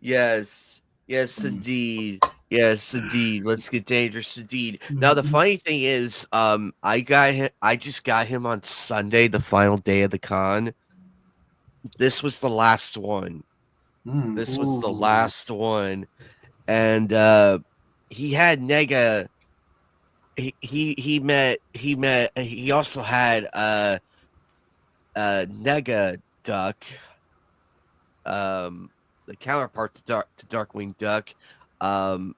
Yes. Yes, indeed. Yes, indeed. Let's get dangerous indeed. Now the Mhm. funny thing is, I just got him on Sunday, the final day of the con. This was the last one. Mm. This was the Ooh. last one. And he had Nega. He also had Nega Duck, um, the counterpart to Darkwing Duck.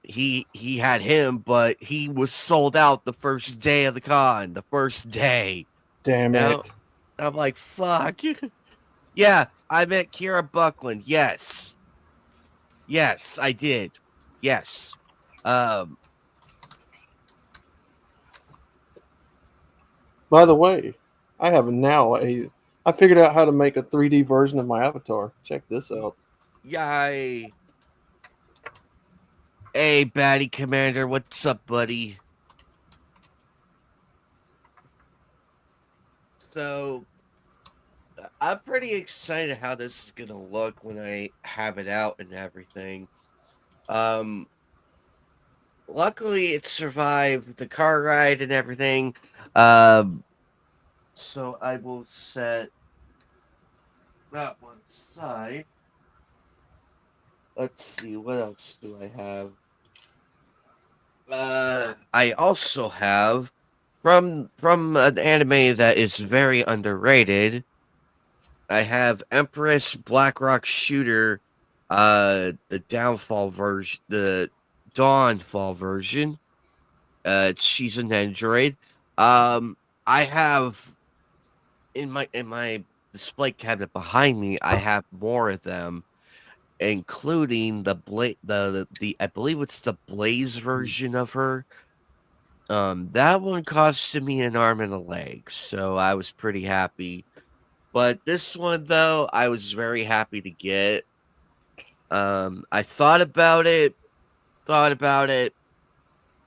He had him, but he was sold out the first day of the con, the first day. Damn Now it. I'm like, fuck. Yeah, I met Kira Buckland. Yes. Yes, I did. Yes. Um, By the way, I have now a. I figured out how to make a 3D version of my avatar. Check this out. Yay. Hey, Batty Commander, what's up, buddy? So, I'm pretty excited how this is gonna look when I have it out and everything. Um, Luckily, it survived the car ride and everything. Um, so I will set that one aside. Let's see, what else do I have? I also have from an anime that is very underrated. I have Empress Blackrock Shooter, the downfall version, the Dawnfall version. She's an android. I have in my display cabinet behind me. I have more of them, including the I believe it's the Blaze version of her. That one costed me an arm and a leg, so I was pretty happy. But this one though, I was very happy to get. I thought about it,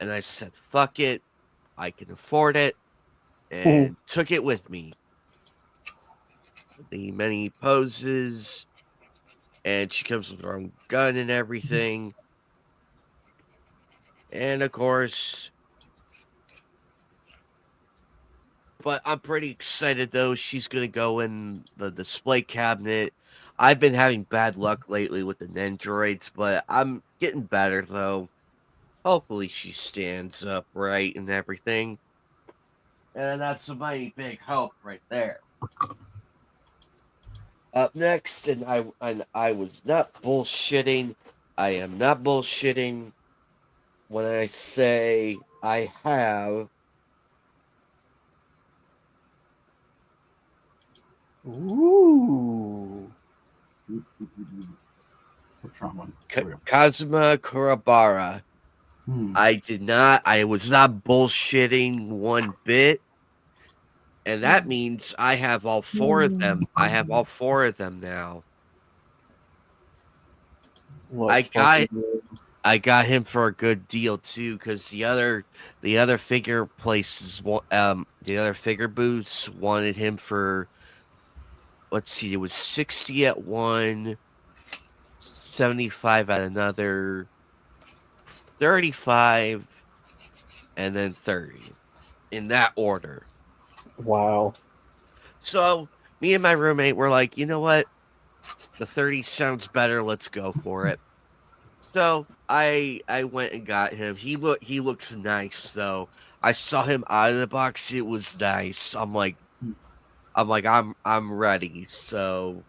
and I said, "Fuck it, I can afford it," and took it with me. The many poses, and she comes with her own gun and everything. And of course, but I'm pretty excited though. She's gonna go in the display cabinet. I've been having bad luck lately with the Nendroids, but I'm getting better though. Hopefully she stands up right and everything. And that's a mighty big hope right there. Up next, and I was not bullshitting. I am not bullshitting when I say I have Ooh. What's wrong one? There we go. Kazuma Kurabara. Hmm. I was not bullshitting one bit. And that means I have all four of them. I have all four of them now. I Let's got fucking go. I got him for a good deal too, because the other figure places the other figure booths wanted him for, let's see, it was 60 at one, 75 at another, 35, and then 30 in that order. Wow. So me and my roommate were like, you know what? The 30 sounds better. Let's go for it. So I went and got him. He looks nice though. I saw him out of the box. It was nice. I'm ready. So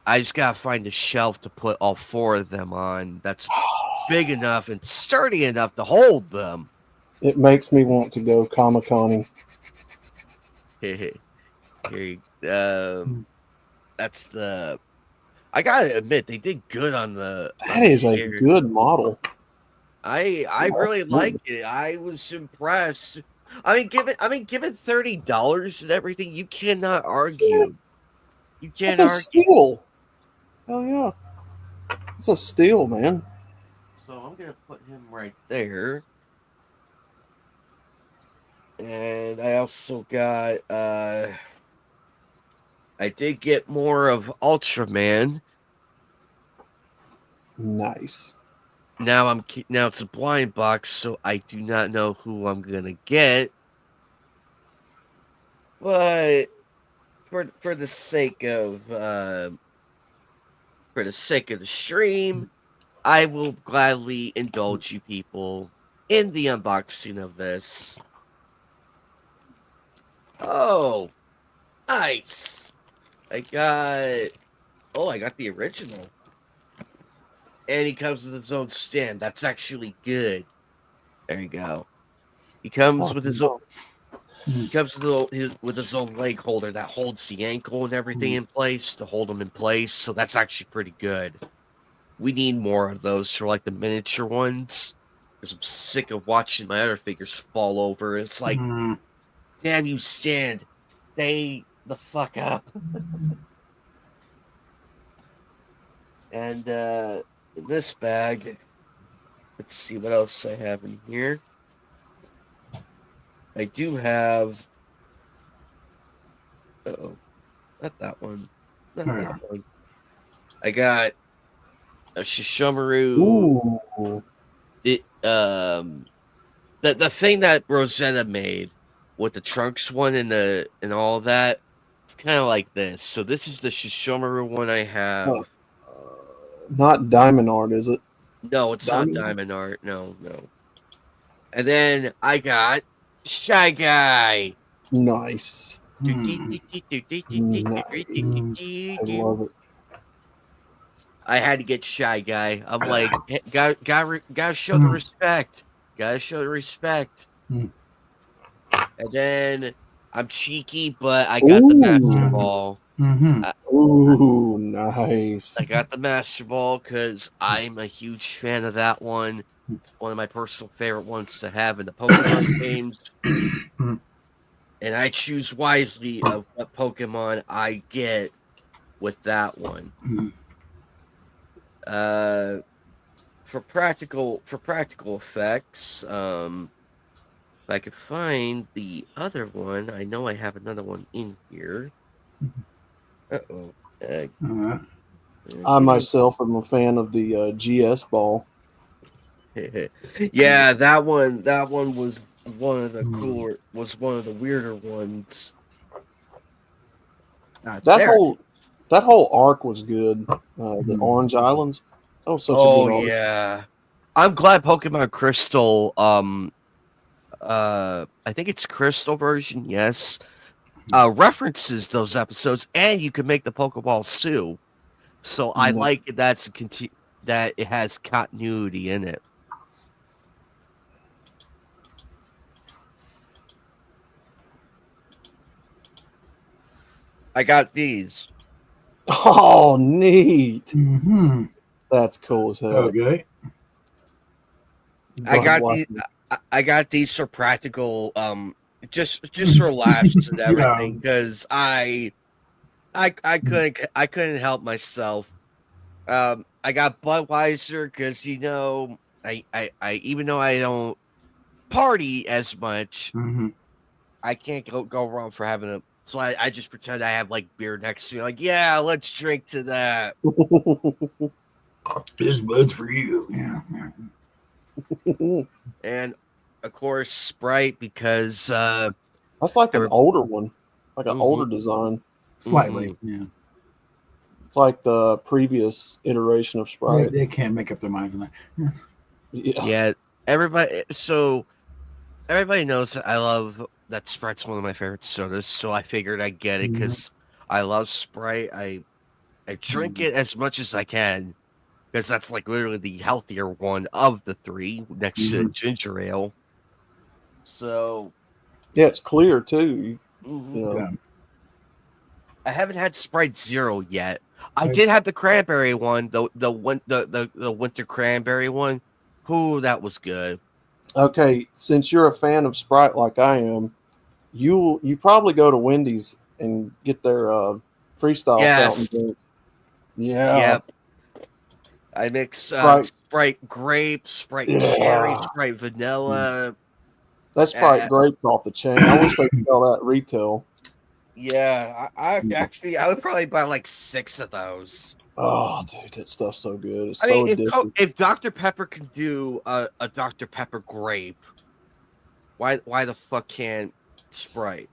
I just gotta find a shelf to put all four of them on. That's big enough and sturdy enough to hold them. It makes me want to go Comic Con. Here, Hmm. that's the. I gotta admit they did good on That the is a character. good model. I Oh, really absolutely. liked it. I was impressed. Given $30 and everything, you cannot Yeah, argue. You that's can't a argue. steal. Hell yeah. It's a steal, man. So I'm gonna put him right there. And I also got I did get more of Ultraman. Nice. Now it's a blind box, so I do not know who I'm gonna get. But for the sake of the stream, I will gladly indulge you people in the unboxing of this. Oh, nice! I got the original. And he comes with his own stand. That's actually good. There you go. He comes with his own. He comes with his own leg holder that holds the ankle and everything in place to hold him in place. So that's actually pretty good. We need more of those for like the miniature ones. Because I'm sick of watching my other figures fall over. It's like, damn you, stand. Stay the fuck up. And in this bag, let's see what else I have in here. I do have. Not that one. Not that one. I got a Shishomaru. Ooh. The thing that Rosetta made with the Trunks one and all of that. It's kind of like this. So this is the Shishomaru one I have. Not Diamond Art, is it? No, it's not Diamond Art. No. And then I got Shy Guy. Nice. I love it. I had to get Shy Guy. I'm like, gotta show the respect. Gotta show the respect. And then I'm cheeky, but I got the Master Ball. Ooh, nice. I got the Master Ball because I'm a huge fan of that one. It's one of my personal favorite ones to have in the Pokemon games. And I choose wisely of what Pokemon I get with that one. For practical effects, if I could find the other one, I know I have another one in here. I myself am a fan of the GS ball. Yeah, that one was one of the cooler, was one of the weirder ones. That whole arc was good. The Orange Islands. That was such a good arc. Yeah. I'm glad Pokemon Crystal, I think it's Crystal version, yes, references those episodes, and you can make the Pokeball Sue. So I like it that it has continuity in it. I got these. Oh, neat. That's cool as hell. Okay. I got these for practical, just for laughs and everything, because I couldn't help myself. I got Budweiser because I even though I don't party as much, I can't go wrong for having a. So I just pretend I have like beer next to me, like, yeah, let's drink to that. This Bud's for you, yeah. And of course Sprite, because that's like an older one, like an older design. Slightly, yeah. It's like the previous iteration of Sprite. They can't make up their minds on that. Yeah, everybody knows that I love that Sprite's one of my favorite sodas, so I figured I'd get it because I love Sprite. I drink it as much as I can because that's like literally the healthier one of the three next to ginger ale. So yeah, it's clear too. Yeah. I haven't had Sprite Zero yet. I did have the cranberry one, the winter cranberry one. Ooh, that was good. Okay, since you're a fan of Sprite like I am, you probably go to Wendy's and get their freestyle fountain drink. Yeah. Yep. I mix Sprite grape, Sprite cherry, Sprite vanilla. That Sprite grape's off the chain. I wish they could sell that retail. Yeah, I would probably buy like 6 of those. Oh, dude, that stuff's so good. It's I so mean, addictive. if Dr. Pepper can do a Dr. Pepper grape, why the fuck can't Sprite?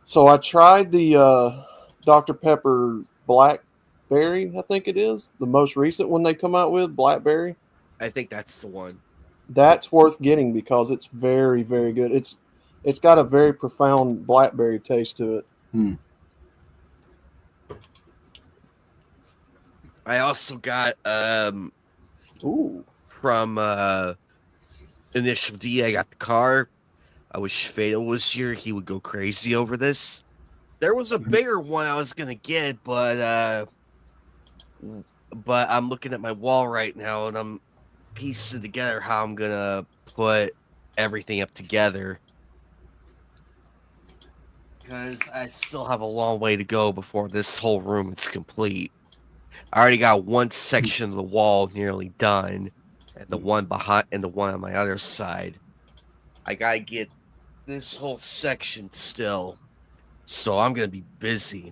So I tried the Dr. Pepper Blackberry, I think it is. The most recent one they come out with, Blackberry. I think that's the one. That's worth getting because it's very, very good. It's got a very profound blackberry taste to it. I also got Ooh. from Initial D, I got the car. I wish Fatal was here. He would go crazy over this. There was a bigger one I was gonna get, but I'm looking at my wall right now and I'm piecing together how I'm gonna put everything up together. Because I still have a long way to go before this whole room is complete. I already got one section of the wall nearly done, and the one behind and the one on my other side. I gotta get this whole section still, so I'm gonna be busy.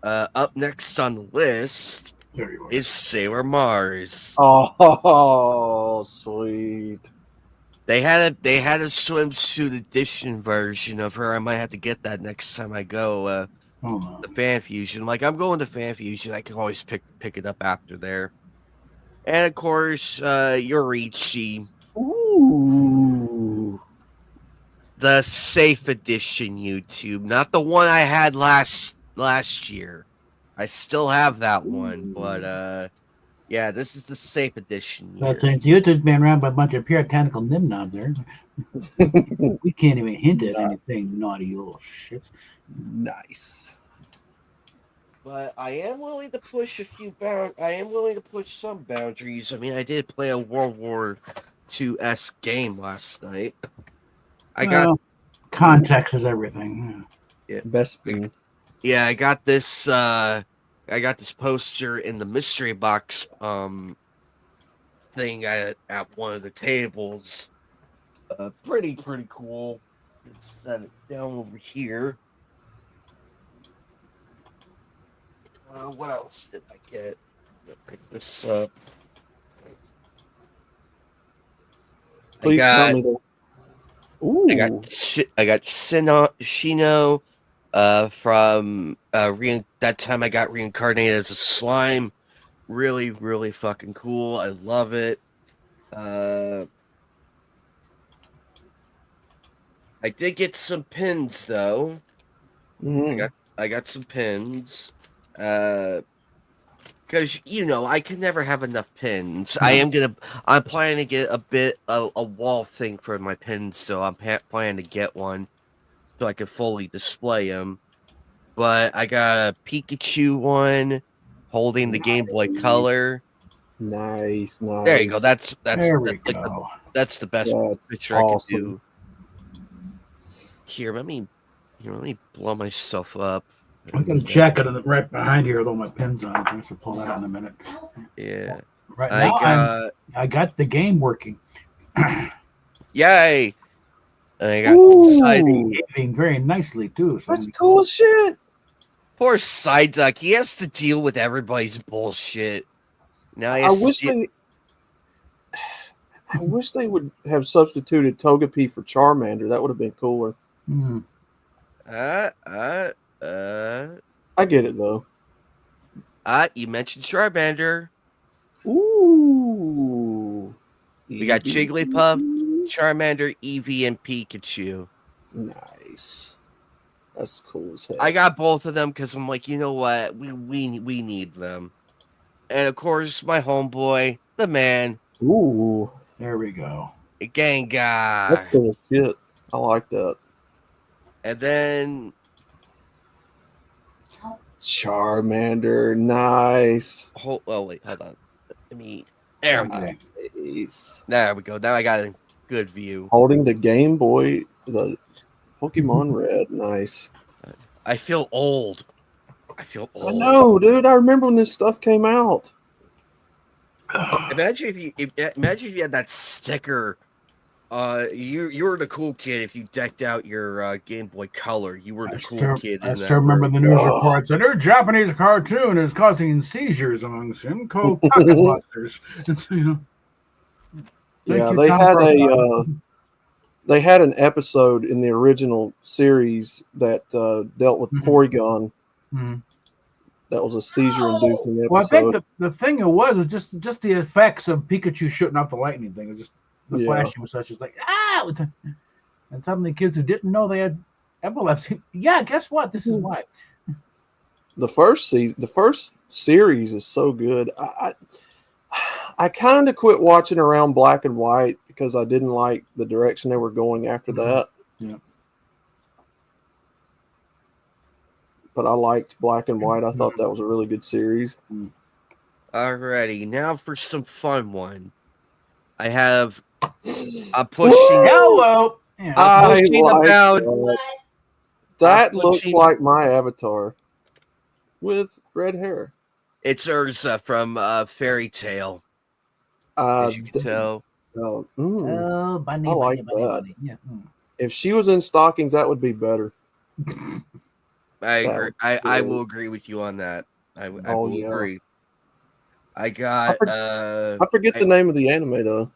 Up next on the list There you are. is Sailor Mars. Oh, sweet. They had a swimsuit edition version of her. I might have to get that next time I go. Oh, no. The Fan Fusion. Like, I'm going to Fan Fusion. I can always pick it up after there. And of course, Yorichi, Ooh. the safe edition YouTube, not the one I had last year. I still have that one, but yeah, this is the safe edition Well, year. since YouTube's been around by a bunch of puritanical nimnobs there, we can't even hint at anything naughty little shits. Nice. But I am willing to push some boundaries. I mean, I did play a World War II game last night. Well, context is everything. Best thing. I got this poster in the mystery box thing at one of the tables. Pretty cool. Let's set it down over here. What else did I get? Pick this up. Please tell me that. Ooh. I got Shino from that time I got reincarnated as a slime. Really, really fucking cool. I love it. I did get some pins though. Mhm. I got some pins. Because I can never have enough pins. I'm planning to get a wall thing for my pins, so I'm planning to get one so I can fully display them. But I got a Pikachu one holding the Game Boy Color. Nice. There you go. That's There we like go. that's the best That's picture awesome. I can do. Here, let me blow myself up. I got a jacket right behind here with all my pins on. I'm going to pull that out in a minute. Yeah. Right now, I got the game working. Yay! And I got Ooh. Behaving very nicely too. So That's cool as shit. poor Psyduck. He has to deal with everybody's bullshit. Now I wish they would have substituted Togepi for Charmander. That would have been cooler. Hmm. I get it though. You mentioned Charmander. Ooh. We got Jigglypuff, Charmander, Eevee, and Pikachu. Nice. That's cool as hell. I got both of them because I'm like, you know what? We need them. And of course, my homeboy, the man, Ooh. There we go. Gengar. That's cool as shit. I like that. And then Charmander. Nice. wait, hold on. There we go. Okay. Nice. There we go. Now I got a good view. Holding the Game Boy, the Pokemon Red. Nice. I feel old. I I know, dude. I remember when this stuff came out. Imagine if you had that sticker you were the cool kid if you decked out your Game Boy Color. You were the cool kid I in still that. remember the news reports. A new Japanese cartoon is causing seizures among them called Pocket Monsters. You know. Thank Yeah, you, they Tom had Brokaw. they had an episode in the original series that dealt with Mhm. Porygon. Mhm. That was a seizure-inducing episode. Well, I think the thing it was just the effects of Pikachu shooting off the lightning thing. It was just the Yeah. flashing was such as like it was and some of the kids who didn't know they had epilepsy. Yeah, guess what? This is why. The first series is so good. I kind of quit watching around Black and White because I didn't like the direction they were going after that. Yeah. But I liked Black and White. I thought that was a really good series. Alrighty, now for some fun one. I'm pushing. Hello. Yeah. I pushing like about- that. That I'm looks pushing- like my avatar with red hair. It's Urza from Fairy Tale. As you can tell. Bunny, I like bunny, that. bunny. Yeah. If she was in stockings, that would be better. I That agree. was I good. will agree with you on that. I Oh, will yeah. agree. I got. I forget the name of the anime though.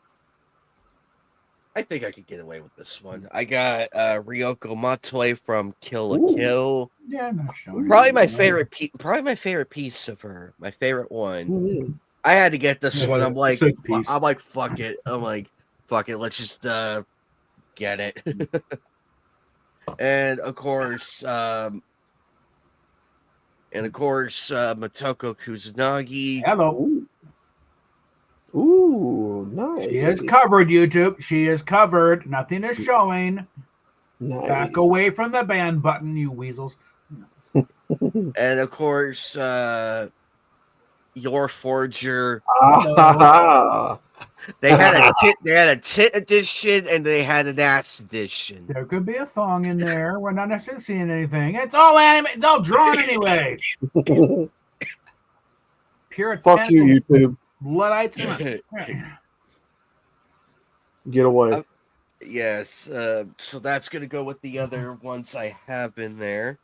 I think I could get away with this one. I got Ryoko Matoi from Kill Ooh. la Kill. Yeah, I'm not sure. Probably my favorite. Probably my favorite piece of her. My favorite one. Mhm. I had to get this one. I'm like, Sick piece. I'm like, fuck it. I'm like, fuck it. Let's just get it. And of course, Motoko Kusanagi. Hello. Ooh, nice. She is covered, YouTube. She is covered. Nothing is showing. Nice. Back away from the ban button, you weasels. And of course, Your Forger. Ah, They had a tit edition and they had an ass edition. There could be a thong in there. We're not necessarily seeing anything. It's all anime. It's all drawn anyway. Pure. Fuck you, YouTube. Luddites. Get away. Yes. So that's gonna go with the other ones I have in there.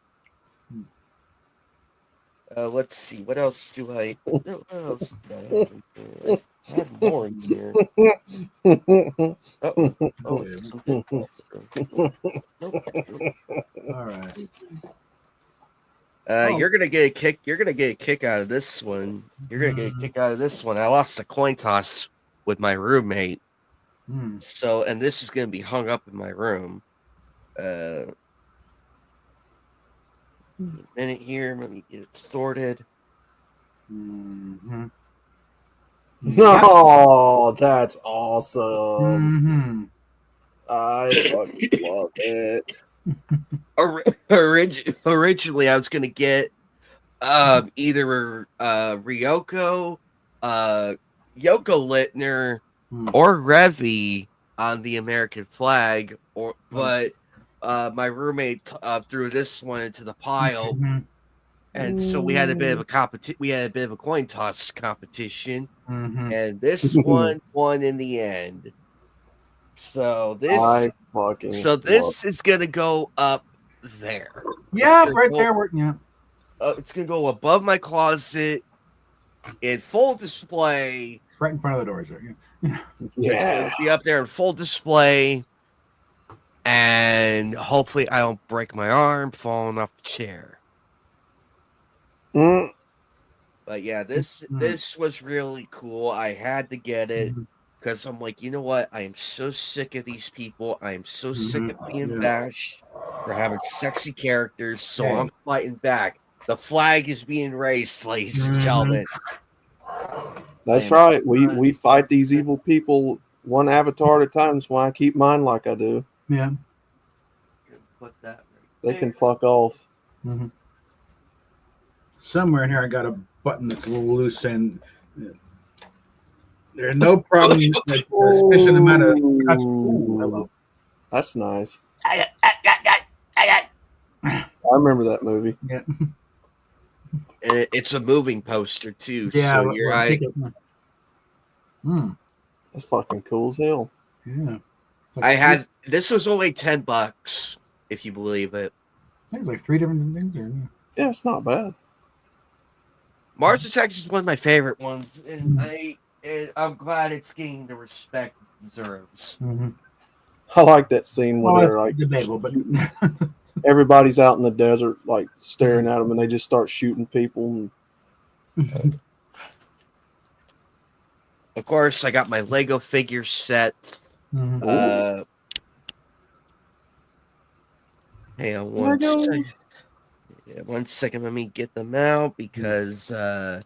Let's see. What else do I? What else do I have in there? I have more in here. Oh, it's something else. All right. You're gonna get a kick. You're gonna get a kick out of this one. You're gonna get a kick out of this one. I lost a coin toss with my roommate. So, and this is gonna be hung up in my room. Minute here. Let me get it sorted. Mm-hmm. No, that's awesome. Mm-hmm. I fucking love it. Originally, I was gonna get either Ryoko, Yoko Littner, or Revi on the American flag, but my roommate threw this one into the pile, and so we had a bit of a We had a bit of a coin toss competition, and this one won in the end. So this is gonna go up there. Yeah, right there. It's gonna go above my closet in full display. Right in front of the doors there. Yeah. It's gonna be up there in full display, and hopefully I don't break my arm falling off the chair. But yeah, this was really cool. I had to get it because I'm like, you know what? I am so sick of these people. I am so sick of being bashed for having sexy characters. So I'm fighting back. The flag is being raised, ladies and gentlemen. That's right. We fight these evil people one avatar at a time. That's why I keep mine like I do. Yeah. Put that They can fuck off. Somewhere in here, I got a button that's a little loose, and there's no problem. Like, there's sufficient amount of touch. Ooh, hello. That's nice. I remember that movie. Yeah. It's a moving poster too. Yeah. So That's fucking cool as hell. Yeah. It's like I had this was only $10, if you believe it. I think it's like 3 different things there. Yeah, it's not bad. Mars Attacks is one of my favorite ones, and I'm glad it's getting the respect it deserves. Mm-hmm. I like that scene where Well, they're that's like debatable, but everybody's out in the desert, like staring at them, and they just start shooting people. And Of course, I got my Lego figure set. Mhm. Hang on one Legos. second. Yeah, 1 second. Let me get them out because I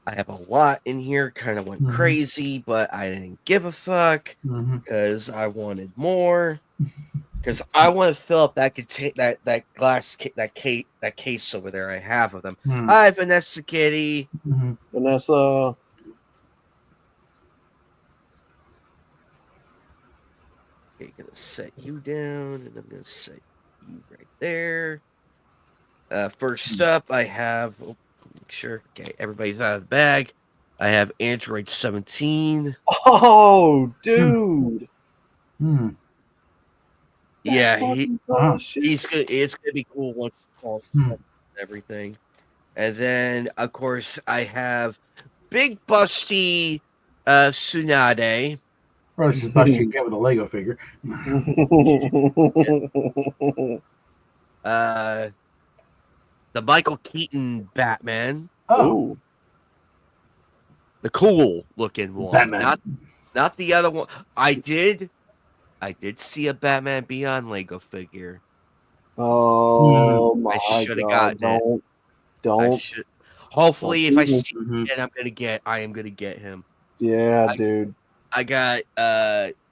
have a lot in here. Kind of went Mhm. crazy, but I didn't give a fuck Mhm. because I wanted more. Because I want to fill up that that glass that case over there. I have of them. Mhm. Hi, Vanessa Kitty. Mhm. Vanessa, Okay, gonna set you down, and I'm gonna set you right there. First up, I have. Oh, make sure. Okay, everybody's out of the bag. I have Android 17. oh, dude, Mhm. that's Yeah, fucking cool Wow. as shit. he's good. It's gonna be cool once it's all set Hmm. and everything. And then, of course, I have Big Busty Tsunade. Or it's just best you can get with a Lego figure. Uh, the Michael Keaton Batman, Oh, Ooh, the cool looking one, Batman. not the other one. I did see a Batman Beyond Lego figure. oh I my should have god! gotten it. I Don't. should. Hopefully, if I tease me. see Mhm. it, I am gonna get him. Yeah, I- dude. I got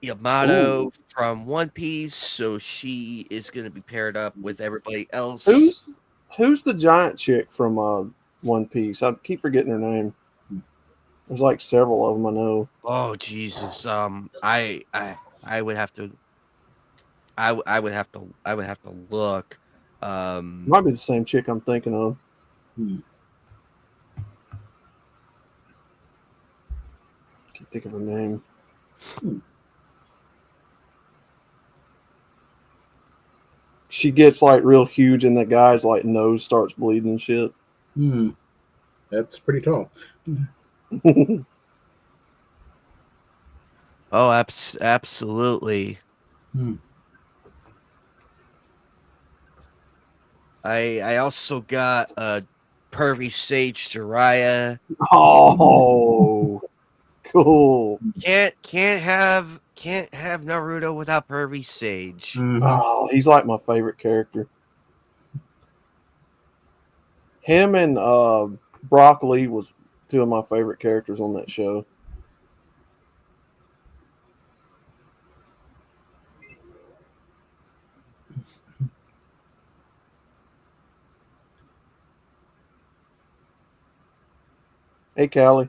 Yamato Ooh. from One Piece, so she is gonna be paired up with everybody else. Who's the giant chick from One Piece? I keep forgetting her name. There's like several of them I know. Oh Jesus! I would have to. I would have to. I would have to look. Might be the same chick I'm thinking of. Hmm. Can't think of her name. She gets like real huge, and the guy's like nose starts bleeding and shit. Hmm. That's pretty tall. Oh, absolutely. Hmm. I also got Pervy Sage Jiraiya. Oh, cool. Can't have Naruto without Pervy Sage. Mhm. Oh, he's like my favorite character. Him and Brock Lee was two of my favorite characters on that show. Hey, Callie.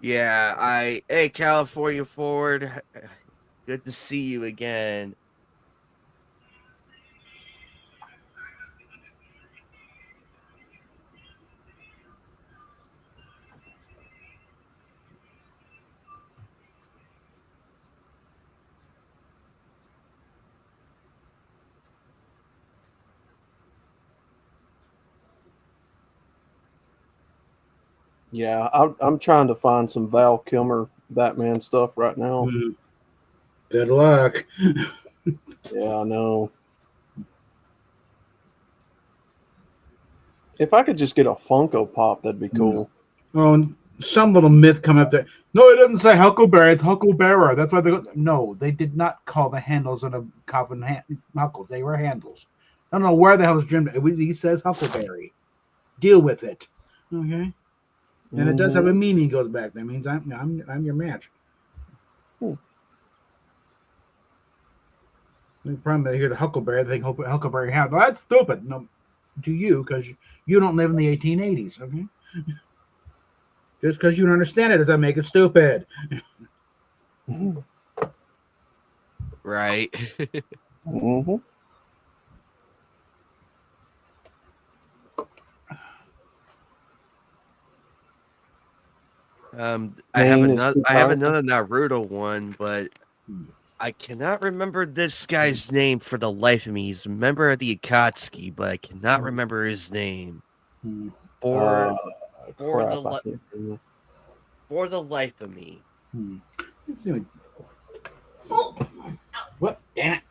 Yeah, hey California Ford, good to see you again. Yeah, I'm trying to find some Val Kilmer Batman stuff right now. Hmm. Good luck. Yeah, I know. If I could just get a Funko Pop, that'd be cool. Oh, and some little myth come up there. No, it doesn't say Huckleberry. It's Hucklebearer. That's why they go. No, they did not call the handles on a coffin Huckle. They were handles. I don't know where the hell is Jim. He says Huckleberry. Deal with it. Okay. And it does have a Mhm. meaning. Goes back. That means I'm your match. Hmm. The problem they hear the Huckleberry, they think Huckleberry Hound. Well, that's stupid. No, to you because you don't live in the 1880s. Okay. Just because you don't understand it doesn't make it stupid. Right. Mhm. I have Main is another. too I have powerful. another Naruto one, but I cannot remember this guy's name for the life of me. He's a member of the Akatsuki, but I cannot remember his name. Hmm. For for the Crap, I li- can't remember. for the life of me. Hmm. What? Damn it!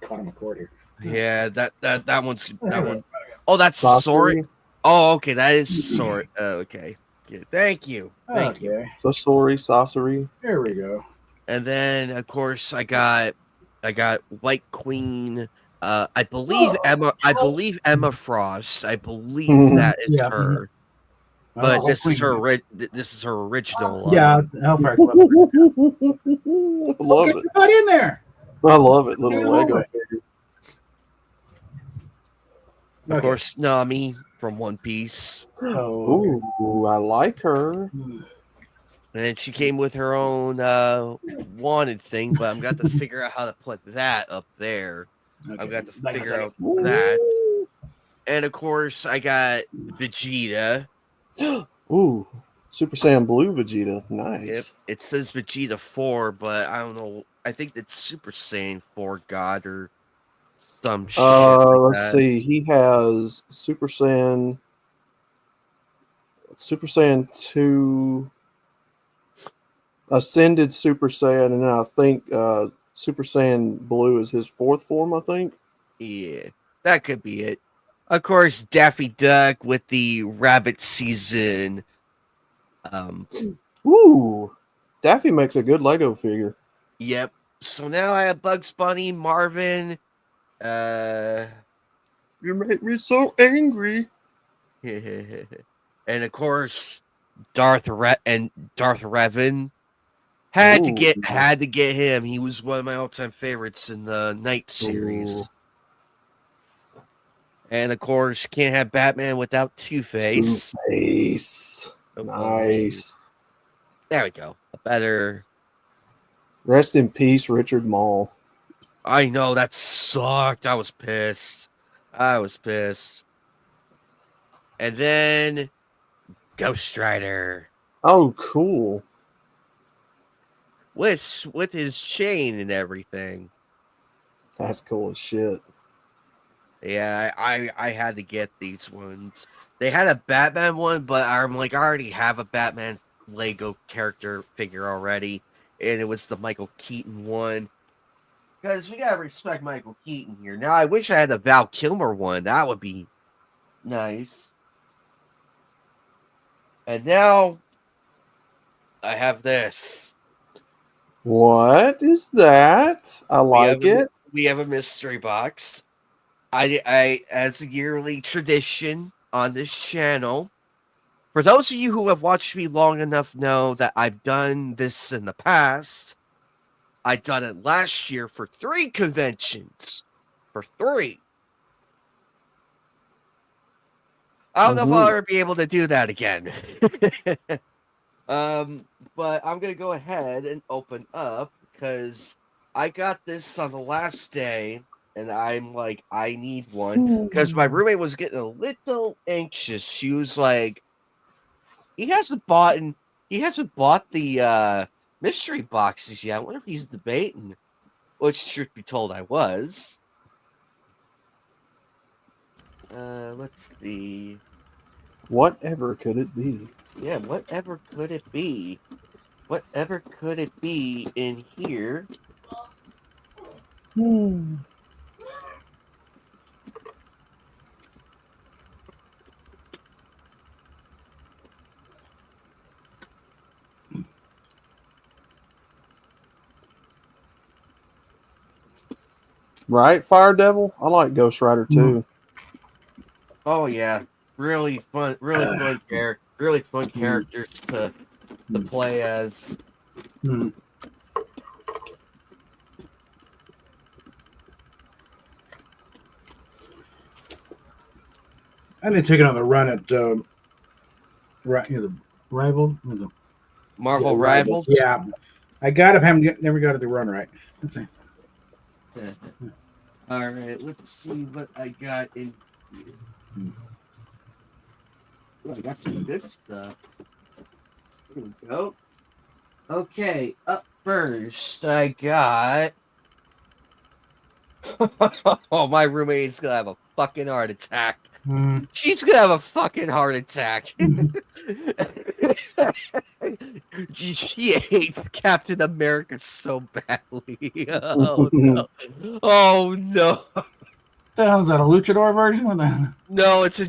Caught him a cord here. Yeah, that one's that one. Oh, that's Sasori? Sori. Oh, okay, that is Sori. Okay, yeah, thank you, thank you. Okay, Sasori. there we go. And then of course I got White Queen. I believe Emma. I believe Emma Frost. I believe that is Yeah. her. Oh, But this is Queen. her. This is her original. Yeah, Hellfire Club. I love Get it. your butt in there. I love it. Little Get Lego over it. figure. Of Okay. course, Nami from One Piece. Oh, Ooh, I like her. And she came with her own wanted thing, but I'm got to figure out how to put that up there. okay. I've got to Like a figure out Ooh. that. And of course, I got Vegeta. Ooh, Super Saiyan Blue Vegeta. Yep, Nice. it says Vegeta 4, but I don't know. I think it's Super Saiyan 4 God or some shit. Like Let's that. see. He has Super Saiyan 2, Ascended Super Saiyan, and then I think Super Saiyan Blue is his 4th form, I think. Yeah, that could be it. Of course, Daffy Duck with the rabbit season. Ooh, Daffy makes a good Lego figure. Yep. So now I have Bugs Bunny, Marvin, You make me so angry. and of course Darth Revan. Had to get him. He was one of my all-time favorites in the Night series. Ooh. And of course, can't have Batman without Two-Face. Two-Face. Nice. There we go. A better. Rest in peace, Richard Mall. I know that sucked. I was pissed. And then Ghost Rider Oh, cool. with his chain and everything. That's cool as shit. Yeah, I had to get these ones. They had a Batman one, but I'm like, I already have a Batman Lego character figure already, and it was the Michael Keaton one. Because we gotta respect Michael Keaton here. Now, I wish I had a Val Kilmer one. That would be nice. And now I have this. What is that? I like it. We have a mystery box. I as a yearly tradition on this channel. For those of you who have watched me long enough know that I've done this in the past. I done it last year for 3 conventions. For 3. I don't know if I'll ever be able to do that again. But I'm gonna go ahead and open up because I got this on the last day, and I'm like, I need one because my roommate was getting a little anxious. She was like, he hasn't bought the mystery boxes yet. I wonder if he's debating. Which, truth be told, I was. Let's see. Whatever could it be? Yeah, whatever could it be? Whatever could it be in here? Right, Fire Devil? I like Ghost Rider too. Oh yeah, really fun characters to play as. Hmm. I didn't take it on the run at the Rival. Marvel Rivals. Yeah, I got it. Never got it to run right. Let's see. All right, let's see what I got in here. Oh, I got some good stuff. Here we go. Okay, up first, I got. Oh, my roommate's gonna have a fucking heart attack. Mm. She's gonna have a fucking heart attack. She hates Captain America so badly. Oh no! Oh no! The hell is that? A luchador version? What the? No, it's a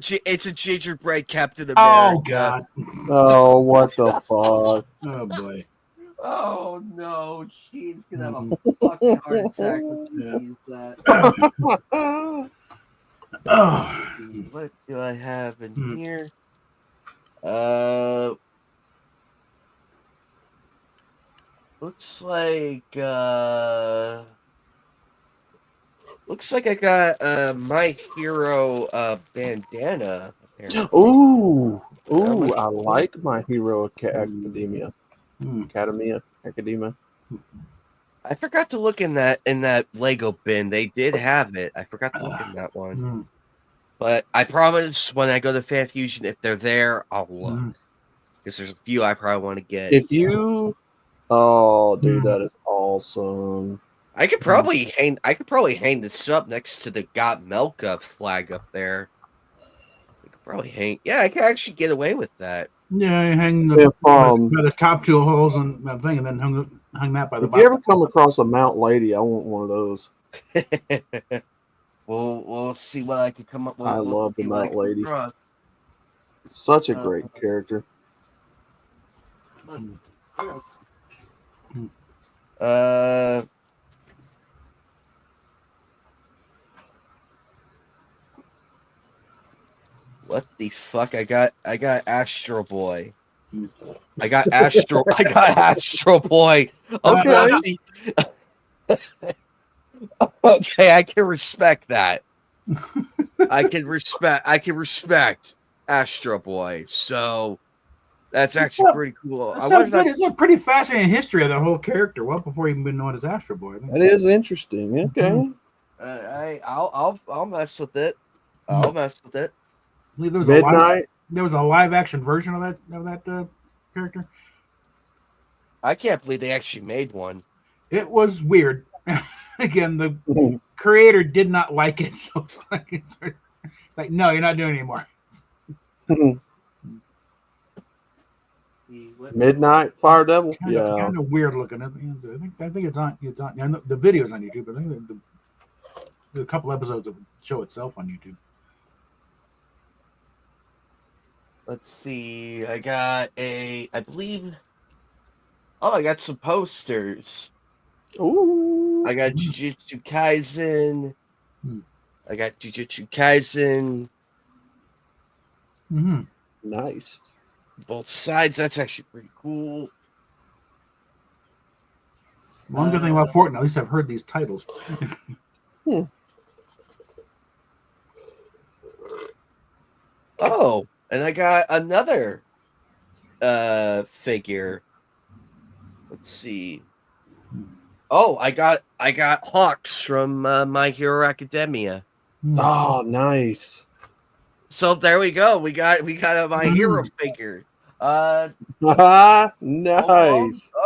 gingerbread Captain America. Oh God! Oh, what the fuck? Oh boy! Oh no! She's gonna have a fucking heart attack when she sees that. Oh. What do I have in Hmm. here? Looks like I got My Hero bandana. Apparently. Ooh, That was I cool. like My Hero Academia. Hmm. Academia. I forgot to look in that Lego bin. They did have it. I forgot to look in that one. Hmm. But I promise when I go to Fan Fusion, if they're there, I'll look. Hmm. Because there's a few I probably want to get. If you, oh, dude, that is awesome. I could probably hang this up next to the Got Melka flag up there. I could probably hang. Yeah, I could actually get away with that. Yeah, you hang If by the top two holes on that thing, and then hang that by the if bottom. you ever come across a Mount Lady, I want one of those. We'll see what I can come up with. I love the see what I Mount can Lady. draw. Such a great character. What else? Hmm. What the fuck? I got Astro Boy. Hmm. I got Astro Boy. Okay. Okay, I can respect that. I can respect Astro Boy. So that's actually pretty cool. I wonder if that- It's a pretty fascinating history of the whole character. Well, before he even been known as Astro Boy. I think. That is interesting. Okay. I'll mess with it. I'll mess with it. I believe Midnight. there was a live action version of that character. I can't believe they actually made one. It was weird. Again, the creator did not like it, so like, no, you're not doing it anymore. Midnight Fire Devil. Yeah. Kind of weird looking. I think it's on. It's on. Yeah, the video's on YouTube. I think there's a couple episodes of the show itself on YouTube. Let's see. I got I believe. Oh, I got some posters. Ooh. I got Jujutsu Kaisen. Hmm. I got Jujutsu Kaisen. Mm-hmm. Nice. Both sides. That's actually pretty cool. One good thing about Fortnite, at least I've heard these titles. Oh, and I got another figure. Let's see. Oh, I got Hawks from My Hero Academia. Oh, nice. So there we go. We got a My Hero figure. Nice.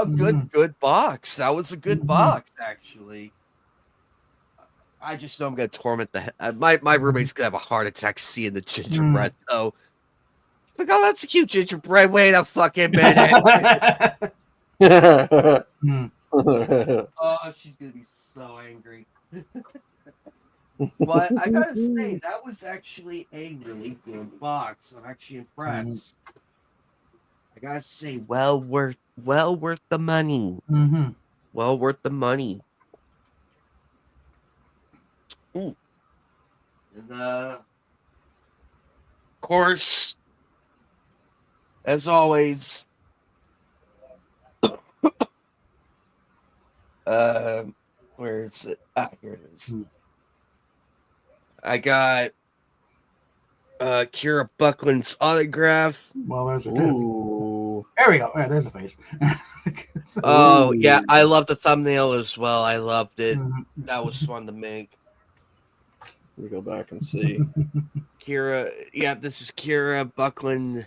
A good box. That was a good box, actually. I just know I'm gonna torment my roommate's gonna have a heart attack seeing the gingerbread though. Like, oh, that's a cute gingerbread. Wait a fucking minute. Oh, she's gonna be so angry. But I gotta say, that was actually a really good box. I'm actually impressed. I gotta say, well worth the money. Mm-hmm. Well worth the money. Ooh. And of course, as always, where is it? Ah, here it is. I got Kira Buckland's autograph. Well, there's a tip. Ooh. There we go. Yeah, there's a face. Oh, Ooh. yeah, I love the thumbnail as well. I loved it. Mhm. That was fun to make. Let me go back and see. Kira, yeah, this is Kira Buckland.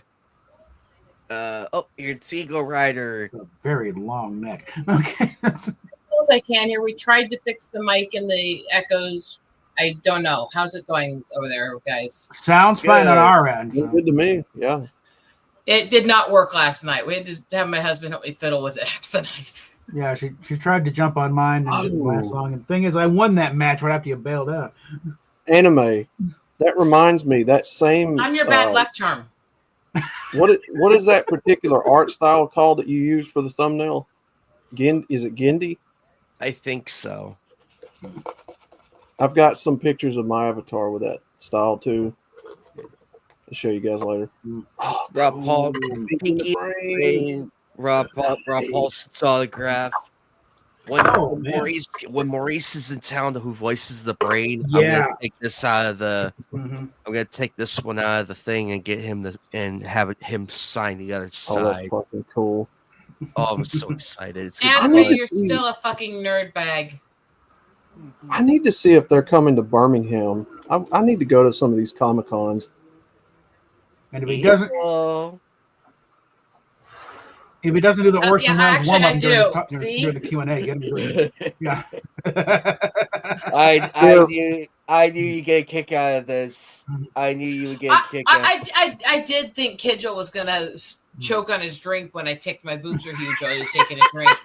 Here's Eagle Rider. A very long neck. Okay. As I can here. We tried to fix the mic and the echoes. I don't know. How's it going over there, guys? Sounds fine on Good. our end. Look So. good to me. Yeah. It did not work last night. We had to have my husband help me fiddle with it tonight. Yeah, she tried to jump on mine and didn't last Oh. long. And the thing is, I won that match right after you bailed out. Anime. That reminds me. That same. I'm your bad luck charm. What is that particular art style called that you use for the thumbnail? Is it Gendy? I think so. I've got some pictures of my avatar with that style too. I'll show you guys later. Oh, Rob cool. Paul, Pinky Pinky Brain. Brain, Rob Paulson's autograph. Oh, man. When Maurice is in town, who voices the brain, Yeah. I'm gonna take this out of the. Mhm. I'm gonna take this one out of the thing and get him and have him sign the other Oh, that's side. fucking cool. Oh, I'm so excited! It's And gonna be need you're to see. still a fucking nerd bag. I need to see if they're coming to Birmingham. I need to go to some of these Comic Cons. And if he doesn't, Well, if he doesn't do the Orson yeah, Welles actually, warm I up do. during the Q&A, get him to do it. Yeah. I knew you get a kick out of this. I knew you would get a kick out. I did think Kidgel was gonna choke on his drink when I ticked my boobs are huge while he was taking a drink.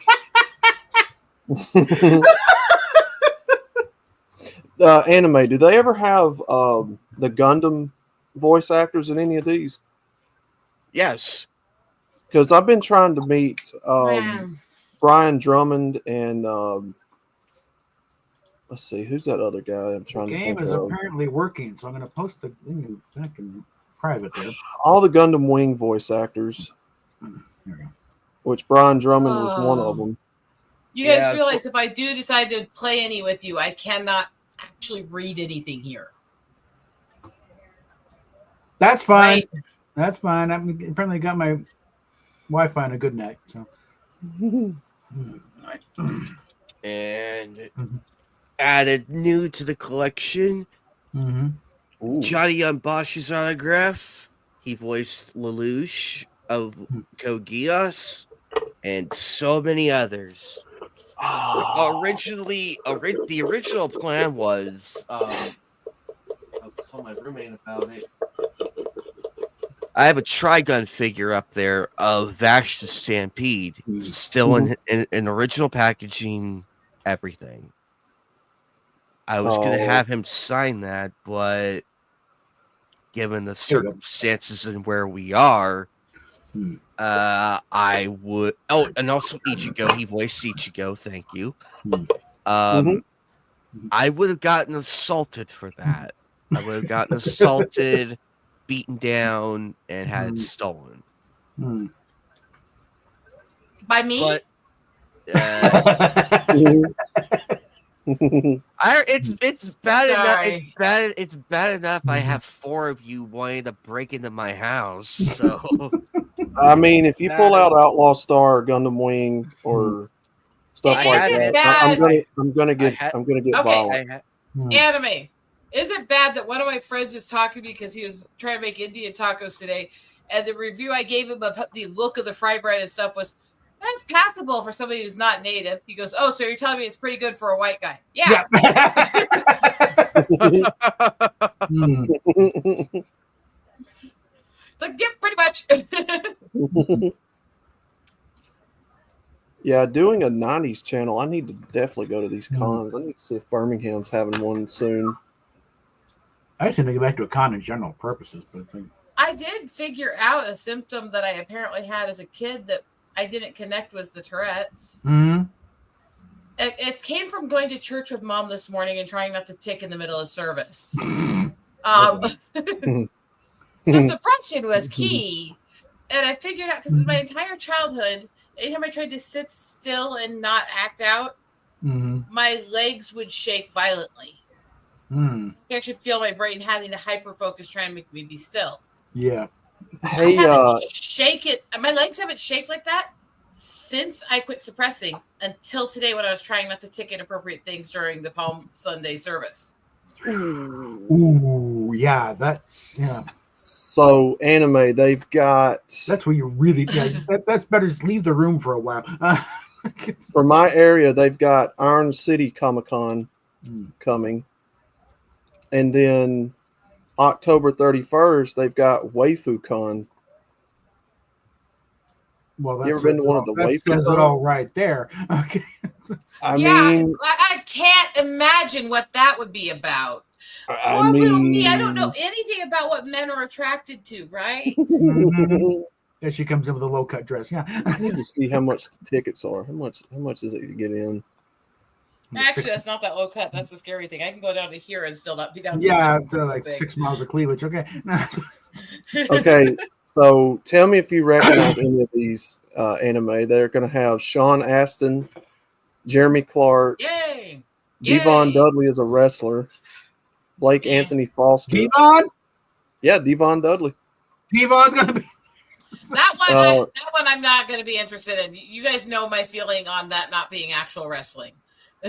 Anime. Do they ever have the Gundam voice actors in any of these? Yes. Because I've been trying to meet Man. Brian Drummond and let's see, who's that other guy? I'm The trying to game think is of. apparently working, so I'm going to post the thing back in private there. All the Gundam Wing voice actors, There we go. which Brian Drummond was one Oh. of them. You guys Yeah, realize if I do decide to play any with you, I cannot actually read anything here. That's fine. Right? That's fine. I apparently got my Wi-Fi on a good night. So. And Mhm. added new to the collection, Mm-hmm. Ooh. Johnny Young Bosch's autograph. He voiced Lelouch of Code Geass and so many others. Originally, the original plan was I'll tell my roommate about it. I have a Trigun figure up there of Vash the Stampede, still in original packaging, everything. I was gonna Oh. have him sign that, but given the circumstances and where we are, Hmm. I would. Oh, and also Ichigo. He voiced Ichigo. Thank you. Hmm. Mhm. I would have gotten assaulted for that. I would have gotten assaulted, beaten down, and had it stolen. Hmm. By me? But Mhm. it's bad enough. Sorry. It's bad enough. I have 4 of you wanting to break into my house. So I mean, if you pull Bad. out Outlaw Star, Gundam Wing, or stuff Is like it that, bad? I'm gonna get Okay. violent. Anime. Is it bad that one of my friends is talking to me because he was trying to make Indian tacos today, and the review I gave him of the look of the fry bread and stuff was, that's passable for somebody who's not native. He goes, oh, so you're telling me it's pretty good for a white guy? Yeah. Hmm. It's like, yeah, pretty much. Yeah, doing a 90s channel, I need to definitely go to these Mhm. cons. I need to see if Birmingham's having one soon. I just need to get back to a con in general purposes, but I think I did figure out a symptom that I apparently had as a kid that I didn't connect was the Tourette's. Mhm. It came from going to church with mom this morning and trying not to tick in the middle of service. So suppression was key. And I figured out because my entire childhood, anytime I tried to sit still and not act out, Mhm. my legs would shake violently. Hmm. I actually feel my brain having to hyper focus trying to make me be still. Yeah. Hey, I haven't shake it. My legs haven't shaked like that since I quit suppressing until today when I was trying not to tick inappropriate things during the Palm Sunday service. Ooh, yeah. That. Yeah. So anime, they've got That's where you really. Yeah, that's better. Just leave the room for a while. for my area, they've got Iron City Comic Con coming, and then October 31st, they've got Waifu Con. Well, You ever been to one of the that Waifu says it Con? all right there. Okay. I yeah, mean, I can't imagine what that would be about. I Poor little mean, me. I don't know anything about what men are attracted to, right? Mhm. There she comes in with a low cut dress. Yeah. I need to see how much the tickets are. How much is it to get in? Actually, that's not that low cut. That's the scary thing. I can go down to here and still not be down. Yeah, to it's like 6 miles of cleavage. Okay. Okay, so tell me if you recognize any of these anime. They're going to have Sean Astin, Jeremy Clark, Yay! Devon Yay! Dudley is a wrestler, Blake Yeah. Anthony Foster. Devon? Yeah, Devon Dudley. Devon's going to be. That one, Uh, that one, I'm not going to be interested in. You guys know my feeling on that not being actual wrestling.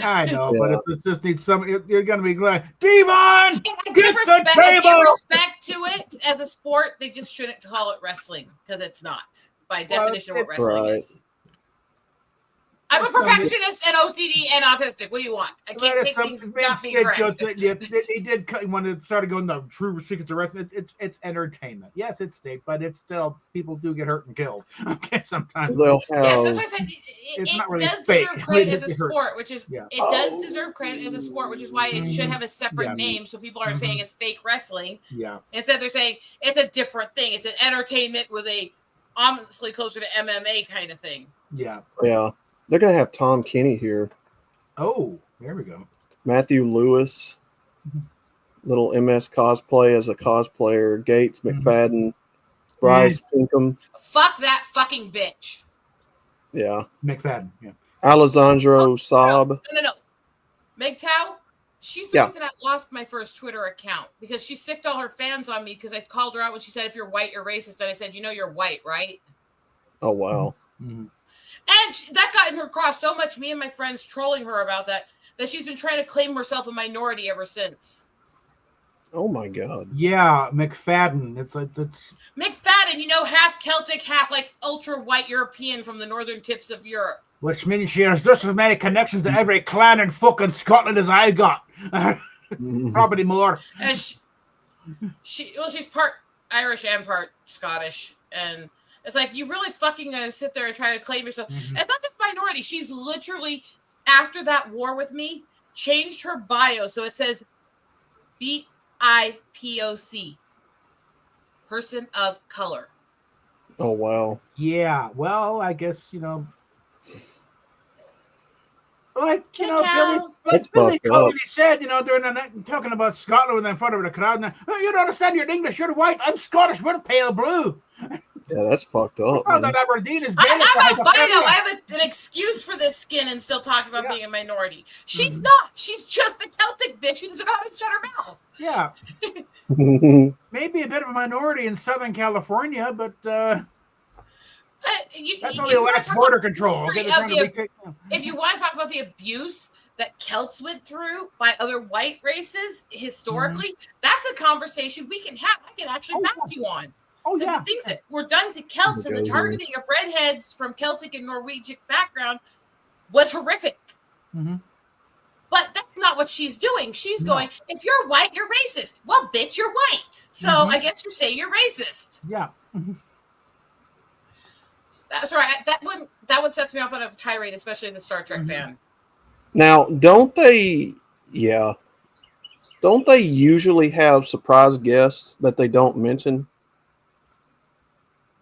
I know, Yeah. but if it just needs some, you're going to be glad. Devon! I Get give the table! respect to it as a sport. They just shouldn't call it wrestling because it's not by Well, definition of what wrestling Right. is. I'm a perfectionist and OCD and autistic. What do you want? I can't take things not being correct. They did when it started going the true secrets of wrestling. It's entertainment. Yes, it's state, but it's still people do get hurt and killed. Okay, sometimes. They'll Yes, have that's why I said It's it not really does fake. deserve credit They as a get hurt. sport, which is Yeah. it does deserve credit as a sport, which is why it should have a separate Yeah. name, so people aren't saying it's fake wrestling. Yeah. Instead, they're saying it's a different thing. It's an entertainment with a ominously closer to MMA kind of thing. Yeah. yeah. They're going to have Tom Kenny here, Oh, there we go. Matthew Lewis, little MS cosplay as a cosplayer, Gates McFadden, Bryce Pinkham, Fuck that fucking bitch. yeah, McFadden. Yeah. Alessandro Saab. No. MGTOW, she's the Yeah. reason I lost my first Twitter account because she sicked all her fans on me because I called her out when she said, if you're white, you're racist. And I said, you know, you're white, right? Oh wow, Mhm. And that got in her cross so much, me and my friends trolling her about that she's been trying to claim herself a minority ever since. oh my God. Yeah, McFadden. It's McFadden, you know, half Celtic, half like ultra white European from the northern tips of Europe. which means she has just as many connections to every clan in fucking Scotland as I got. Probably more. And she's part Irish and part Scottish. And it's like, you really fucking gonna sit there and try to claim yourself. Mhm. It's not just minority. She's literally, after that war with me, changed her bio. So it says BIPOC. Person of color. Oh wow. Yeah, well, I guess, like, Michael. That's Billy fucked up. Cody said, during the night, talking about Scotland in front of the crowd, and oh, you don't understand, you're English, you're white, I'm Scottish, we're pale blue. Yeah, that's fucked up. Oh, Man. that Aberdeen is I'm Gaelic, albino. hypothermia. I have an excuse for this skin and still talking about Yeah. being a minority. She's Mhm. not. She's just a Celtic bitch who doesn't know how to shut her mouth. Yeah, maybe a bit of a minority in Southern California, but But that's if only you wanna lax talk border about control. Okay, history they're of trying to retake. if you want to talk about the abuse that Celts went through by other white races historically, that's a conversation we can have. I can actually Oh, back yeah. you on. Oh Because yeah, the things that were done to Celts and the Okay, yeah. targeting of redheads from Celtic and Norwegian background was horrific. Mhm. But that's not what she's doing. She's No. going, if you're white, you're racist. Well, bitch, you're white. So Mhm. I guess you're saying you're racist. yeah. Sorry, that one sets me off on a tirade, especially as a Star Trek Mhm. fan. Now, don't they? Yeah, don't they usually have surprise guests that they don't mention?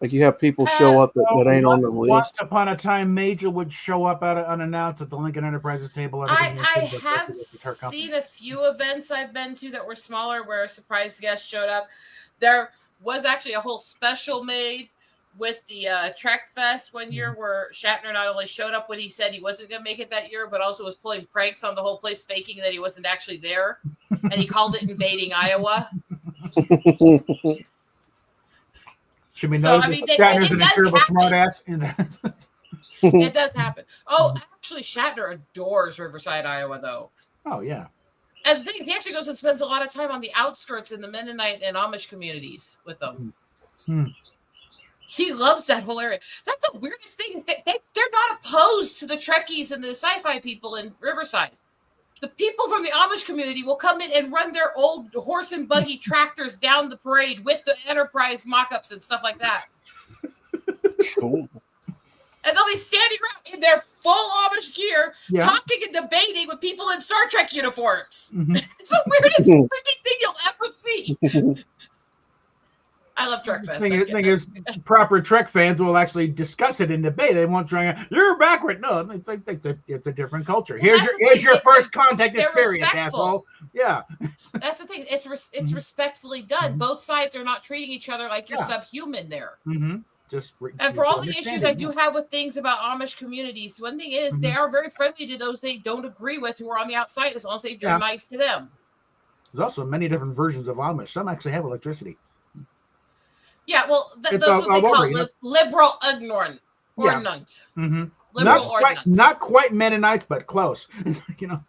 Like you have people show up that ain't on the Once list. upon a time, Major would show up unannounced at the Lincoln Enterprises table. I everything was have directed at her company. seen a few events I've been to that were smaller where a surprise guest showed up. There was actually a whole special made with the Trek Fest one year where Shatner not only showed up when he said he wasn't going to make it that year, but also was pulling pranks on the whole place, faking that he wasn't actually there. And he called it Invading Iowa. Should be So, noted I mean, that it Shatner's an does incredible happen. smartass. It does happen. Oh, actually, Shatner adores Riverside, Iowa, though. Oh yeah. And the thing is, he actually goes and spends a lot of time on the outskirts in the Mennonite and Amish communities with them. He loves that whole area. That's the weirdest thing. They're not opposed to the Trekkies and the sci-fi people in Riverside. The people from the Amish community will come in and run their old horse and buggy tractors down the parade with the Enterprise mock-ups and stuff like that. Cool. And they'll be standing around in their full Amish gear, talking and debating with people in Star Trek uniforms. It's the weirdest freaking thing you'll ever see. I love Trek Fest. The thing is, proper Trek fans will actually discuss it in debate. They won't try. You're backward. No, it's a different culture. Here's your first contact experience, asshole. Yeah, that's the thing. It's respectfully done. Both sides are not treating each other like you're subhuman there. And for all the issues I do have with things about Amish communities, one thing is they are very friendly to those they don't agree with who are on the outside, as long as they're nice to them. There's also many different versions of Amish. Some actually have electricity. Yeah, well, that's what they call liberal ignorant or nuns. Not quite Mennonites, but close. You know.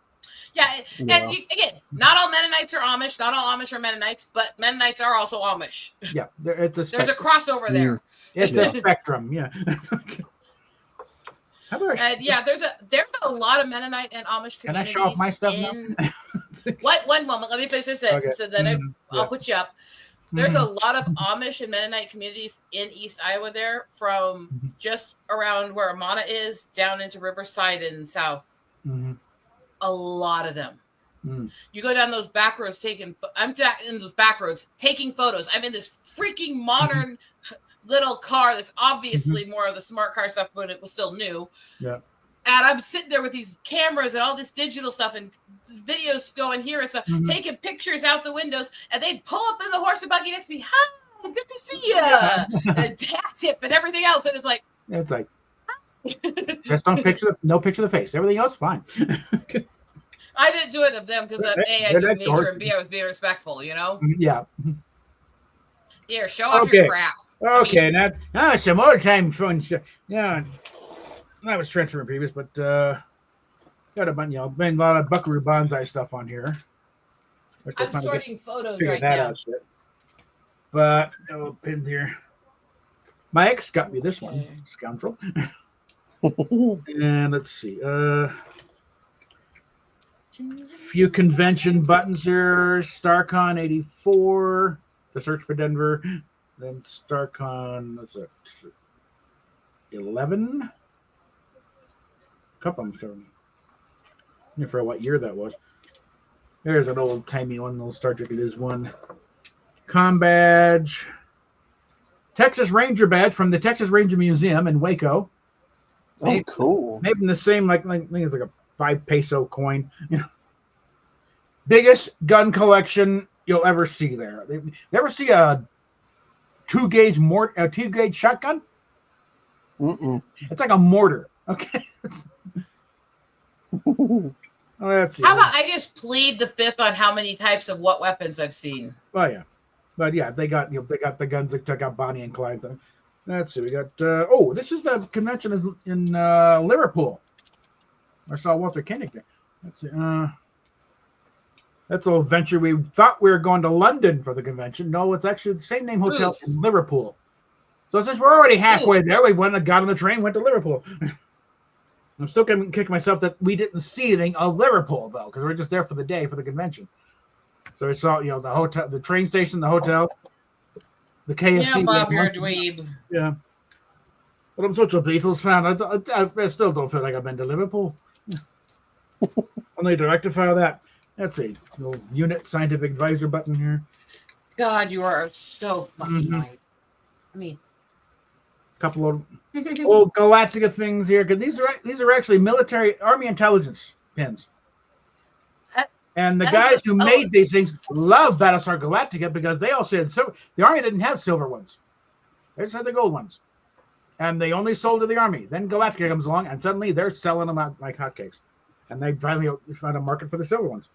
Yeah, and again, not all Mennonites are Amish. Not all Amish are Mennonites, but Mennonites are also Amish. Yeah, there's a crossover there. It's a spectrum. Yeah. And there's a lot of Mennonite and Amish communities. Can I show off my stuff now? One moment. Let me finish this sentence, so then I'll put you up. There's a lot of Amish and Mennonite communities in East Iowa there, from just around where Amana is down into Riverside and south. A lot of them. You go down those back roads I'm in those back roads taking photos. I'm in this freaking modern little car that's obviously more of the smart car stuff, but it was still new. Yeah. And I'm sitting there with these cameras and all this digital stuff and videos going here and stuff, taking pictures out the windows, and they'd pull up in the horse and buggy next to me. Hi, good to see you. And hat tip and everything else. And it's like just don't no picture of the face. Everything else fine. I didn't do it of them because A, I do nature, and B, I was being respectful, you know? Yeah. Here, show off your crap. Okay, now some old time fun. Yeah. I was transferring previous, but got a bunch, been a lot of Buckaroo Banzai stuff on here. I'm sorting photos right now. But no pins here. My ex got me this one, scoundrel. And let's see. Few convention buttons here. StarCon 84, the search for Denver. Then StarCon, what's it? 11. Couple of them. I forget what year that was. There's an old timey one, little Star Trek. It is one. Com badge. Texas Ranger badge from the Texas Ranger Museum in Waco. Oh, cool. Maybe the same, I think it's like a 5 peso coin. You know, biggest gun collection you'll ever see there. You ever see a 2-gauge shotgun? It's like a mortar. Okay. How about I just plead the fifth on how many types of what weapons I've seen? Oh yeah, but yeah, they got the guns that took out Bonnie and Clyde. Let's see, we got this is the convention in Liverpool. I saw Walter Koenig there. Let's see, that's a little venture. We thought we were going to London for the convention. No, it's actually the same name hotel in Liverpool. So since we're already halfway there, we went and got on the train, went to Liverpool. I'm still going to kick myself that we didn't see anything of Liverpool, though, because we're just there for the day for the convention. So we saw, the hotel, the train station, the hotel, the KFC. Yeah, Bob, you're a dweeb. Yeah. But I'm such a Beatles fan. I still don't feel like I've been to Liverpool. Only to rectify that. Let's see. Little unit scientific advisor button here. God, you are so fucking right. I mean, couple of old Galactica things here, because these are actually military Army intelligence pins. And the guys who made these things love Battlestar Galactica because they all said the Army didn't have silver ones. They just had the gold ones. And they only sold to the Army. Then Galactica comes along, and suddenly they're selling them out like hotcakes. And they finally found a market for the silver ones.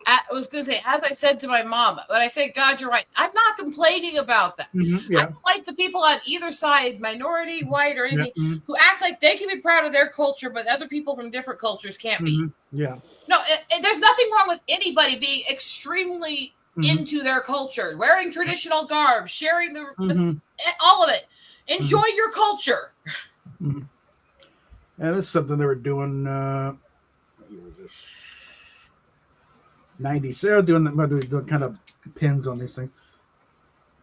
I was going to say, as I said to my mom, when I say, God, you're right, I'm not complaining about that. Mhm, I yeah. don't like the people on either side, minority, white, or Yeah. anything, Mhm, who act like they can be proud of their culture, but other people from different cultures can't be. mhm, yeah. No, there's nothing wrong with anybody being extremely Mhm, into their culture, wearing traditional garb, sharing mhm, all of it. Enjoy your culture. mhm. And this is something they were doing. What year was this? 90s. They're doing the kind of pins on these things.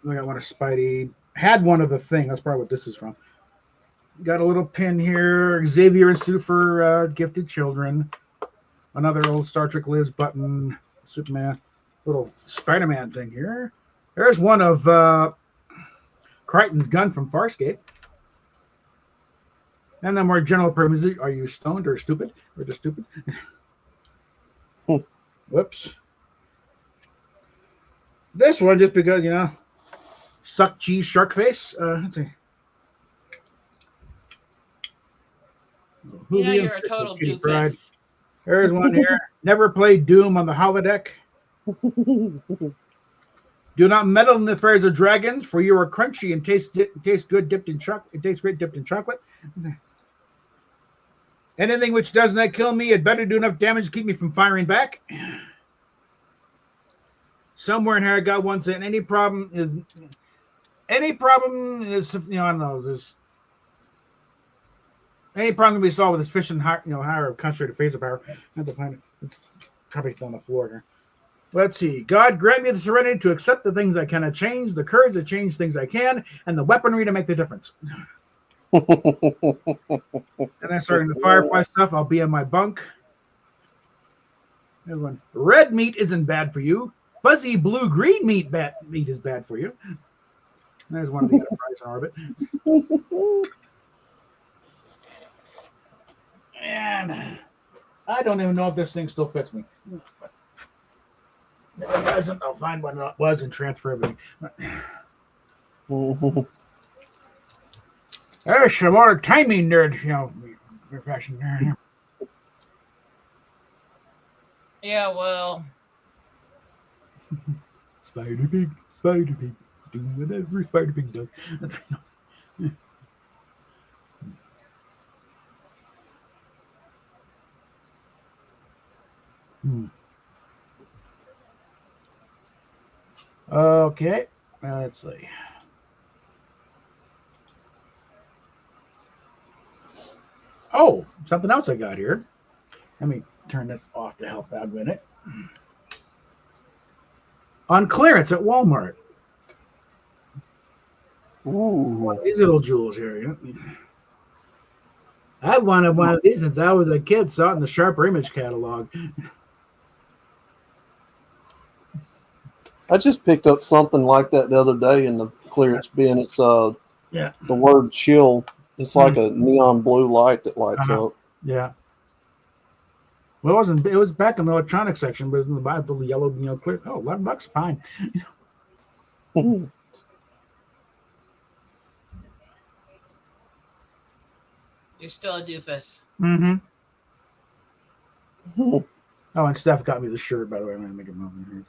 I got one of Spidey. Had one of the thing. That's probably what this is from. Got a little pin here. Xavier Institute for Gifted Children. Another old Star Trek Liz button. Superman. Little Spider-Man thing here. There's one of Crichton's gun from Farscape. And then more general purpose. Are you stoned or stupid? Or just stupid? Whoops. This one just because, suck cheese shark face. Let's see. You know, Hoovian, you're a total Kitty Pride. doofus. There's one here. Never play Doom on the holodeck. Do not meddle in the affairs of dragons, for you are crunchy and taste good dipped in chocolate. It tastes great dipped in chocolate. Anything which does not kill me, it better do enough damage to keep me from firing back. Somewhere in here, I got one saying any problem is, I don't know, there's any problem can be solved with sufficient higher concentrated phaser power. Not the planet. It's probably on the floor here. Let's see. God grant me the serenity to accept the things I cannot change, the courage to change things I can, and the weaponry to make the difference. And then starting the Firefly stuff, I'll be in my bunk. There's one. Red meat isn't bad for you. Fuzzy blue-green meat is bad for you. And there's one of the Enterprise in orbit. And I don't even know if this thing still fits me. If it doesn't, I'll find one that was and transfer everything. There's some more timing nerd, fashion there. Yeah, well. Spider Pig, doing whatever Spider Pig does. Okay, let's see. Oh, something else I got here. Let me turn this off to help out a minute. On clearance at Walmart. Ooh. These little jewels here. I wanted one of these since I was a kid. Saw it in the Sharper Image catalog. I just picked up something like that the other day in the clearance bin. It's the word chill. It's like a neon blue light that lights up. Yeah. Well, it was back in the electronics section, but it was in the yellow, clear. Oh, $11, fine. You're still a doofus. Mm-hmm. Oh, and Steph got me the shirt, by the way. I'm going to make a moment here.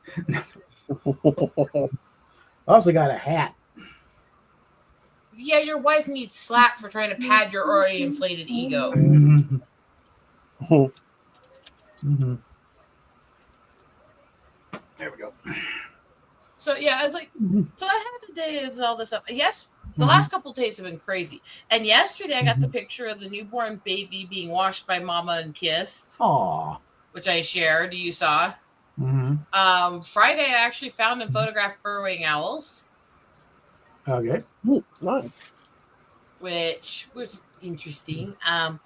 I also got a hat. Yeah, your wife needs slack for trying to pad your already inflated ego. Mm-hmm. Mm-hmm. There we go. So, yeah, it's like, so I had the day of all this stuff. Yes, the last couple of days have been crazy. And yesterday I got the picture of the newborn baby being washed by mama and kissed. Aw. Which I shared. You saw. Mm-hmm. Friday I actually found and photographed burrowing owls. Okay. Ooh, nice. Which was interesting. I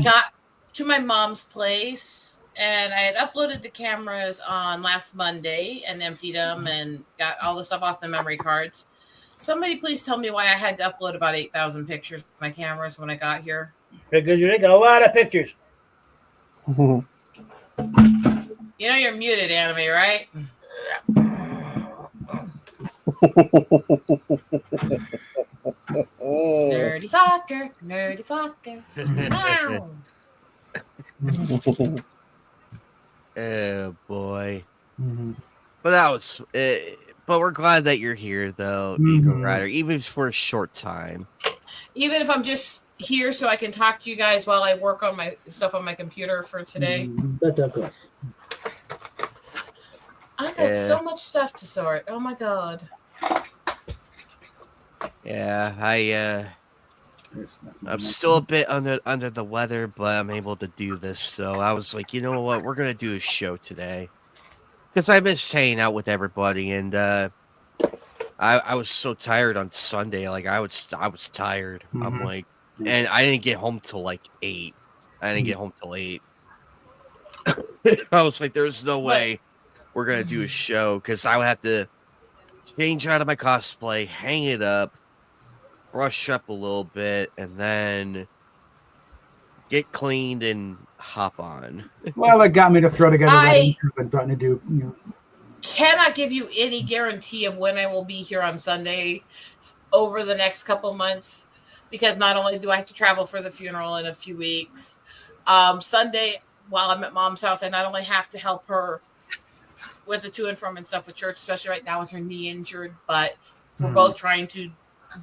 got to my mom's place and I had uploaded the cameras on last Monday and emptied them and got all the stuff off the memory cards. Somebody please tell me why I had to upload about 8,000 pictures with my cameras when I got here. Because you take a lot of pictures. You know you're muted, Anime, right? Nerdy fucker, nerdy fucker. Wow. Oh boy. Mm-hmm. But that was. But we're glad that you're here, though, Eagle Mhm. Rider, even if it's for a short time. Even if I'm just here so I can talk to you guys while I work on my stuff on my computer for today. But of course. I got Yeah. so much stuff to sort. Oh my god. Yeah, I'm still a bit under the weather, but I'm able to do this. So I was like, you know what, we're gonna do a show today because I miss hanging out with everybody, and I was so tired on Sunday. Like I was tired. I'm Mhm. like, and I didn't get home till like 8. I didn't get home till 8. I was like, there's no way we're gonna do a show because I would have to change out of my cosplay, hang it up, brush up a little bit, and then get cleaned and hop on. Well, it got me to throw together what I- I've been trying to do. You know. Cannot give you any guarantee of when I will be here on Sunday over the next couple months because not only do I have to travel for the funeral in a few weeks, Sunday while I'm at Mom's house, I not only have to help her with the to and from and stuff with church, especially right now with her knee injured, but we're both trying to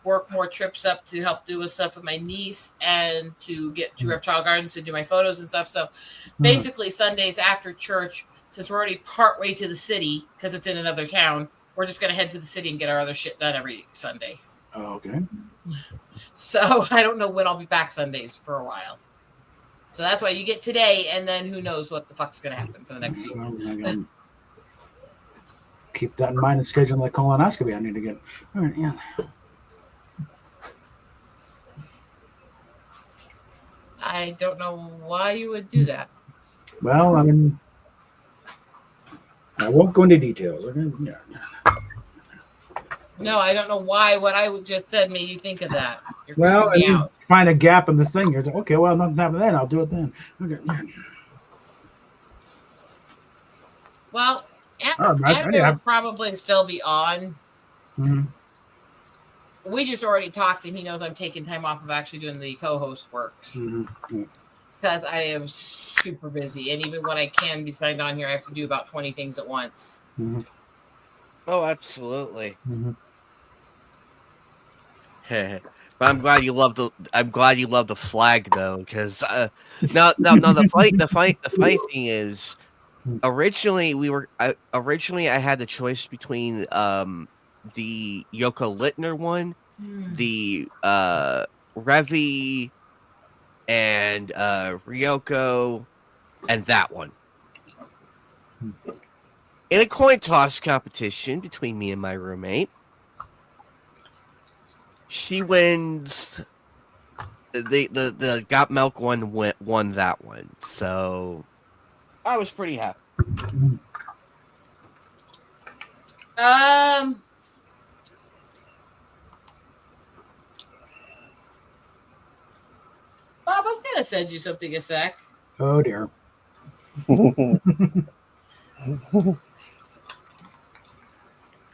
work more trips up to help do with stuff with my niece and to get to Reptile Gardens to do my photos and stuff. So basically Sundays after church, since we're already partway to the city because it's in another town, we're just going to head to the city and get our other shit done every Sunday. Oh, okay. So I don't know when I'll be back Sundays for a while. So that's why you get today, and then who knows what the fuck's going to happen for the next few. Well, keep that in mind and schedule that colonoscopy I need to get. All right, yeah. I don't know why you would do that. Well, I mean, I won't go into details. Okay? Yeah. No, I don't know why what I just said made you think of that. You're Well, freaking me and you out. find a gap in this thing. You're like, okay, well, nothing's happened then. I'll do it then. Okay. Well, All right, Andrew yeah. will probably still be on. Mhm. We just already talked, and he knows I'm taking time off of actually doing the co-host works Mhm. because I am super busy, and even when I can be signed on here, I have to do about 20 things at once. Mhm. Oh, absolutely. Mhm. But I'm glad you love the flag though, because no. The funny thing is, originally I had the choice between the Yoko Littner one, the Revi, and Ryoko, and that one. In a coin toss competition between me and my roommate, she wins. The Got Milk one won that one, so I was pretty happy. Bob, I'm gonna send you something a sec. Oh dear.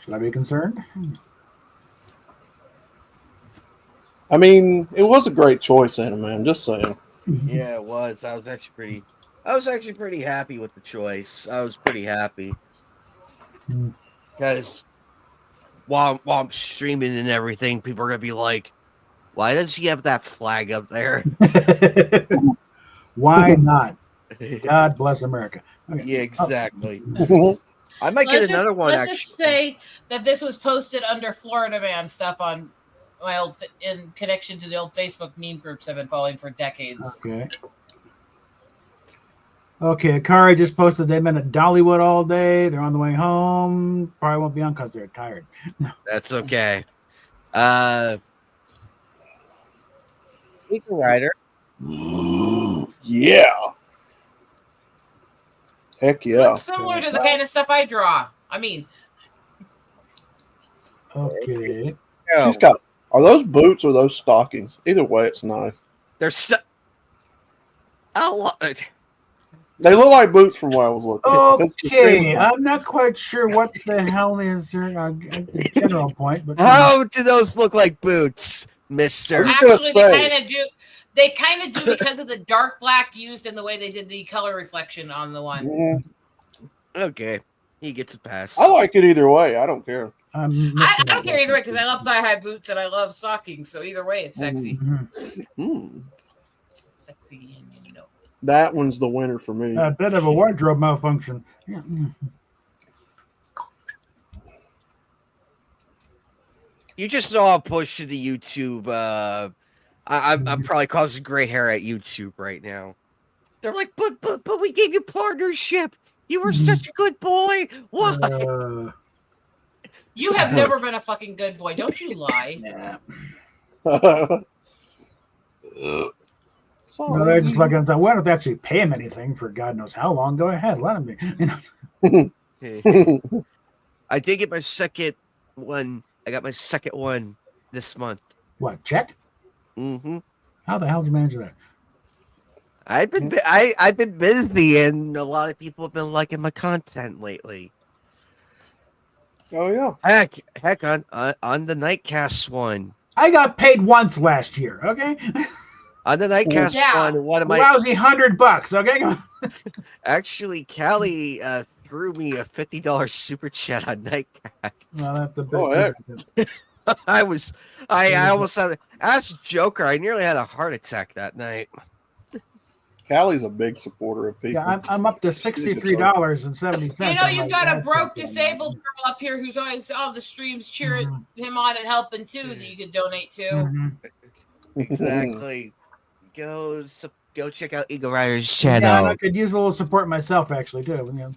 Should I be concerned? I mean, it was a great choice, anime. I'm just saying. Yeah, it was. I was actually pretty happy with the choice. I was pretty happy because while I'm streaming and everything, people are gonna be like, "Why does he have that flag up there?" Why not? God bless America. Okay. Yeah, exactly. I might get another one. Let's Actually, just say that this was posted under Florida Man stuff on my old in connection to the old Facebook meme groups I've been following for decades. Okay. Okay, Akari just posted they've been at Dollywood all day. They're on the way home. Probably won't be on because they're tired. that's okay. Eagle Rider. Yeah. Heck yeah. It's similar to the kind of stuff I draw. I mean, Okay. Oh, She's got. Are those boots or those stockings? Either way, it's nice. they're They look like boots from where I was looking. That's the Okay, thing. I'm not quite sure what the hell is the general point, but How do those look like boots, Mister? just gonna actually, say. they kind of do. They kind of do because of the dark black used in the way they did the color reflection on the one. Mhm. Okay, he gets a pass. I like it either way. I don't care. I don't care either way because I love thigh-high boots and I love stockings. So either way, it's sexy. Hmm. Sexy, and you know. That one's the winner for me. A bit of a wardrobe malfunction. Yeah. You just saw a push to the YouTube. I'm probably causing gray hair at YouTube right now. They're like, but we gave you partnership. You were such a good boy. Why? You have never been a fucking good boy. Don't you lie. Yeah. Sorry. No, they're just looking at that. We don't actually pay him anything for God knows how long. Go ahead, let him be. You know. I did get my second one. I got my second one this month. What, check? Mm-hmm. How the hell did you manage that? I've been busy, and a lot of people have been liking my content lately. Oh yeah. Heck on the Nightcast one. I got paid once last year, okay? On the Nightcast Yeah. one, one of my Lousy $100, okay? actually, Callie threw me a $50 super chat on Nightcast. Well, that's a bit. Oh, heck. I almost had as Joker. I nearly had a heart attack that night. Callie's a big supporter of people. Yeah, I'm up to $63.70. You know, you've got a broke disabled girl up here who's always on the streams cheering him on and helping too that you could donate to. Mhm. Exactly. Go check out Eagle Rider's Yeah, and I channel. could use a little support myself, actually, too. You know,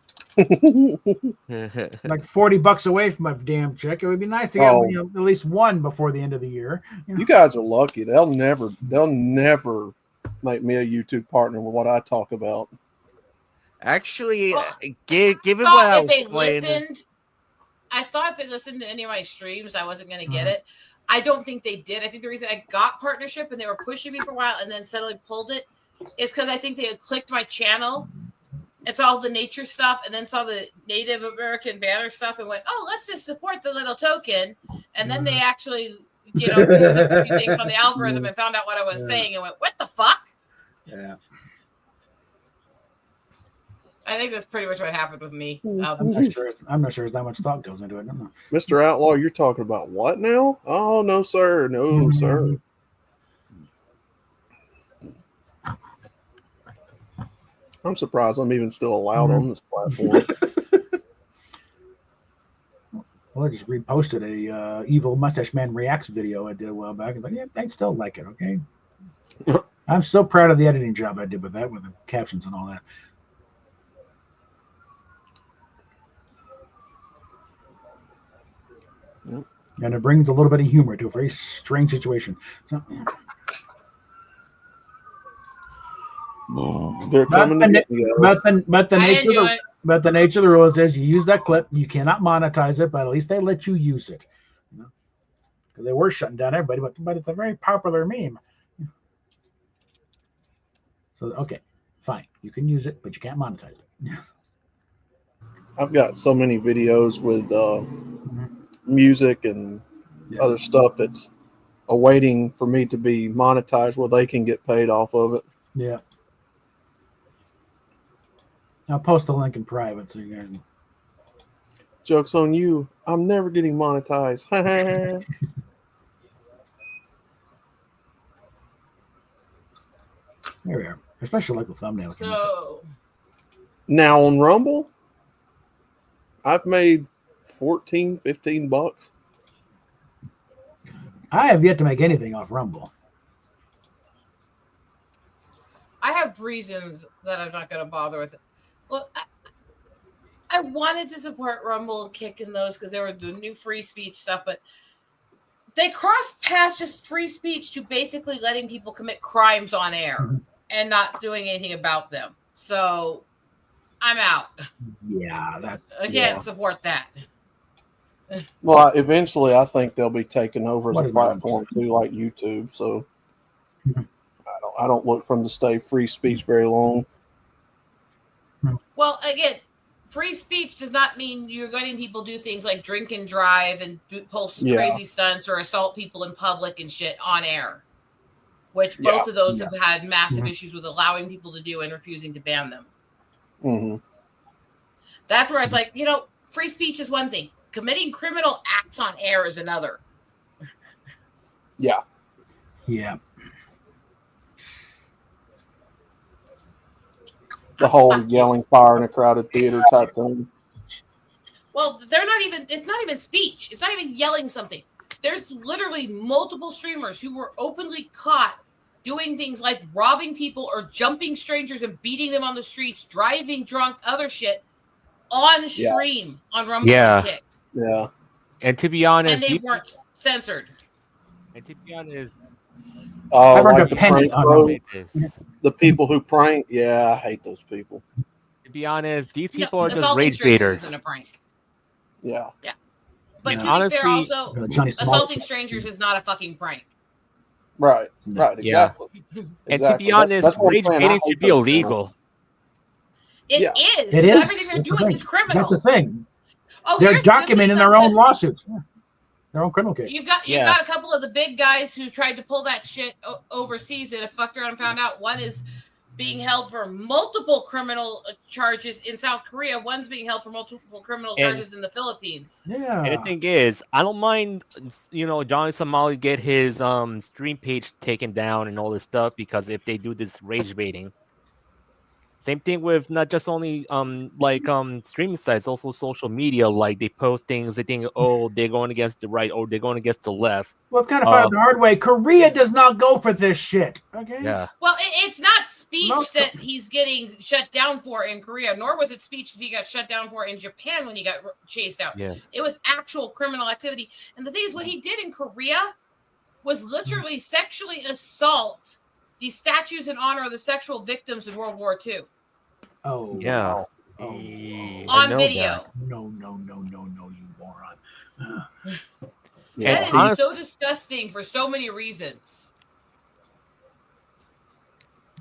like $40 away from my damn check. It would be nice to get Oh. at least one before the end of the year. You guys are lucky. They'll never make me a YouTube partner with what I talk about. Actually, Well, given what I Thought was if they playing, listened, I thought if they listened to any of my streams, I wasn't going to get Mhm. it. I don't think they did. I think the reason I got partnership and they were pushing me for a while and then suddenly pulled it is because I think they had clicked my channel. It's all the nature stuff, and then saw the Native American banner stuff and went, "Oh, let's just support the little token." And then they actually, picked up a few things on the algorithm and found out what I was saying and went, "What the fuck?" Yeah. I think that's pretty much what happened with me. I'm not sure there's that much thought goes into it. I don't know. Mr. Outlaw, you're talking about what now? Oh no, sir. No, sir. I'm surprised I'm even still allowed on this platform. Well, I just reposted a Evil Mustache Man Reacts video I did a while back. And like, yeah, I still like it, okay? I'm so proud of the editing job I did with that, with the captions and all that. Yep. And it brings a little bit of humor to a very strange situation. So, They're coming to get me, guys. but the I nature didn't do of the, it. but the nature of the rule is you use that clip, you cannot monetize it, but at least they let you use it. Because they were shutting down everybody, but it's a very popular meme. So okay, fine, you can use it, but you can't monetize it. I've got so many videos with music and other stuff that's awaiting for me to be monetized where they can get paid off of it. Yeah. I'll post the link in private so you guys. Joke's on you. I'm never getting monetized. There we are. Especially like the thumbnail. So Now on Rumble, I've made $14-15. I have yet to make anything off Rumble. I have reasons that I'm not going to bother with it. Well, I wanted to support Rumble and Kick and those because they were the new free speech stuff, but they crossed past just free speech to basically letting people commit crimes on air and not doing anything about them. So I'm out. Yeah, that. I can't support that. Well, eventually, I think they'll be taken over as What a is that? platform too, like YouTube. So I don't look for them to stay free speech very long. Well, again, free speech does not mean you're letting people do things like drink and drive and post crazy stunts or assault people in public and shit on air, which both of those have had massive issues with allowing people to do and refusing to ban them. Mm-hmm. That's where it's like, free speech is one thing. Committing criminal acts on air is another. Yeah. Yeah. The whole yelling fire in a crowded theater type thing. Well, it's not even speech. It's not even yelling something. There's literally multiple streamers who were openly caught doing things like robbing people or jumping strangers and beating them on the streets, driving drunk, other shit on stream on Rumble and Kick. Yeah. And to be honest, And they weren't censored. And to be honest, Oh, I've earned like a the penny prank on bro, this. the people who prank. Yeah, I hate those people. To be honest, these No, people are just assaulting rage strangers baiters. isn't a prank. Yeah. But Yeah. to be Honestly, fair, also, Johnny Small- assaulting strangers is not a fucking prank. Right. No. Right. Yeah. Exactly. And Exactly. to be honest, That's what I'm rage saying. I baiting hate should be those people. illegal. It Yeah. is. It is. Everything they're That's the doing thing. is criminal. That's the thing. Oh, They're here's the thing documenting their about own lawsuits. Yeah. Their own criminal case. You've got a couple of the big guys who tried to pull that shit overseas and have fucked around and found out. One is being held for multiple criminal charges in South Korea. One's being held for multiple criminal charges in the Philippines. Yeah. And the thing is, I don't mind, Johnny Somali get his stream page taken down and all this stuff, because if they do this rage baiting. Same thing with not just only streaming sites, also social media. Like they post things, they think, oh, they're going against the right or they're going against the left. Well, it's kind of found out the hard way. Korea does not go for this shit. Okay. Yeah. Well, it's not speech Most that he's getting shut down for in Korea, nor was it speech that he got shut down for in Japan when he got chased out. Yeah. It was actual criminal activity. And the thing is, what he did in Korea was literally sexually assault the statues in honor of the sexual victims in World War II Oh. Yeah. Oh. on video. That. No, you moron. Yeah. That is Honest- so disgusting for so many reasons.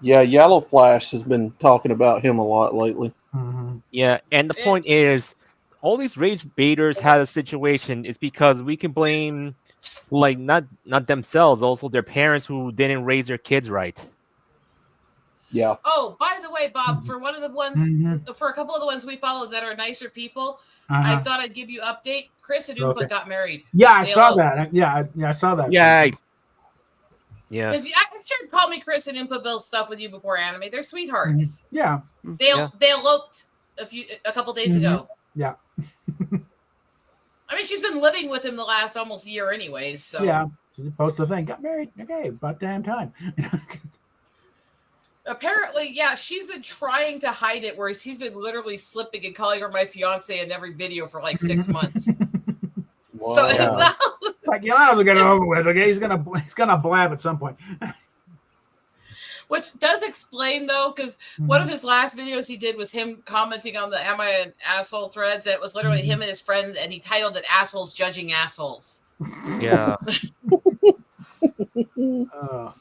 Yeah. Yellow Flash has been talking about him a lot lately. Mhm. Yeah, and the point is, all these rage baiters had a situation is because we can blame, like, not themselves, also their parents who didn't raise their kids right. Yeah. Oh, by the way, Bob, for one of the ones, Mhm. for a couple of the ones we followed that are nicer people, I Uh-huh. thought I'd give you update. Chris and Oompa Okay. got married. Yeah, I They saw all- that. I saw that. Yay! Yeah, Because I'm sure call me Chris and Oompaville stuff with you before anime. They're sweethearts. Yeah. They eloped a couple days ago. Yeah. I mean, she's been living with him the last almost year, anyways. So Yeah. She posted the thing. Got married. Okay, about damn time. apparently, yeah, she's been trying to hide it, whereas he's been literally slipping and calling her my fiance in every video for like 6 months. So it's Wow. not. It's like, I was get it over with. Okay, he's gonna blab at some point. Which does explain though, because one of his last videos he did was him commenting on the "Am I an asshole?" threads. And it was literally him and his friend, and he titled it "Assholes Judging Assholes." yeah. Uh,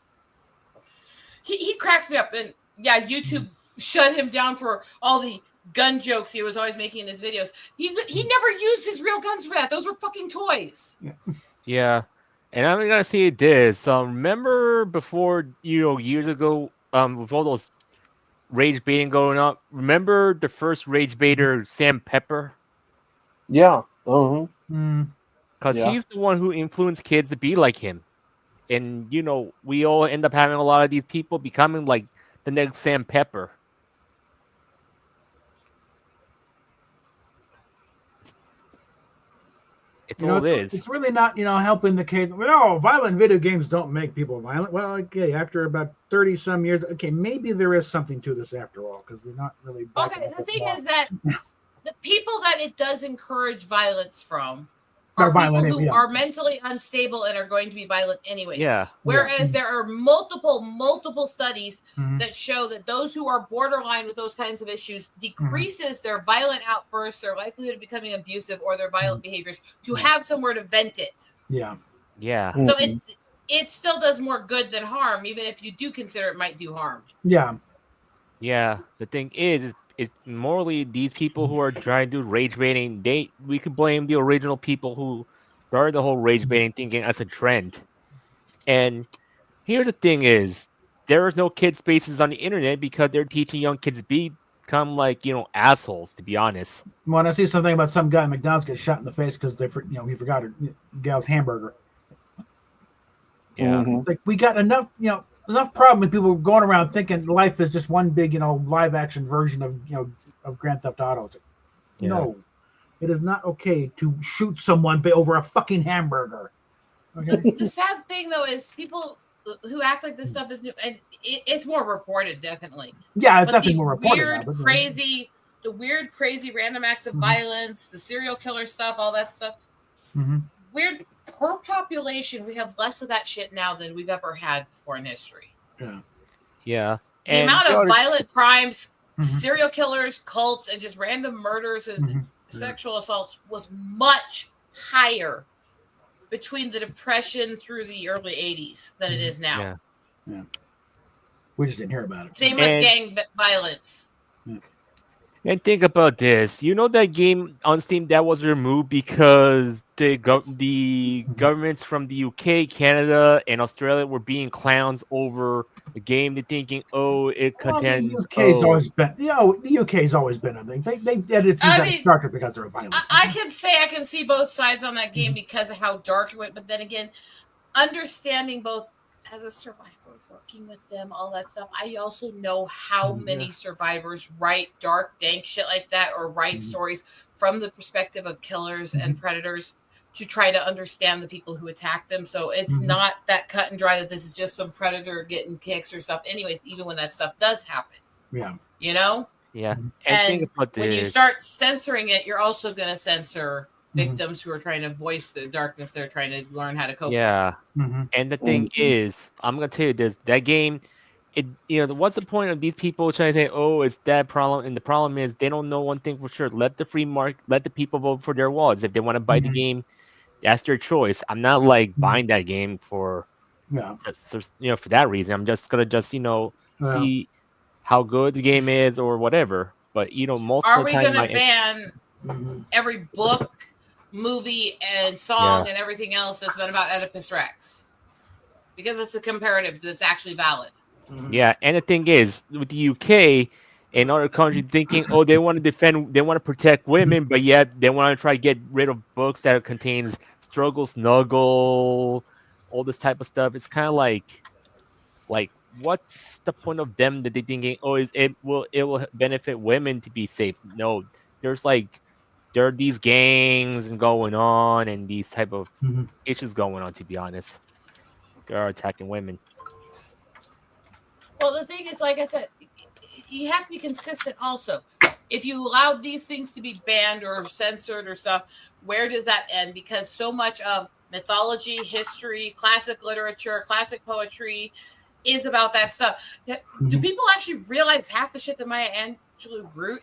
He cracks me up, and yeah, YouTube shut him down for all the gun jokes he was always making in his videos. He never used his real guns for that. Those were fucking toys. Yeah, and I'm gonna say this. Remember before, years ago, with all those rage baiting going on. Remember the first rage baiter, Sam Pepper, Yeah. Uh-huh. because Yeah. he's the one who influenced kids to be like him, and we all end up having a lot of these people becoming like the next Sam Pepper. It's all it is. It's really not, helping the kids. Oh, violent video games don't make people violent. Well, okay, after about 30 some years, okay, maybe there is something to this after all, because we're not really. backing Okay, up the with thing law. is that the people that it does encourage violence from Are are people violent, who yeah. are mentally unstable and are going to be violent anyways. Yeah. Whereas there are multiple studies Mhm. that show that those who are borderline with those kinds of issues decreases their violent outbursts, their likelihood of becoming abusive, or their violent behaviors to have somewhere to vent it. Yeah. Yeah. So Mhm. it still does more good than harm, even if you do consider it might do harm. Yeah. Yeah, the thing is, it's morally these people who are trying to do rage baiting. We could blame the original people who started the whole rage baiting thinking as a trend. And here's the thing: is there is no kid spaces on the internet because they're teaching young kids to be become like assholes. To be honest. When I see something about some guy at McDonald's get shot in the face because he forgot her gal's hamburger. Yeah. Mhm. Like we got enough problem with people going around thinking life is just one big live action version of Grand Theft Auto. It's like, Yeah. no, it is not okay to shoot someone over a fucking hamburger. Okay. The sad thing though is people who act like this stuff is new, and it's more reported, definitely. Yeah, it's But definitely the more reported weird, now. But, crazy random acts of Mhm. violence, the serial killer stuff, all that stuff. Mhm. Weird per population, we have less of that shit now than we've ever had before in history. Yeah. The amount of violent crimes, Mhm. serial killers, cults, and just random murders and Mhm. sexual assaults was much higher between the Depression through the early 80s than it is now. Yeah. We just didn't hear about it. Same with And- gang violence. And think about this. That game on Steam that was removed because the governments from the UK, Canada, and Australia were being clowns over the game. They're thinking, oh, it Well, contains. the UK's always been, the UK's always been a thing. They edited I things mean, Star Trek because they're violent. I can say I can see both sides on that game because of how dark it went. But then again, understanding both as a survivor, working with them, all that stuff, I also know how many survivors write dark, dank shit like that or write stories from the perspective of killers and predators to try to understand the people who attack them. So it's not that cut and dry that this is just some predator getting kicks or stuff. Anyways, even when that stuff does happen. Yeah. Yeah. And And think about when you this. start censoring it, you're also going to censor victims who are trying to voice the darkness they're trying to learn how to cope Yeah. Mhm. And the thing is, I'm gonna tell you this: that game, what's the point of these people trying to say, "Oh, it's that problem"? And the problem is, they don't know one thing for sure. Let the free market, let the people vote for their wallets. If they want to buy the game, that's their choice. I'm not like buying that game for, Yeah. for that reason. I'm just gonna see how good the game is or whatever. But most Are of the we time, going to ban Mhm. every book, movie, and song and everything else that's been about Oedipus Rex? Because it's a comparative that's actually valid. Yeah, and the thing is, with the UK and other countries thinking, oh, they want to protect women, but yet they want to try to get rid of books that contains struggle, snuggle, all this type of stuff. It's kind of like what's the point of them that they thinking, oh, it will benefit women to be safe? No, there are these gangs going on and these type of issues going on. To be honest, they are attacking women. Well, the thing is, like I said, you have to be consistent also. If you allowed these things to be banned or censored or stuff, where does that end? Because so much of mythology, history, classic literature, classic poetry is about that stuff. Do people actually realize half the shit that Maya Angelou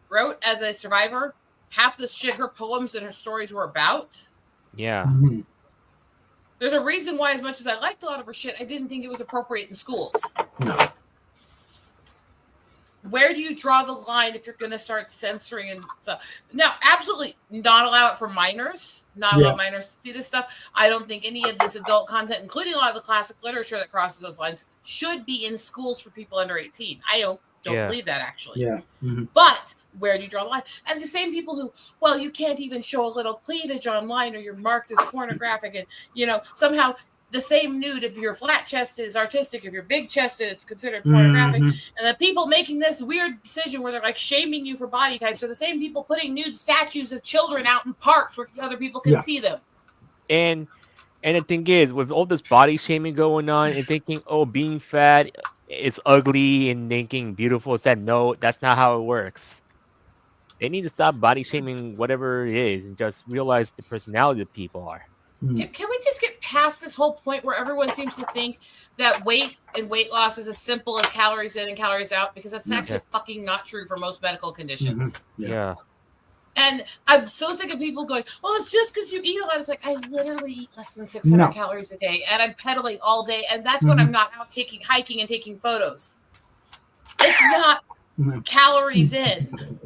wrote as a survivor? Half the shit her poems and her stories were about? Yeah. There's a reason why, as much as I liked a lot of her shit, I didn't think it was appropriate in schools. No. Where do you draw the line if you're going to start censoring and stuff? Now, absolutely not allow it for minors, not allow minors to see this stuff. I don't think any of this adult content, including a lot of the classic literature that crosses those lines, should be in schools for people under 18. I don't believe that, actually. Yeah. But where do you draw the line? And the same people who, well, you can't even show a little cleavage online or you're marked as pornographic, and somehow the same nude, if you're flat chested, is artistic. If you're big chested, it's considered pornographic. And the people making this weird decision where they're like shaming you for body types are the same people putting nude statues of children out in parks where other people can see them. And the thing is, with all this body shaming going on and thinking, oh, being fat is ugly and thinking beautiful is that, no, that's not how it works. They need to stop body shaming whatever it is and just realize the personality that people are. Can we just get past this whole point where everyone seems to think that weight and weight loss is as simple as calories in and calories out? Because that's actually fucking not true for most medical conditions. Yeah. And I'm so sick of people going, well, it's just because you eat a lot. It's like, I literally eat less than 600 calories a day and I'm pedaling all day. And that's when I'm not out hiking and taking photos. It's not calories in,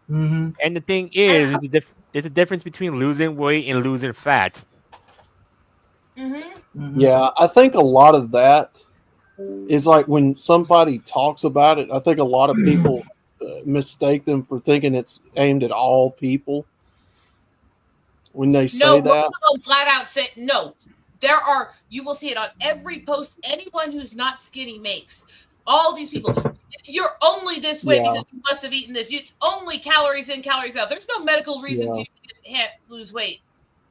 And the thing is, there's a difference between losing weight and losing fat. Yeah, I think a lot of that is like when somebody talks about it, I think a lot of people mistake them for thinking it's aimed at all people when they say No, that. flat out say no. There are, you will see it on every post anyone who's not skinny makes. All these people, you're only this way Yeah. because you must have eaten this. It's only calories in, calories out. There's no medical reasons Yeah. you can't lose weight.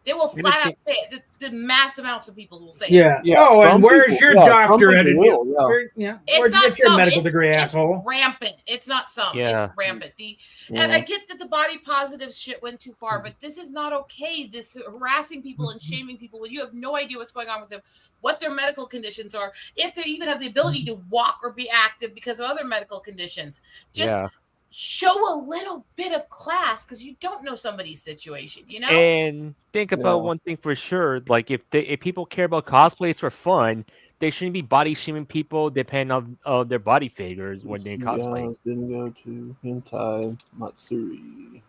They will And flat I out say it. The mass amounts of people will say Yeah. it. Yeah, Oh, and some where's people- your yeah, some doctor people headed you? will, yeah. Where, yeah. It's Where'd you not get your some. medical It's, degree, it's asshole? rampant. It's not some. Yeah. It's rampant. And Yeah. I get that the body positive shit went too far, but this is not okay. This harassing people and shaming people when you have no idea what's going on with them, what their medical conditions are, if they even have the ability to walk or be active because of other medical conditions. Just Yeah. show a little bit of class because you don't know somebody's situation, you know? And think about Yeah. one thing for sure. Like if people care about cosplays for fun, they shouldn't be body shaming people depending on their body figures when they cosplay. Guys didn't go to Hentai Matsuri.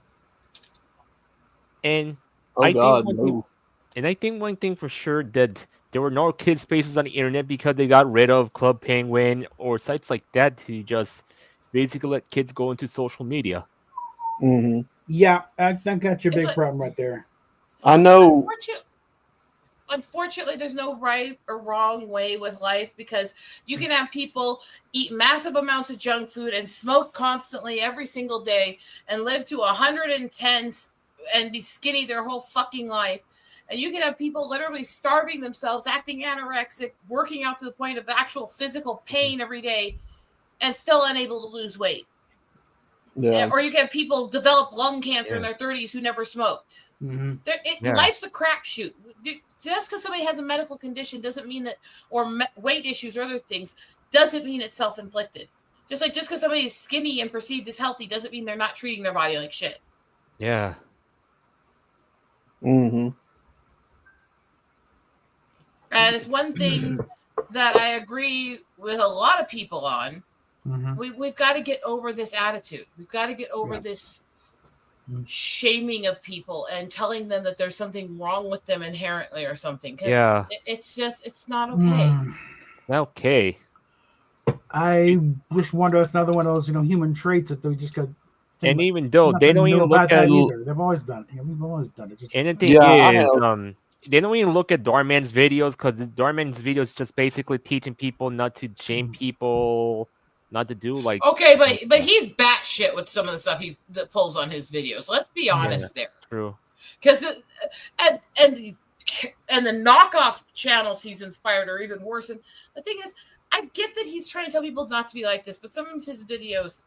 And Oh I God, think one thing, no. and I think one thing for sure that there were no kid spaces on the internet because they got rid of Club Penguin or sites like that to just basically let kids go into social media. Hmm. Yeah, I think that's your It's big like- problem right there. I know. Unfortunately, there's no right or wrong way with life because you can have people eat massive amounts of junk food and smoke constantly every single day and live to 110 and be skinny their whole fucking life. And you can have people literally starving themselves, acting anorexic, working out to the point of actual physical pain every day and still unable to lose weight. Yeah. Or you can have people develop lung cancer in their 30s who never smoked. Mm-hmm. Yeah. Life's a crapshoot. Just because somebody has a medical condition doesn't mean that, or weight issues or other things, doesn't mean it's self-inflicted. Just because somebody is skinny and perceived as healthy doesn't mean they're not treating their body like shit. Yeah. Hmm. And it's one thing that I agree with a lot of people on. Mm-hmm. We've got to get over this attitude. We've got to get over this shaming of people and telling them that there's something wrong with them inherently or something. 'Cause Yeah. it's not okay. Okay. I just wonder if another one of those, human traits that they just got. And even though they don't even look at either. They've always done it. We've always done it. Just, and the thing Yeah, I is, have- they don't even look at Darman's videos because Darman's videos is just basically teaching people not to shame people, not to do like. Okay, but he's batshit with some of the stuff that pulls on his videos. Let's be honest there, True. because and the knockoff channels he's inspired are even worse. And the thing is, I get that he's trying to tell people not to be like this, but some of his videos,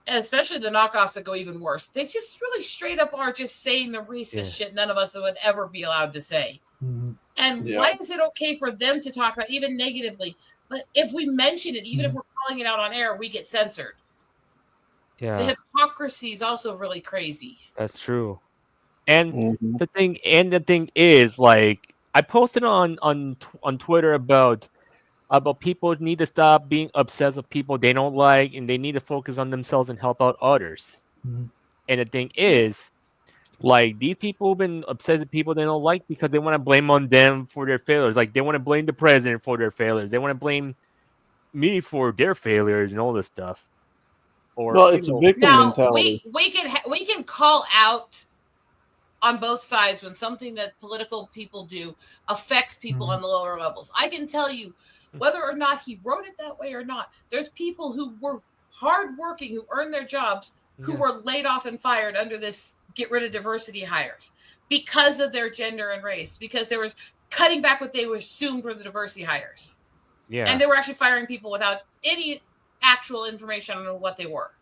and especially the knockoffs that go even worse, they just really straight up are just saying the racist shit none of us would ever be allowed to say. mm-hmm. And Yeah. why is it okay for them to talk about even negatively? But if we mention it, even if we're calling it out on air, we get censored. The Yeah, hypocrisy is also really crazy. that's true. And Hmm. the thing is, like, I posted on Twitter about people need to stop being obsessed with people they don't like, and they need to focus on themselves and help out others. Mhm. And the thing is, like, these people have been obsessed with people they don't like because they want to blame on them for their failures. Like, they want to blame the president for their failures. They want to blame me for their failures and all this stuff. Or Well, you it's a know, victim Now mentality. we can call out on both sides when something that political people do affects people on the lower levels. I can tell you whether or not he wrote it that way or not. There's people who were hardworking, who earned their jobs, who Yeah. were laid off and fired under this get rid of diversity hires because of their gender and race, because they were cutting back what they assumed were the diversity hires. yeah, And they were actually firing people without any actual information on what they were.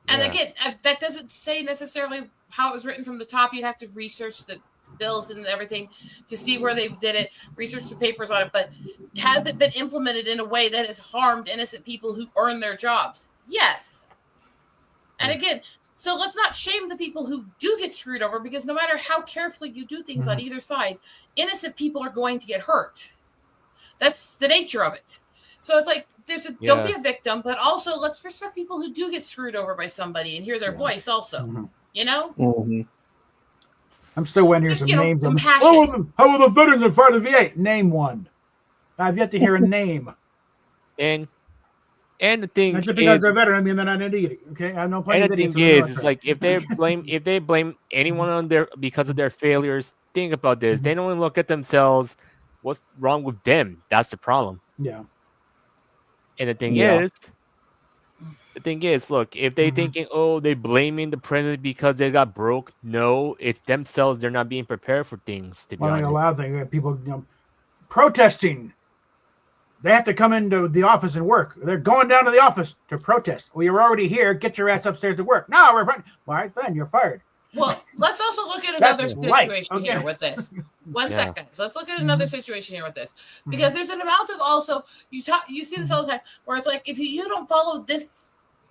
And yeah. again, that doesn't say necessarily how it was written from the top. You'd have to research the bills and everything to see where they did it, research the papers on it. But has it been implemented in a way that has harmed innocent people who earn their jobs? Yes. And again, so let's not shame the people who do get screwed over, because no matter how carefully you do things on either side, innocent people are going to get hurt. That's the nature of it. So it's like, don't be a victim, but also let's respect people who do get screwed over by somebody and hear their voice also. Mhm. You know? Hmm. I'm still waiting to hear Just, some you know, names. compassion. How were the veterans in front of the V8? Name one. I've yet to hear a name. And the thing Not just because is, they're veteran, I mean they're not an idiot. Okay, I know plenty and of the idiots. thing in the is, military. like if they blame anyone on their because of their failures, think about this. They don't look at themselves. What's wrong with them? That's the problem. Yeah. And Yeah. the thing is, look, if they thinking, oh, they blaming the president because they got broke. No, it's themselves. They're not being prepared for things. To be One thing, a honest, loud thing, people protesting. They have to come into the office and work. They're going down to the office to protest. Well, you're already here. Get your ass upstairs to work. No, we're all right. Then you're fired. Well, let's also look at That's another right. situation Okay. here with this. One Yeah. sec, guys. Let's look at another situation here with this, because there's an amount of also you see this all the time where it's like if you don't follow this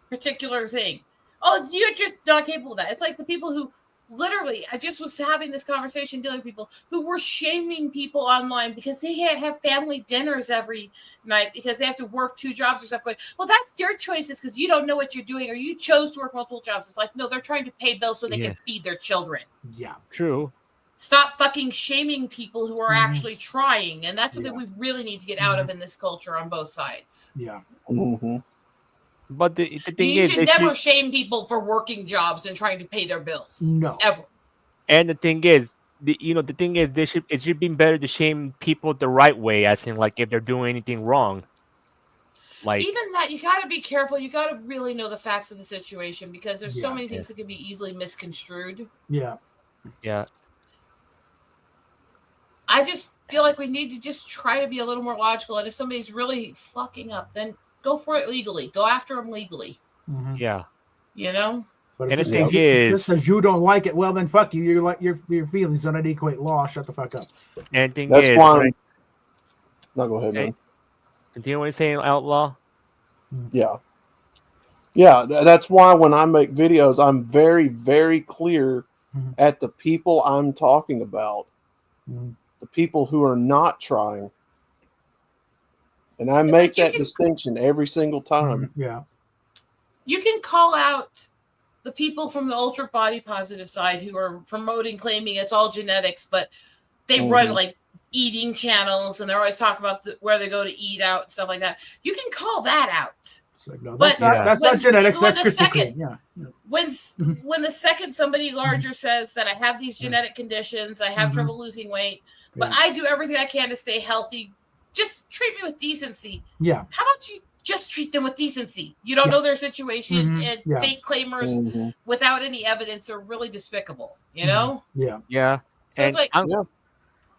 particular thing, oh, you're just not capable of that. It's like the people who literally, I just was having this conversation dealing with people who were shaming people online because they have family dinners every night because they have to work 2 jobs or stuff. Going, well, that's your choices because you don't know what you're doing or you chose to work multiple jobs. It's like, no, they're trying to pay bills so they Yeah. can feed their children. Yeah. true. Stop fucking shaming people who are actually trying. And that's something we really need to get out of in this culture on both sides. Yeah. Mhm. But the thing You is, should they never shame people for working jobs and trying to pay their bills. No. Ever. and the thing is, the thing is, it should be better to shame people the right way, as in like if they're doing anything wrong. Like Even that, you got to be careful. You got to really know the facts of the situation because there's so Yeah. many things that can be easily misconstrued. Yeah. yeah, I just feel like we need to just try to be a little more logical. And if somebody's really fucking up, then go for it legally. Go after them legally. yeah. You know? But And if the just thing because is- just because you don't like it, well then fuck you. You're like your feelings don't equate law. Shut the fuck up. And the thing That's is, why. right, No, go ahead, Hey. man. continue what you're saying, outlaw. Yeah. Yeah, that's why when I make videos, I'm very, very clear Mhm. at the people I'm talking about, Mhm. the people who are not trying. And I It's make like you that can- distinction every single time. Yeah. You can call out the people from the ultra body positive side who are promoting, claiming it's all genetics, but they run like eating channels and they're always talking about where they go to eat out and stuff like that. You can call that out. It's like, no, But that's not when- genetics. when That's the Krispy second- Kreme. Yeah. Yeah. When the second somebody larger says that I have these genetic conditions, I have trouble losing weight, but Yeah. I do everything I can to stay healthy, just treat me with decency. Yeah. How about you just treat them with decency? You don't know their situation, and Yeah. fake claimers Mhm. without any evidence are really despicable, you know? Yeah. Yeah, So and it's like I'm, Yeah.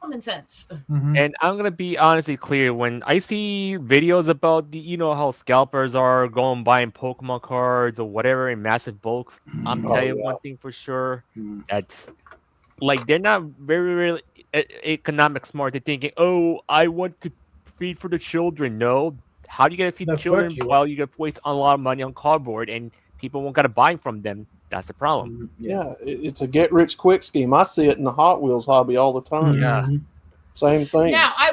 common sense. Mhm. and I'm gonna be honestly clear. When I see videos about the, how scalpers are going buying Pokemon cards or whatever in massive bulks, I'm Oh, telling you yeah. one thing for sure. Mhm. That like they're not very really economic smart. They're thinking, oh, I want to feed for the children. No, how do you get to feed No, the fuck children you. while you get to waste a lot of money on cardboard and people won't gotta buy from them? That's the problem. Yeah, it's a get rich quick scheme. I see it in the Hot Wheels hobby all the time. Yeah. Mhm. Same thing. Now, I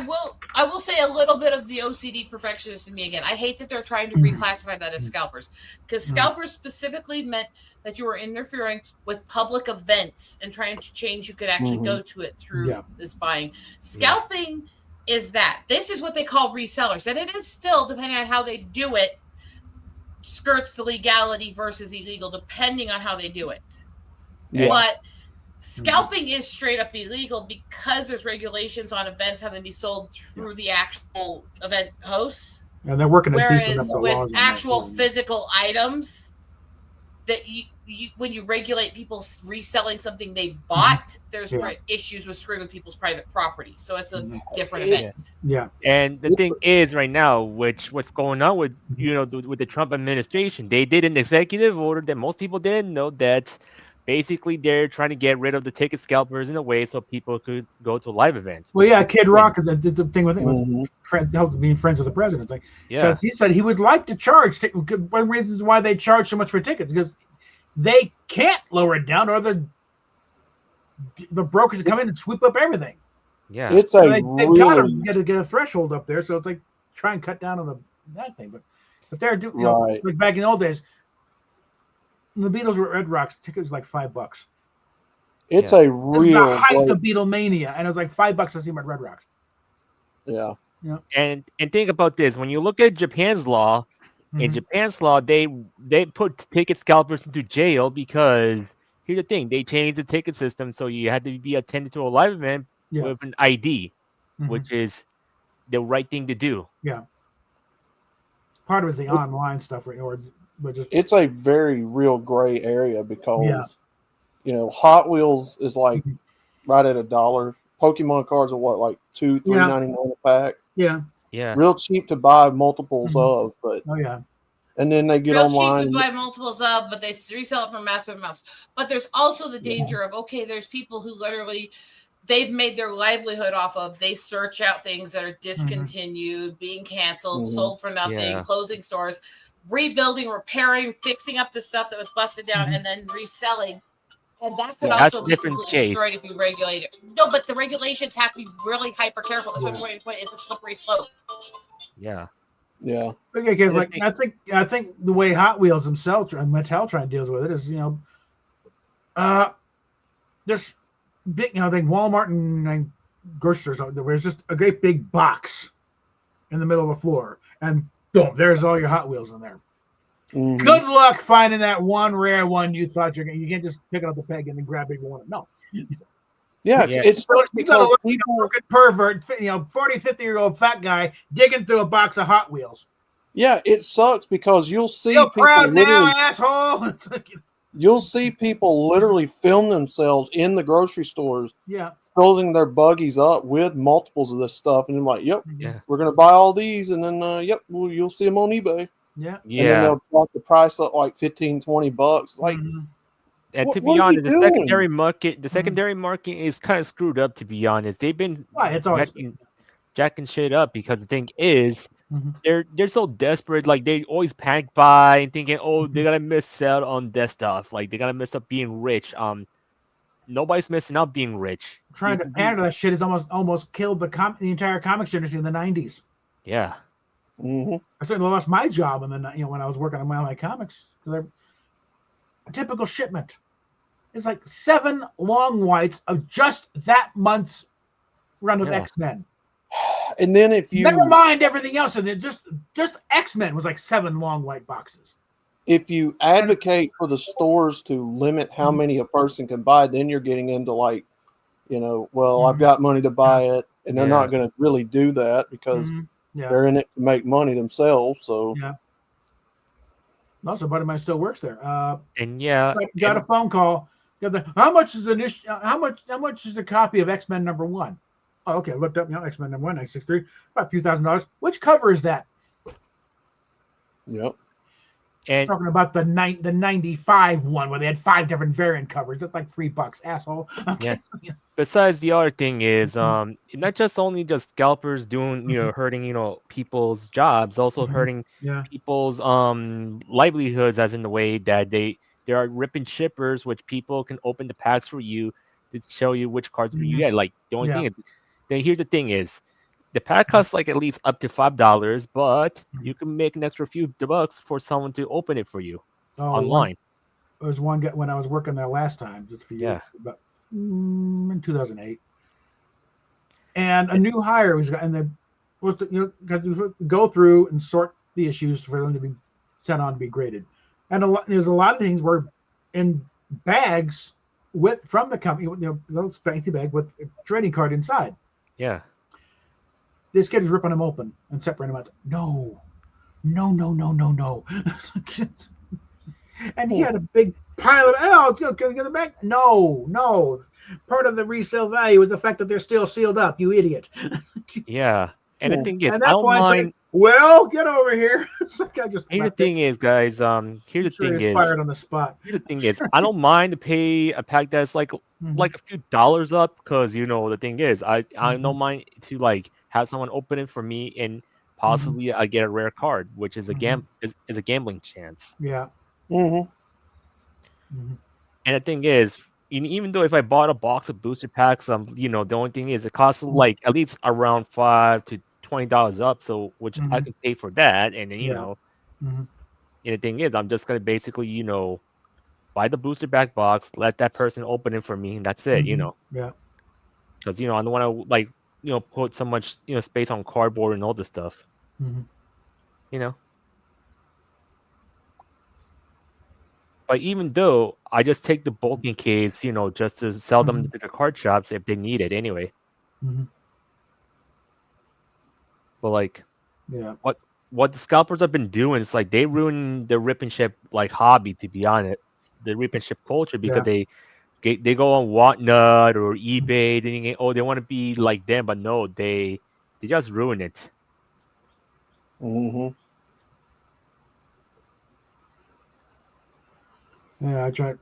will say a little bit of the OCD perfectionist in me again. I hate that they're trying to reclassify that as scalpers, because scalpers specifically meant that you were interfering with public events and trying to change who could actually go to it through Yeah. this buying. Scalping is that. This is what they call resellers, and it is still, depending on how they do it, skirts the legality versus illegal, depending on how they do it. Yeah. But scalping is straight up illegal because there's regulations on events having to be sold through the actual event hosts. And they're working at beefing up Whereas the with laws on that, actual too. physical items, that you when you regulate people reselling something they bought, there's Yeah. issues with screwing with people's private property. So it's a different Yeah. event. Yeah. And the thing is, right now, what's going on with with the Trump administration, they did an executive order that most people didn't know, that basically they're trying to get rid of the ticket scalpers in a way so people could go to live events. Well, yeah, Kid Rock did the thing with it. Mhm. Helped being friends with the president. Like, Yeah, because he said he would like to charge. One of the reasons why they charge so much for tickets because they can't lower it down, or the brokers come in and sweep up everything. yeah. It's So a they gotta really get a threshold up there. So it's like try and cut down on that thing. But if they're doing, Right. like back in the old days, when the Beatles were at Red Rocks, ticket was like $5. it's Yeah. a This is real the height great- of Beatlemania, and it was like $5 to see them at Red Rocks. yeah. And think about this: when you look at Japan's law, in Mhm. Japan's law, they put ticket scalpers into jail because here's the thing: they changed the ticket system, so you had to be attended to a live event Yeah. with an ID, Mhm. which is the right thing to do. Yeah. Part of it's the online stuff, or just It's a very real gray area because Hot Wheels is like Mhm. right at $1. Pokemon cards are what, like $2-3.99 a pack. yeah. Yeah, Real cheap to buy multiples Mhm. of, but Oh yeah. and then they get Real cheap online. to buy multiples of, but they resell it for massive amounts. But there's also the danger of, okay, there's people who literally they've made their livelihood off of, they search out things that are discontinued, being canceled, Mhm. sold for nothing, Yeah. closing stores, rebuilding, repairing, fixing up the stuff that was busted down, Mhm. and then reselling. And that could Yeah. That's also be different completely case. destroyed if you regulate it. No, but the regulations have to be really hyper careful. That's what I'm point. It's a slippery slope. yeah. Yeah. Okay, because And I like think- I think the way Hot Wheels themselves and Mattel trying deals with it is, there's big, I think Walmart and grocery stores, there's just a great big box in the middle of the floor, and boom, there's all your Hot Wheels in there. Mhm. Good luck finding that one rare one you thought you're gonna. You can't just pick it up the peg and then grab it if you want it. No, Yeah, Yeah. it sucks you gotta because look people. fucking pervert, 40, 50-year-old fat guy digging through a box of Hot Wheels. Yeah, it sucks because you'll see Feel people proud now, literally. asshole. It's like, You'll see people literally film themselves in the grocery stores yeah, filling their buggies up with multiples of this stuff, and they're like, "Yep, Yeah. we're gonna buy all these," and then well, you'll see them on eBay, yeah. and then they'll drop the price up like $15-$20. Like, Mhm. And to what be are you honest, the doing? secondary market is kind of screwed up. To be honest, they've been Right, it's always jacking shit up because the thing is, Mhm. they're so desperate. Like they always panic buy and thinking, oh, they gotta miss out on that stuff. Like they gotta miss up being rich. Nobody's missing out being rich. Trying to pander that shit has almost killed the entire comics industry in the 90s. Yeah. Mhm. I certainly lost my job, and then when I was working on my comics, because a typical shipment is like 7 long whites of just that month's run of Yeah. X-Men. And then if you Never mind everything else, and it just X-Men was like 7 long white boxes. advocate for the stores to limit how many a person can buy, then you're getting into like, I've got money to buy it, and they're not going to really do that because Yeah. they're in it to make money themselves. So Yeah. Also, a buddy of mine still works there. And yeah, Got a phone call. How much is How much is a copy of X-Men #1? Oh, okay. Looked up, X-Men #1, 963, about $2,000. Which cover is that? Yep. and Talking about the 95 one where they had 5 different variant covers. It's like $3, asshole. Okay. besides the other thing is, not just only just scalpers doing, hurting, people's jobs, also hurting Yeah. people's livelihoods, as in the way that they are ripping shippers, which people can open the packs for you to show you which cards you get. Like the only thing is, then here's the thing is, the pack costs like at least up to $5, but you can make an extra few bucks for someone to open it for you online. There was one guy when I was working there last time, just for you, Yeah. but in 2008, and a new hire was, and they was to, go through and sort the issues for them to be sent on to be graded, and there's a lot of things were in bags from the company, those fancy bags with a trading card inside. Yeah. This kid is ripping them open and separating them out. No. And he had a big pile of, it's going to get the back. No. Part of the resale value is the fact that they're still sealed up, you idiot. Yeah. And the thing is, And I that's don't why I mind. said, well, get over here. Here's the thing is, guys. Here's the thing is. Fired on the spot. Here's the thing is, I don't mind to pay a pack that's like a few dollars up, because the thing is, I don't mind to like have someone open it for me, and possibly I get a rare card, which is a is a gambling chance. Yeah. Mm-hmm. And the thing is, even though if I bought a box of booster packs, the only thing is it costs like at least around $5 to $20 up, so which I can pay for that, and then and the thing is, I'm just gonna basically buy the booster pack box, let that person open it for me, and that's it. Yeah. Because I don't want to like put so much space on cardboard and all this stuff. Mhm. You know. But even though I just take the bulk in case, just to sell them to the card shops if they need it anyway. Mhm. But like, Yeah. what the scalpers have been doing is like they ruin the rip and ship like hobby, to be honest, the rip and ship culture, because they go on Whatnot or eBay thinking, oh, they want to be like them, but no, they just ruin it. Hmm. Yeah, I try,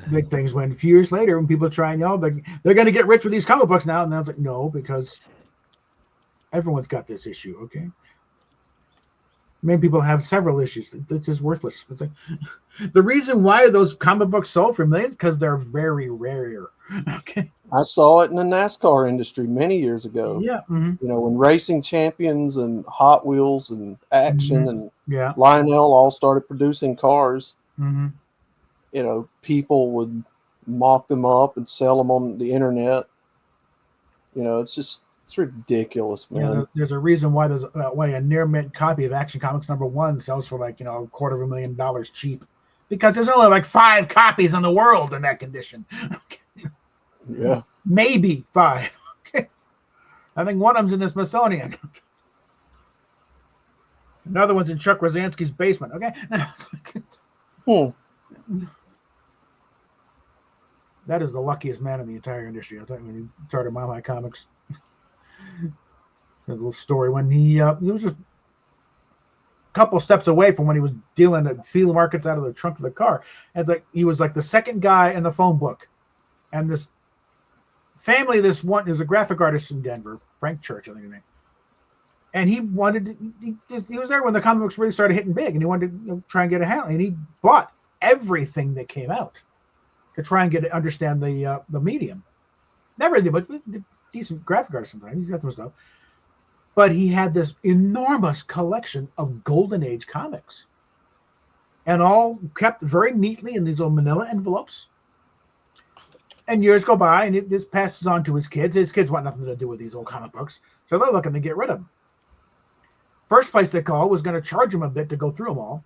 big things when a few years later, when people try and they're going to get rich with these comic books now, and then it's like, no, because everyone's got this issue. Okay, many people have several issues. This is worthless. It's like, the reason why those comic books sold for millions because they're very rare. Okay. I saw it in the NASCAR industry many years ago. Yeah. Mm-hmm. When Racing Champions and Hot Wheels and Action and Yeah. Lionel all started producing cars, Mm-hmm. People would mock them up and sell them on the internet. It's ridiculous, man. Yeah, there's a reason why why a near mint copy of Action Comics #1 sells for like $250,000 cheap, because there's only like 5 copies in the world in that condition. Yeah, maybe 5. Okay, I think one of them's in the Smithsonian. Another one's in Chuck Rosansky's basement. Okay. That is the luckiest man in the entire industry. I'll tell you, when he started Mile High Comics. A little story when he was just a couple steps away from when he was dealing at field markets out of the trunk of the car. And it's like he was like the second guy in the phone book. And this family, there's a graphic artist in Denver, Frank Church, I think his name. And he wanted he was there when the comic books really started hitting big, and he wanted to try and get a handle. And he bought everything that came out to try and understand the medium. Never everything, but decent graphic artist sometimes. He's got some stuff. But he had this enormous collection of Golden Age comics, and all kept very neatly in these little manila envelopes. And years go by, and this passes on to his kids. His kids want nothing to do with these old comic books, so they're looking to get rid of them. First place they call was going to charge him a bit to go through them all.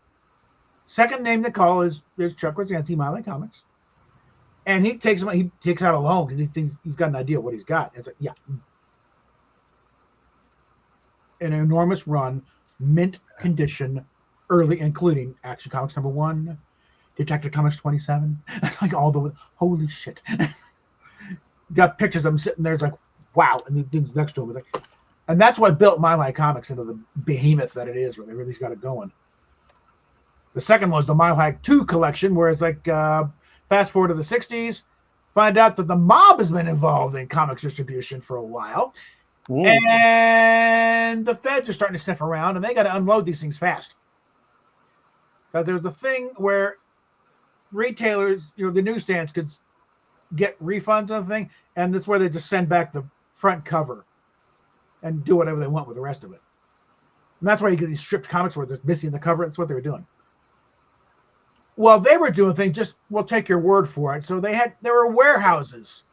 Second name they call is Chuck Rosansky, Mile High Comics. And he takes out a loan because he thinks he's got an idea of what he's got. It's like, yeah. An enormous run, mint condition, early, including Action Comics #1, Detective Comics 27. That's like all the holy shit. Got pictures of him sitting there. It's like, wow. And the things next to him. It's like, and that's what built Mile High Comics into the behemoth that it is, where they really's got it going. The second was the Mile High 2 collection, where it's like, fast forward to the 60s, find out that the mob has been involved in comics distribution for a while. Ooh. And the feds are starting to sniff around, and they got to unload these things fast. Because there's a thing where retailers, the newsstands could get refunds on the thing, and that's where they just send back the front cover and do whatever they want with the rest of it. And that's why you get these stripped comics where they're missing the cover. That's what they were doing. Well, they were doing things, we'll take your word for it. So there were warehouses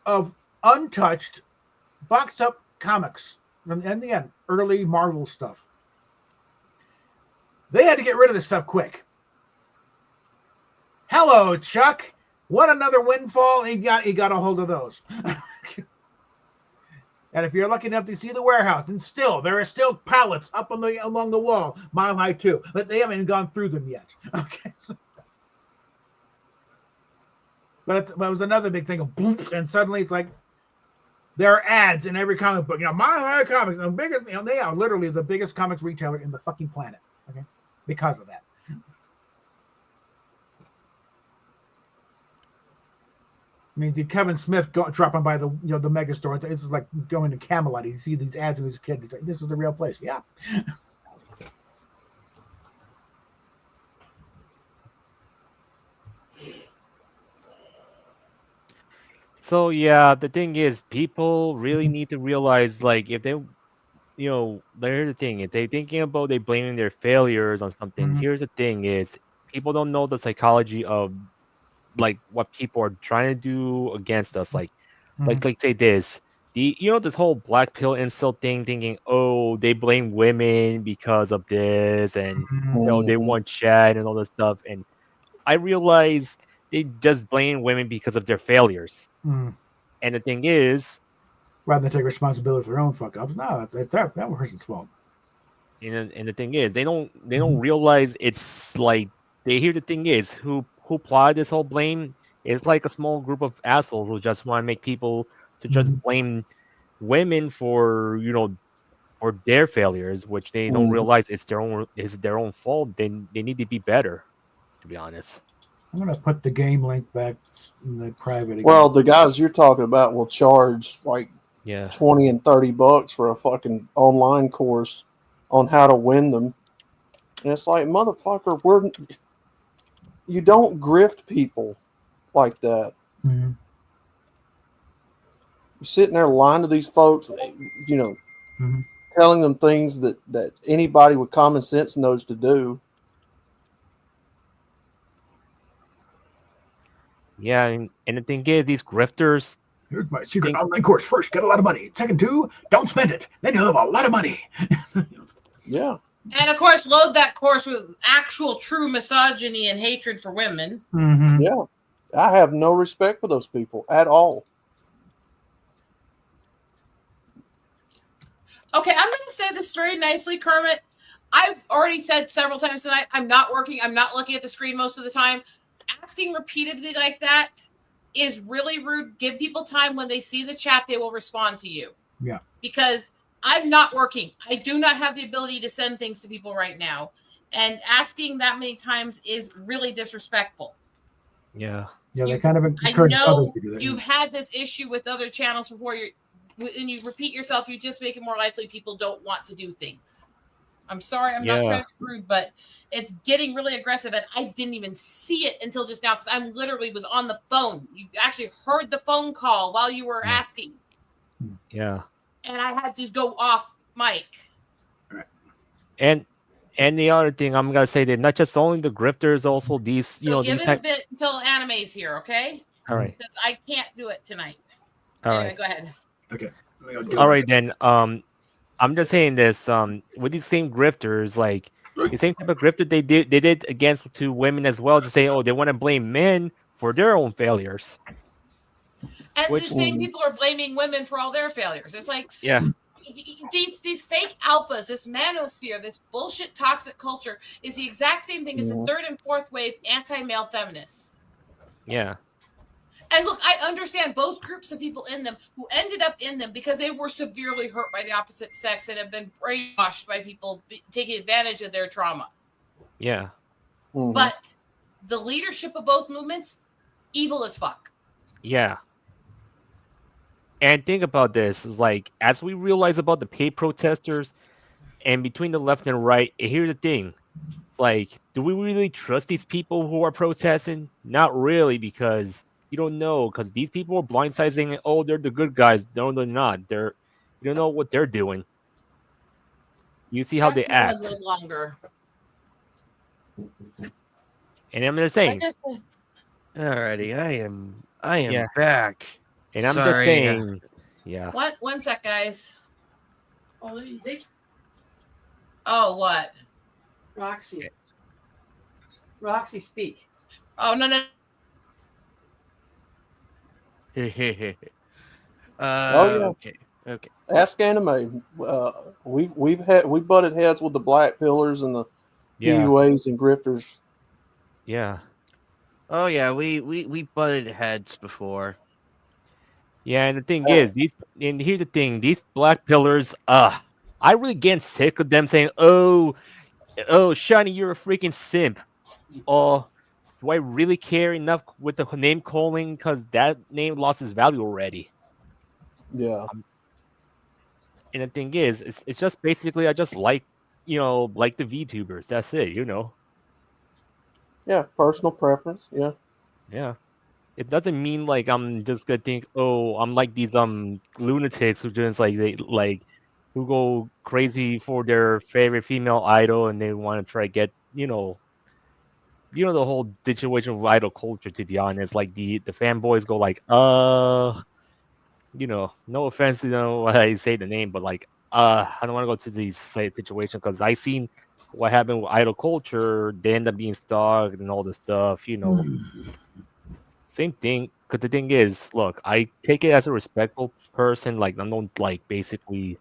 of untouched, boxed up comics from the end, early Marvel stuff. They had to get rid of this stuff quick. Hello, Chuck. What another windfall? He got a hold of those. And if you're lucky enough to see the warehouse, and there are still pallets up along the wall, Mile High 2, but they haven't even gone through them yet. Okay. But it was another big thing of boom, and suddenly it's like there are ads in every comic book. Mile High Comics, the biggest, they are literally the biggest comics retailer in the fucking planet. Okay, because of that. I mean, Kevin Smith dropping by the the mega store. It's like going to Camelot. You see these ads of his kid. He's like, "This is the real place." Yeah. So yeah, the thing is, people really need to realize, like, if they, there's the thing. If they're thinking about blaming their failures on something, here's the thing: is people don't know the psychology of, like, what people are trying to do against us. Like say this: this whole black pill insult thing, thinking, oh, they blame women because of this, and they Mhm. want Chad and all this stuff, and I realize they just blame women because of their failures. Mm. And the thing is, Rather than take responsibility for their own fuck ups. No, it's that person's fault. and the thing is, they don't realize it's like the thing is who apply this whole blame. It's like a small group of assholes who just want to make people to just blame women for for their failures, which they don't Mhm. realize it's their own fault. They need to be better, to be honest. I'm gonna put the game link back in the private again. Well, the guys you're talking about will charge like Yeah. $20 and $30 for a fucking online course on how to win them. And it's like, motherfucker, you don't grift people like that. Mhm. You're sitting there lying to these folks, Mhm. telling them things that anybody with common sense knows to do. Yeah, and the thing is, these grifters, Here's my secret online course. First, get a lot of money. Second, two, don't spend it. Then you'll have a lot of money. Yeah. And of course, load that course with actual true misogyny and hatred for women. Mm-hmm. Yeah. I have no respect for those people at all. Okay, I'm going to say this very nicely, Kermit. I've already said several times tonight, I'm not working. I'm not looking at the screen most of the time. Asking repeatedly like that is really rude. Give people time. When they see the chat, they will respond to you. Yeah. Because I'm not working. I do not have the ability to send things to people right now. And asking that many times is really disrespectful. yeah. Yeah, they You- kind of I encourage know others to do that. you've had this issue with other channels before. When you repeat yourself, you just make it more likely people don't want to do things. I'm sorry, I'm not Yeah. trying to be rude, but it's getting really aggressive, and I didn't even see it until just now because I literally was on the phone. You actually heard the phone call while you were asking, Yeah. and I had to go off mic. And the other thing I'm gonna say that not just only the grifters, also these So give these it a bit until anime's here, okay? all right. Because I can't do it tonight. All Anyway, right. go ahead. Okay. Let me go do All it. right then. I'm just saying this. With these same grifters, like the same type of grifter they did against to women as well, to say, oh, they want to blame men for their own failures. And Which- the same people are blaming women for all their failures. It's like Yeah. these fake alphas, this manosphere, this bullshit toxic culture is the exact same thing as the third and fourth wave anti-male feminists. Yeah. And look, I understand both groups of people in them who ended up in them because they were severely hurt by the opposite sex and have been brainwashed by people taking advantage of their trauma. Yeah. Mhm. But the leadership of both movements, evil as fuck. Yeah. And think about this is like as we realize about the paid protesters and between the left and right, here's the thing. Like, do we really trust these people who are protesting? Not really, because you don't know, because these people are blindsiding, oh, they're the good guys. No, they're not. You don't know what they're doing. You see how they Trust them and act. live longer. And I'm just I saying, just, Alrighty, I am Yeah. back. and I'm just Sorry. saying, yeah. one sec, guys. Oh, Oh, what? Roxy. Roxy, speak. Oh, no. yeah. Okay. Okay. Ask Anime. We butted heads with the Black Pillars and the Yeah. PUAs and grifters. Yeah. Oh yeah, we butted heads before. Yeah, and the thing is, here's the thing, these black pillars, I really get sick of them saying, oh, Shiny, you're a freaking simp. Oh, do I really care enough with the name calling? Because that name lost its value already. Yeah. And the thing is, it's just basically, I just like the VTubers. That's it, Yeah. Personal preference. Yeah. Yeah. It doesn't mean like I'm just gonna think, oh, I'm like these lunatics who just who go crazy for their favorite female idol and they want to try to get the whole situation of idol culture. To be honest, like the fanboys go like, no offense, when I say the name, but like, I don't want to go to these situations because I seen what happened with idol culture. They end up being stalked and all this stuff. Same thing. Because the thing is, look, I take it as a respectful person. Like, I don't like basically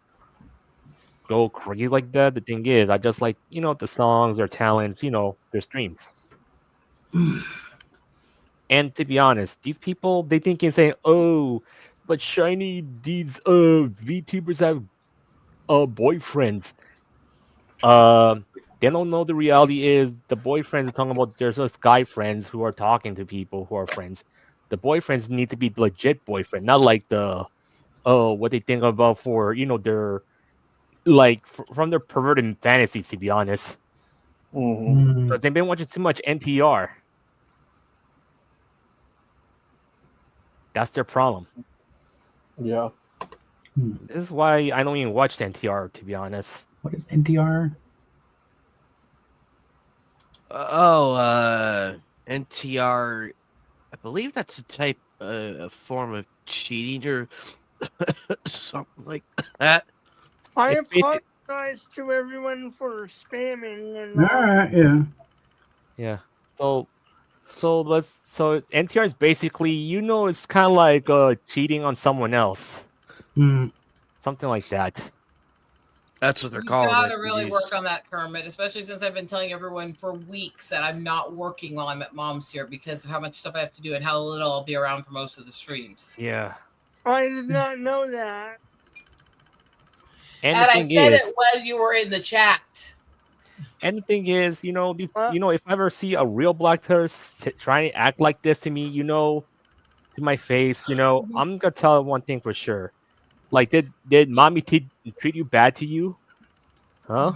go crazy like that. The thing is, I just like the songs, their talents, their streams. And to be honest, these people they think and say, "Oh, but Shiny, these VTubers have boyfriends." They don't know the reality is the boyfriends are talking about. There's just guy friends who are talking to people who are friends. The boyfriends need to be legit boyfriend, not like the what they think about for their like from their perverted fantasies. To be honest, Mm-hmm. because they've been watching too much NTR. That's their problem. Yeah. This is why I don't even watch NTR, to be honest. What is NTR? NTR. I believe that's a form of cheating or something like that. I It's basic- apologize to everyone for spamming and All right, yeah. Yeah. So NTR is basically it's kind of like cheating on someone else, something like that. That's what they're You calling gotta it. really These- work on that, Kermit, especially since I've been telling everyone for weeks that I'm not working while I'm at mom's here because of how much stuff I have to do and how little I'll be around for most of the streams. Yeah. I did not know that. And And the I thing said is, it when you were in the chat. and the thing is, if I ever see a real black person trying to act like this to me, to my face, I'm gonna tell one thing for sure. Like, did mommy treat you bad to you? Huh?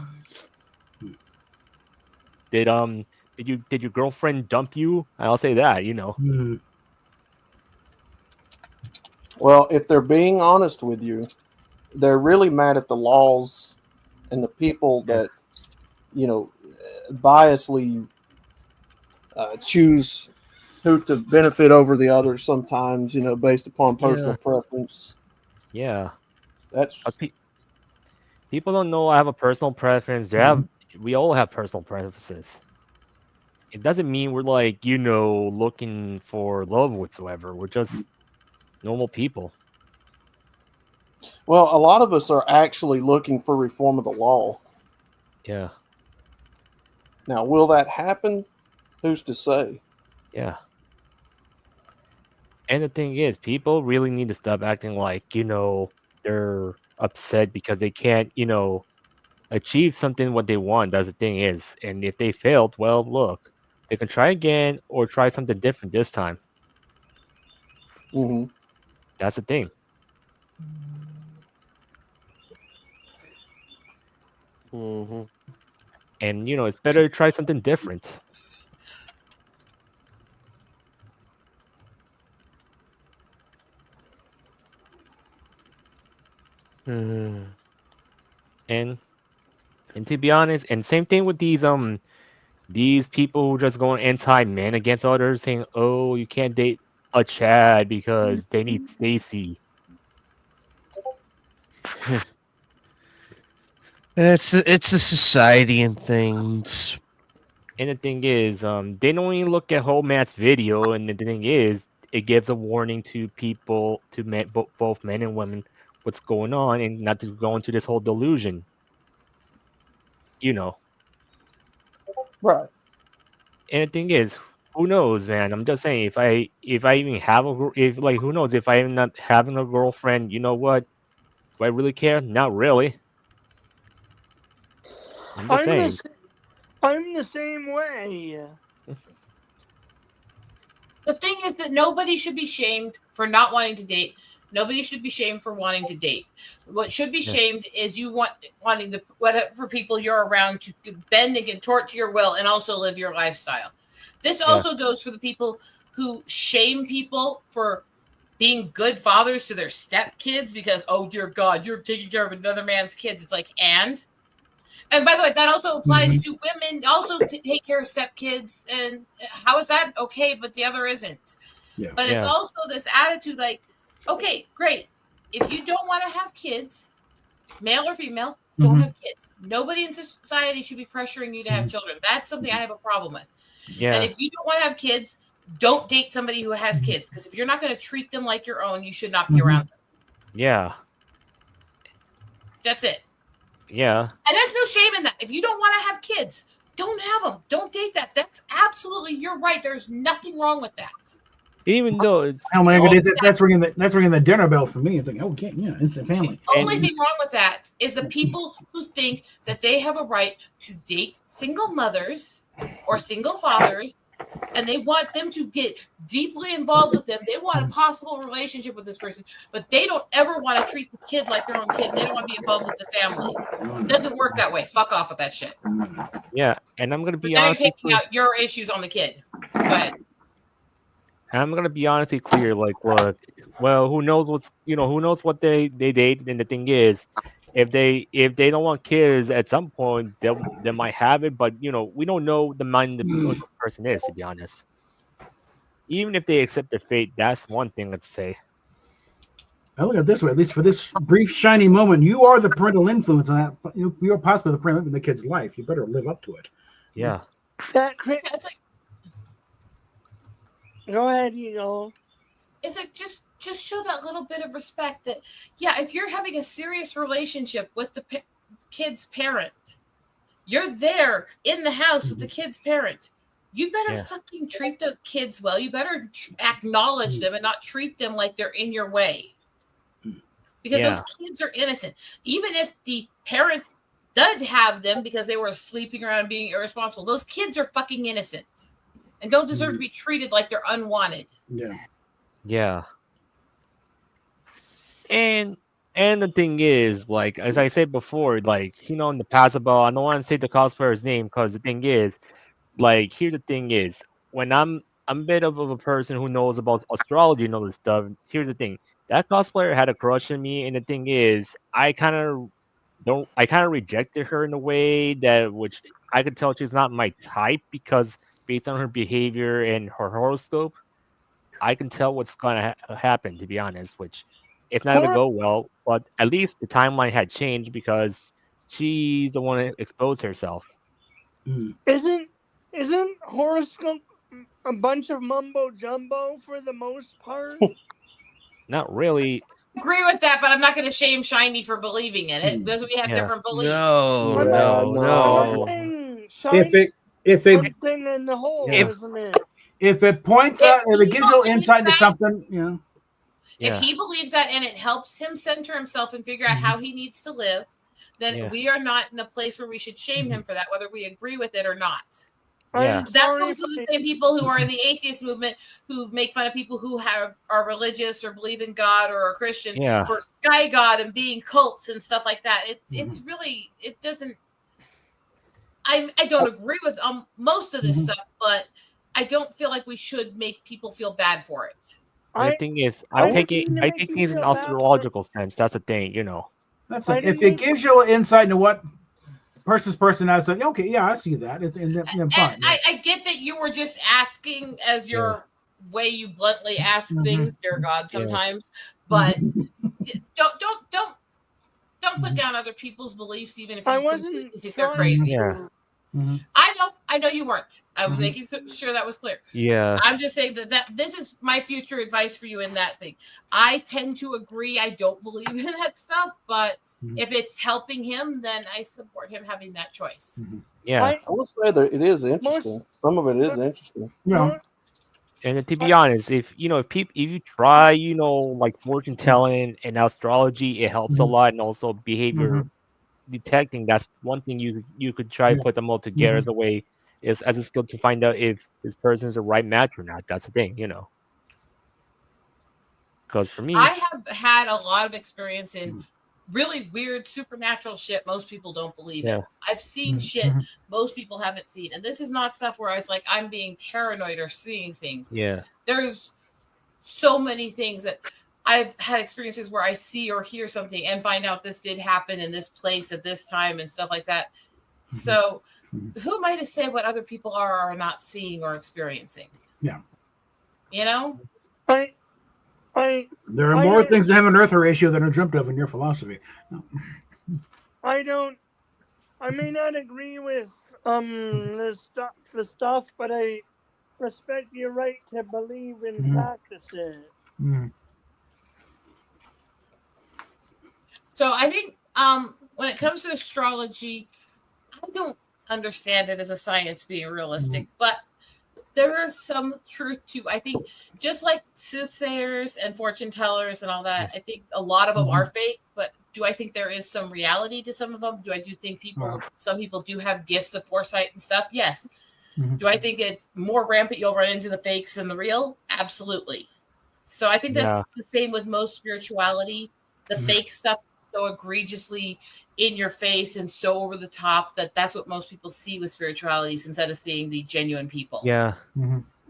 Did your girlfriend dump you? I'll say that, Well, if they're being honest with you, they're really mad at the laws and the people that, biasly choose who to benefit over the others sometimes, based upon personal preference. Yeah. That's People don't know I have a personal preference. We all have personal preferences. It doesn't mean we're like, looking for love whatsoever. We're just normal people. well, a lot of us are actually looking for reform of the law. Yeah. Now, will that happen? Who's to say? Yeah. And the thing is, people really need to stop acting like, they're upset because they can't, achieve something what they want. That's the thing is. And if they failed, well, look, they can try again or try something different this time. Mm-hmm. That's the thing. Mm-hmm. And, it's better to try something different. And to be honest, and same thing with these people who just going anti-men against others, saying, "Oh, you can't date a Chad because they need Stacy." It's a society and things. And the thing is, they don't even look at whole Matt's video, and the thing is, it gives a warning to people, to men, both men and women, what's going on, and not to go into this whole delusion. Right. And the thing is, who knows, man? I'm just saying, if I even have who knows, if I'm not having a girlfriend, you know what? Do I really care? Not really. I'm just saying. I'm the same way. The thing is that nobody should be shamed for not wanting to date. Nobody should be shamed for wanting to date. What should be shamed is you wanting the whatever people you're around to bend and contort to your will and also live your lifestyle. This also goes for the people who shame people for being good fathers to their stepkids because, oh dear God, you're taking care of another man's kids. It's like, and by the way, that also applies to women also to take care of stepkids. And how is that okay, but the other isn't? Yeah. But it's also this attitude like, okay, great. want to have kids, male or female, don't have kids. Nobody in society should be pressuring you to have children. That's something I have a problem with. Yeah. And if you don't want to have kids, don't date somebody who has kids, because if you're not going to treat them like your own, you should not be around them. Yeah. That's it. Yeah. And there's no shame in that. If you don't want to have kids, don't have them. Don't date that. That's absolutely, you're right. There's nothing wrong with that. Even though it's Oh my God, that's ringing the dinner bell for me. It's like, okay, yeah, it's the family. The only thing wrong with that is the people who think that they have a right to date single mothers or single fathers, and they want them to get deeply involved with them. They want a possible relationship with this person, but they don't ever want to treat the kid like their own kid. And they don't want to be involved with the family. It doesn't work that way. Fuck off with that shit. yeah, and I'm gonna be But then you're honest. taking out your issues on the kid. Go ahead. And I'm gonna be honestly clear. Like, look, well, who knows who knows what they date. And the thing is, if they don't want kids at some point, they might have it. But we don't know the mind of the person is, to be honest. Even if they accept their fate, that's one thing. Let's say. I look at it this way, at least for this brief, shiny moment, you are the parental influence on that. You are possibly the parental in the kid's life. You better live up to it. Yeah. It's like, Go ahead, Eagle. it's like just show that little bit of respect that, yeah, if you're having a serious relationship with the kid's parent, you're there in the house with the kid's parent, you better fucking treat the kids well. You better acknowledge them and not treat them like they're in your way, because those kids are innocent. Even if the parent did have them because they were sleeping around and being irresponsible, those kids are fucking innocent and don't deserve to be treated like they're unwanted. Yeah. And the thing is, like, as I said before, like, in the past about, I don't want to say the cosplayer's name, because the thing is, like, here's the thing is, when I'm a bit of a person who knows about astrology and all this stuff, here's the thing. That cosplayer had a crush on me, and the thing is, I kind of rejected her in a way that, which I could tell she's not my type, because based on her behavior and her horoscope, I can tell what's gonna happen, to be honest, which it's not gonna go well. But at least the timeline had changed because she's the one that exposed herself. Isn't horoscope a bunch of mumbo jumbo for the most part? Not really. Agree with that, but I'm not going to shame Shiny for believing in it because we have different beliefs. No. If it Thing in the hole, isn't it? if it points out, if it gives you insight into something, If he believes that and it helps him center himself and figure out how he needs to live, then we are not in a place where we should shame him for that, whether we agree with it or not. Yeah. That goes to the same people who are in the atheist movement who make fun of people who are religious or believe in God or are Christian for sky god and being cults and stuff like that. It's really, it doesn't. I don't agree with most of this stuff, but I don't feel like we should make people feel bad for it. The thing is, I think it's an astrological sense. That's the thing, That's it. If it gives you insight into what person's personality, like, okay, yeah, I see that. It's then fine. I get that you were just asking as your way you bluntly ask things, dear God, sometimes, but don't put down other people's beliefs, even if you completely think they're crazy. Yeah. I know you weren't. I was making sure that was clear. Yeah. I'm just saying that this is my future advice for you in that thing. I tend to agree. I don't believe in that stuff, but if it's helping him, then I support him having that choice. Yeah. I will say that it is interesting. Some of it is interesting. Yeah. And to be honest, if you try, like fortune telling and astrology, it helps a lot, and also behavior detecting. That's one thing you could try to put them all together as a way, as a skill to find out if this person is the right match or not. That's the thing, Because for me, I have had a lot of experience in really weird supernatural shit most people don't believe in. I've seen shit most people haven't seen, and this is not stuff where I was like, I'm being paranoid or seeing things. There's so many things that I've had experiences where I see or hear something and find out this did happen in this place at this time and stuff like that. So who am I to say what other people are or not seeing or experiencing? Yeah. There are I more don't- things to have an Earther ratio than are dreamt of in your philosophy. I may not agree with the stuff, but I respect your right to believe and Mhm. practice it. Mm. So I think when it comes to astrology, I don't understand it as a science being realistic, but there is some truth to, I think, just like soothsayers and fortune tellers and all that, I think a lot of them are fake, but do I think there is some reality to some of them? Do I think some people do have gifts of foresight and stuff? Yes. Mhm. Do I think it's more rampant you'll run into the fakes than the real? Absolutely. So I think that's the same with most spirituality. The fake stuff so egregiously in your face and so over the top that's what most people see with spirituality instead of seeing the genuine people. Yeah.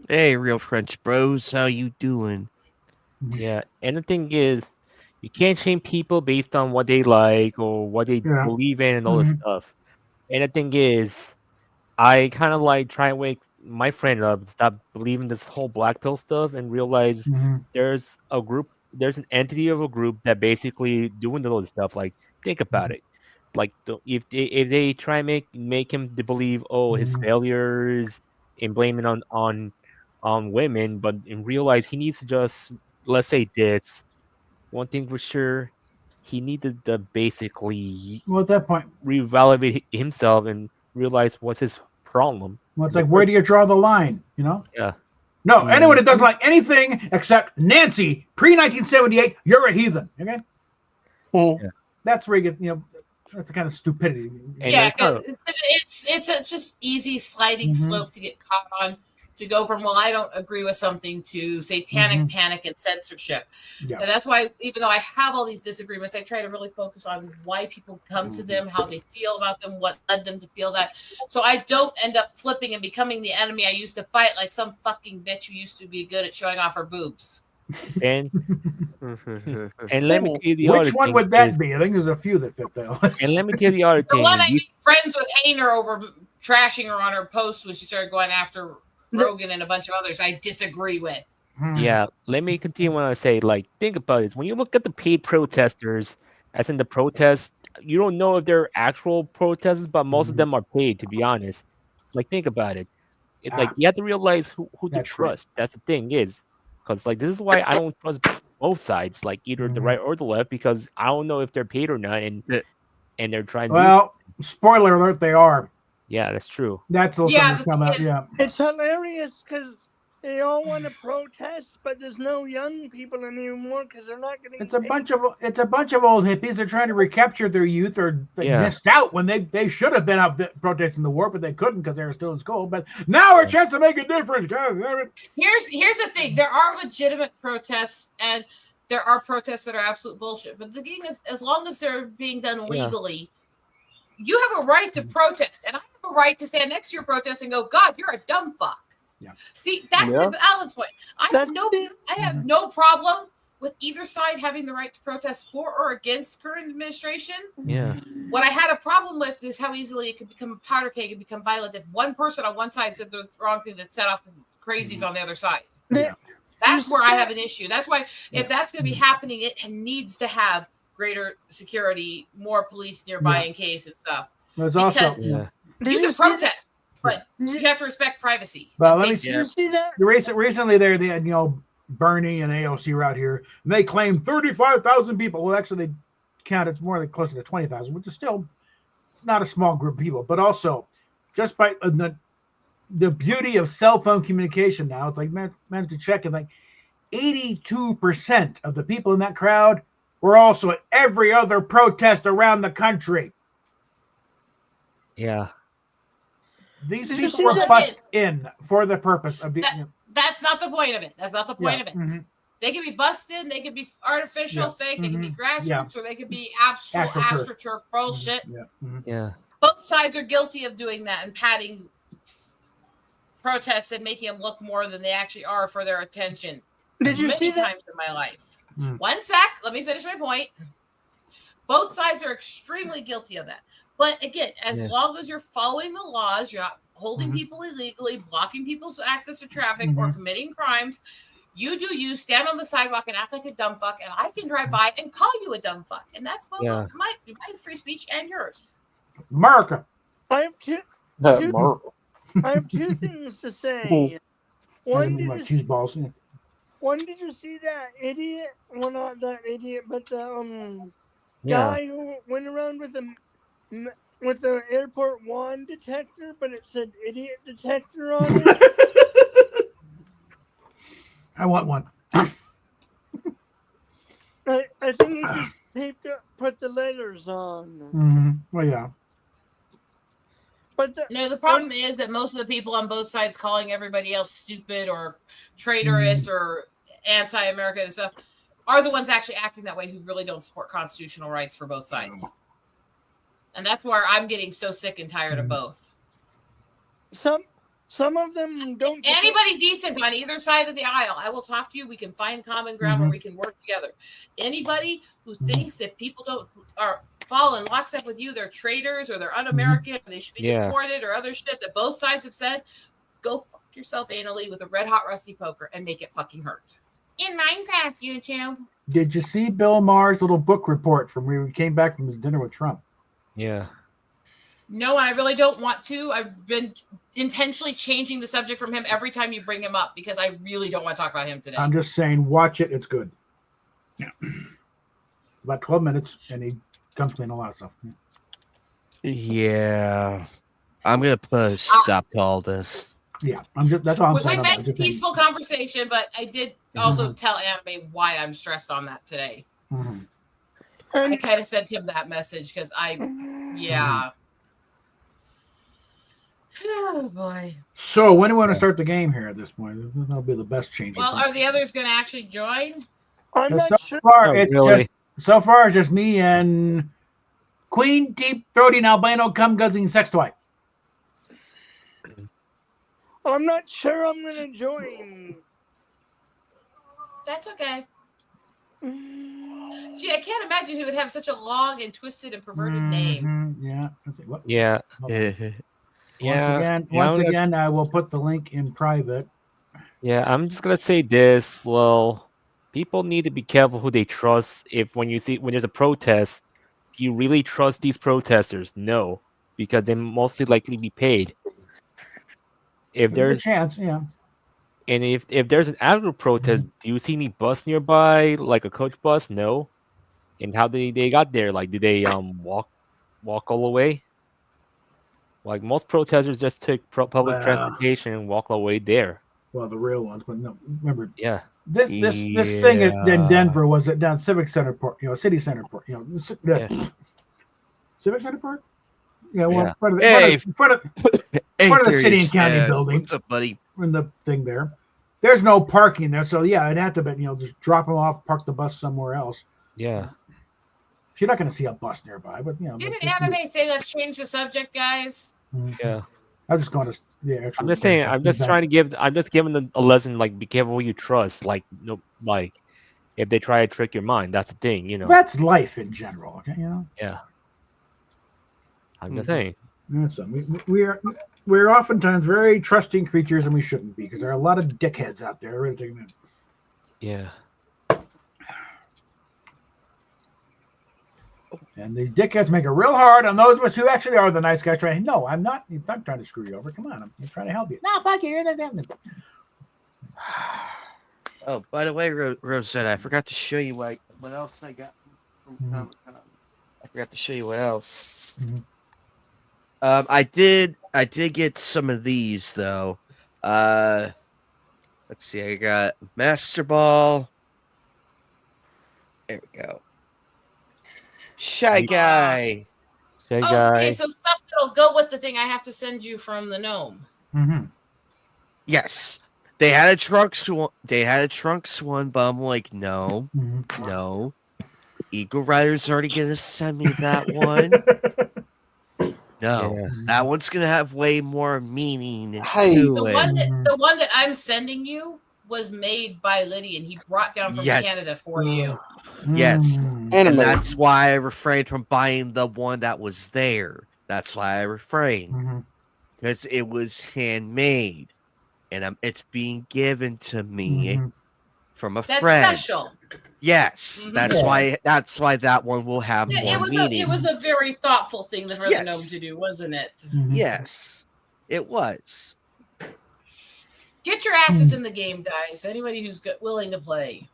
Hey, real French bros, how you doing? Yeah. And the thing is, you can't shame people based on what they like or what they believe in and all this stuff. And the thing is, I kind of like try and wake my friend up, stop believing this whole black pill stuff, and realize there's an entity of a group that basically doing all this stuff. Like, think about it. Like, if they try and make him to believe, his failures and blame it on women, but in realize he needs to just, let's say this. One thing for sure, he needed to basically Well, at that point, reevaluate himself and realize what's his problem. well, it's like, where do you draw the line? You know? Yeah. No, anyone that doesn't like anything except Nancy pre-1978, you're a heathen. Okay. Yeah. That's where you get, that's the kind of stupidity. Yeah, because it's just easy sliding slope to get caught on, to go from, well, I don't agree with something, to satanic panic and censorship. Yeah. And that's why, even though I have all these disagreements, I try to really focus on why people come to them, how they feel about them, what led them to feel that. So I don't end up flipping and becoming the enemy I used to fight, like some fucking bitch who used to be good at showing off her boobs. And let me tell you the other Which one thing would that is- be? I think there's a few that fit that. And let me tell you the other The thing. one I You- made friends with Hainer over trashing her on her posts when she started going after Rogan and a bunch of others I disagree with. Yeah, let me continue when I say, like, think about this. When you look at the paid protesters, as in the protests, you don't know if they're actual protesters, but most of them are paid, to be honest. Like, think about it. It's like you have to realize who to That's right. trust. That's the thing is, because like this is why I don't trust both sides, like either the right or the left, because I don't know if they're paid or not, and they're trying. Well, spoiler alert, they are. Yeah, that's true. That's also Yeah, come out. Yeah. It's hilarious because they all want to protest, but there's no young people anymore because they're not getting. It's a bunch of old hippies. They're trying to recapture their youth, or they Yeah. missed out when they should have been out protesting the war, but they couldn't because they were still in school. But now a chance to make a difference. God damn it. Here's the thing: there are legitimate protests, and there are protests that are absolute bullshit. But the thing is, as long as they're being done Yeah. legally, you have a right to protest, and I have a right to stand next to your protest and go, "God, you're a dumb fuck." Yeah. See, that's Yeah. the balance point. I have no problem with either side having the right to protest for or against current administration. Yeah. What I had a problem with is how easily it could become a powder keg and become violent if one person on one side said the wrong thing that set off the crazies on the other side. Yeah. That's where I have an issue. That's why if that's going to be happening, it needs to have greater security, more police nearby in case and stuff. There's Because also you Did can see protest, but you have to respect privacy. But and let me safety. Did you see that? recently they had Bernie and AOC were out here, and they claimed 35,000 people. Well, actually, they counted more like closer to 20,000, which is still not a small group of people. But also, just by the beauty of cell phone communication now, it's like managed to check, and like 82% of the people in that crowd were also at every other protest around the country. Yeah. These Did you people see were that? bussed in for the purpose of being. That's not the point of it. That's not the point of it. Mhm. They can be busted, they can be artificial, Yeah. fake, they can be Mhm. grassroots, or they can be AstroTurf. astroturf bullshit. Yeah. Mhm. Yeah. Both sides are guilty of doing that and padding protests and making them look more than they actually are for their attention. Did you see Many that? times in my life. Mm. One sec, let me finish my point. Both sides are extremely guilty of that. But again, as Yeah. long as you're following the laws, you're not holding Mhm. people illegally, blocking people's access to traffic, or committing crimes, You do you, stand on the sidewalk and act like a dumb fuck, and I can drive by and call you a dumb fuck. And that's both Yeah. my free speech and yours. America. I have two. Mark. I have two things to say. One, did you Cheese balls. Yeah. One, did you see that idiot? Well, not that idiot, but the Yeah. guy who went around with the airport wand detector, but it said idiot detector on it. I want one. I think he just put the letters on. Mm-hmm. Well, yeah. But No, the problem is that most of the people on both sides calling everybody else stupid or traitorous or anti-American and stuff are the ones actually acting that way who really don't support constitutional rights for both sides. And that's where I'm getting so sick and tired of both. some of them don't. Anybody decent on either side of the aisle, I will talk to you. We can find common ground where we can work together. Anybody who thinks if people don't fall in lockstep with you, they're traitors or they're un-American, or they should be deported or other shit that both sides have said, go fuck yourself anally with a red hot rusty poker and make it fucking hurt. In Minecraft, YouTube. Did you see Bill Maher's little book report from when he came back from his dinner with Trump? Yeah. No, I really don't want to. I've been intentionally changing the subject from him every time you bring him up because I really don't want to talk about him today. I'm just saying, watch it. It's good. Yeah. It's about 12 minutes, and he comes clean a lot of stuff. Yeah. I'm going to put a stop to all this. Yeah, that's all I'm we saying. had a peaceful conversation, but I did also tell Anime why I'm stressed on that today. Mm-hmm. I kind of sent him that message because Oh boy. So when do we want to start the game here at this point? That'll be the best change. Well, are the others going to actually join? I'm not sure. Far, it's just me and Queen Deep Throaty Albino Cum Guzzling Sex Toy. I'm not sure I'm going to join. That's okay. Gee, I can't imagine who would have such a long and twisted and perverted name. Yeah. Yeah. Once again, I will put the link in private. Yeah, I'm just gonna say this. Well, people need to be careful who they trust. When there's a protest, do you really trust these protesters? No, because they mostly likely be paid. If there's a chance, yeah. And if there's an actual protest, do you see any bus nearby, like a coach bus? No. And how they got there? Like, do they walk all the way? Like most protesters just took public transportation and walk all the way there. Well, the real ones, but no, remember. Yeah. This thing in Denver was at down Civic Center Park, City Center Park, Civic Center Park. Yeah, well, in front of the city and county building. What's up, buddy? In the thing there, there's no parking there, so yeah, I'd have to bet just drop them off, park the bus somewhere else. Yeah. You're not going to see a bus nearby, but Didn't Anime say let's change the subject, guys? Yeah. I'm just going to actual. I'm just saying. I'm just giving a lesson. Like, be careful who you trust. Like, no, like, if they try to trick your mind, that's the thing. That's life in general. Okay, Yeah. I'm just saying. We're oftentimes very trusting creatures, and we shouldn't be because there are a lot of dickheads out there. Ready to take them in. Yeah. And these dickheads make it real hard on those of us who actually are the nice guys trying. No, I'm not. I'm not trying to screw you over. Come on, I'm trying to help you. No, fuck you. Oh, by the way, Rosetta, I forgot to show you what else I got from Comic-Con. I forgot to show you what else. I did get some of these though. Let's see. I got Master Ball. There we go. Shy Guy. Okay, so stuff that'll go with the thing I have to send you from the gnome. Yes, they had a Trunks one. But I'm like, no. Eagle Rider's already gonna send me that one. No, that one's gonna have way more meaning. The one that I'm sending you was made by Lydian. He brought down from Canada for you. Yes, and that's why I refrained from buying the one that was there. That's why I refrained, because it was handmade, and it's being given to me. from a That's friend. special. Yes, Mhm. that's why that one will have Yeah, more it meaning. was a very thoughtful thing for the Yes. gnome to do, wasn't it? Yes, it was. Get your asses in the game, guys. Anybody who's willing to play.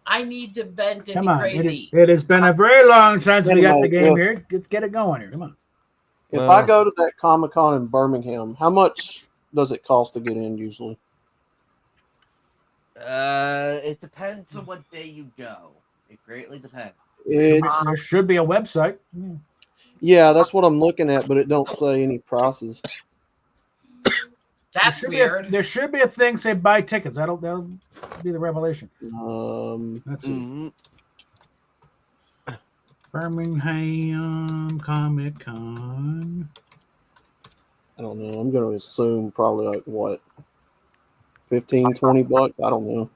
I need to vent and Come be on. crazy. It has been a very long since we got the Anyway, game look. here. Let's get it going here. Come on. If Well- I go to that Comic-Con in Birmingham, how much does it cost to get in usually? It depends on what day you go. It greatly depends. It's There should be a website. yeah, that's what I'm looking at, but it don't say any prices. That's There should be weird. there should be a thing say buy tickets. That'll be the revelation. That's it. Mhm. Birmingham Comic Con. I don't know. I'm going to assume probably like what, 15, 20 bucks. I don't know.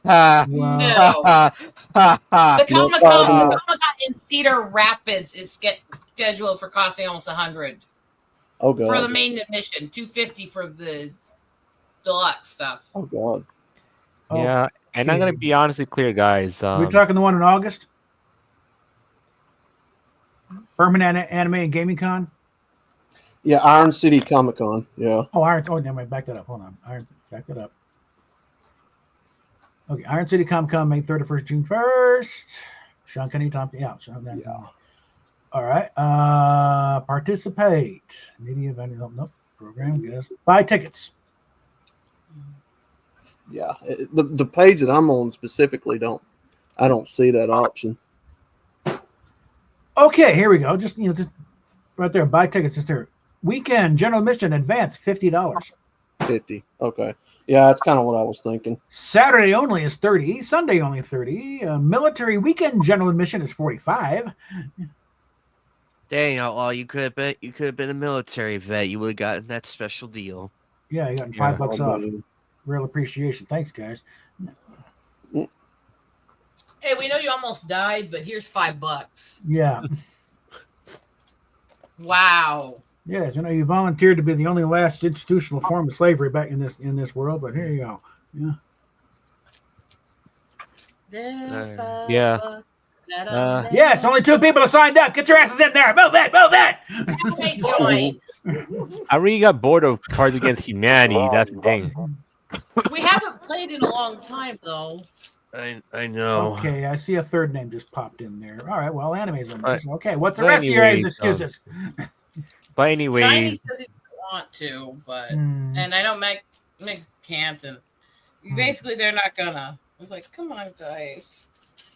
Wow. No. The No Comic problem. Con in Cedar Rapids is scheduled for costing almost $100 Oh god. for the main admission, $250 for the deluxe stuff. Oh god. Yeah, and I'm gonna be honestly clear, guys. We're talking the one in August. Birmingham Anime and Gaming Con. Yeah, Iron City Comic Con. Yeah. Oh, Iron. Oh, never mind. Back that up. Hold on. Back that up. Okay, Iron City Comic Con, May 31st, June 1st. Sean Kenny, Tom. Yeah. Sean, that's all right. Participate. Media event. Nope. Program. Yes. Buy tickets. Yeah. The page that I'm on specifically I don't see that option. Okay, here we go. Just just right there. Buy tickets. Just there. Weekend general admission advance $50. 50. Okay. Yeah, that's kind of what I was thinking. Saturday only is $30. Sunday only $30. Military weekend general admission is $45. Dang, outlaw! You could have been a military vet. You would have gotten that special deal. Yeah, you got Yeah, $5 Oh, off. man. Real appreciation. Thanks, guys. Hey, we know you almost died, but here's $5. Yeah. Wow. Yes, you volunteered to be the only last institutional form of slavery back in this world, but here you go. Yeah. There's Yeah. $5 that I'm Yeah, it's only 2 people have signed up. Get your asses in there. Move it, move it. Hey, join. I really got bored of Cards Against Humanity. That's the thing. We haven't played in a long time, though. I know. Okay, I see a third name just popped in there. All right, well, anime's in Right. there. Okay, what's the But rest of your guys' anyways, excuses? But Shiny anyways, says he doesn't want to, but Hmm. and I know Meg can't, and basically they're not gonna. I was like, come on, guys.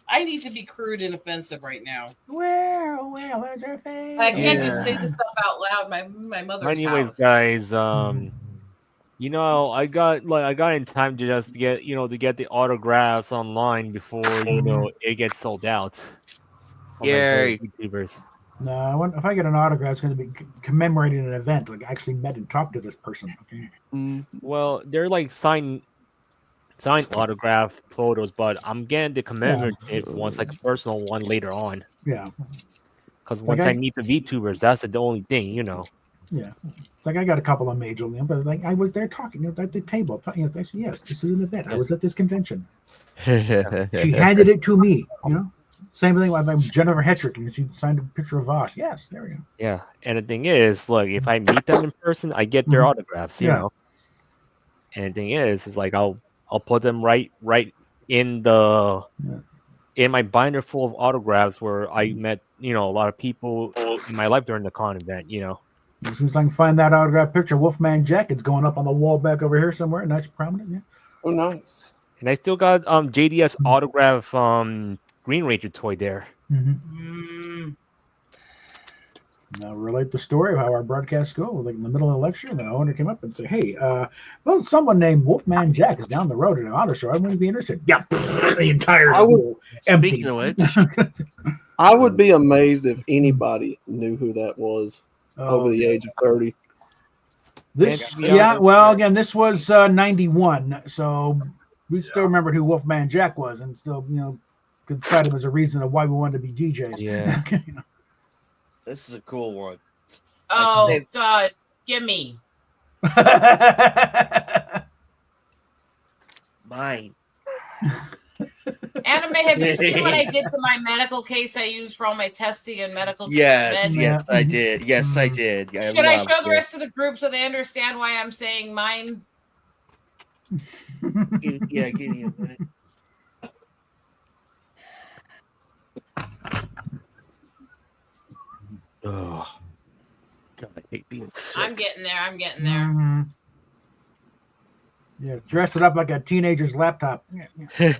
I need to be crude and offensive right now. Well, there's her face. I can't just Yeah. say this stuff out loud. My mother's anyways, house. guys, I got in time to just get to get the autographs online before it gets sold out. on my Yay. favorite YouTubers. No, if I get an autograph, it's going to be commemorating an event. Like I actually met and talked to this person. Okay. Mm, Well, they're like signed autograph photos, but I'm getting the commemorative ones, like a personal one later on. Yeah. Because Like once I- I meet the VTubers, that's the only thing, Yeah. Like I got a couple of major, but like I was there talking at the table. I said, yes, this is an event. I was at this convention. She handed it to me. Same thing with Jennifer Hetrick, and she signed a picture of Voss. Yes, there we go. Yeah, and the thing is, look, if I meet them in person, I get their Mhm. autographs, you Yeah. know. And the thing is like I'll put them right in the Yeah. in my binder full of autographs where I met, a lot of people in my life during the con event, As soon as I can find that autograph picture, Wolfman Jack, it's going up on the wall back over here somewhere. Nice, prominent. Yeah. Oh, nice. And I still got JDS autograph Green Ranger toy there. Mm, Now relate the story of how our broadcast school, like in the middle of the lecture, the owner came up and said, "Hey, well, someone named Wolfman Jack is down the road at an auto show. I wouldn't be interested." Yeah, the entire I would- school empty. Speaking of which, I would be amazed if anybody knew who that was Oh, over the age of 30. This, Yeah. yeah, well, again, this was 91, so we still remembered who Wolfman Jack was, and still, could cite him as a reason of why we wanted to be DJs. Yeah. this is a cool one. oh That's- God, gimme. Mine. Anime, have you seen what I did to my medical case I use for all my testing and medical Yes, meds? yes, I Yeah. did. Yes, I did. Yeah, Should I loved show the it. rest of the group so they understand why I'm saying mine? Yeah, give me a minute. Oh, God, I hate being sick. I'm getting there. I'm getting there. Mhm. Yeah, dress it up like a teenager's laptop. There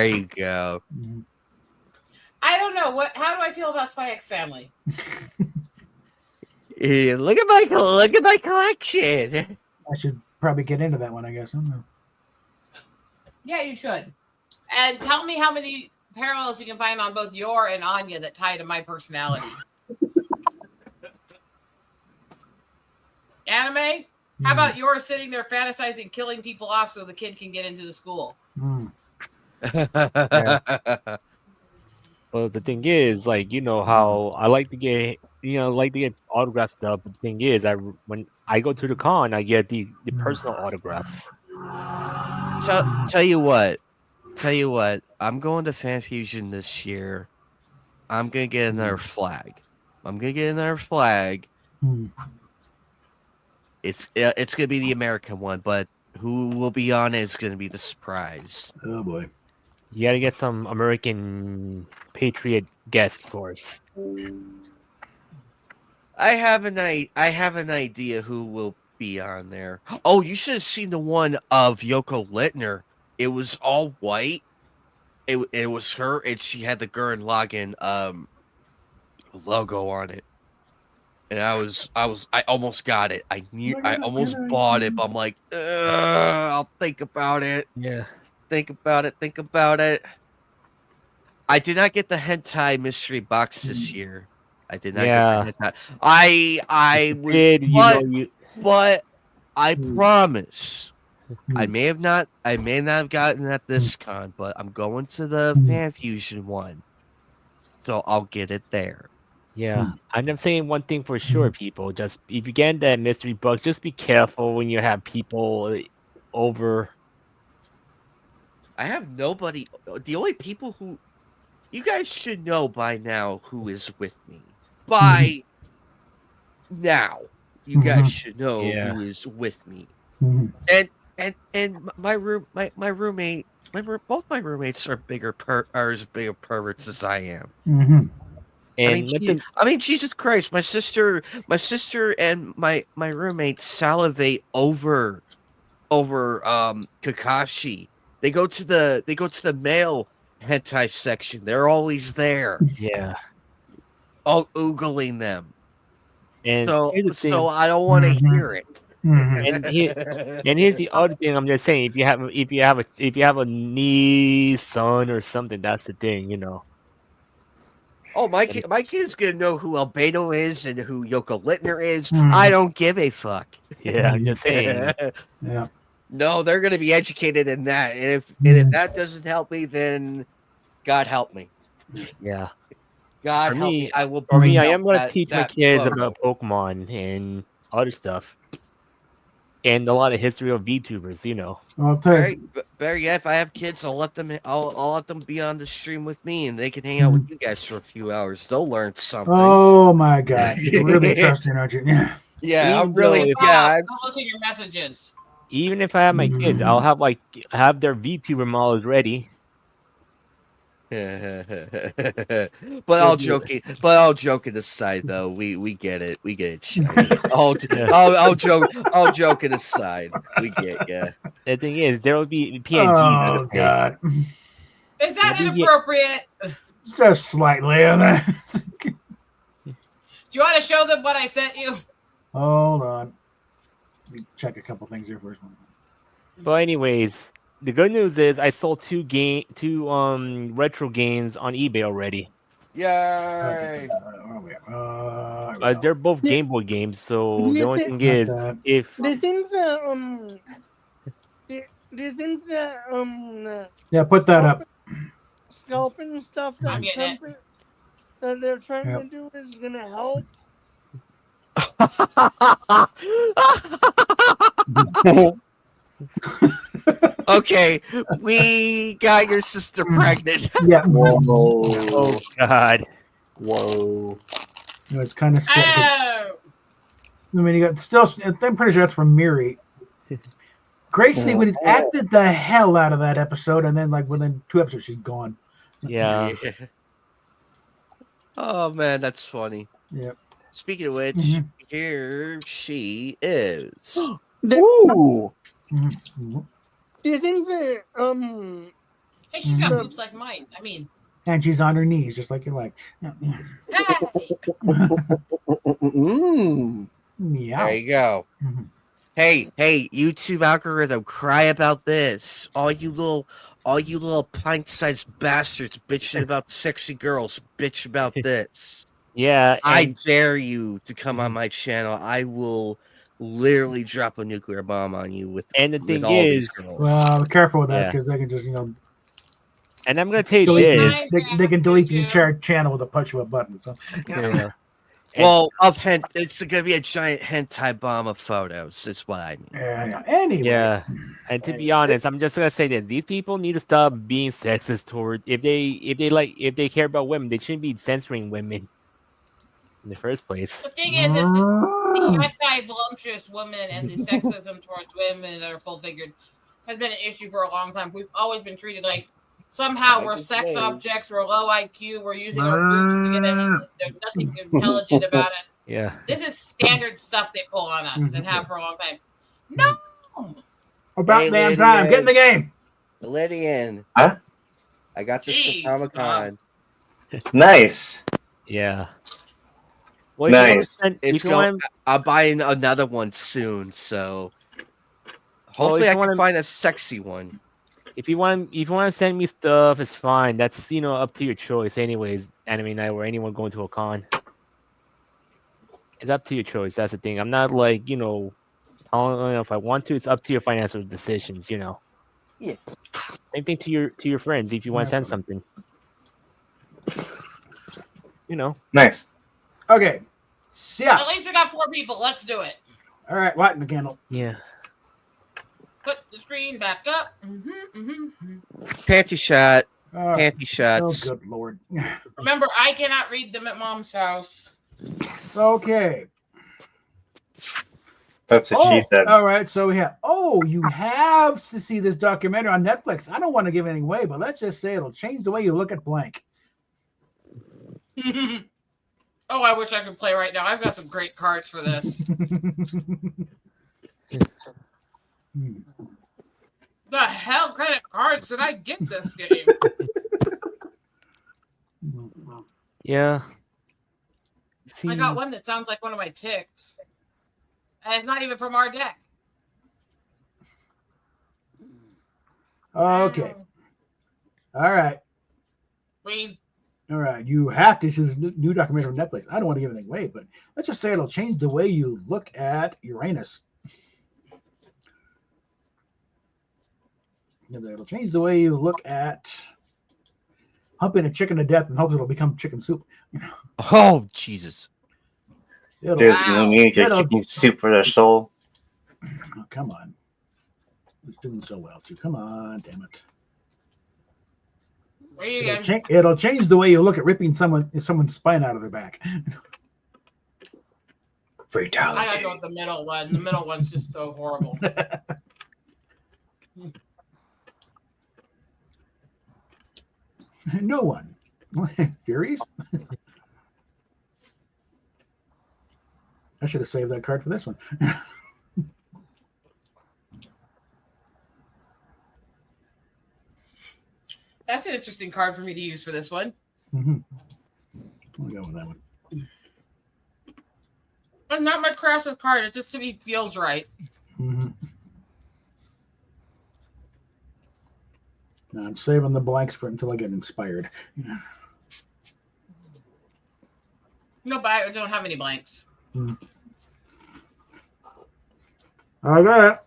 you go. Mhm. I don't know what. How do I feel about Spy X Family? Yeah, look at my collection. I should probably get into that one, I guess. I don't know. Yeah, you should. And tell me how many parallels you can find on both Yor and Anya that tie to my personality. Anime? How about Yor sitting there fantasizing killing people off so the kid can get into the school? Mm. But the thing is, like, you know how I like to get, autograph stuff. But the thing is, when I go to the con, I get the personal autographs. Tell you what, I'm going to Fan Fusion this year. I'm gonna get another flag. Mm. It's gonna be the American one, but who will be on it is gonna be the surprise. Oh boy. You gotta get some American Patriot guest, of course. I have an idea who will be on there. Oh, you should have seen the one of Yoko Littner. It was all white. It was her, and she had the Gurren Lagann logo on it. And I almost got it. I almost bought it, but I'm like, I'll think about it. Yeah. Think about it. I did not get the hentai mystery box this year. I did not get the hentai. I was, but I promise. I may have not have gotten at this con, but I'm going to the Fan Fusion one. So I'll get it there. Yeah, I'm saying one thing for sure, people. Just if you get that mystery box, just be careful when you have people over. I have nobody. The only people who you guys should know by now who is with me. By now, you guys should know who is with me. And my roommate, both my roommates are as big perverts as I am. Mm-hmm. I mean, Jesus Christ! My sister, and my roommate salivate over Kakashi. They go to the male hentai section. They're always there. Yeah. All oogling them. And so I don't want to hear it. And here's the other thing. I'm just saying, if you have a niece, son, or something, that's the thing, you know. Oh, my kid's gonna know who Albano is and who Yoko Littner is. I don't give a fuck. Yeah, I'm just saying. Yeah. No, they're gonna be educated in that, and if that doesn't help me, then God help me. Yeah. God For help me, me. I will. For me, bring I out am gonna that- teach my that kids photo. about Pokemon and other stuff, and a lot of history of VTubers. You know. I'll tell you. Better yet, if I have kids, I'll let them be on the stream with me, and they can hang out with you guys for a few hours. They'll learn something. Oh my God! You're really trusting, aren't you? Yeah. Yeah, I'm Even really. though Yeah, Don't look at your messages. Even if I have my kids, I'll have their VTuber models ready. But all joking aside, though, we get it. We get it. Shiny. all joking aside, we get yeah. The thing is, there will be PNGs. Oh God! Is that Maybe inappropriate? Just slightly on that. Do you want to show them what I sent you? Hold on. Let me check a couple things here first. But anyways, the good news is I sold two retro games on eBay already. Yay! They're both Game Boy games, so the only thing is, if Yeah, put that up. Scalping stuff I'm getting it. that they're trying Yep. to do is gonna help. Okay, we got your sister pregnant. Yeah. Whoa. Oh God. Whoa. It's kind of sick. Oh, I mean, you got still. I'm pretty sure that's from Miri. Grace Stevens acted the hell out of that episode, and then like within 2 episodes, she's gone. Yeah. Yeah. Oh man, that's funny. Yep. Speaking of which, Mhm. here she is. Ooh. Mhm. Do you think that hey, she's got Mhm. boobs like mine. I mean, And she's on her knees, just like you like. hey, Mm. Meow. There you go. Mhm. Hey, YouTube algorithm, cry about this. All you little pint-sized bastards bitching about sexy girls, bitch about this. Yeah. I And dare you to come on my channel. I will literally drop a nuclear bomb on you with the thing all these is, girls. Well, be careful with that Yeah. because they can just and I'm gonna tell you delete this. they can delete the entire channel with a push of a button. So Yeah. Well, it's gonna be a giant hentai bomb of photos. Is what I mean. yeah. Anyway, Yeah. And to be honest, I'm just gonna say that these people need to stop being sexist toward if they care about women, they shouldn't be censoring women in the first place. the thing is that the anti-voluptuous women and the sexism towards women that are full-figured has been an issue for a long time. We've always been treated like somehow we're sex objects, we're low IQ, we're using our boobs to get ahead. There's nothing intelligent about us. Yeah. This is standard stuff they pull on us and have for a long time. No! about Hey, damn lady, time. Get in the game. Lydian. Huh? I got this Jeez, for Comic-Con. Nice. Yeah. Well, if you wanna Nice. send- It's if you going. want, I'm buying another one soon, so Well, hopefully if I you can wanna- find a sexy one. if you want to send me stuff, it's fine. That's up to your choice, anyways. Anime Night or anyone going to a con, it's up to your choice. That's the thing. I'm not like telling if I want to. It's up to your financial decisions. Yeah. Same thing to your friends if you want to send something. Nice. Okay. Yeah. At least we got 4 people. Let's do it. All right. Lighting the candle. Yeah. Put the screen back up. Panty shot. Oh, Panty shots. good lord. Remember, I cannot read them at Mom's house. Okay. That's what she said. All right. So we have. Oh, you have to see this documentary on Netflix. I don't want to give anything away, but let's just say it'll change the way you look at blank. Oh, I wish I could play right now. I've got some great cards for this. The hell kind of cards did I get this game? Yeah. See, I got one that sounds like one of my ticks. And it's not even from our deck. Okay. All right. We All right. You have to. This is a new documentary on Netflix. I don't want to give anything away, but let's just say it'll change the way you look at Uranus. It'll change the way you look at humping a chicken to death and hopes it'll become chicken soup. Oh Jesus! It'll, There's Wow. no need to That'll- chicken soup for their soul. oh, come on. It's doing so well, too. Come on, damn it. where you going? It'll change the way you look at ripping someone's spine out of their back. I gotta Fatality. go with the middle one. The middle one's just so horrible. No one. Furies? I should have saved that card for this one. That's an interesting card for me to use for this one. I'll go with that one. It's not my crassest card. It just to me feels right. Now I'm saving the blanks for until I get inspired. No, but I don't have any blanks. I got it.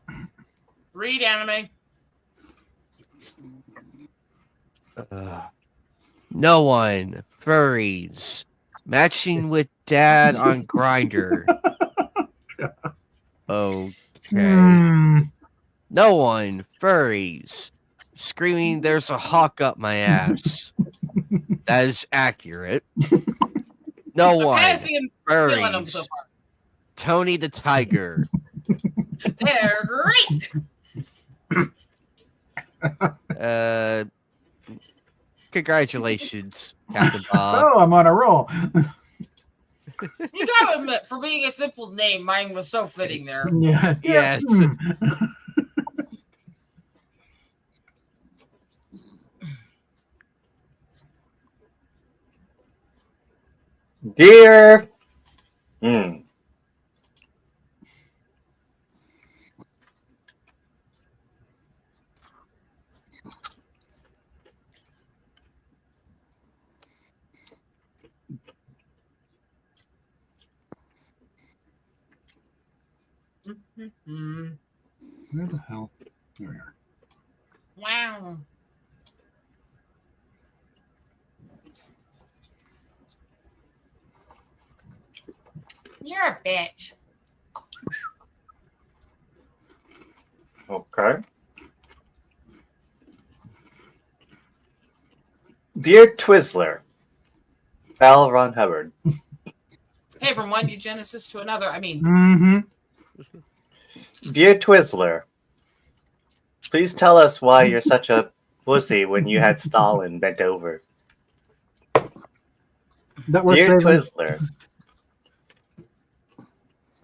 Read anime. No one. Furries. Matching with dad on Grinder. Okay. No one. Furries. Screaming, there's a hawk up my ass. That is accurate. No I'm one. kind of seeing feeling them so Furries. far. Tony the Tiger. They're great. Congratulations, Captain Bob. Oh, I'm on a roll. You gotta admit, for being a simple name, mine was so fitting there. Yeah. Yes. Dear. Hmm. Mhm. Where the hell? There we are. Wow. You're a bitch. Okay. Dear Twizzler. L. Ron Hubbard. Hey, from one eugenicist to another. I mean, Mm-hmm. Dear Twizzler. Please tell us why you're such a pussy when you had Stalin bent over. That we're Dear saving. Twizzler.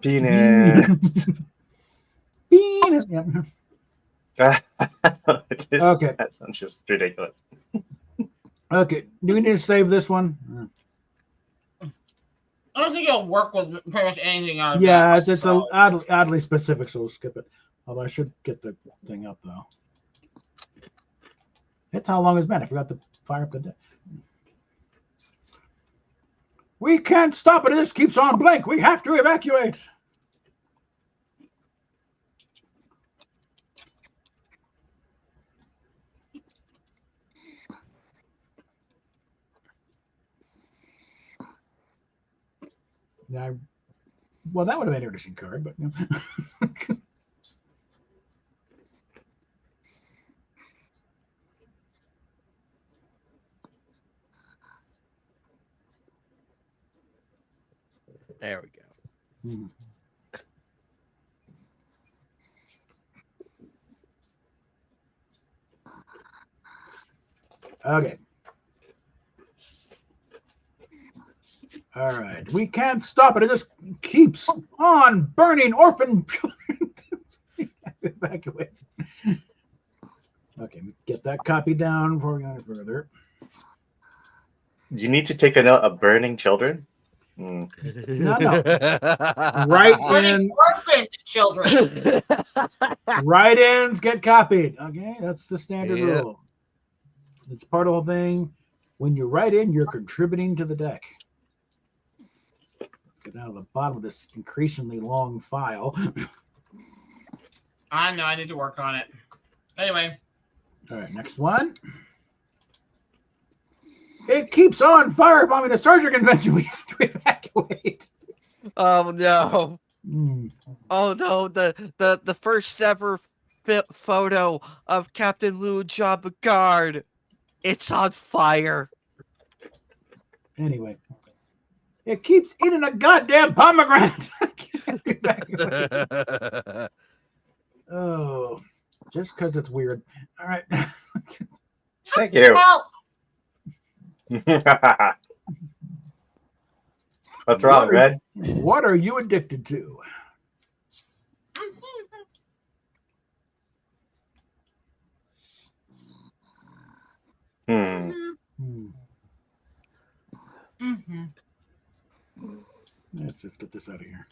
Penis. Penis. Yep. Okay. That sounds just ridiculous. Okay. Do we need to save this one? I don't think it'll work with pretty much anything out of Yeah, that, it's so. oddly specific, so we'll skip it. Although I should get the thing up though. That's how long it's been. I forgot to fire up the deck. We can't stop it. It just keeps on blank. We have to evacuate. Yeah, well, that would have been an interesting card, but you know. There we go. Hmm. Okay. All right. We can't stop it. It just keeps on burning orphan children. Evacuate. Okay, get that copy down before we go further. You need to take a note of burning children? Hmm. No. Right in. Orphan children. Write-ins get copied. Okay, that's the standard Yeah. rule. It's part of the whole thing. When you write in, you're contributing to the deck. Let's get down to the bottom of this increasingly long file. I know, I need to work on it. Anyway. All right, next one. It keeps on firebombing the Star Trek convention. We have to evacuate. Oh no. Hmm. Oh no, the first ever photo of Captain Lou John Picard. It's on fire. Anyway, it keeps eating a goddamn pomegranate. Oh, just because it's weird. All right. Thank you. Help! What's wrong, Red? What are you addicted to? Hmm. Mm-hmm. Let's just get this out of here.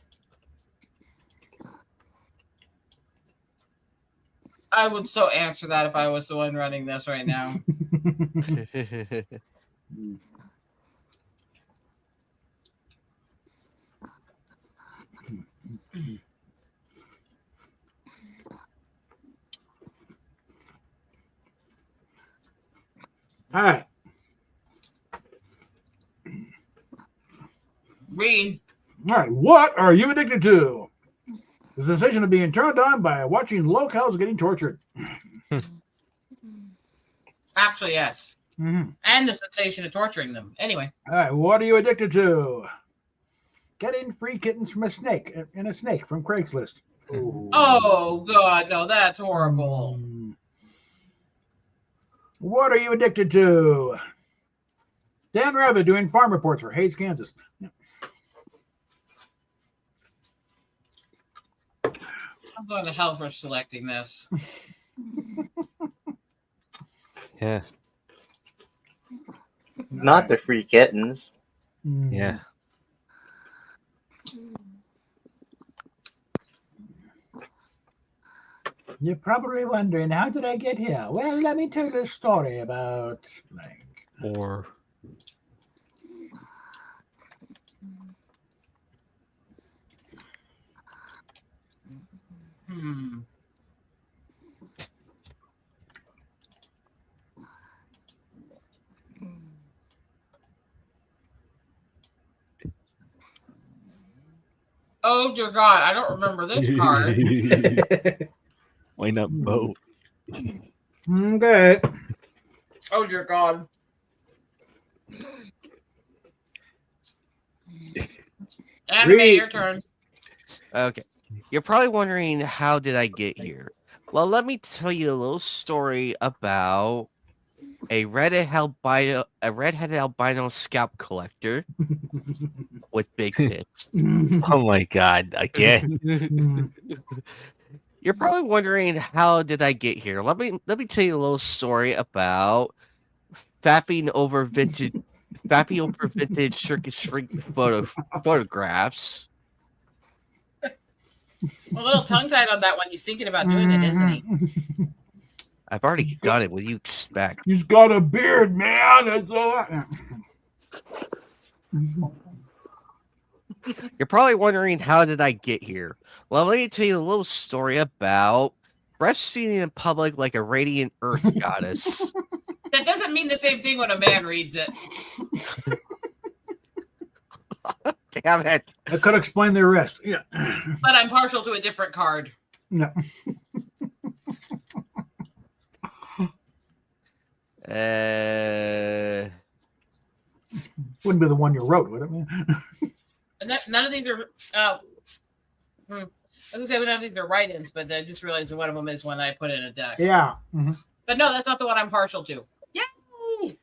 I would so answer that if I was the one running this right now. All right. Read. All right. What are you addicted to? The sensation of being turned on by watching locals getting tortured. Actually, yes. Mhm. And the sensation of torturing them. Anyway. All right, what are you addicted to? Getting free kittens from a snake and a snake from Craigslist. Oh, God. No, that's horrible. What are you addicted to? Dan Rather doing farm reports for Hayes, Kansas. I'm going to hell for selecting this. Yeah. Not the free kittens. Yeah. You're probably wondering, how did I get here? Well, let me tell you a story about blank. Or Hmm. Oh, dear God. I don't remember this card. why not both? Okay. Oh, dear God. Anime, your turn. Okay. You're probably wondering, how did I get here? Well, let me tell you a little story about a redheaded albino scalp collector with big tits. Oh my God! Again. You're probably wondering, how did I get here? Let me tell you a little story about fapping over vintage circus freak photographs. A little tongue-tied on that one. He's thinking about doing it, isn't he? I've already done it. What do you expect? He's got a beard, man. That's all. You're probably wondering, how did I get here? Well, let me tell you a little story about breastfeeding in public like a radiant earth goddess. That doesn't mean the same thing when a man reads it. Damn it. I could explain the rest. Yeah. But I'm partial to a different card. No. Wouldn't be the one you wrote, would it, man? And none of these are. I was gonna say none of these are write-ins, but I just realized that one of them is one I put in a deck. Yeah. Mhm. But no, that's not the one I'm partial to. Yay!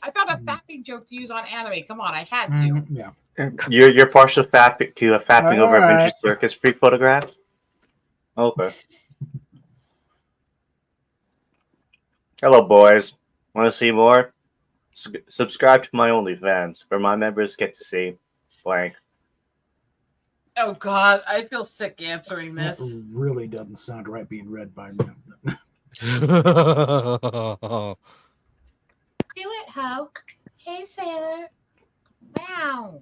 I found a fapping joke to use on anime. Come on, I had to. Yeah. You're partial to a fapping over a Alright. vintage circus freak photograph? Okay. Hello, boys. Want to see more? Subscribe to my OnlyFans, where my members get to see blank. Oh God, I feel sick answering That this. really doesn't sound right being read by me. Do it, Ho. Hey, Sailor. Wow.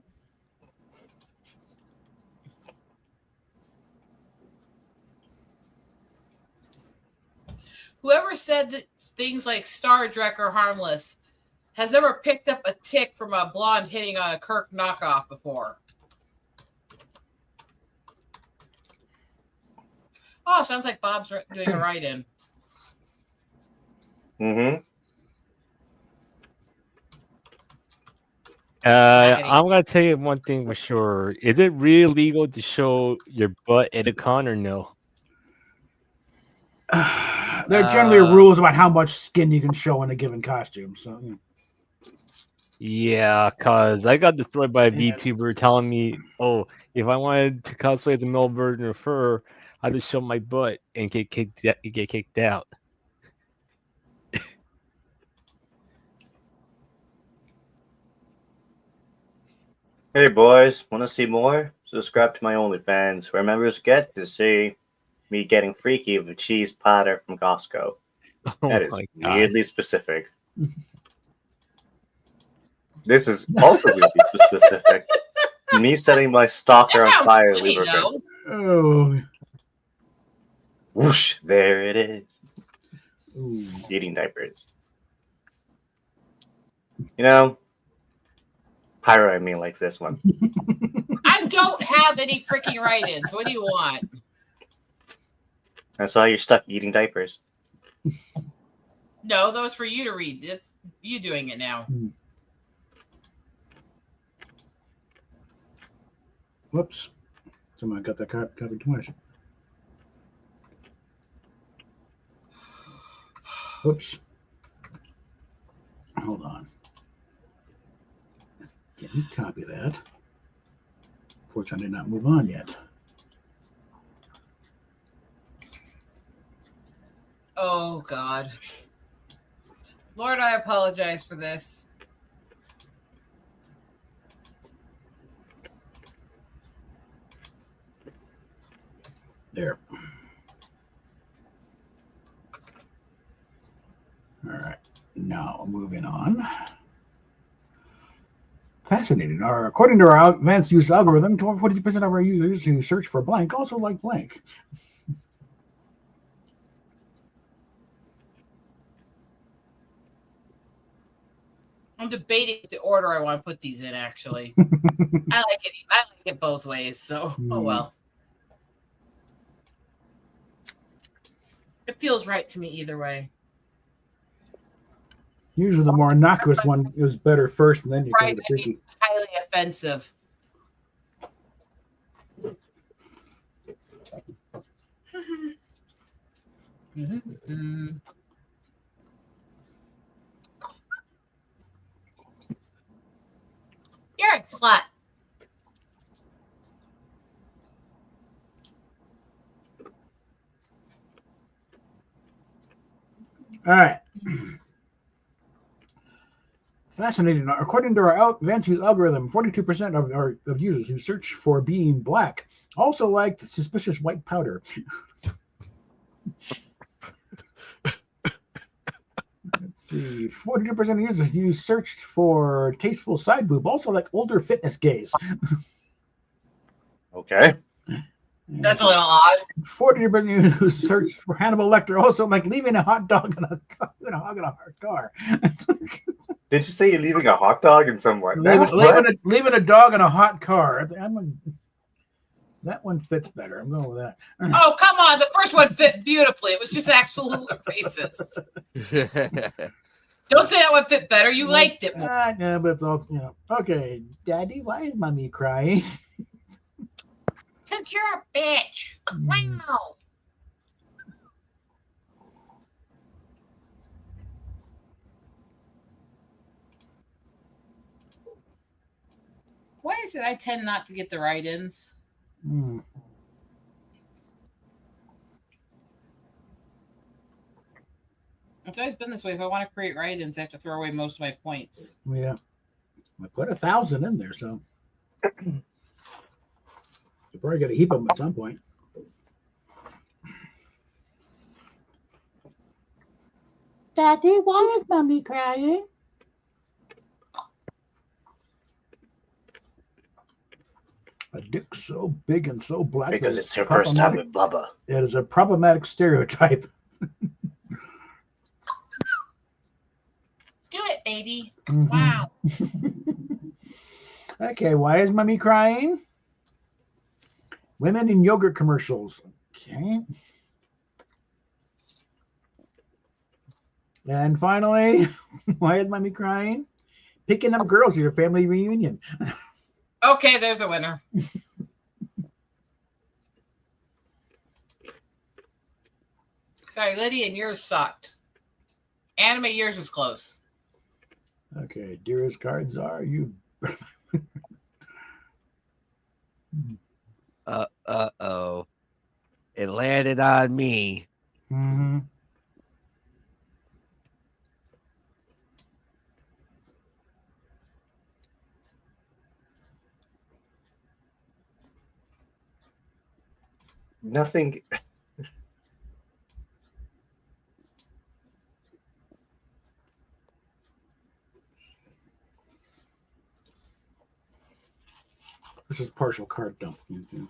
Whoever said that things like Star Trek are harmless has never picked up a tick from a blonde hitting on a Kirk knockoff before. Oh, sounds like Bob's doing a write-in. Mm-hmm. I'm gonna tell you one thing for sure. Is it really legal to show your butt at a con or no? There are generally rules about how much skin you can show in a given costume. So, Yeah, cause I got destroyed by a VTuber telling me, "Oh, if I wanted to cosplay as a male version of her, I just show my butt and get kicked out." Hey, boys. Want to see more? Subscribe to my OnlyFans, where members get to see me getting freaky with a cheese platter from Costco. Oh That is my God. weirdly specific. This is also weirdly specific. Me setting my stalker That on sounds fire. funny, Leave her though. oh, Whoosh! There it is. ooh. Eating diapers. You know, Pyro, I mean, likes this one. I don't have any freaking write-ins. What do you want? That's why you're stuck eating diapers. No, that was for you to read. It's you doing it now. Whoops. Someone got that copied twice. Whoops. Hold on. Can you copy that? Fortunately, I did not move on yet. Oh, God. Lord, I apologize for this. There. All right. Now, moving on. Fascinating. According to our advanced use algorithm, 40% of our users who search for blank also like blank. I'm debating the order I want to put these in, actually. I like it both ways, so oh well. It feels right to me either way. Usually the more innocuous one is better first, and then you Right, go to freaky. highly offensive. You're a slut. All right. Fascinating. According to our advanced use algorithm, 42% of users who search for being black also like suspicious white powder. Let's see. 42% of users who searched for tasteful side boob also like older fitness gays. Okay. That's a little odd. 40% who searched for Hannibal Lecter also like leaving a hot dog in a car. Did you say you're leaving a hot dog in someone? Leaving a dog in a hot car. That one fits better. I'm going with that. Oh, come on. The first one fit beautifully. It was just absolutely racist. Don't say that one fit better. You liked it more. No, but it's also, okay, Daddy, why is Mommy crying? Because you're a bitch. Wow. Why is it I tend not to get the write-ins? It's always been this way. If I want to create write-ins, I have to throw away most of my points. Yeah. I put 1,000 in there, so you probably got to heap them at some point. Daddy, why is Mommy crying? A dick so big and so black Because that it's her first time with Bubba. It is a problematic stereotype. Do it, baby. Mm-hmm. Wow. Okay, why is Mommy crying? Women in yogurt commercials. Okay. And finally, why is Mommy crying? Picking up girls at your family reunion. Okay, there's a winner. Sorry, Lydia, and yours sucked. Anime, yours was close. Okay, dearest cards are you. Uh-oh. It landed on me. Mm-hmm. Nothing. This is partial card dump. Mm-hmm.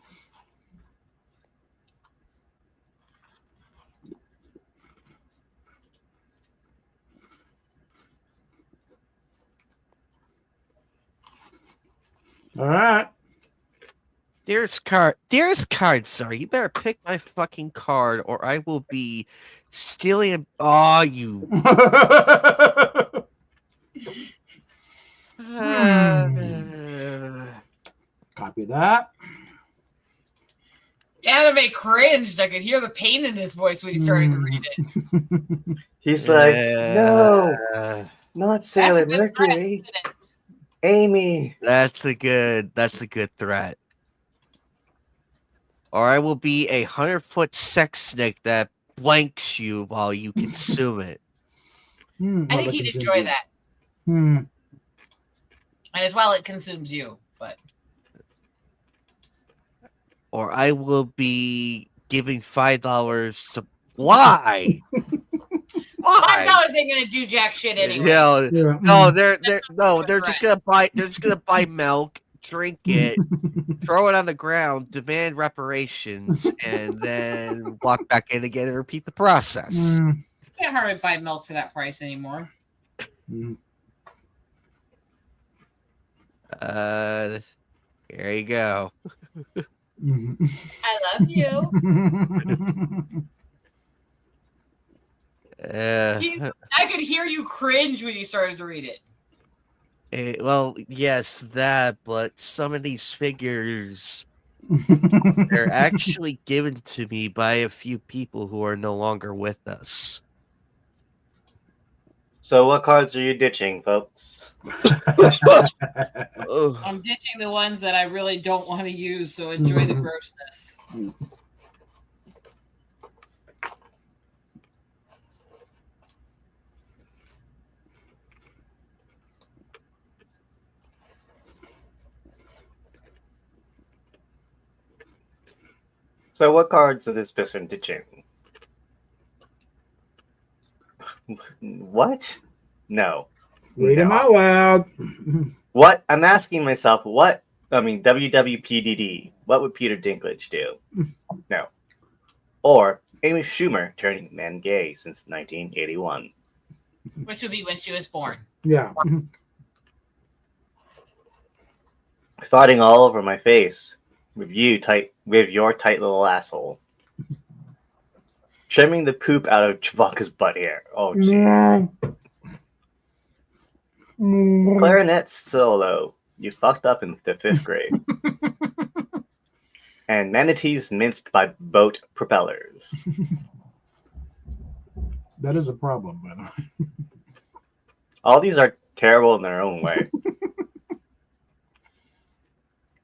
All right. Dearest card, sir, you better pick my fucking card, or I will be stealing. Oh, you. Copy that. Anime cringed. I could hear the pain in his voice when he started to read it. He's like, no, Uh, not Sailor That's a good threat, Mercury, isn't it? Amy. That's a good threat. Or I will be a 100-foot sex snake that blanks you while you consume it. I think he'd enjoy that. Hmm. And as well, it consumes you. But Or I will be giving $5 to why? Why? $5 ain't gonna do jack shit anyways. Yeah, Yeah. no, they're just gonna buy milk, drink it, throw it on the ground, demand reparations, and then walk back in again and repeat the process. Hmm. Can't hardly buy milk for that price anymore. Hmm. Here you go. Hmm. I love you. Uh, I could hear you cringe when you started to read it. well, yes, that, but some of these figures they're actually given to me by a few people who are no longer with us. So what cards are you ditching, folks? Ugh. I'm ditching the ones that I really don't want to use, so enjoy the grossness. So what cards is this person ditching? What? No. Read them No. out loud. What? I'm asking myself, what? I mean, WWPDD. What would Peter Dinklage do? No. Or Amy Schumer turning men gay since 1981. Which would be when she was born. Yeah. Farting all over my face with your tight little asshole. Trimming the poop out of Chewbacca's butt hair. Oh, jeez. Clarinet solo. You fucked up in the 5th grade. And manatees minced by boat propellers. That is a problem, by the way. All these are terrible in their own way.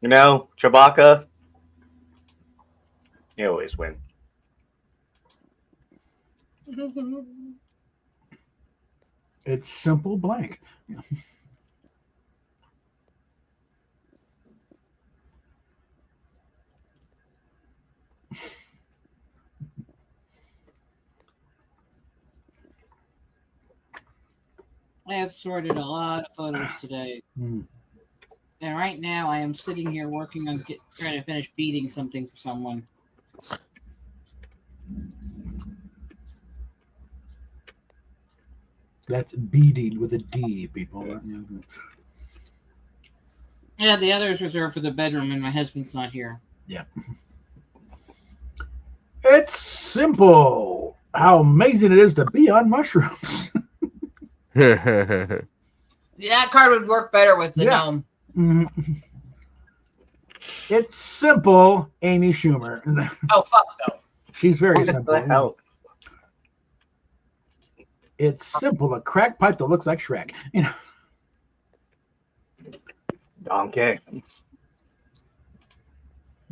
You know, Chewbacca, you always win. It's simple blank. I have sorted a lot of photos today. And right now I am sitting here working on trying to finish beating something for someone. That's beading with a D, people. Yeah, the other is reserved for the bedroom and my husband's not here. Yeah. It's simple. How amazing it is to be on mushrooms. Yeah, that card would work better with the gnome. Mhm. It's simple, Amy Schumer. Oh, fuck no. She's very What simple. the hell? It's simple, a crack pipe that looks like Shrek. You know. Okay.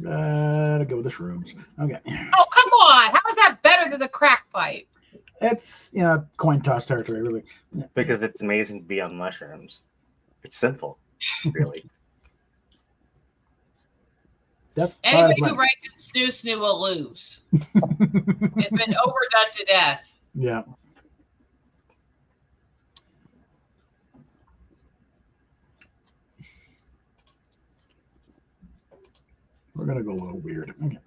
To go with the shrooms. Okay. Oh, come on. How is that better than the crack pipe? It's coin toss territory, really. Because it's amazing to be on mushrooms. It's simple, really. Anybody who writes it snoo snoo will lose. It's been overdone to death. Yeah. We're gonna go a little weird. Okay.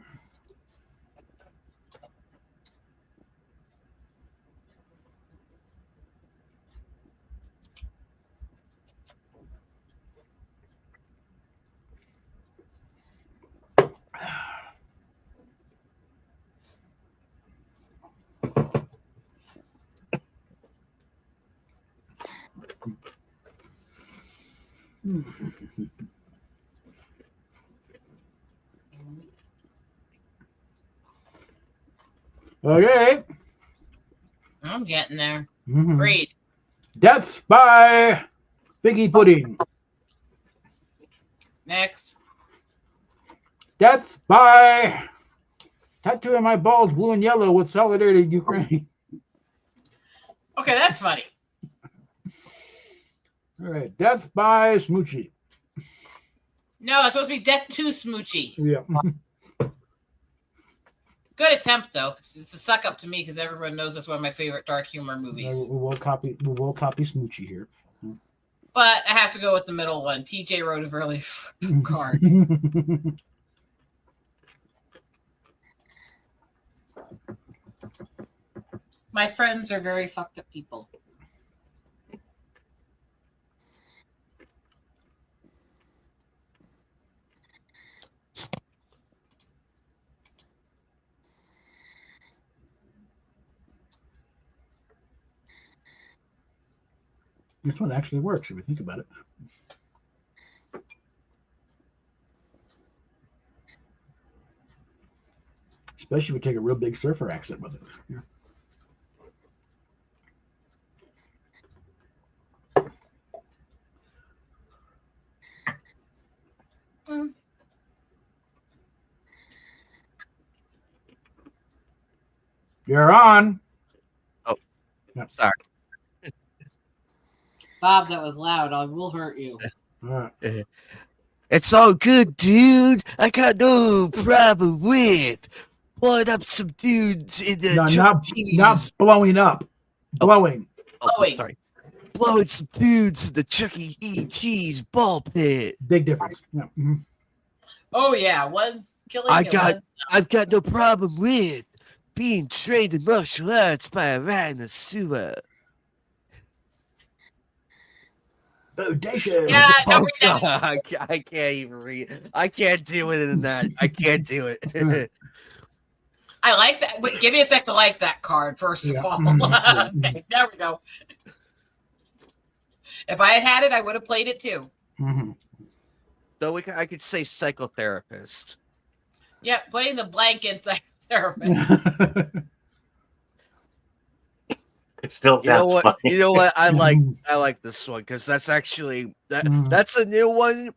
Okay. I'm getting there. Mhm. Read. Death by Figgy Pudding. Next. Death by tattooing my balls blue and yellow with solidarity in Ukraine. Okay, that's funny. All right. Death by Smoochie. No, it's supposed to be Death to Smoochie. Yeah. Good attempt, though. It's a suck up to me because everyone knows that's one of my favorite dark humor movies. We will copy Smoochie here. But I have to go with the middle one. TJ wrote a really fucked up card. My friends are very fucked up people. This one actually works if you think about it. Especially if you take a real big surfer accent with it. Yeah. Mm. You're on. Sorry. Bob, that was loud. I will hurt you. All right. It's all good, dude. I got no problem with blowing up some dudes in the No, Chuck E. Cheese. not blowing up. Blowing. Oh, Blowing. sorry. Blowing some dudes in the Chuck E. Cheese ball pit. Big difference. Yeah. Mhm. Oh, yeah. One's killing I've and got one's no problem with being trained in martial arts by a rat in the sewer. Bodacious. Yeah, no, Oh, read that. God, I can't even read. I can't do it in that. I can't do it. I like that. Wait, give me a sec to like that card, first of all. Okay, there we go. If I had it, I would have played it too. Mhm. Though I could say psychotherapist. Yep, putting the blank in therapist. It still You know sounds what? funny. You know what? I like this one because that's actually that's a new one,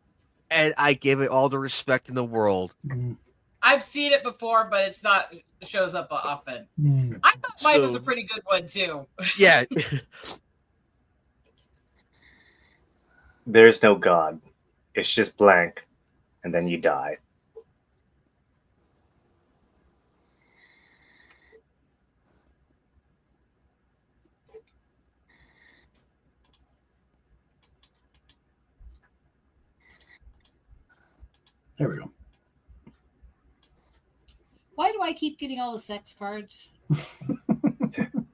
and I give it all the respect in the world. I've seen it before, but it's not shows up often. Mm. I thought mine was a So- pretty good one too. Yeah. There's no God. It's just blank, and then you die. There we go. Why do I keep getting all the sex cards?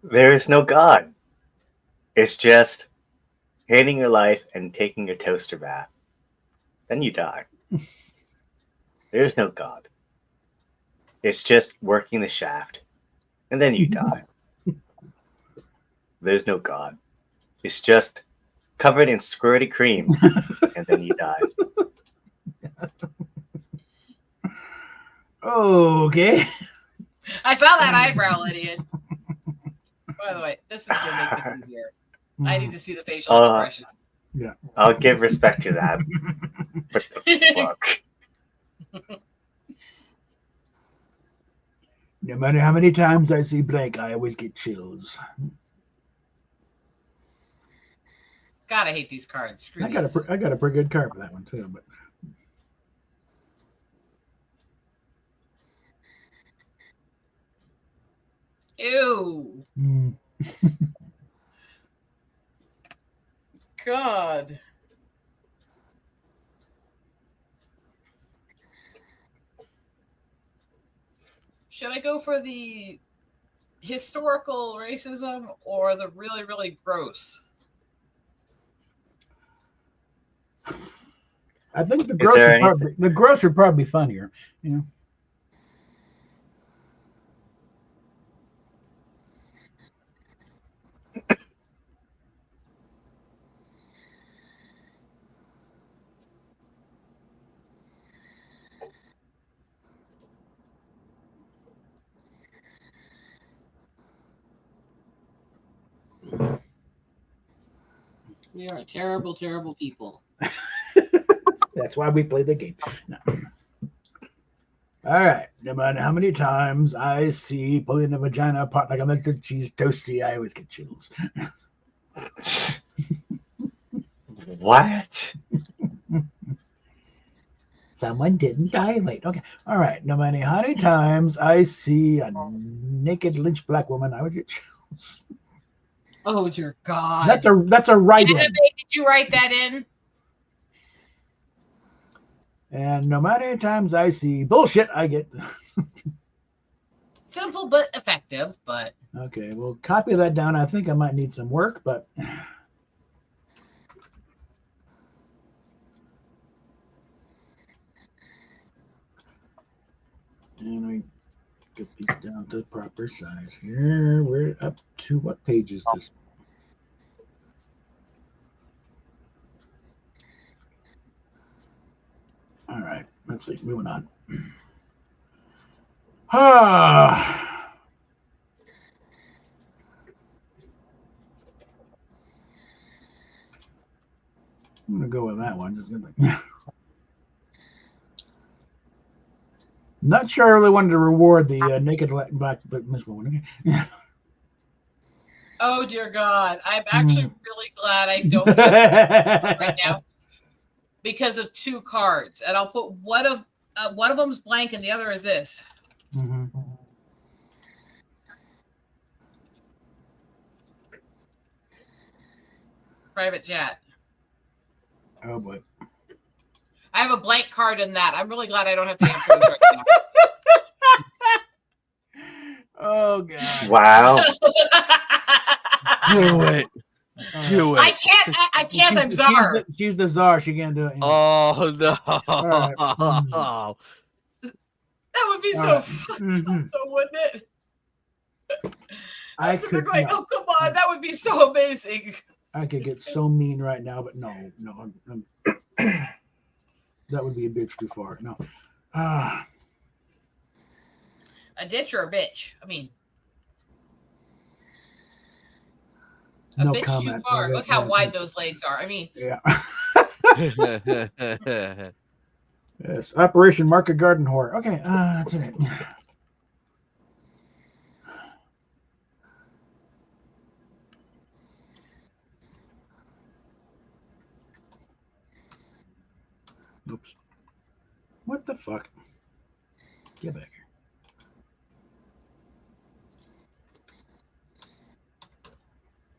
There is no God. It's just hating your life and taking a toaster bath. Then you die. There's no God. It's just working the shaft. And then you die. There's no God. It's just covered in squirty cream. And then you die. Okay. I saw that eyebrow, Lydian. By the way, this is gonna make this easier. I need to see the facial expressions. I'll give respect to that. What the fuck? No matter how many times I see blank, I always get chills. God, I hate these cards. Screw I got these. a pretty good card for that one too, but Ew. God. Should I go for the historical racism or the really, really gross? I think the Is gross there would probably be funnier. You know. We are terrible, terrible people. That's why we play the game. No. All right. No matter how many times I see pulling the vagina apart like a melted cheese toasty, I always get chills. What? Someone didn't violate. Okay. All right. No matter how many times I see a naked lynch black woman, I always get chills. Oh dear God. That's a write-in. Anime, did you write that in? And no matter how many times I see bullshit, I get. Simple but effective, but Okay, we'll copy that down. I think I might need some work, but. And we get these down to the proper size here. We're up to what page is this? All right, let's see. Moving on. Ah. I'm gonna go with that one. Just gonna. Not sure I really wanted to reward the naked black Miss Woman. oh dear God. I'm actually really glad I don't have right now because of 2 cards. And I'll put one of them's blank and the other is this. Mm-hmm. Private chat. Oh boy. I have a blank card in that. I'm really glad I don't have to answer this right now. Oh God. Wow. Do it. Do it. I can't. I'm czar. She's the czar. She can't do it. Oh no. right. That would be so right. fun, Mhm. so wouldn't it? I I'm sitting there could going, not. oh come on, that would be so amazing. I could get so mean right now, but no. That would be a bitch too far. No. Ah. A ditch or a bitch? I mean, a No bitch too comment. far. No, Look how no, wide those legs are. I mean, Yeah. Yes. Operation Market Garden Whore. Okay. That's it. Oops. What the fuck? Get back here.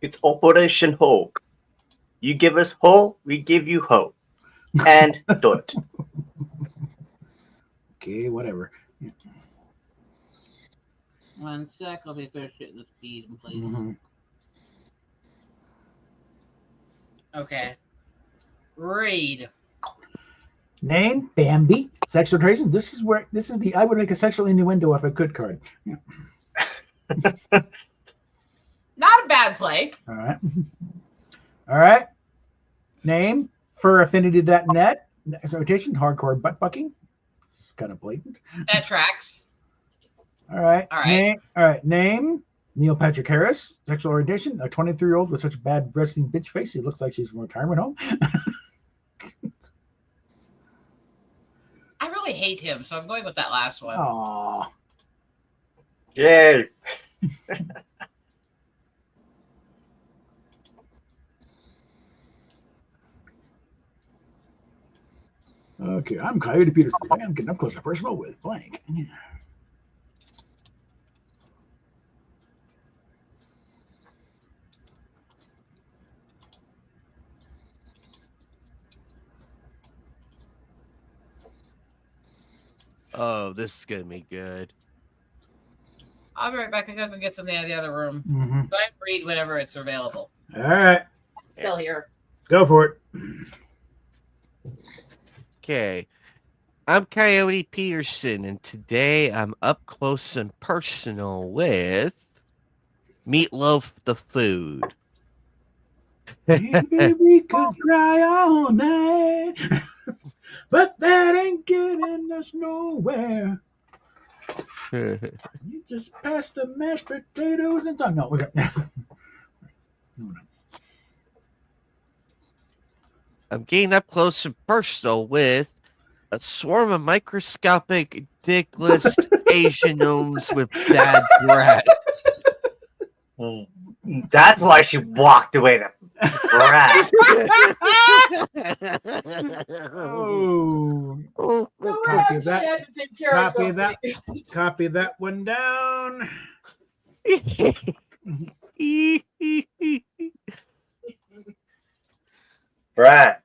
It's Operation Hope. You give us hope, we give you hope. And do it. Okay, whatever. 1 sec. I'll be first getting the speed in place. Mhm. Okay. Read. Name Bambi. Sexual traces. This is the I would make a sexual innuendo if I could card. Yeah. Not a bad play. All right. All right. Name furaffinity.net. Rotation, hardcore butt bucking. It's kind of blatant. That tracks. All right. All right. Name Neil Patrick Harris. Sexual orientation. A 23-year-old with such a bad resting bitch face. He looks like she's from a retirement home. I really hate him, so I'm going with that last one. Aww. Yay. Okay, I'm Coyote Peterson. I'm getting up close and personal with blank. Yeah. Oh, this is gonna be good. I'll be right back. I gotta go get something out of the other room. Mm-hmm. Go ahead and read whenever it's available. All right, Still here. go for it. Okay. I'm Coyote Peterson, and today I'm up close and personal with Meatloaf the Food. Maybe we could cry all night, but that ain't getting us nowhere. You just passed the mashed potatoes and no, we got. No. I'm getting up close and personal with a swarm of microscopic, dickless Asian gnomes with bad breath. That's why she walked away. The brat. Oh, So we Copy actually that. had to take care of Copy that. something. Copy that one down. Brat.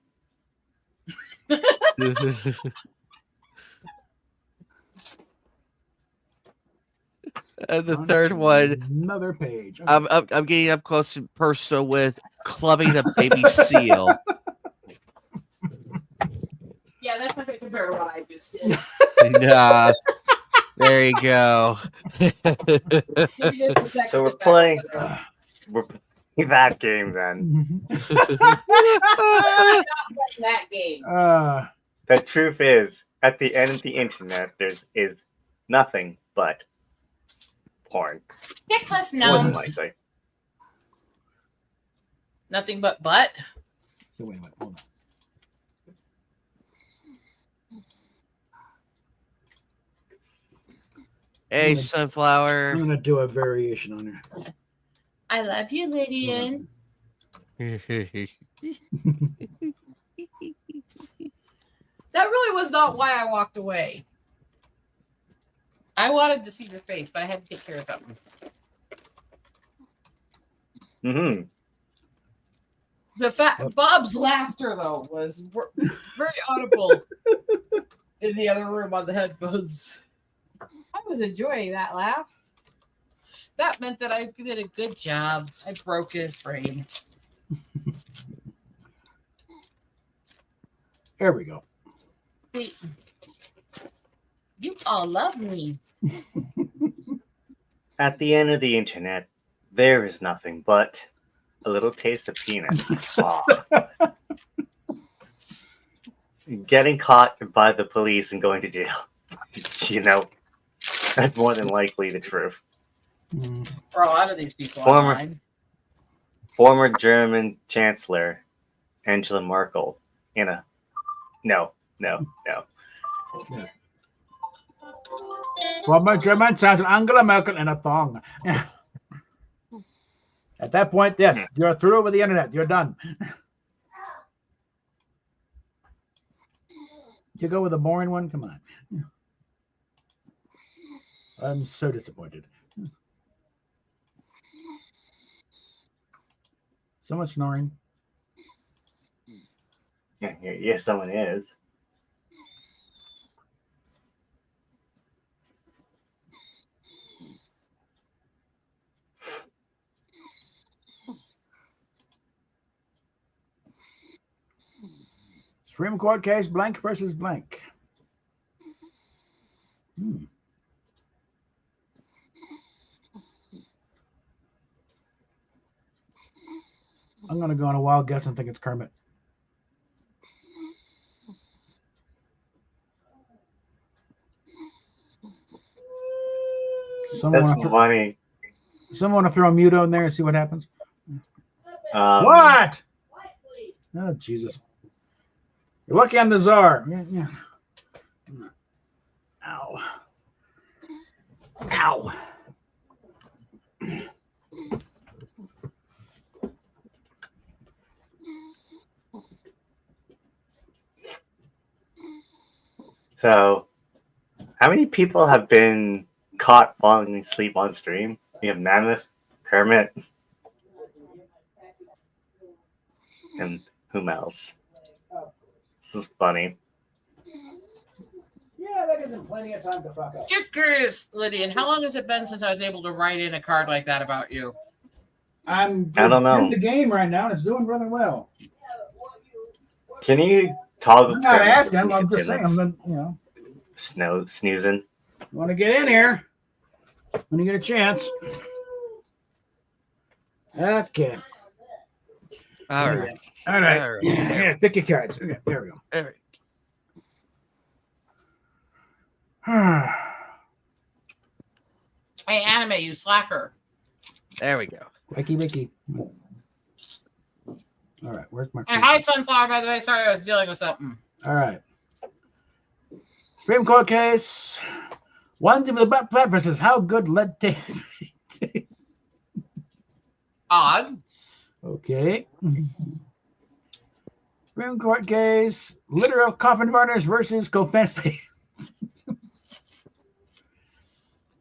And the On third to one, Another page. I'm getting up close and personal with clubbing a baby seal. Yeah, that's nothing compared to what I just did. Nah, there you go. So we're playing that game then. That game. The truth is, at the end of the internet, is nothing but porn. Dickless More than gnomes. likely. Nothing but butt. Wait, hold on. Hey, I'm sunflower. gonna do a variation on her. I love you, Lydian. That really was not why I walked away. I wanted to see your face, but I had to take care of something. Mm-hmm. The fact Bob's laughter though was very audible in the other room on the headphones. I was enjoying that laugh. That meant that I did a good job. I broke his frame. There we go. You all love me. At the end of the internet, there is nothing but a little taste of penis. Aw. Getting caught by the police and going to jail. You know, that's more than likely the truth. For a lot of these people Former- online. Former German Chancellor Angela Merkel in a no. Former German Chancellor Angela Merkel in a thong. At that point, yes, you're through with the internet. You're done. You go with a boring one? Come on. I'm so disappointed. Someone snoring. Yeah, yes, someone is. Supreme Court case blank versus blank. I'm going to go on a wild guess and think it's Kermit. That's funny. Someone want to throw a mute on there and see what happens? What? Oh, Jesus. You're lucky I'm the czar. Yeah. Ow. Ow. So, how many people have been caught falling asleep on stream? We have Mammoth, Kermit, and whom else? This is funny. Yeah, that gives him plenty of time to fuck up. Just curious, Lydian, how long has it been since I was able to write in a card like that about you? I don't know. in the game right now, and it's doing really well. Can you toggle I'm not Kermit asking. when I'm he just gets saying. in? Snoozing. You want to get in here when you get a chance. Okay. All right. All right. All right. Here, pick your cards. Okay, there we go. All right. Hey, anime, you slacker. There we go. Wakey. All right, where's my? Hey, hi, Sunflower, by the way. Sorry, I was dealing with something. All right. Supreme Court case. One's in the butt flat versus how good lead tastes. Odd. Okay. Supreme Court case. Litter of coffin burners versus Kofanfi.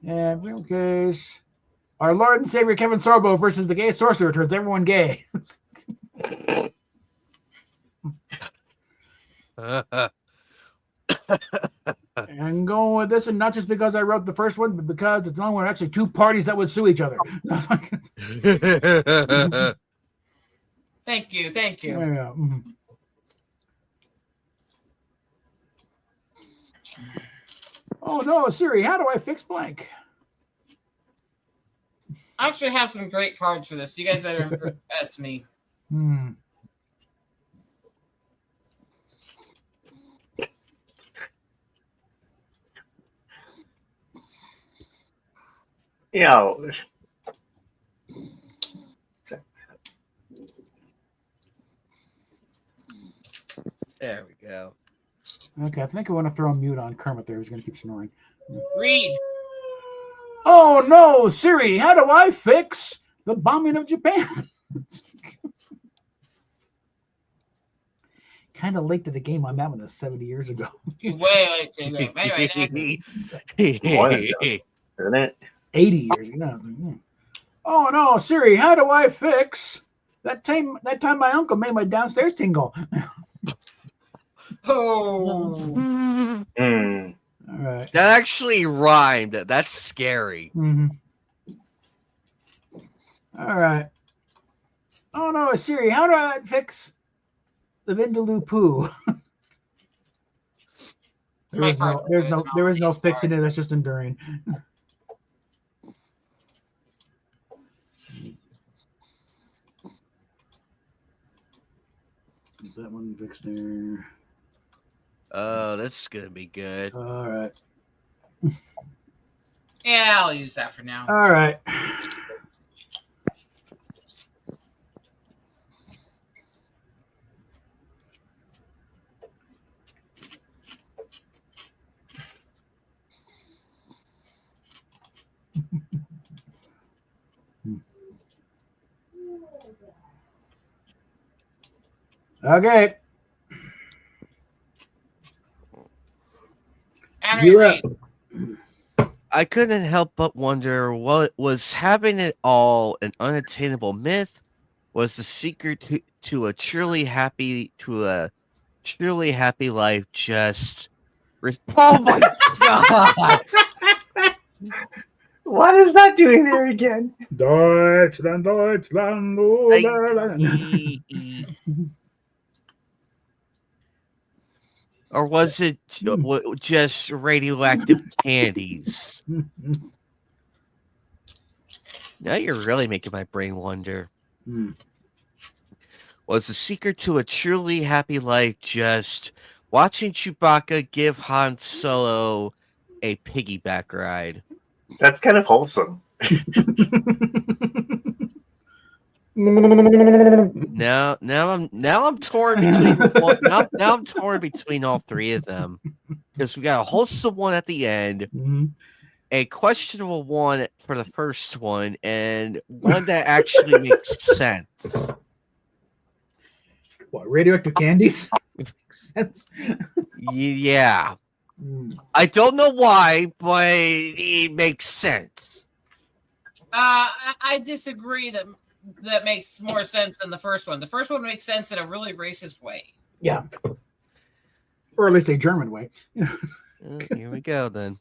And Supreme case. Our Lord and Savior Kevin Sorbo versus the gay sorcerer turns everyone gay. And going with this, and not just because I wrote the first one, but because it's the only one actually two parties that would sue each other. Thank you. Thank you. Yeah. Mhm. Oh no, Siri, how do I fix blank? I actually have some great cards for this. You guys better impress me. Hmm. Yo, There we go. Okay, I think I want to throw a mute on Kermit there. He's going to keep snoring. Read. Oh no, Siri, how do I fix the bombing of Japan? Kind of late to the game. I'm having this 70 years ago. Way late to the game. Anyway, more than so, isn't it? 80 years ago. Oh no, Siri, how do I fix that time my uncle made my downstairs tingle? oh. Hmm. All right. That actually rhymed. That's scary. Mm-hmm. All right. Oh no, Siri, how do I fix the Vindaloo poo? There is no fixing it. That's just enduring. Is that one fixed there? Oh, this is gonna be good. All right. Yeah, I'll use that for now. All right. Okay. You're up. I couldn't help but wonder, what was having it all an unattainable myth? Was the secret to a truly happy life just? Oh my god! What is that doing there again? Deutschland, Deutschland, oh, Or was it just radioactive candies? Now you're really making my brain wonder. Was the secret to a truly happy life just watching Chewbacca give Han Solo a piggyback ride? That's kind of wholesome. Now I'm torn between now I'm torn between all three of them, because we got a wholesome one at the end, a questionable one for the first one, and one that actually makes sense. What, radioactive candies? Sense. Yeah. I don't know why, but it makes sense. I disagree that makes more sense than the first one. The first one makes sense in a really racist way. Yeah. Or at least a German way. Here we go then.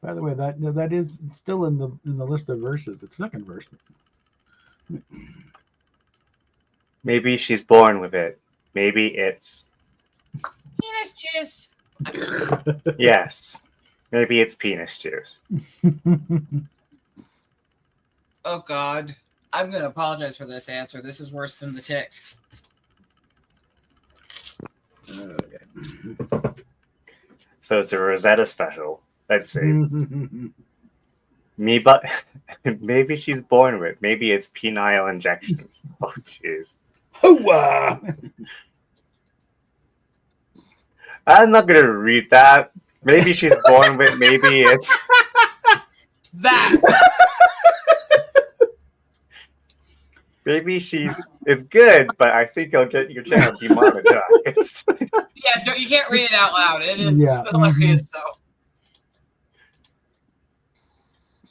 By the way, that is still in the list of verses. It's second verse. Maybe she's born with it. Maybe it's Penis juice. yes. Maybe it's penis juice. Oh God, I'm gonna apologize for this answer. This is worse than the tick. So it's a Rosetta special. Let's see. Me, but maybe she's born with. Maybe it's penile injections. Oh, jeez. Hooah! I'm not gonna read that. Maybe she's born with. Maybe it's. That. Maybe it's good, but I think you'll get your channel demonetized. Yeah, you can't read it out loud. It is Yeah. hilarious, though.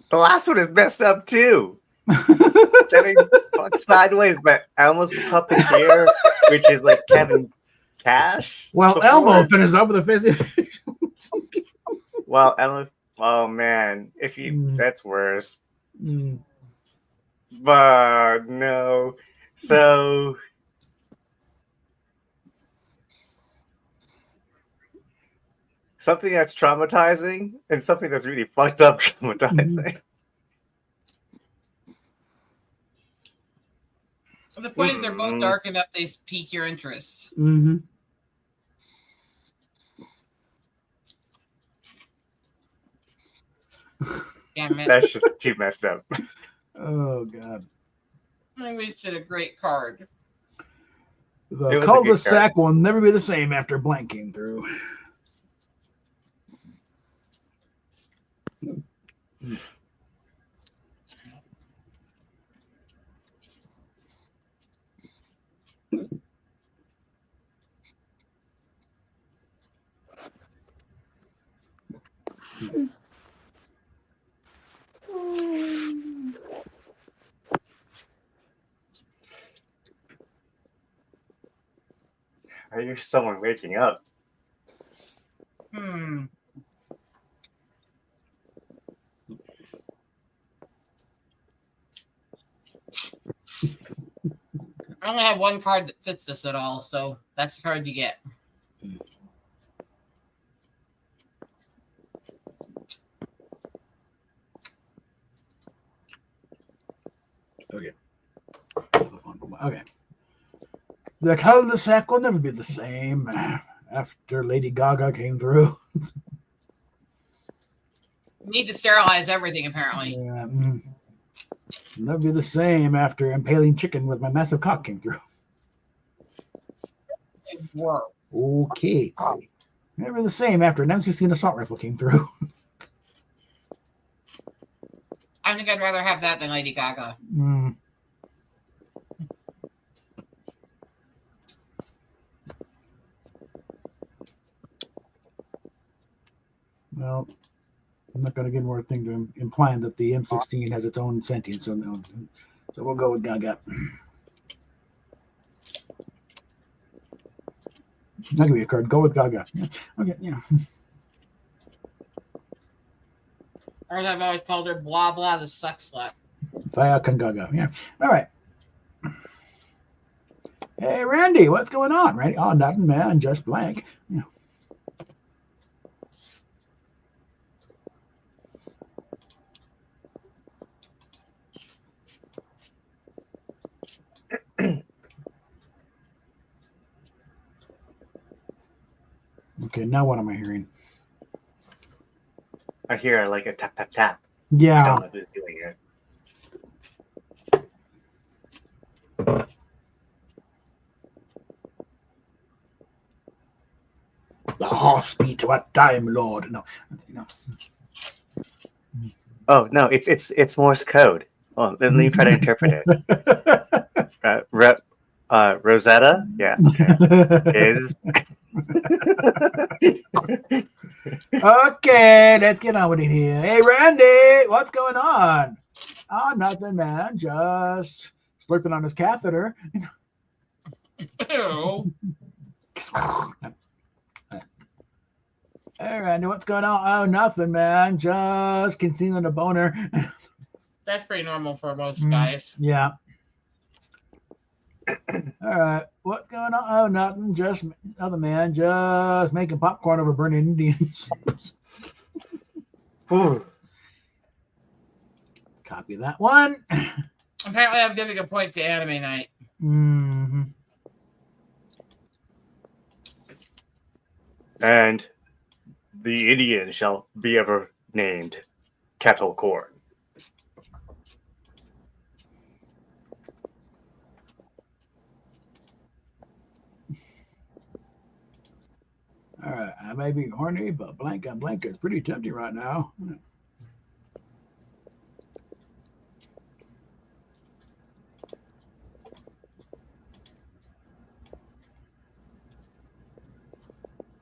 The last one is messed up too. Getting fucked sideways by Elmo's puppeteer, which is like Kevin Cash. Well, before. Elmo finished up with a fizzy. Well, Elmo. Oh man, Mm. that's worse. Mm. But no. So something that's traumatizing and something that's really fucked up traumatizing. The point is, they're both dark enough they pique your interest. Mm-hmm. Damn it. That's just too messed up. Oh god. I wasted a great card. It The was a good cul-de-sac will never be the same after blank came through. I hear someone waking up. Hmm. I only have one card that fits this at all, so that's the card you get. Okay. Okay. The cul-de-sac will never be the same after Lady Gaga came through. You need to sterilize everything, apparently. Yeah, never be the same after impaling chicken with my massive cock came through. Whoa. Okay. Never the same after an M16 assault rifle came through. I think I'd rather have that than Lady Gaga. Mm. Well, I'm not going to get more thing to implying that the M16 has its own sentience. So no. So we'll go with Gaga. Not gonna be a card. Go with Gaga. Yeah. Okay, yeah. Or as I've always called her, blah blah, the suck slut. Fire con Gaga. Yeah. All right. Hey, Randy, what's going on? Randy? Oh, nothing, man. Just blank. Yeah. Okay, now what am I hearing? I hear like a tap tap tap. I Yeah. don't know who's doing it. The horse beat what time, Lord? No. Oh no, it's Morse code. Well, let me try to interpret it. Rosetta? Yeah. Okay. Is Okay, let's get on with it here. Hey, Randy, what's going on? Oh, nothing, man. Just slurping on his catheter. Ew. Hey, Randy, what's going on? Oh, nothing, man. Just concealing a boner. That's pretty normal for most guys. Yeah. All right. What's going on? Oh, nothing. Just other man. Just making popcorn over burning Indians. Copy that one. Apparently, I'm giving a point to Anime Night. Mm-hmm. and the Indian shall be ever named Kettle Corn. I may be horny, but blank on blank is pretty tempting right now.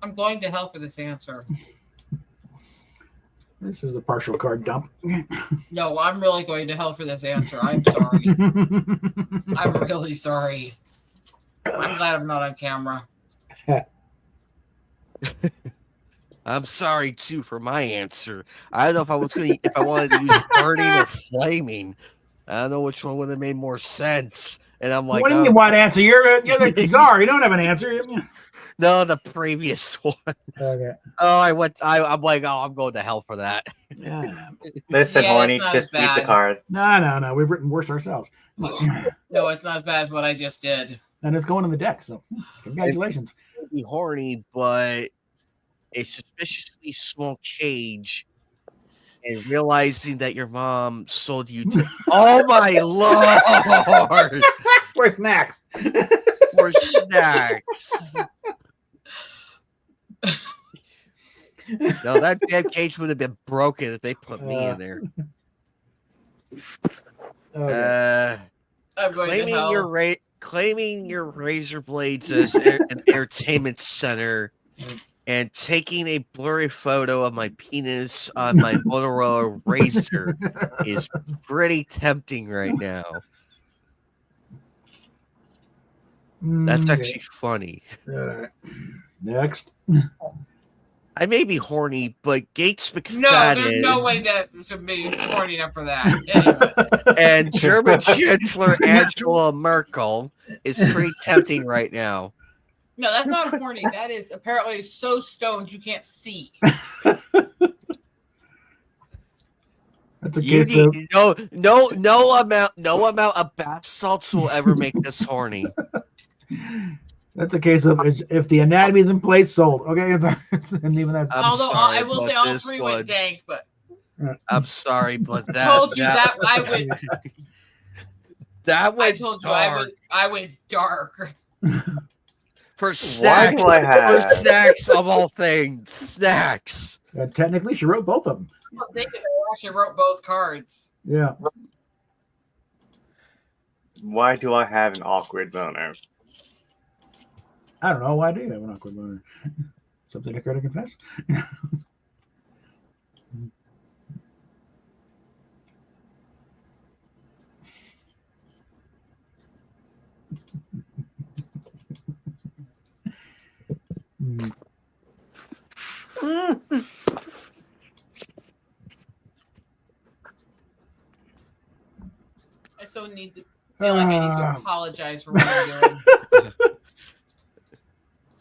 I'm going to hell for this answer. This is a partial card dump. No, I'm really going to hell for this answer. I'm sorry. I'm really sorry. I'm glad I'm not on camera. I'm sorry too for my answer. I don't know if I was going if I wanted to use burning or flaming. I don't know which one would have made more sense. And I'm like, what do you want answer? You're the czar. You don't have an answer. no, the previous one. Okay. Oh, I'm like, oh, I'm going to hell for that. Yeah. Listen, Yeah, horny, it's not just as read the bad. cards. No. We've written worse ourselves. No, it's not as bad as what I just did. And it's going in the deck. So congratulations. Be horny, but a suspiciously small cage, and realizing that your mom sold you to. Oh my lord! For snacks. For snacks. No, that damn cage would have been broken if they put me in there. Okay. I'm going to Claiming hell. claiming your razor blades as an entertainment center, and taking a blurry photo of my penis on my Motorola Razr is pretty tempting right now. That's actually funny. All right. Next. I may be horny, but Gates No, McFadden there's no way that it should be horny enough for that. Anyway. and German Chancellor Angela Merkel is pretty tempting right now. No, that's not horny. That is apparently so stoned you can't see. That's a You case of need, no amount of bath salts will ever make this horny. That's a case of if the anatomy is in place, sold. Okay, and even that's. I'm Although sorry, I will but say all this three one- went dank, but I'm sorry, but I that told you that I would. that I went told you dark. I went dark. For Why snacks. do I For have? snacks of all things, snacks. Technically, she wrote both of them. The thing is, I actually wrote both cards. Yeah. Why do I have an awkward boner? I don't know. Why do you have an awkward boner? Something I care to confess? I so need to feel like I need to apologize for what I'm doing.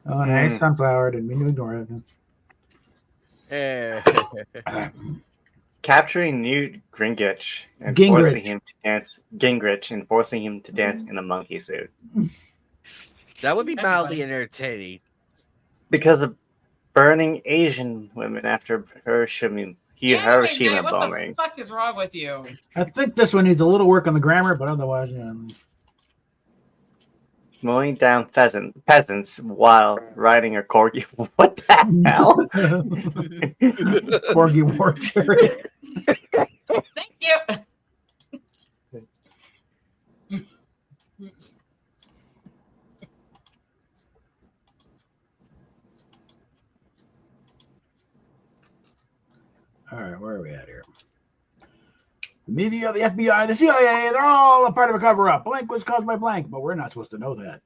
Oh, nice sunflower. Didn't mean to ignore it. Capturing Newt Gingrich and Gingrich. forcing him to dance. Gingrich and forcing him to dance in a monkey suit That would be That's mildly funny. entertaining. because of burning Asian women after Hiroshima Anyway, what bombing. the fuck is wrong with you? I think this one needs a little work on the grammar, but otherwise, Mowing down peasants while riding a corgi. What the hell? Corgi war chariot. Thank you. All right, where are we at here? The media, the FBI, the CIA, they're all a part of a cover-up. Blank was caused by blank, but we're not supposed to know that.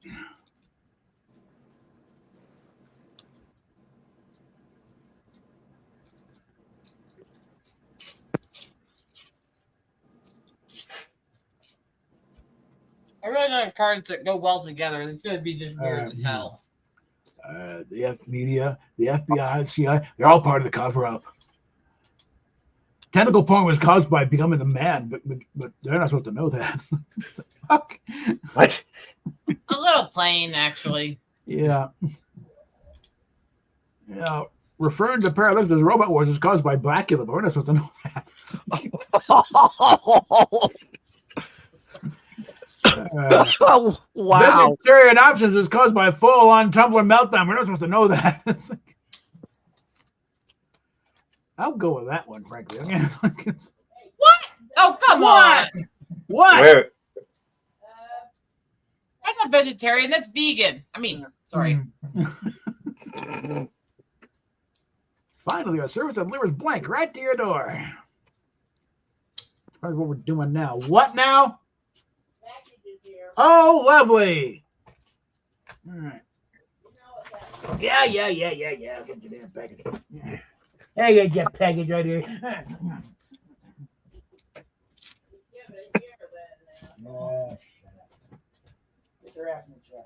I really don't have cards that go well together. It's going to be just weird as hell. The media, the FBI, the CIA, they're all part of the cover-up. Tentacle porn was caused by becoming a man, but they're not supposed to know that. Fuck. What? A little plain, actually. Yeah. Yeah. Referring to Parallax as Robot Wars is caused by Blackula, but we're not supposed to know that. Wow. Vegetarian options is caused by full-on Tumblr meltdown. We're not supposed to know that. I'll go with that one, frankly. What? Oh, come on. What? Where? I'm not vegetarian. That's vegan. I mean, sorry. Finally, a service that delivers blank right to your door. That's probably what we're doing now. What now? Oh, lovely. All right. Yeah. I'll get you that package. Yeah. Hey, you get package right here. Get your ass in the chat.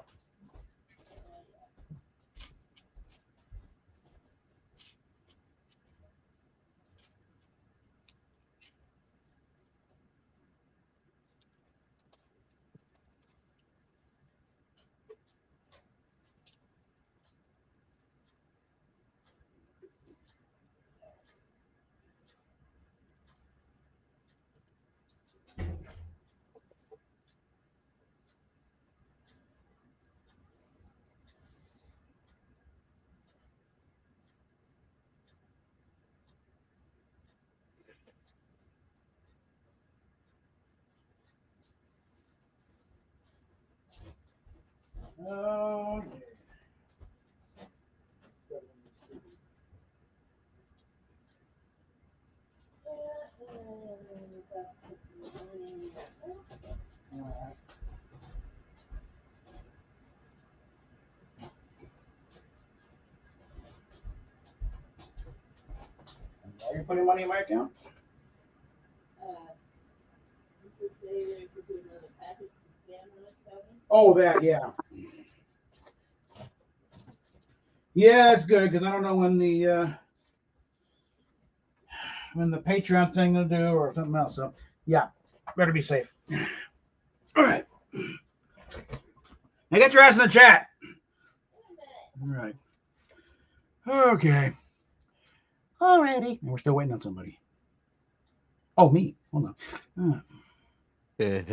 Oh, are you putting money in my account? Oh, that, yeah. Yeah, it's good because I don't know when the Patreon thing will do or something else. So, yeah, better be safe. All right. Now get your ass in the chat. All right. Okay. Alrighty. And we're still waiting on somebody. Oh, me. Hold on. I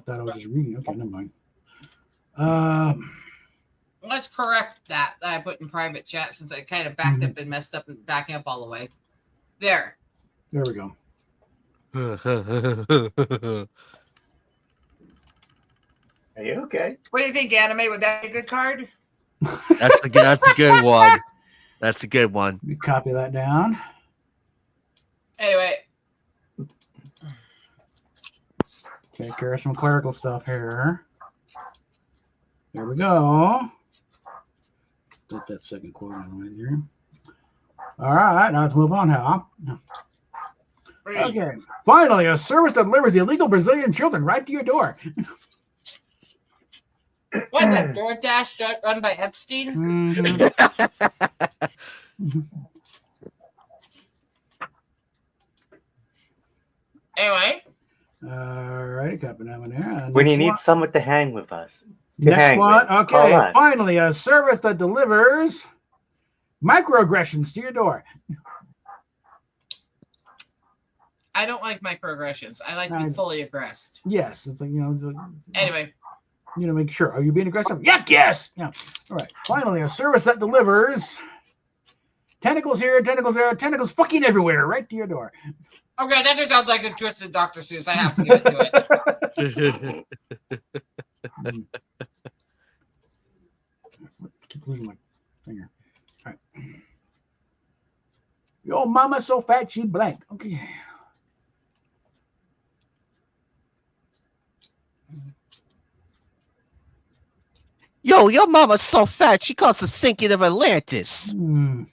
thought I was just reading. Okay, never mind. Let's correct that I put in private chat since I kind of backed up and messed up and backing up all the way. There. There we go. Are you okay? What do you think, Anime? Would that be a good card? That's a good one. That's a good one. Let me copy that down. Anyway. Take care of some clerical stuff here. There we go. Get that second quote on right here. All right, now let's move on, Hal. Okay. Finally, a service that delivers illegal Brazilian children right to your door. What, that DoorDash run by Epstein? Anyway. All righty, copy that one there. When you need someone to hang with us. Next one. Okay. Finally, a service that delivers microaggressions to your door. I don't like microaggressions. I like to be fully aggressed. Yes. It's like, Anyway. Make sure. Are you being aggressive? Yes. Yeah. All right. Finally, a service that delivers tentacles here, tentacles there, tentacles fucking everywhere, right to your door. Okay, that just sounds like a twisted Dr. Seuss. I have to give it to it. Keep losing my finger. All right. Your mama's so fat she blank. Okay. Yo, your mama's so fat she caused the sinking of Atlantis. Your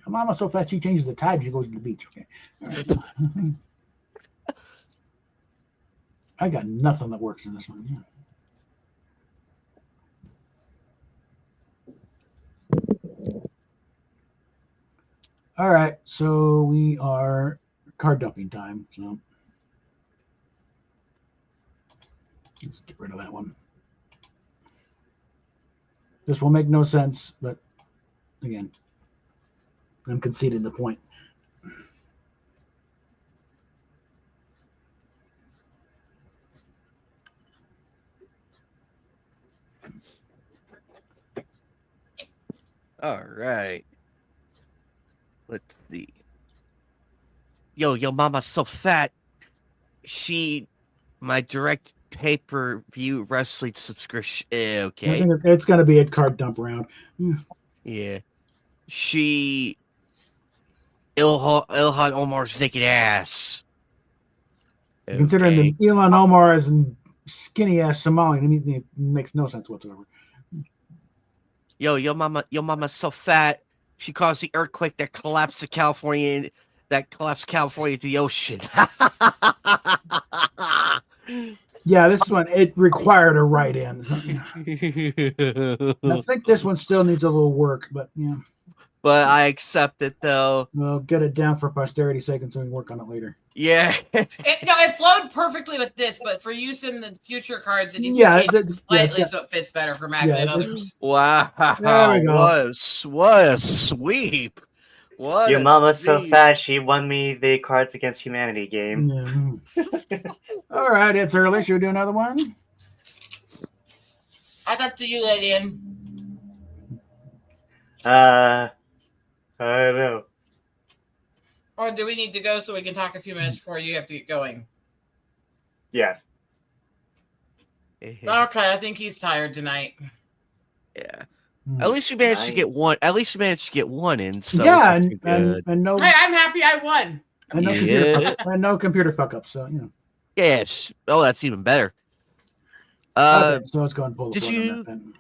mama's so fat she changes the tide she goes to the beach. Okay. Right. I got nothing that works in this one. Yeah. All right, so we are card dumping time. So let's get rid of that one. This will make no sense, but again, I'm conceding the point. All right. Let's see. Yo, mama's so fat. My direct pay-per-view wrestling subscription. I Okay. think it's going to be a card dump round. Yeah. She. Ilhan Omar's naked ass. Considering Okay. that Elon Omar is a skinny ass Somalian, it makes no sense whatsoever. Yo, mama's so fat. She caused the earthquake that collapsed California into the ocean. Yeah, this one it required a write-in. I think this one still needs a little work, but yeah, But I accept it though. we'll get it down for posterity's sake and so we can work on it later. Yeah. It flowed perfectly with this, but for use in the future cards, it needs Yeah, to change slightly so it fits better for Mac than others. Wow. There we go. What a sweep. What Your a mama's so sweep. fat, she won me the Cards Against Humanity game. Yeah. All right, it's early. Should we do another one? That's up to you, Lydian. I don't know. Or do we need to go so we can talk a few minutes before you have to get going? Yes. Okay, I think he's tired tonight. Yeah. At least we managed to get one. At least we managed to get one in. So yeah, it's good. and no, Hey, I'm happy I won. and no, Yeah. computer fuck ups. So you know. Yes. Oh, that's even better. Okay, so let's go and pull the did plug on you- that then.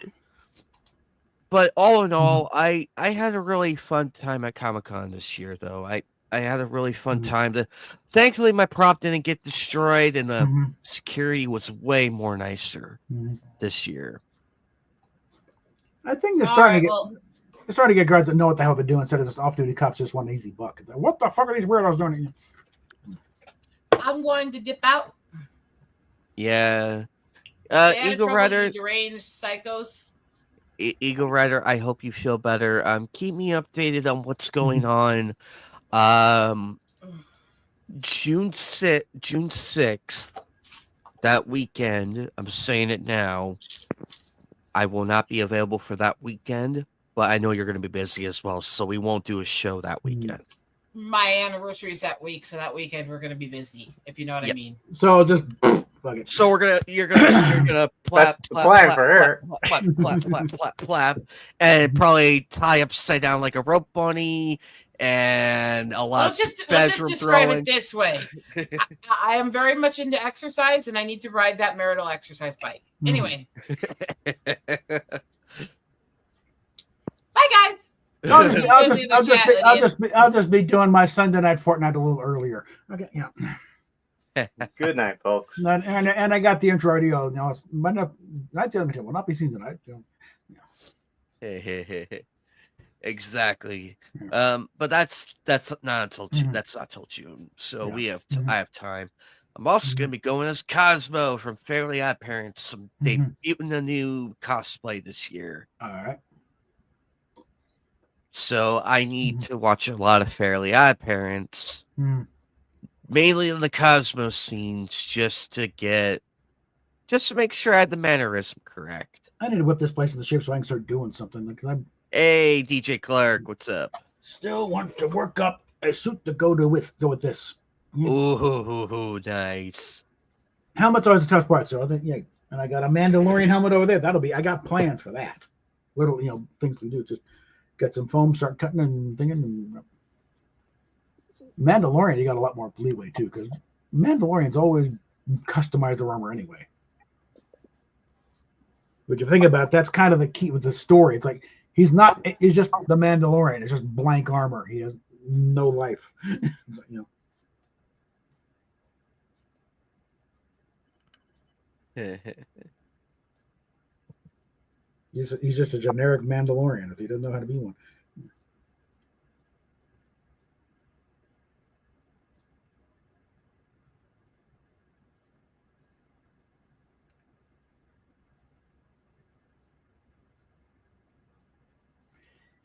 But all in all, I had a really fun time at Comic-Con this year, though. I had a really fun time. Thankfully, my prop didn't get destroyed, and the Mhm. security was way more nicer Mhm. this year. I think they're All starting right, to get. well, They're starting to get guards that know what the hell they're doing instead of just off-duty cops just want an easy buck. It's like, what the fuck are these weirdos doing? I'm going to dip out. Yeah. They Eagle had trouble with Rider, the deranged psychos. Eagle Rider, I hope you feel better. Keep me updated on what's going on. June 6th, that weekend, I'm saying it now, I will not be available for that weekend, but I know you're going to be busy as well, so we won't do a show that weekend. My anniversary is that week, so that weekend we're going to be busy, if you know what I Yep. mean. So just fuck it. So you're gonna plap, That's the plan for her. plap, and probably tie upside down like a rope bunny, and a lot Let's of just bedroom describe throwing. it this way. I am very much into exercise, and I need to ride that marital exercise bike. Anyway, bye guys. I'll just be doing my Sunday night Fortnite a little earlier. Okay, yeah. Good night, folks. And I got the intro audio. You know, it's might not will not be seen tonight. You know. Exactly. But that's not until that's not till June. So Yeah. we have I have time. I'm also gonna be going as Cosmo from Fairly Odd Parents. Debuting a new cosplay this year. All right. So I need to watch a lot of Fairly Odd Parents, Mm. mainly in the Cosmo scenes, just to make sure I had the mannerism correct. I need to whip this place into shape so I can start doing something because I Hey, DJ Clark, what's up? still want to work up a suit to go with this. Ooh, nice. Helmet's always a tough part, so I think and I got a Mandalorian helmet over there. I got plans for that. Little things to do. Just get some foam, start cutting and thinking. And Mandalorian, you got a lot more leeway too, because Mandalorians always customize their armor anyway. But if you think about it, that's kind of the key with the story. It's like he's just the Mandalorian. It's just blank armor. He has no life. He's just a generic Mandalorian if he doesn't know how to be one.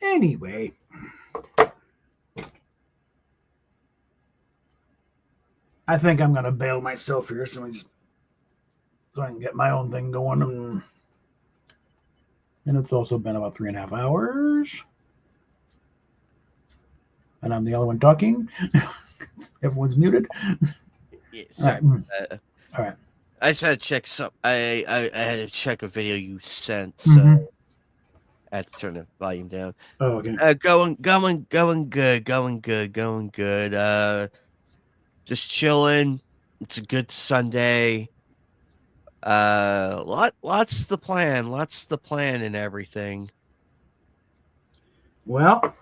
Anyway, I think I'm gonna bail myself here, so I can get my own thing going. And it's also been about 3.5 hours. And I'm the only one talking. Everyone's muted. Yeah, All sorry. right. All right. I just had to check some. I had to check a video you sent, so Mhm. I had to turn the volume down. Oh, okay. Going good. Just chilling. It's a good Sunday. Lots the plan and everything. Well,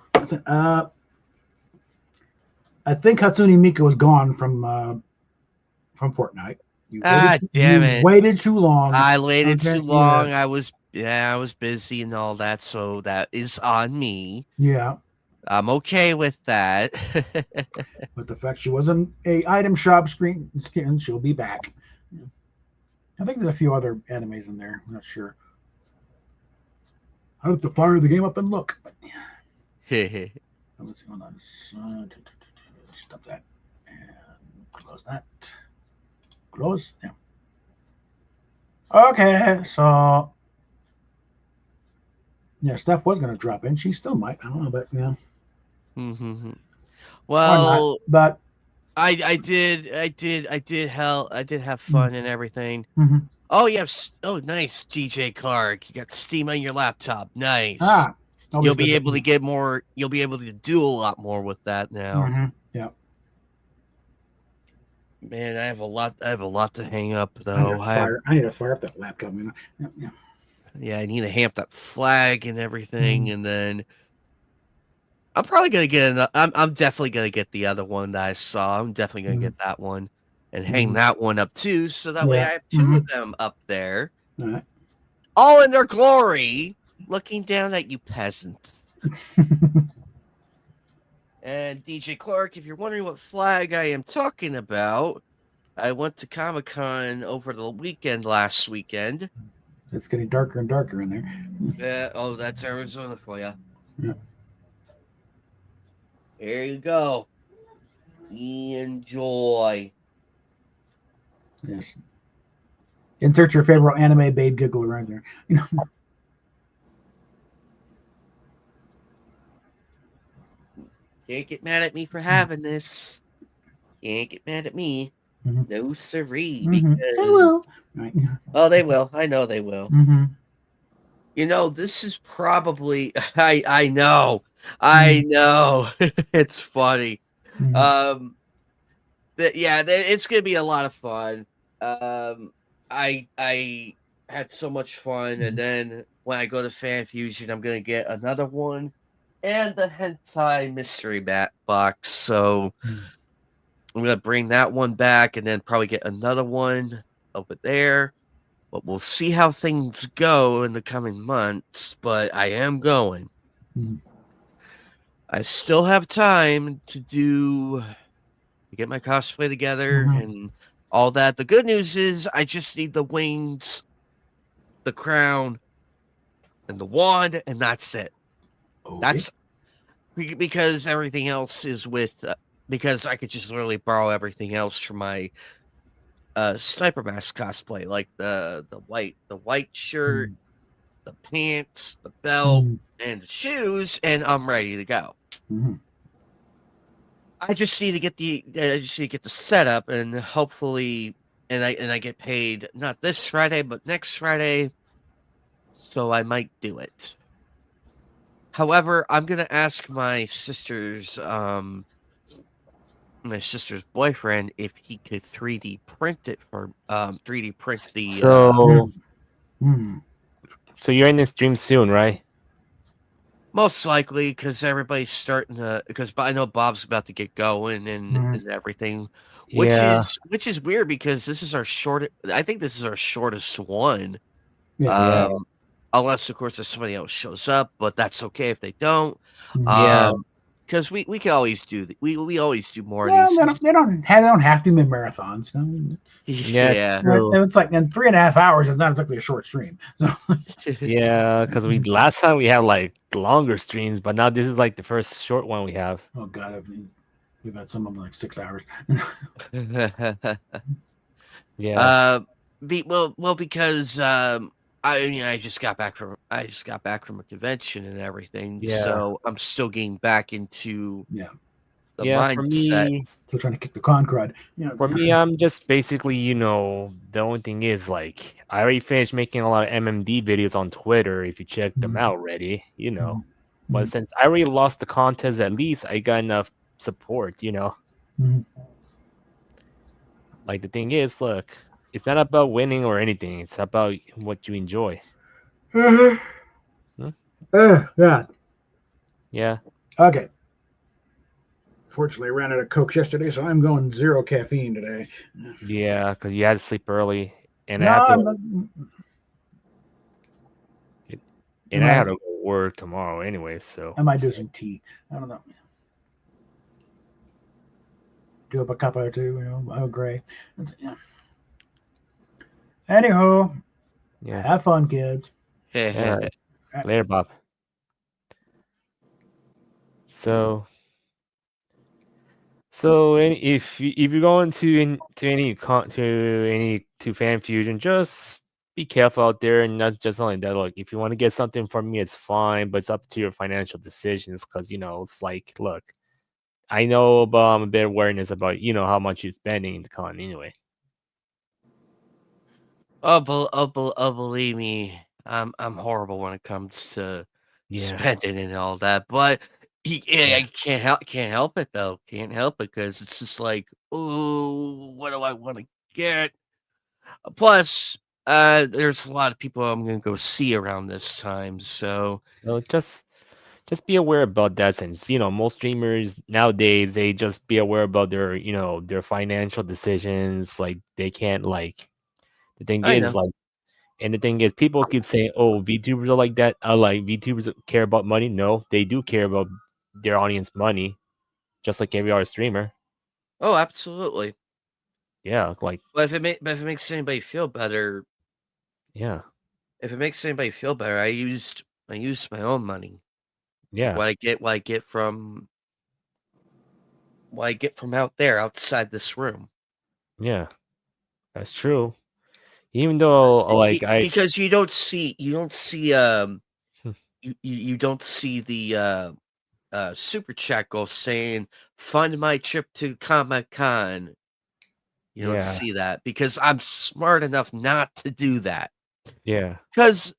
I think Hatsune Miku is gone from Fortnite. You Damn you it! waited too long. I waited Okay, too long. I was busy and all that, so that is on me. Yeah. I'm okay with that. But the fact she wasn't a item shop screen, she'll be back. I think there's a few other animes in there. I'm not sure. I have to fire the game up and look. But, let's see. Hold on. Stop that and close that. Close. Yeah. Okay, so yeah, Steph was gonna drop in. She still might. I don't know, but yeah. Well, but I did have fun and everything. Mm-hmm. Oh yes. Oh nice, DJ Clark. You got Steam on your laptop. Nice. You'll be able to get more. You'll be able to do a lot more with that now. Mm-hmm. Yeah. Man, I have a lot to hang up though. I need to fire up that laptop. Yeah, I need to hamp that flag and everything, and then I'm probably gonna get. I'm definitely gonna get the other one that I saw. I'm definitely gonna get that one and hang that one up too, so that way I have two of them up there, all in their glory, looking down at you peasants. And DJ Clark, if you're wondering what flag I am talking about, I went to Comic-Con over the weekend last weekend. It's getting darker and darker in there. Oh, that's Arizona for you. Yeah. There you go. Enjoy. Yes. Insert your favorite anime babe giggle right there. Can't get mad at me for having this. Can't get mad at me. No siree. Because... They will. Right. Oh, they will. I know they will. You know, this is probably... I know. It's funny. It's gonna be a lot of fun. I had so much fun, and then when I go to Fan Fusion, I'm gonna get another one and the hentai mystery box. So I'm gonna bring that one back, and then probably get another one over there. But we'll see how things go in the coming months. But I am going. I still have time to get my cosplay together and all that. The good news is I just need the wings, the crown, and the wand, and that's it. Okay. That's because everything else is with because I could just literally borrow everything else from my Sniper Mask cosplay, like the white shirt, the pants, the belt, and the shoes, and I'm ready to go. I just need to get the setup, and hopefully, and I get paid not this Friday, but next Friday. So I might do it. However, I'm gonna ask my sister's boyfriend if he could 3D print it for 3D print the. So you're in the stream soon, right? Most likely, because everybody's starting to. Because I know Bob's about to get going and everything, which is weird because this is our short. I think this is our shortest one. Unless of course if somebody else shows up, but that's okay if they don't. Because we can always do we always do more of these. They don't have to be marathons. It's like in 3.5 hours. It's not exactly a short stream. So. Yeah, because last time we had like longer streams, but now this is like the first short one we have. Oh God, we've had some of them like 6 hours. Because I just got back from a convention and everything, so I'm still getting back into The Yeah, for mindset. me, Still trying to kick the con crud. Yeah. I'm just basically, the only thing is like I already finished making a lot of MMD videos on Twitter. If you check them out already, But since I already lost the contest, at least I got enough support. Mhm. Like the thing is, look, it's not about winning or anything. It's about what you enjoy. Uh-huh. Hmm? Yeah. Yeah. Okay. Fortunately, I ran out of Cokes yesterday, so I'm going 0 caffeine today. Yeah, because you had to sleep early, and No, I have to, I'm not. and I have to go work tomorrow anyway. So I might do some tea. I don't know. Do up a cup or two, I'll gray. Yeah. Anyhow, yeah. have fun, kids. Yeah. Later, Bob. So if you're going to Fan Fusion, just be careful out there, and not just only that. Like, if you want to get something from me, it's fine, but it's up to your financial decisions. Because it's like, look, I know about a bit of awareness about how much you're spending in the con anyway. Believe me, I'm horrible when it comes to spending and all that. But I can't help it though. Can't help it because it's just like, oh, what do I want to get? Plus, there's a lot of people I'm gonna go see around this time. So Just be aware about that, since most streamers nowadays, they just be aware about their their financial decisions. Like, they can't, like, the thing I is, know. like, and the thing is, people keep saying, oh, VTubers are like that, like VTubers care about money. No, they do care about their audience money, just like every other streamer. Oh, absolutely. Yeah, like, But if it makes anybody feel better, yeah, if it makes anybody feel better, I used my own money. yeah, What I get from out there, outside this room. yeah, that's true. Even though, like, Because you don't see you don't see the super chat goal saying fund my trip to Comic-Con. You don't yeah, see that because I'm smart enough not to do that. yeah, Because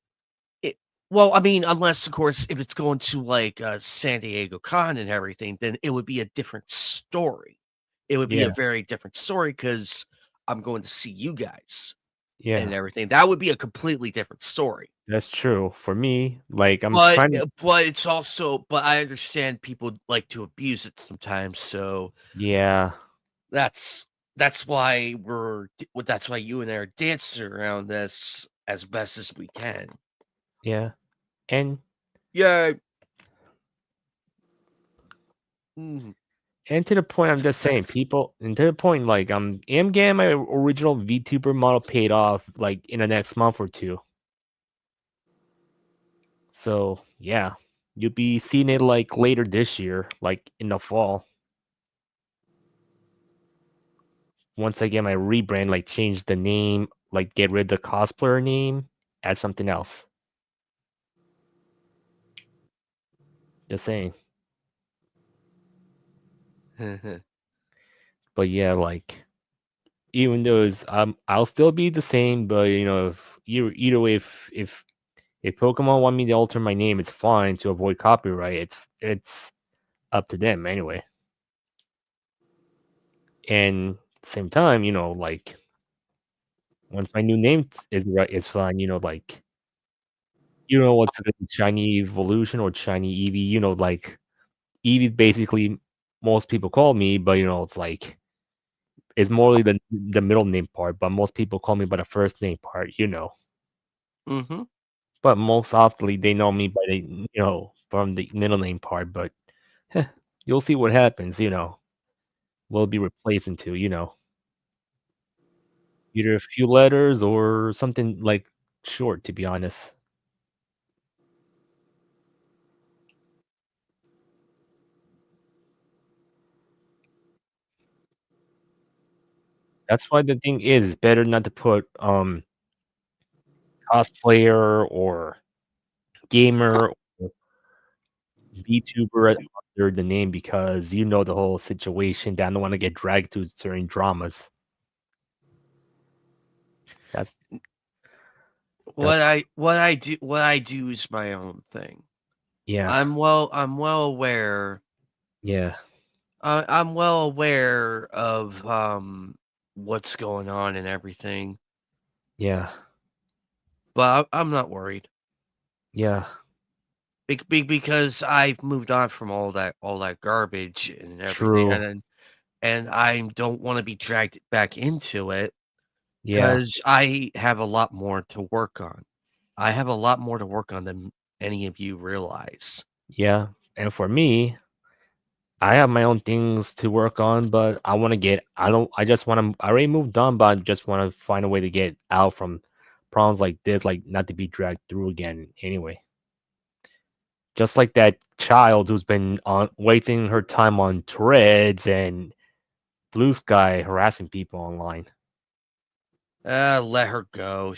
well, I mean, unless of course if it's going to like San Diego Con and everything, then it would be a different story. It would be yeah, a very different story because I'm going to see you guys yeah. and everything. That would be a completely different story. That's true. For me, like, I'm But trying to. but it's also but I understand people like to abuse it sometimes. So Yeah, that's why that's why you and I are dancing around this as best as we can. yeah, and Yeah. Mhm. And to the point, I'm just saying, people, and to the point, like, I'm getting my original VTuber model paid off, like, in the next month or two. So, yeah, you'll be seeing it, like, later this year, like, in the fall. Once I get my rebrand, like, change the name, like, get rid of the cosplayer name, add something else. Just saying. But yeah, like, even though I'll still be the same, but if either way, if Pokemon want me to alter my name, it's fine to avoid copyright. It's up to them anyway. And at the same time, like, once my new name is fine, like, what's the shiny evolution or shiny Eevee, like, Eevee basically most people call me, but it's like, it's more like the middle name part, but most people call me by the first name part. Mm-hmm. But most often they know me by the from the middle name part. But you'll see what happens. Will be replaced into either a few letters or something like short. To be honest, that's why the thing is, it's better not to put cosplayer or gamer or VTuber under the name because you know the whole situation that I don't want to get dragged to certain dramas. That's What I do is my own thing. yeah, I'm well aware. yeah, I'm well aware of what's going on and everything, yeah, but I'm not worried. yeah. Because I've moved on from all that garbage and everything, True. and I don't want to be dragged back into it Yeah, because I have a lot more to work on. I have a lot more to work on than any of you realize. yeah. And for me, I have my own things to work on, but I want to get. I don't. I just want to. I already moved on, but I just want to find a way to get out from problems like this, like not to be dragged through again. Anyway, just like that child who's been on wasting her time on Threads and Blue Sky harassing people online. Let her go.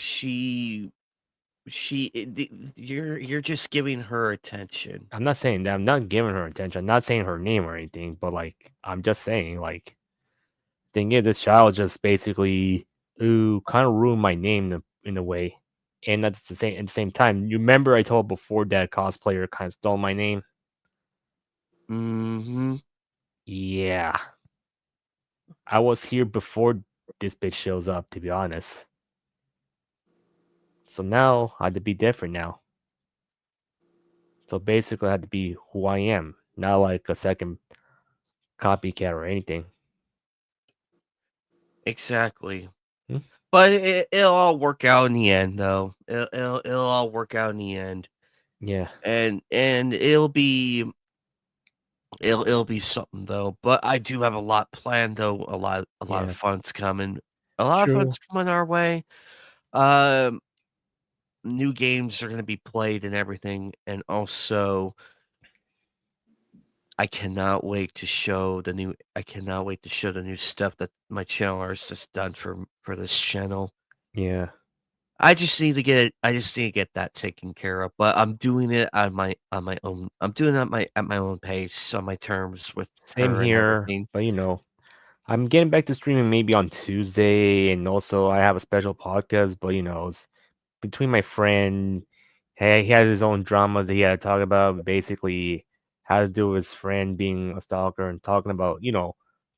You're just giving her attention. I'm not saying that. I'm not giving her attention. I'm not saying her name or anything, but like I'm just saying, like, thing is, this child just basically kind of ruined my name in a way. And at the same time, you remember I told before that cosplayer kind of stole my name? Mm-hmm. Yeah. I was here before this bitch shows up, to be honest. So now I had to be different now. So basically I had to be who I am, not like a second copycat or anything. Exactly. Hmm? But it'll all work out in the end, though. It'll all work out in the end, Yeah. and it'll be something though. But I do have a lot planned though. A lot Yeah. of fun's coming. A lot of True. fun's coming our way. Um, New games are going to be played and everything, and also I cannot wait to show the new. I cannot wait to show the new stuff that my channel artist has done for this channel. Yeah. I just need to get it. I just need to get that taken care of. But I'm doing it on my own. I'm doing it at my own pace, on my terms with Same her and here, everything. but I'm getting back to streaming maybe on Tuesday, and also I have a special podcast, but it's between my friend. Hey, he has his own dramas that he had to talk about. Basically, has to do with his friend being a stalker and talking about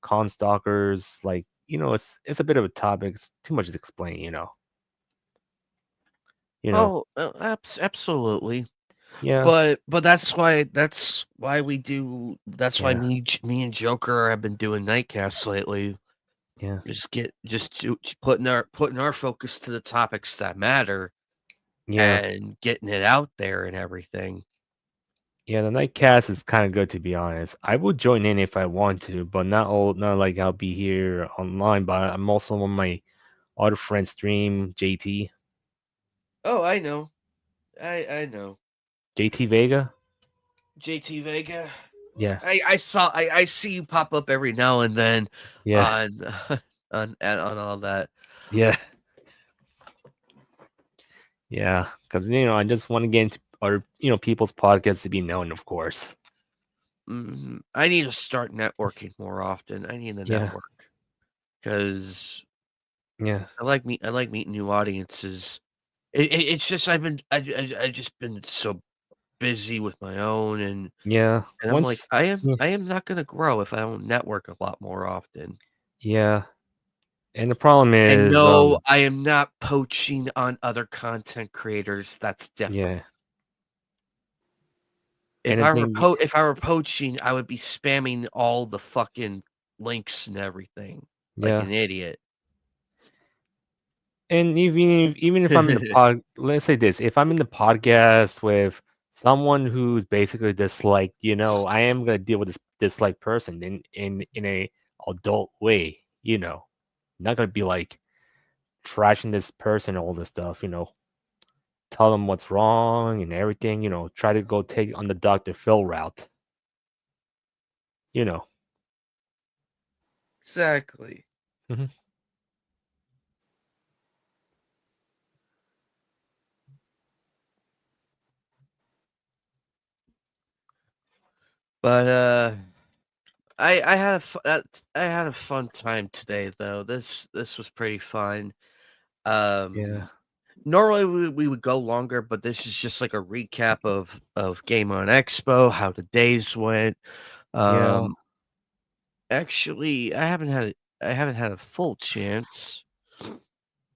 con stalkers. Like it's a bit of a topic. It's too much to explain. You know. Oh, absolutely. Yeah. But that's why we do. That's why Yeah. me and Joker have been doing nightcasts lately. Yeah. Just putting our focus to the topics that matter Yeah. and getting it out there and everything. Yeah, the Nightcast is kind of good, to be honest. I will join in if I want to, but not like I'll be here online. But I'm also on my other friend stream, JT. Oh, I know. I know. JT Vega. JT Vega. Yeah, I see you pop up every now and then yeah, on on all that. yeah, yeah. Because I just want to get into other people's podcasts to be known, of course. I need to start networking more often. I need to Yeah. network because Yeah, I like meeting new audiences. It's just I just been so busy with my own and yeah. I'm like Yeah. I am not gonna grow if I don't network a lot more often. Yeah, and the problem And is, no, I am not poaching on other content creators. That's different. yeah, If and the thing, if I were poaching, I would be spamming all the fucking links and everything like yeah. an idiot. And even if I'm in the let's say this, if I'm in the podcast with someone who's basically disliked, I am gonna deal with this disliked person in a adult way, not gonna be like trashing this person, all this stuff, tell them what's wrong and everything, try to go take on the Dr. Phil route, you know. Exactly. Mhm. But I had I had a fun time today though. This was pretty fun. Yeah. Normally we would go longer, but this is just like a recap of Game On Expo, how the days went. Yeah. Actually, I haven't had a full chance.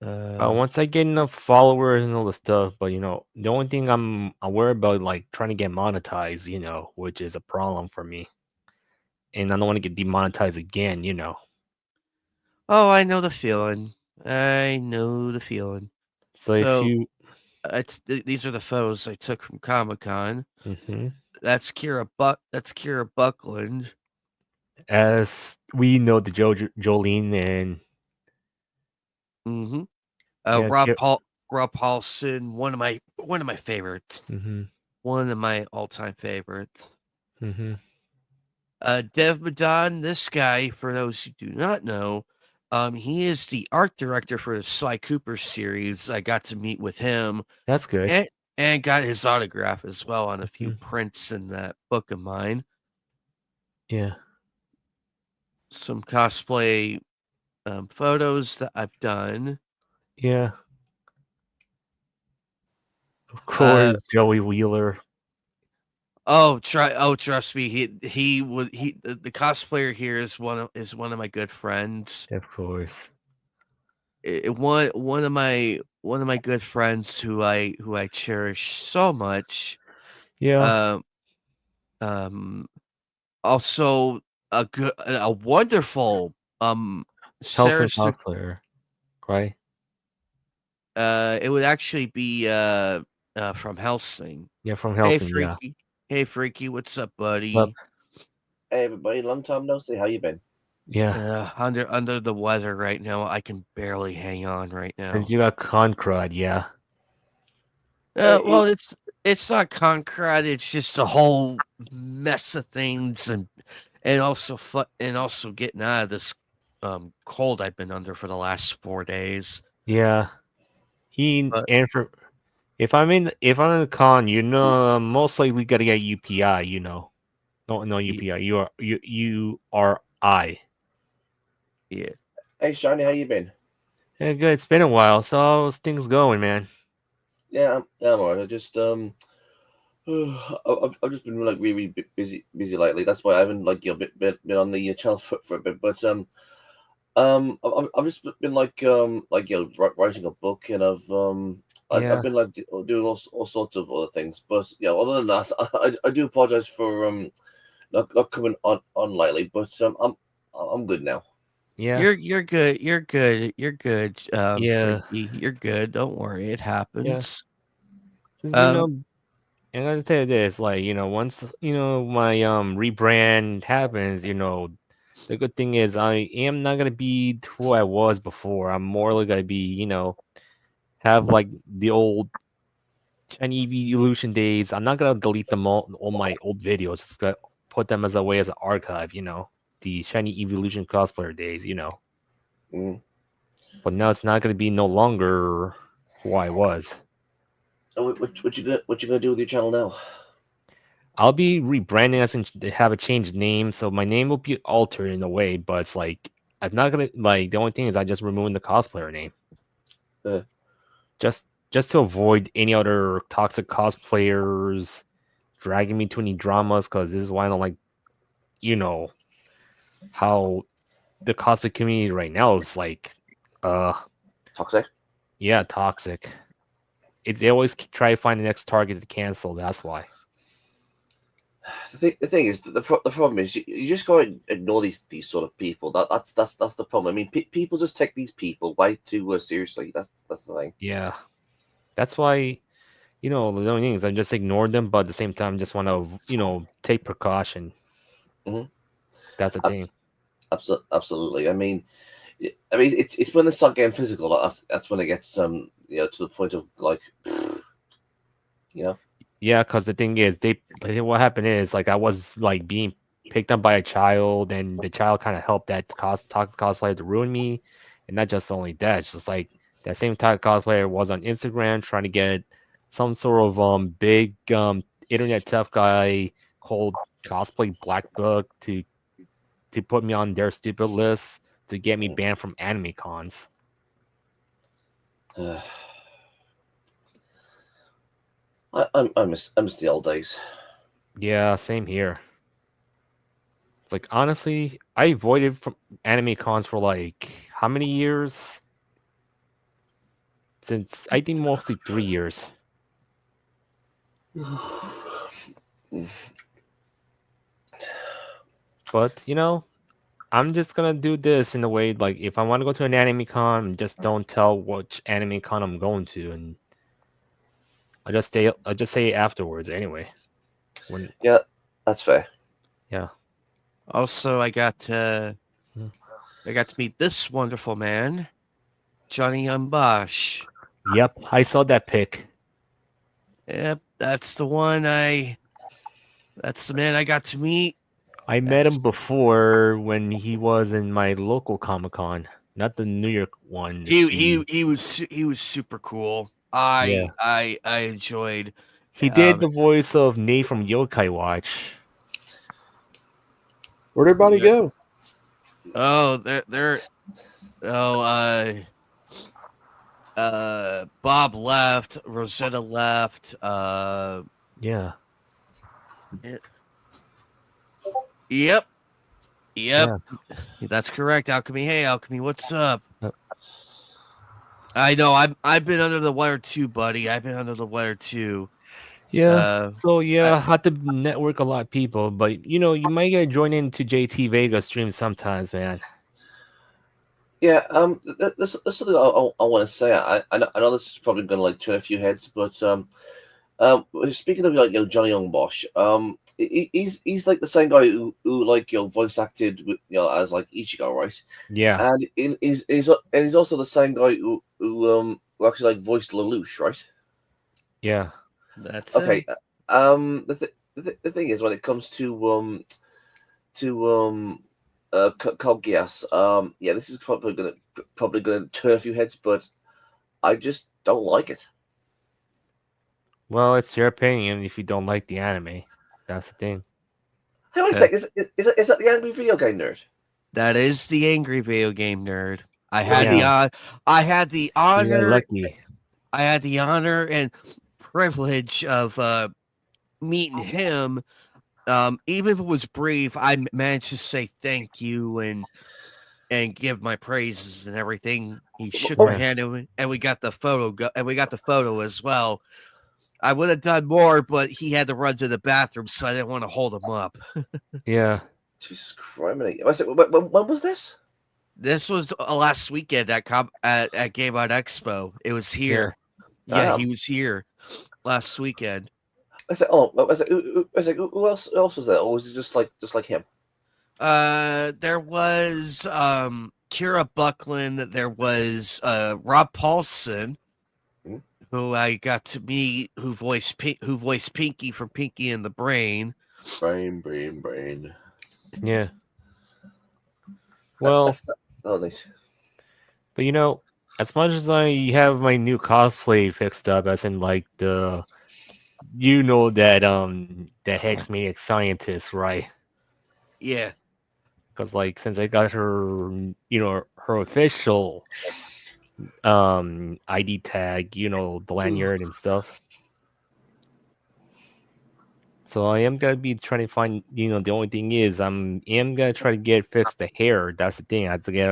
Once I get enough followers and all the stuff, but the only thing I'm aware about, like trying to get monetized, which is a problem for me, and I don't want to get demonetized again. Oh, I know the feeling. I know the feeling. So if So you, these are the photos I took from Comic-Con. Mhm. That's Kira Buckland. As we know, the Jolene and Mm-hmm. yeah, Rob Paulson, one of my favorites. Mhm. One of my all-time favorites. Mhm. Dev Madan, this guy, for those who do not know, he is the art director for the Sly Cooper series. I got to meet with him That's good. and got his autograph as well on a few Mhm. prints in that book of mine. Yeah. Some cosplay photos that I've done. Yeah. Of course, Joey Wheeler. Trust me, the cosplayer here is one of my good friends. Of course. One of my good friends who I cherish so much. Yeah. Also a wonderful Helsing Sarah. cosplayer, right? It would actually be from Helsing. Yeah, from Hey Helsing. Yeah. Freaky, hey Freaky, what's up, buddy? But Hey everybody, long time no see. How you been? yeah, Under the weather right now. I can barely hang on right now. and you got Concrud. Yeah. Well, it's not concrete. It's just a whole mess of things, and also getting out of this cold I've been under for the last 4 days. Yeah. But- If I'm in the con, most likely gotta get UPI. No UPI. You are I. Yeah. Hey Shiny, how you been? Yeah, good. It's been a while. So how's things going, man? Yeah, I'm alright. I just I've just been like really busy lately. That's why I haven't been on the channel for a bit. But I've just been writing a book, and I've been like doing all sorts of other things. But yeah, other than that, I do apologize for not coming on lately. But I'm good now. Yeah. You're good. You're good. You're good. Yeah. Freaky. You're good. Don't worry. It happens. And I gotta tell you this, once my rebrand happens, the good thing is I am not gonna be who I was before. I'm more like gonna be, have like the old Shiny Evolution days. I'm not gonna delete them all my old videos. Just gonna put them as a way as an archive, the Shiny Evolution cosplayer days, Mm. But now it's not gonna be no longer who I was. So what you gonna do with your channel now? I'll be rebranding us and have a changed name, so my name will be altered in a way. But it's like I'm not gonna the only thing is I just removing the cosplayer name, just to avoid any other toxic cosplayers dragging me to any dramas. Because this is why I don't like, how the cosplay community right now is toxic. Yeah, toxic. They always try to find the next target to cancel. That's why. The thing is, the problem is you just gotta ignore these sort of people. That's the problem. I mean, people just take these people way too seriously. That's the thing. Yeah, that's why. The only thing is I just ignore them, but at the same time, just want to take precaution. Mm-hmm. That's the thing. Absolutely. I mean, it's when they start getting physical. That's when it gets to the point of Yeah, because the thing is, what happened is I was being picked up by a child, and the child kind of helped that cosplayer to ruin me, and not just only that, it's just that same type cosplayer was on Instagram trying to get some sort of big internet tough guy called cosplay Black Book to put me on their stupid list to get me banned from anime cons. I miss the old days. Yeah, same here. Like honestly, I avoided from anime cons for like how many years? Since I think mostly 3 years. But I'm just gonna do this in a way like if I want to go to an anime con, just don't tell which anime con I'm going to, and I'll just say it afterwards anyway. Yeah, that's fair. Yeah. Also, I got to meet this wonderful man, Johnny Umbosh. Yep, I saw that pic. Yep, that's the one. That's the man I got to meet. I met him before when he was in my local Comic-Con, not the New York one. He was super cool. I enjoyed. He did the voice of Nate from Yokai Watch. Where'd everybody go? Oh, Bob left. Rosetta left. Yeah. Yep. That's correct. Alchemy. Hey, Alchemy. What's up? I know. I've been under the wire too, buddy. I've been under the wire too. Yeah. I had to network a lot of people, but you might get joined into JT Vega stream sometimes, man. Yeah. This is something I want to say. I know this is probably going to like turn a few heads, but speaking of Johnny Young Bosch, he's like the same guy who like voice acted with as like Ichigo, right? Yeah. And he's also the same guy who actually like voiced Lelouch, right? Yeah. That's okay. The thing is when it comes to Code Geass, yeah, this is probably gonna turn a few heads, but I just don't like it. Well, it's your opinion if you don't like the anime. That's the thing. Hey, wait a sec. Is that the Angry Video Game Nerd? That is the Angry Video Game Nerd. I had the honor and privilege of meeting him. Even if it was brief, I managed to say thank you and give my praises and everything. He shook my hand and we got the photo as well. I would have done more, but he had to run to the bathroom, so I didn't want to hold him up. Yeah. Jesus Christ! When was this? This was last weekend at Game On Expo. It was here. Yeah, he was here last weekend. I said, who else was there, or was it just like him? There was Kira Buckland. There was Rob Paulson, who I got to meet, who voiced Pinky from Pinky and the Brain. Brain. Yeah. Well, nice. But as much as I have my new cosplay fixed up, as in like that Hex Maniac Scientist, right? Yeah. Because like since I got her, her official ID tag, the lanyard and stuff. So I am gonna be trying to find, the only thing is I am gonna try to fix the hair. That's the thing. I have to get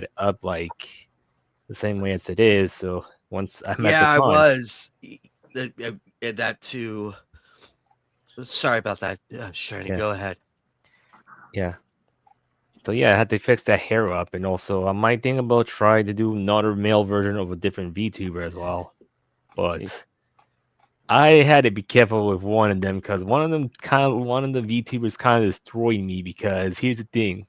it up like the same way as it is. So once I'm at the I con, was that too. Sorry about that, Shani. Go ahead. Yeah. So yeah, I had to fix that hair up, and also I might think about trying to do another male version of a different VTuber as well. But I had to be careful with one of them because one of the VTubers kind of destroyed me. Because here's the thing,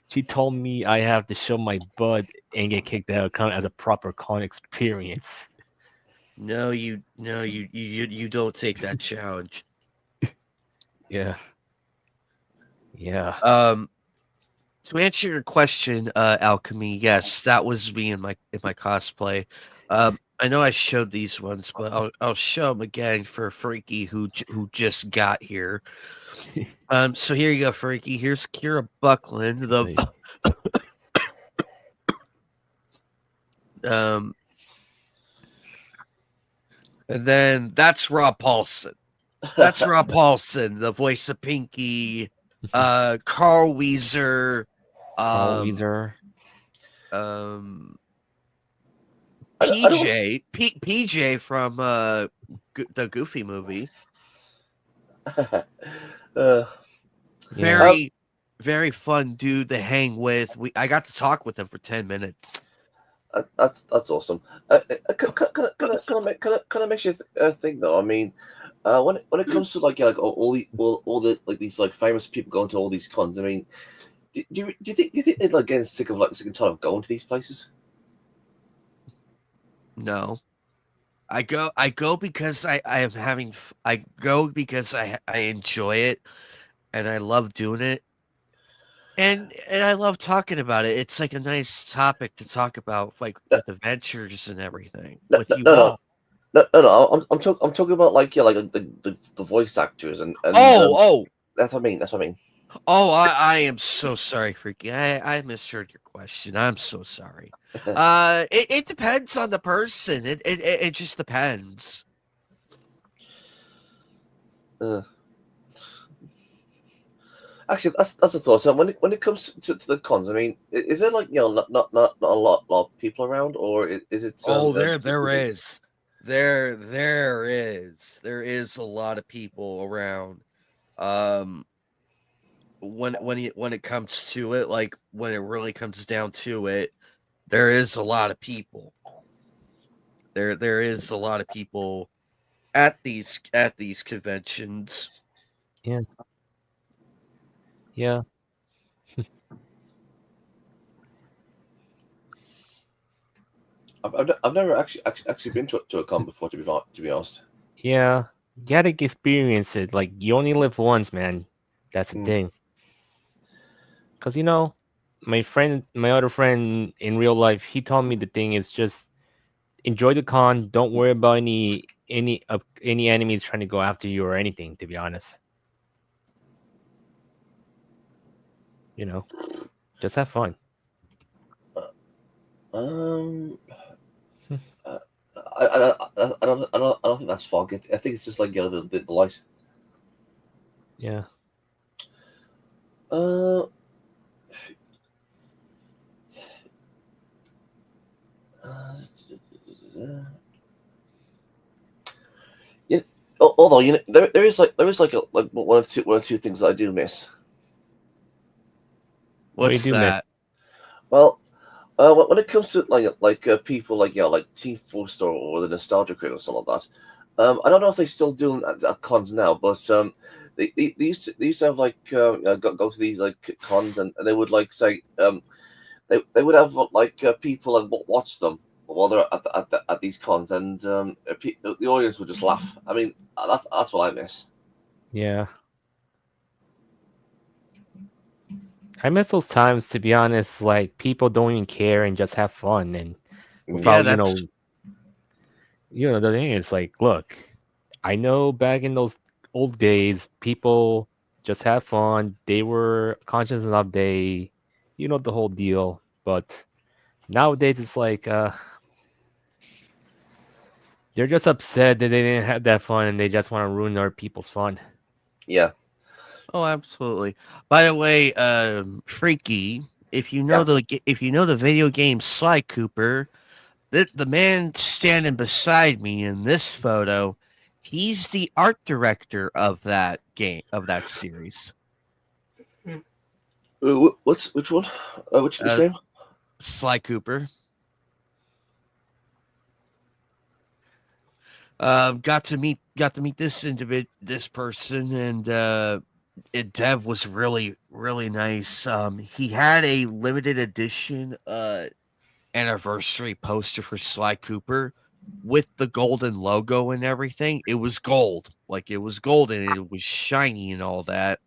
she told me I have to show my butt and get kicked out kind of as a proper con experience. No, you don't take that challenge. Yeah. To answer your question, Alchemy, yes, that was me in my cosplay. I know I showed these ones, but I'll show them again for Freaky who just got here. So here you go, Freaky. Here's Kira Buckland, the and then that's Rob Paulson. That's Rob Paulson, the voice of Pinky, Carl Weezer, Carl Weezer. PJ from the Goofy movie. Very fun dude to hang with. I got to talk with him for 10 minutes. That's awesome. Kind of makes you think though. I mean, when it comes to like all the like these like famous people going to all these cons. I mean, do you think they're like getting sick and tired of going to these places? No, I go because I go because I enjoy it and I love doing it. And I love talking about it. It's like a nice topic to talk about, like with adventures and everything. No. I'm talking about like the voice actors and that's what I mean. Oh, I am so sorry, Freaky. I misheard your question. I'm so sorry. It depends on the person. It just depends. Actually, that's a thought. So when it comes to the cons, I mean, is there like not a lot of people around, or is it? There is a lot of people around. When it comes to it, like when it really comes down to it, there is a lot of people. There is a lot of people at these conventions. Yeah. Yeah. I've never actually been to a con before, to be honest. Yeah, you gotta experience it. Like you only live once, man. That's the thing. Cause my other friend in real life, he told me the thing is just enjoy the con. Don't worry about any enemies trying to go after you or anything. To be honest. Just have fun. I don't think that's fog. I think it's just like the light. Yeah. Yeah. Although there is like one or two things that I do miss. What's that? Well, when it comes to people like Team Forster or the Nostalgia Critic or something like that, I don't know if they still do at cons now, but they used to have like go to these like cons and they would like say they would have like people and watch them while they're at these cons, and the audience would just laugh. I mean, that's what I miss. Yeah. I miss those times, to be honest. Like people don't even care and just have fun, and without the thing is like, look, I know back in those old days, people just have fun. They were conscious enough. They, the whole deal. But nowadays, it's like they're just upset that they didn't have that fun, and they just want to ruin other people's fun. Yeah. Oh, absolutely. By the way, Freaky, if you know the video game Sly Cooper, the man standing beside me in this photo, he's the art director of that game, of that series. Which one? Which game? Sly Cooper. Got to meet this person, and Dev was really, really nice. He had a limited edition anniversary poster for Sly Cooper with the golden logo and everything. It was gold. Like it was golden and it was shiny and all that.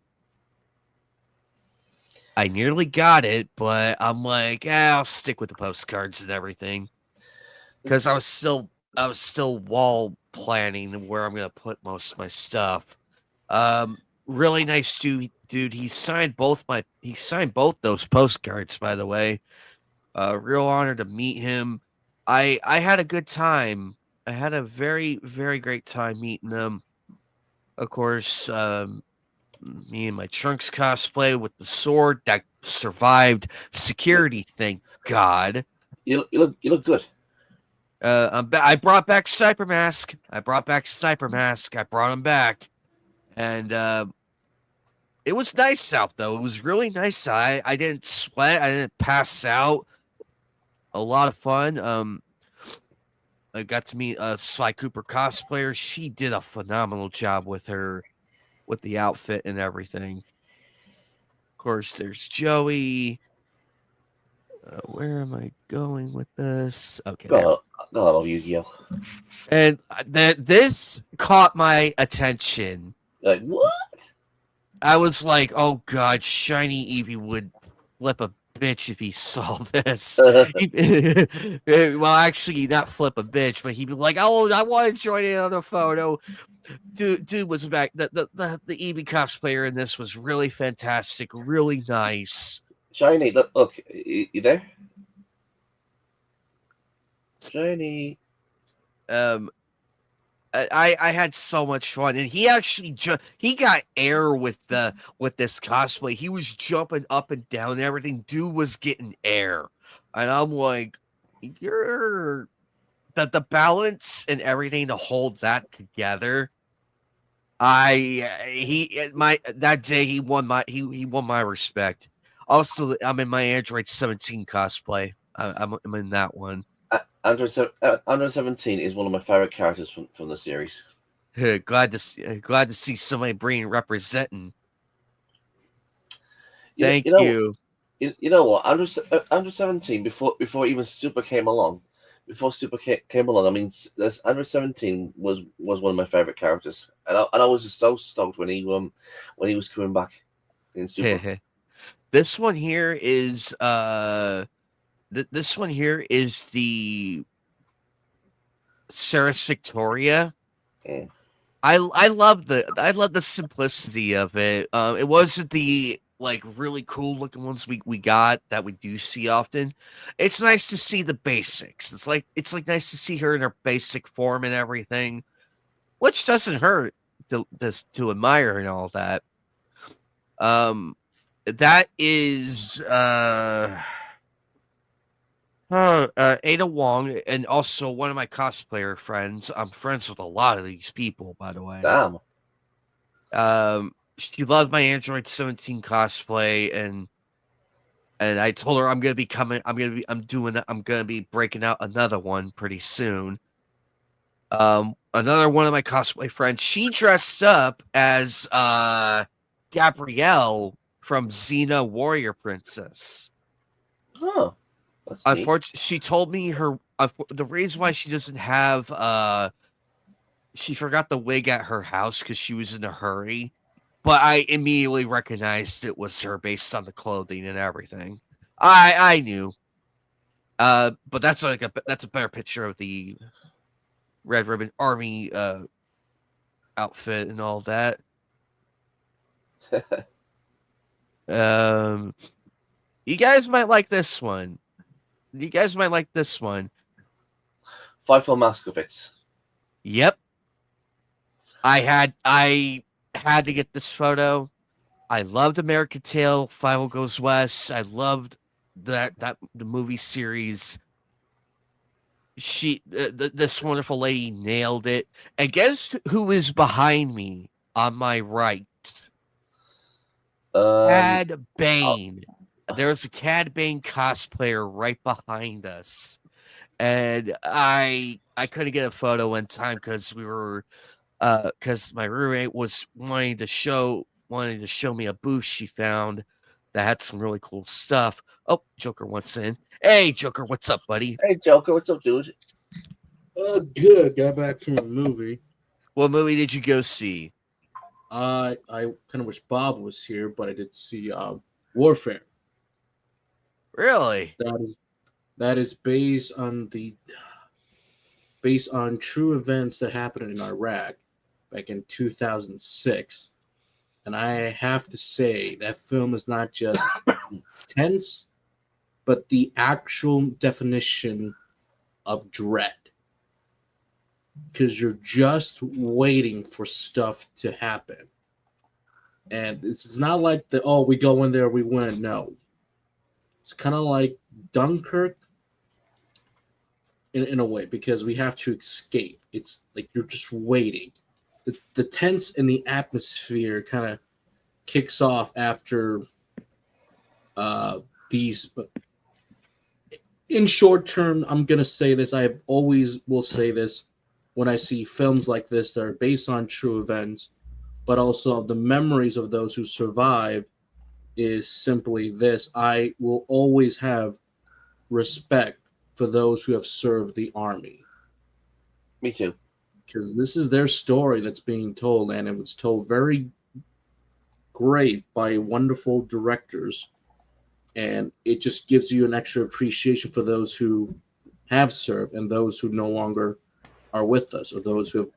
I nearly got it, but I'm like, I'll stick with the postcards and everything. Because I was still wall planning where I'm gonna put most of my stuff. really nice dude. He signed both those postcards, by the way. Real honor to meet him. I had a good time. I had a very, very great time meeting them. Of course, me and my Trunks cosplay with the sword that survived security, thank God. You look good. I brought back Sniper Mask. I brought him back. And it was nice out, though. It was really nice. I didn't sweat. I didn't pass out. A lot of fun. I got to meet a Sly Cooper cosplayer. She did a phenomenal job with the outfit and everything. Of course, there's Joey. Where am I going with this? Okay, there. God, I love Yu-Gi-Oh. And this caught my attention. Like, what? I was like, oh God, Shiny Eevee would flip a bitch if he saw this. Well, actually, not flip a bitch, but he'd be like, oh, I want to join in on the photo. Dude was back. The Eevee cosplayer in this was really fantastic, really nice. Shiny, look, you there? Shiny. I had so much fun, and he actually he got air with this cosplay. He was jumping up and down and everything. Dude was getting air, and I'm like, you're the balance and everything to hold that together. That day he won my respect. Also, I'm in my Android 17 cosplay. I'm in that one. Android 17 is one of my favorite characters from the series. Glad to see somebody bringing representing. Thank you. You know what? Android 17 before even Super came along. Before Super came along, I mean, Android 17 was one of my favorite characters, and I was just so stoked when he was coming back in Super. This one here is this one here is the Sarah Victoria. Yeah. I love the simplicity of it. It wasn't the like really cool looking ones we got that we do see often. It's nice to see the basics. It's like nice to see her in her basic form and everything, which doesn't hurt to admire and all that. That is Ada Wong, and also one of my cosplayer friends. I'm friends with a lot of these people, by the way. Damn. She loved my Android 17 cosplay, and I told her I'm gonna be breaking out another one pretty soon. Another one of my cosplay friends, she dressed up as Gabrielle from Xena Warrior Princess. Huh. Unfortunately, she told me the reason why she doesn't have she forgot the wig at her house because she was in a hurry. But I immediately recognized it was her based on the clothing and everything. I knew. But that's that's a better picture of the Red Ribbon Army outfit and all that. You guys might like this one. Fightful Moskovitz. Yep. I had to get this photo. I loved American Tail, Fievel Goes West. I loved the movie series. This wonderful lady nailed it. And guess who is behind me on my right? Cad Bane. There's a Cad Bane cosplayer right behind us. And I couldn't get a photo in time because because my roommate was wanting to show me a booth she found that had some really cool stuff. Oh, Joker wants in. Hey, Joker, what's up, buddy? Hey, Joker, what's up, dude? Good. Got back from the movie. What movie did you go see? I kind of wish Bob was here, but I did see Warfare. Really? That is based on true events that happened in Iraq back in 2006. And I have to say, that film is not just tense, but the actual definition of dread. Because you're just waiting for stuff to happen. And it's not like we go in there, we win. No. It's kind of like Dunkirk in a way, because we have to escape. It's like you're just waiting. The tense and the atmosphere kind of kicks off after these. But in short term, I'm going to say this. I always will say this when I see films like this that are based on true events, but also the memories of those who survived, is simply this. I will always have respect for those who have served the army. Me too. Because this is their story that's being told, and it was told very great by wonderful directors. And it just gives you an extra appreciation for those who have served and those who no longer are with us, or those who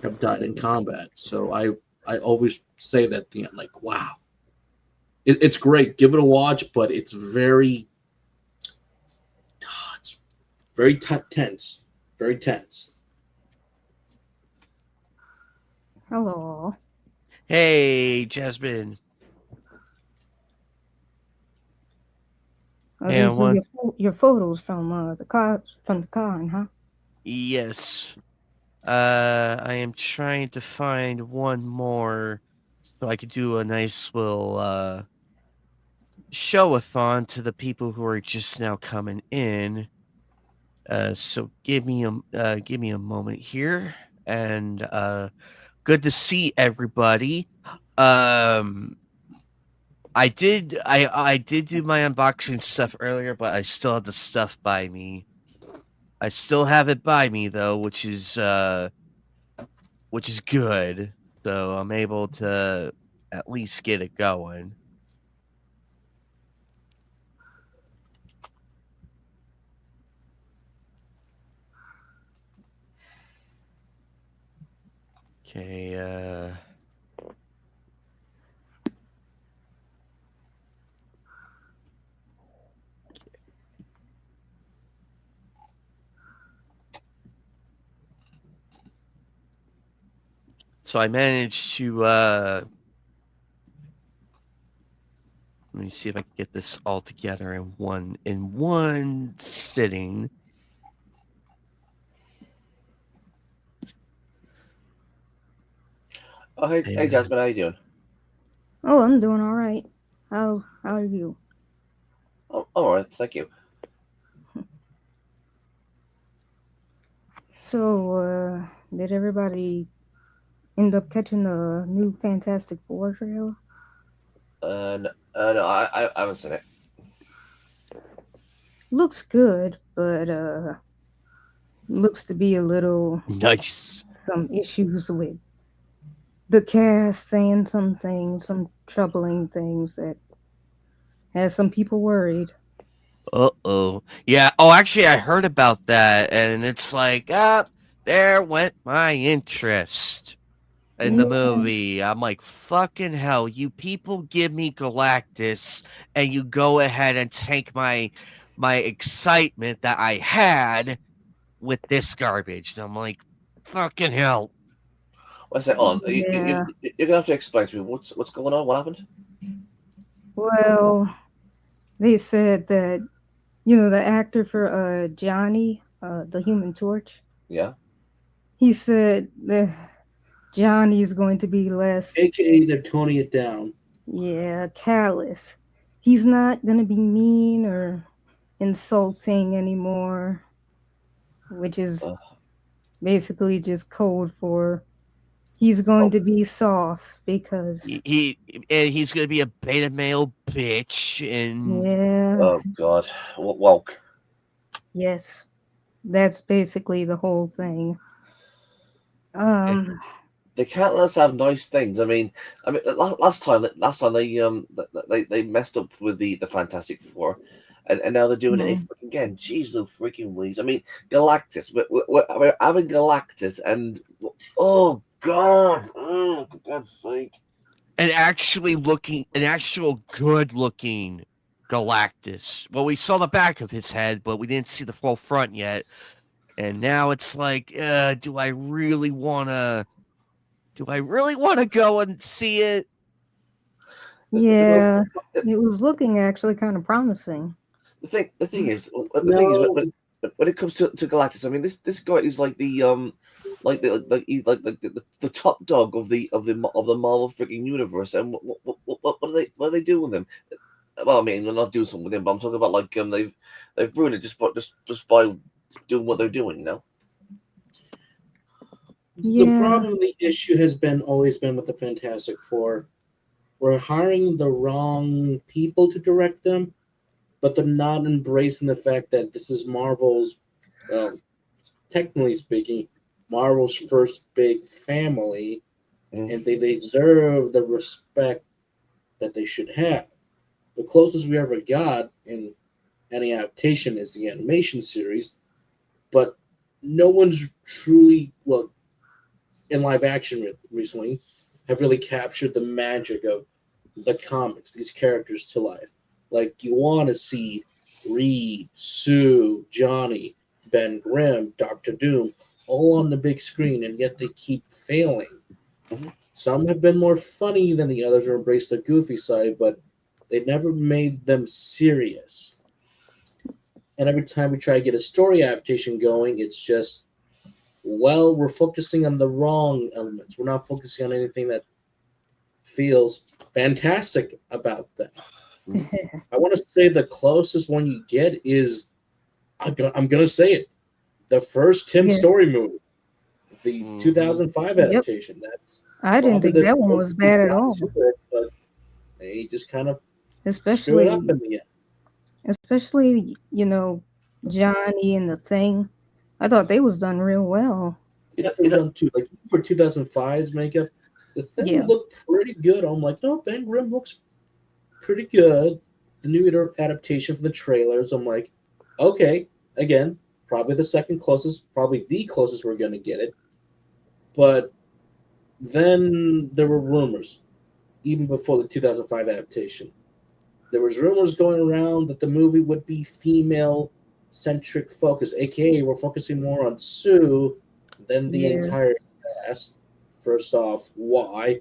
have died in combat. So I always say that at the end, like, wow. It's great. Give it a watch, but it's very tense. Very tense. Hello. Hey, Jasmine. Oh, Yeah, these one. are your photos from the con, huh? Yes. I am trying to find one more so I could do a nice little show-a-thon to the people who are just now coming in. So give me a moment here, and good to see everybody. I did do my unboxing stuff earlier, but I still have the stuff by me. I still have it by me though, which is good. So I'm able to at least get it going. Okay, so I managed to let me see if I can get this all together in one sitting. Oh, hey, Jasmine, how you doing? Oh, I'm doing all right. How are you? Oh, all right, thank you. So, did everybody end up catching the new Fantastic Four trailer? No, I haven't seen it. Looks good, but looks to be a little nice. Some issues with the cast saying some things, some troubling things that has some people worried. Uh-oh. Yeah. Oh, actually, I heard about that, and it's like, there went my interest in the movie. I'm like, fucking hell, you people give me Galactus, and you go ahead and take my excitement that I had with this garbage. And I'm like, fucking hell. What's that on? Yeah. You're gonna have to explain to me what's going on. What happened? Well, they said that, the actor for Johnny, the Human Torch. Yeah. He said that Johnny's going to be less, AKA they're toning it down. yeah, callous. He's not going to be mean or insulting anymore, which is basically just code for he's going to be soft because he's going to be a beta male bitch and yeah. Oh God, woke. Yes, that's basically the whole thing. They can't let us have nice things. I mean, last time they messed up with the Fantastic Four, and now they're doing it again. Jeez, no freaking Louise. I mean, Galactus. We're having Galactus, and oh God, for God's sake. an actual good-looking Galactus. Well, we saw the back of his head, but we didn't see the full front yet. And now it's like, do I really want to go and see it? Yeah, it was looking actually kind of promising. The thing is, when it comes to Galactus, I mean, this guy is like the the top dog of the Marvel freaking universe. And what are they doing with him? Well, I mean, they're not doing something with him, but I'm talking about like they've ruined it just by doing what they're doing, you know. The problem, the issue has always been with the Fantastic Four. We're hiring the wrong people to direct them, but they're not embracing the fact that this is Marvel's, technically speaking, Marvel's first big family, and they deserve the respect that they should have. The closest we ever got in any adaptation is the animation series, but no one's truly, well, in live action recently, have really captured the magic of the comics, these characters to life. Like, you want to see Reed, Sue, Johnny, Ben Grimm, Doctor Doom, all on the big screen, and yet they keep failing. Some have been more funny than the others or embraced the goofy side, but they never made them serious. And every time we try to get a story adaptation going, it's just, well, we're focusing on the wrong elements. We're not focusing on anything that feels fantastic about them. I want to say the closest one you get is, I'm gonna say it, the first Tim Story movie, the 2005 adaptation. I didn't think that one was bad at all. But they just kind of especially screwed up in the end. Especially, Johnny and the Thing. I thought they was done real well. Yeah, they done too. Like for 2005's makeup, the Thing looked pretty good. I'm like, no, Ben Grimm looks pretty good. The new adaptation for the trailers, I'm like, okay, again, probably the second closest, probably the closest we're going to get it. But then there were rumors, even before the 2005 adaptation. There was rumors going around that the movie would be female-centric focus, aka we're focusing more on Sue than the entire cast. First off, why?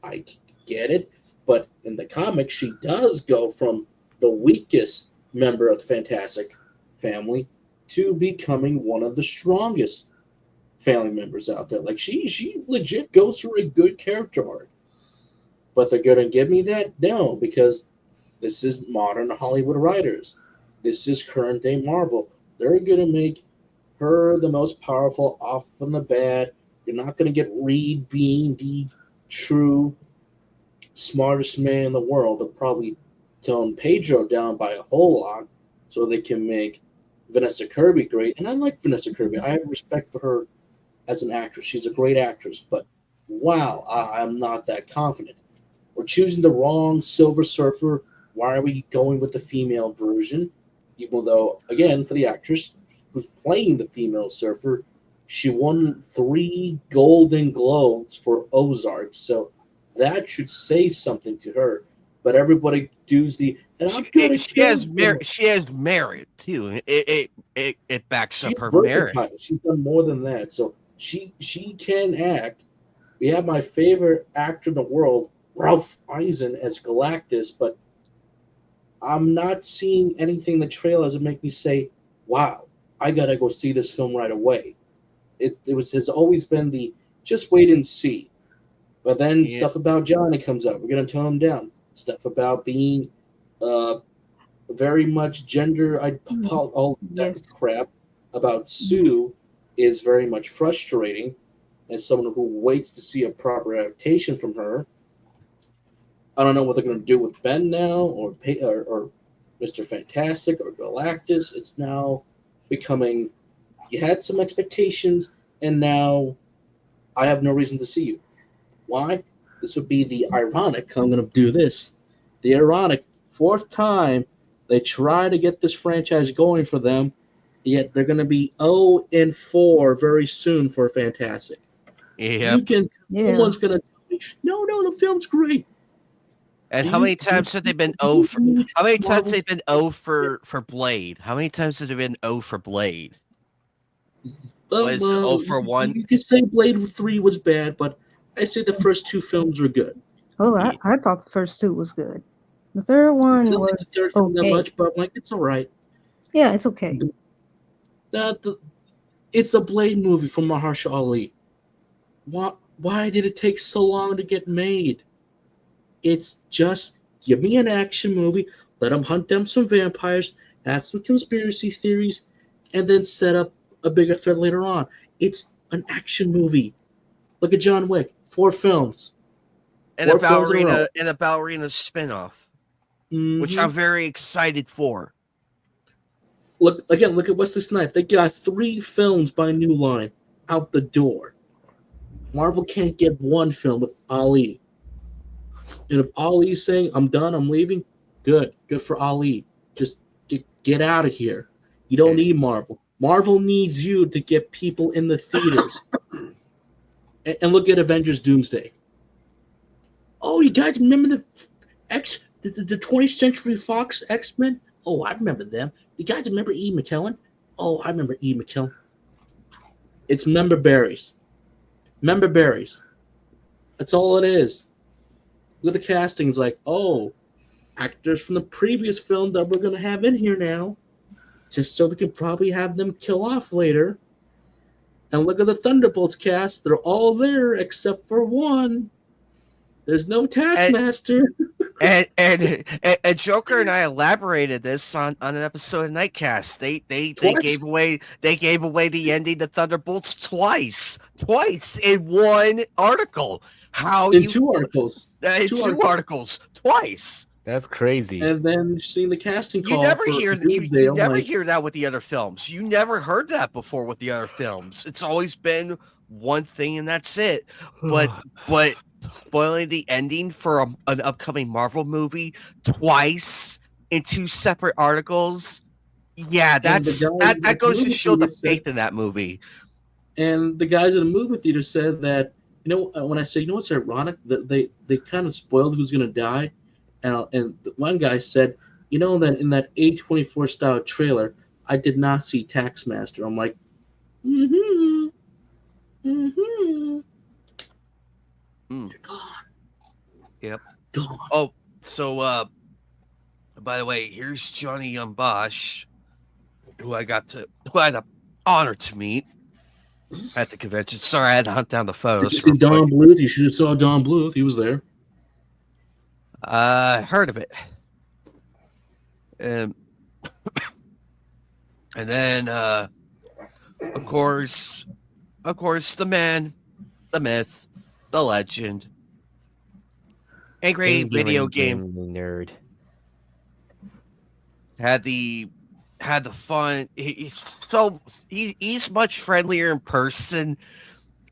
I get it. But in the comics, she does go from the weakest member of the Fantastic family to becoming one of the strongest family members out there. Like, she legit goes through a good character arc. But they're going to give me that? No, because this is modern Hollywood writers. This is current day Marvel. They're going to make her the most powerful off from the bat. You're not going to get Reed being the true smartest man in the world. They're probably tone Pedro down by a whole lot so they can make Vanessa Kirby great. And I like Vanessa Kirby. I have respect for her as an actress. She's a great actress. But wow, I'm not that confident. We're choosing the wrong Silver Surfer. Why are we going with the female version? Even though, again, for the actress who's playing the female surfer, she won 3 Golden Globes for Ozark. So that should say something to her. But everybody does the she has merit too. It backs up her merit. She's done more than that. So she can act. We have my favorite actor in the world, Ralph Eisen, as Galactus, but I'm not seeing anything in the trailers that make me say, wow, I gotta go see this film right away. It has always been the just wait and see. But then stuff about Johnny comes up. We're gonna tone him down. Stuff about being very much gender all that crap about Sue is very much frustrating as someone who waits to see a proper adaptation from her. I don't know what they're going to do with Ben now, or Mr. Fantastic, or Galactus. It's now becoming, you had some expectations, and now I have no reason to see you. Why? This would be the ironic, I'm going to do this, the ironic 4th time they try to get this franchise going for them, yet they're going to be 0-4 very soon for Fantastic. Yeah. No one's going to tell me, no, the film's great. And Do how you- many do times you- have they been do you O for? need How many times Marvel they've been O for Blade? How many times have they been O for Blade? What is it, Well, 0 for 1? you could say Blade 3 was bad, but I say the first two films were good. Oh, I thought the first two was good. The third one I don't like was the third film that okay. much, but I'm like, it's all right. Yeah, it's okay. It's a Blade movie from Mahershala Ali. Why did it take so long to get made? It's just give me an action movie, let them hunt down some vampires, add some conspiracy theories, and then set up a bigger threat later on. It's an action movie. Look at John Wick, 4 films. And a 4 films in a row. ballerina spinoff, which Mhm. I'm very excited for. Look at Wesley Snipes. They got 3 films by New Line out the door. Marvel can't get 1 film with Ali. And if Ali's saying, I'm done, I'm leaving, good for Ali. Just get out of here. You don't need Marvel. Marvel needs you to get people in the theaters. and look at Avengers Doomsday. Oh, you guys remember the 20th Century Fox X-Men? Oh, I remember them. You guys remember E. McKellen? Oh, I remember E. McKellen. It's member berries. Member berries. That's all it is. Look at the castings like, oh, actors from the previous film that we're going to have in here now, just so we can probably have them kill off later. And look at the Thunderbolts cast. They're all there except for one. There's no Taskmaster. And Joker and I elaborated this on an episode of Nightcast. They gave away the ending to Thunderbolts twice in one article. In 2 articles. In 2 articles twice. That's crazy. And then seeing the casting call You never for hear Doomsday, you I'm never like, hear that with the other films. You never heard that before with the other films. It's always been one thing and that's it. But spoiling the ending for an upcoming Marvel movie twice in 2 separate articles. Yeah, that goes to show the faith in that movie. And the guys in the movie theater said that, when I say, what's ironic, that they kind of spoiled who's going to die. And one guy said, that in that A24 style trailer, I did not see Taskmaster. I'm like, You're gone. Yep. Gone. Oh, so by the way, here's Johnny Young Bosch, who I had the honor to meet at the convention. Sorry, I had to hunt down the photos. Did you see Don Bluth? You should have saw Don Bluth. He was there. Heard of it. And then of course the man, the myth, the legend, angry video game nerd, had the fun. He's much friendlier in person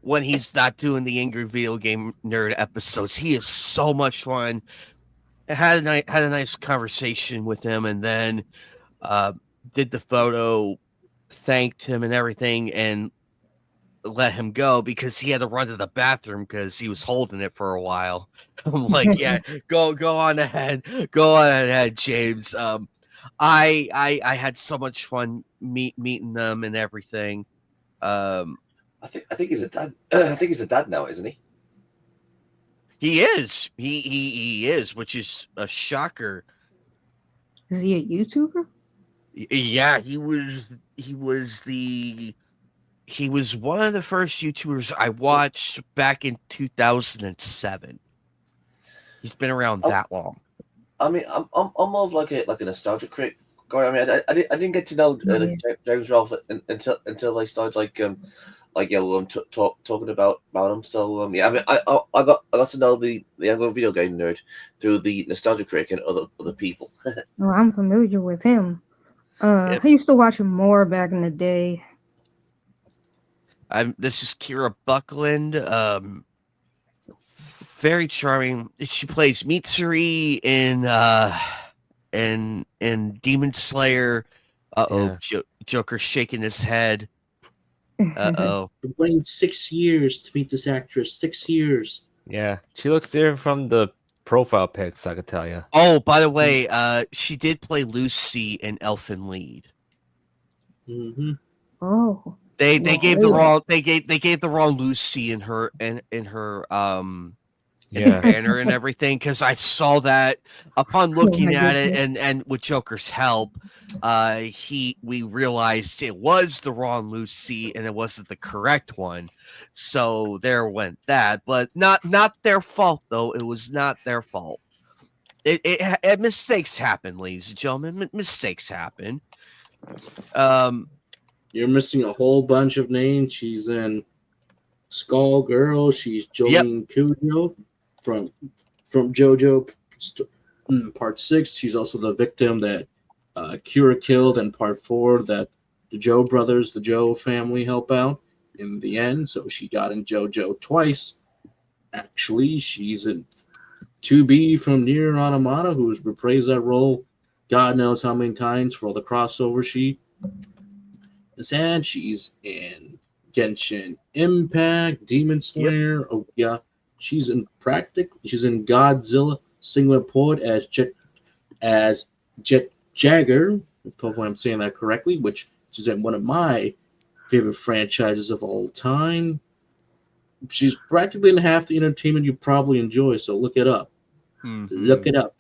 when he's not doing the angry video game nerd episodes. He is so much fun. I had a nice conversation with him, and then did the photo, thanked him and everything, and let him go because he had to run to the bathroom because he was holding it for a while. I'm like, yeah, go on ahead, James. I had so much fun meeting them and everything. I think he's a dad. I think he's a dad now, isn't he? He is. He is, which is a shocker. Is he a YouTuber? Yeah, he was one of the first YouTubers I watched back in 2007. He's been around that long. I mean, I'm more of like a nostalgia critic guy. I mean, I didn't get to know James Rolfe until I started talking about him. So yeah, I mean, I got to know the younger video game nerd through the nostalgia critic and other people. Oh, I'm familiar with him. I used to watch him more back in the day. This is Kira Buckland. Very charming. She plays Mitsuri in Demon Slayer. Joker shaking his head. I've waited 6 years to meet this actress. 6 years. Yeah, she looks different from the profile pics, I could tell you. Oh, by the way, she did play Lucy in Elfen Lied. Mm-hmm. Oh. They Well, gave the yeah. wrong they gave the wrong Lucy in her in her in Yeah. the banner and everything, because I saw that upon looking my at it goodness. and with Joker's help, we realized it was the wrong Lucy and it wasn't the correct one. So there went that, but not their fault though. It was not their fault. Mistakes happen, ladies and gentlemen. Mistakes happen. You're missing a whole bunch of names. She's in Skull Girl. She's Jolene Cujo from JoJo Part 6. She's also the victim that Kira killed in Part 4 that the Joe brothers, the Joe family help out in the end. So she got in JoJo twice. Actually, she's in 2B from Nier Automata, who's reprised that role God knows how many times for all the crossover she has had. She's in Genshin Impact, Demon Slayer. Oh yeah, she's in Godzilla Singular Point as Jet Jagger. Hopefully I'm saying that correctly. Which is in one of my favorite franchises of all time. She's practically in half the entertainment you probably enjoy. So look it up. Look it up.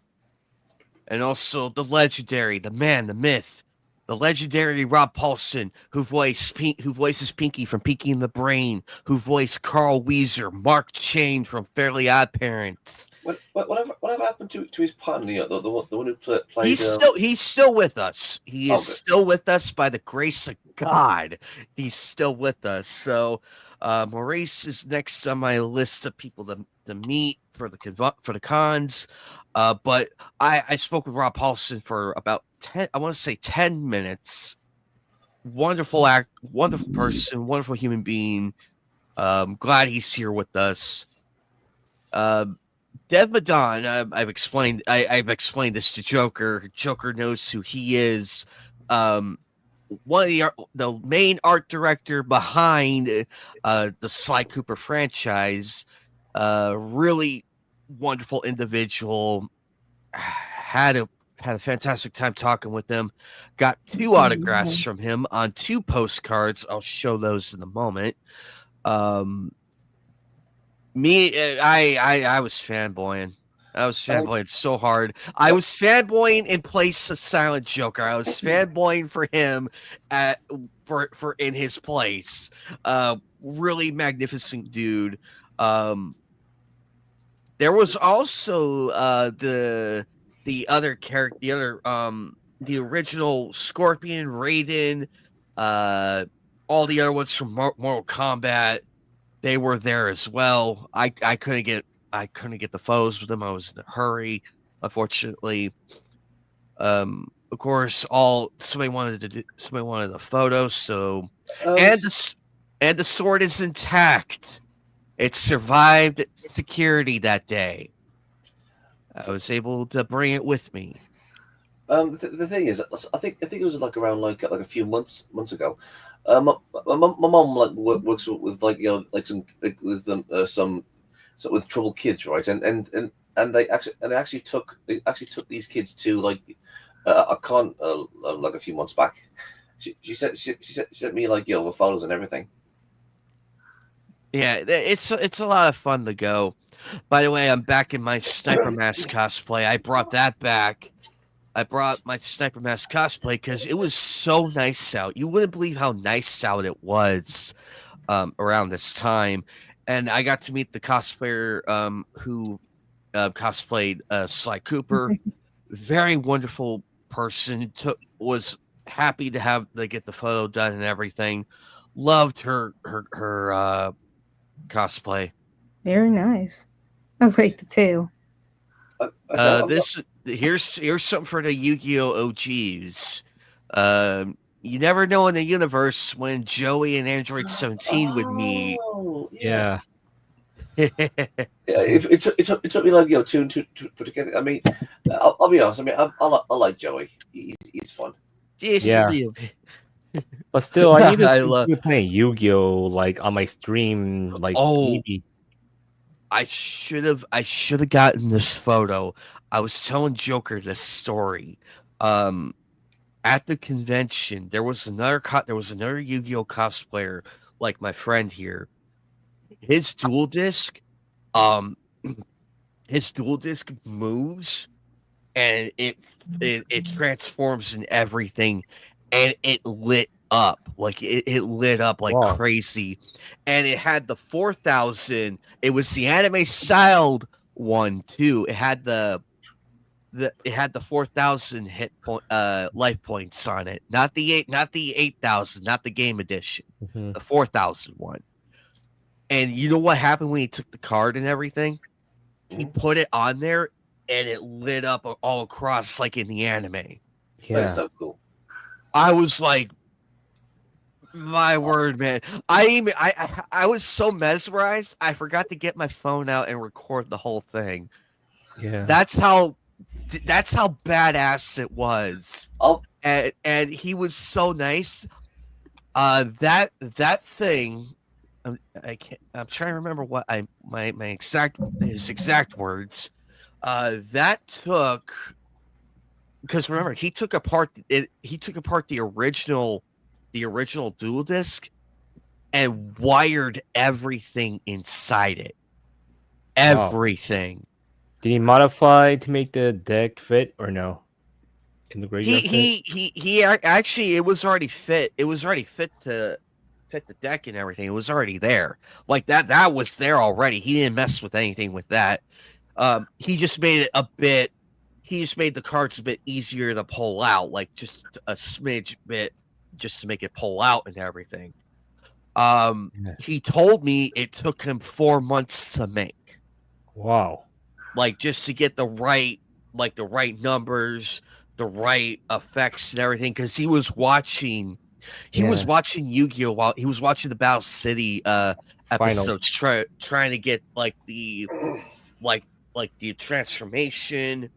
And also the legendary, the man, the myth, the legendary Rob Paulson, who voices Pinky from Pinky and the Brain, who voiced Carl Weezer, Mark Chain from Fairly Odd Parents. Whatever happened to his partner, the one who played? He's still with us. He is still with us by the grace of God. He's still with us. So Maurice is next on my list of people to meet for the cons. But I spoke with Rob Paulson for about 10 minutes. Wonderful wonderful person, wonderful human being. Glad he's here with us. Dev Madan, I've explained this to Joker. Joker knows who he is. One of the main art director behind the Sly Cooper franchise. Really wonderful individual. Had a fantastic time talking with him. Got 2 autographs from him on 2 postcards. I'll show those in a moment. I was fanboying. I was fanboying so hard. I was fanboying in place of Silent Joker. I was fanboying for him for in his place. Really magnificent dude. There was also the other character, the original Scorpion, Raiden, all the other ones from Mortal Kombat. They were there as well. I couldn't get the photos with them. I was in a hurry, unfortunately. Of course, somebody wanted the photo. So, and the sword is intact. It survived security that day. I was able to bring it with me. The thing is, I think it was around a few months ago. My mom works with with troubled kids, right? And they actually took these kids to a con a few months back. She sent me the photos and everything. Yeah, it's a lot of fun to go. By the way, I'm back in my Sniper Mask cosplay. I brought that back. I brought my Sniper Mask cosplay because it was so nice out. You wouldn't believe how nice out it was around this time. And I got to meet the cosplayer who cosplayed Sly Cooper. Very wonderful person. Was happy to get the photo done and everything. Loved her cosplay. Very nice. I like the tail. Here's something for the Yu-Gi-Oh OGs. You never know in the universe when Joey and Android 17 would meet. Yeah. It took me two to get it. I mean, I'll be honest. I mean, I like Joey. He's fun. Yeah. But still, I need to be playing Yu-Gi-Oh on my stream. Maybe. I should have gotten this photo. I was telling Joker this story. At the convention, there was another Yu-Gi-Oh cosplayer like my friend here. His dual disc moves and it transforms in everything, and it lit up like it lit up like Wow. crazy, and it had the 4,000. It was the anime styled one too. It had the 4,000 hit point life points on it, not the 8,000, not the game edition, Mhm. the 4,000 one. And you know what happened when he took the card and everything? He put it on there and it lit up all across like in the anime. That is Yeah. so cool. I was like, my word, man. I was so mesmerized, I forgot to get my phone out and record the whole thing. Yeah. That's how badass it was. Oh, And he was so nice. That thing, I'm trying to remember what his exact words. That took, because remember he took apart the original dual disc and wired everything inside it. Wow. Everything. Did he modify to make the deck fit or no? In the graveyard fit? He actually, it was already fit. It was already fit to fit the deck and everything. It was already there. Like that was there already. He didn't mess with anything with that. He just made it he just made the cards a bit easier to pull out, like just a smidge bit, just to make it pull out and everything. He told me it took him 4 months to make. Wow. Like just to get the right numbers, the right effects and everything, because he was watching Yu-Gi-Oh while he was watching the Battle City episodes, trying to get like the transformation,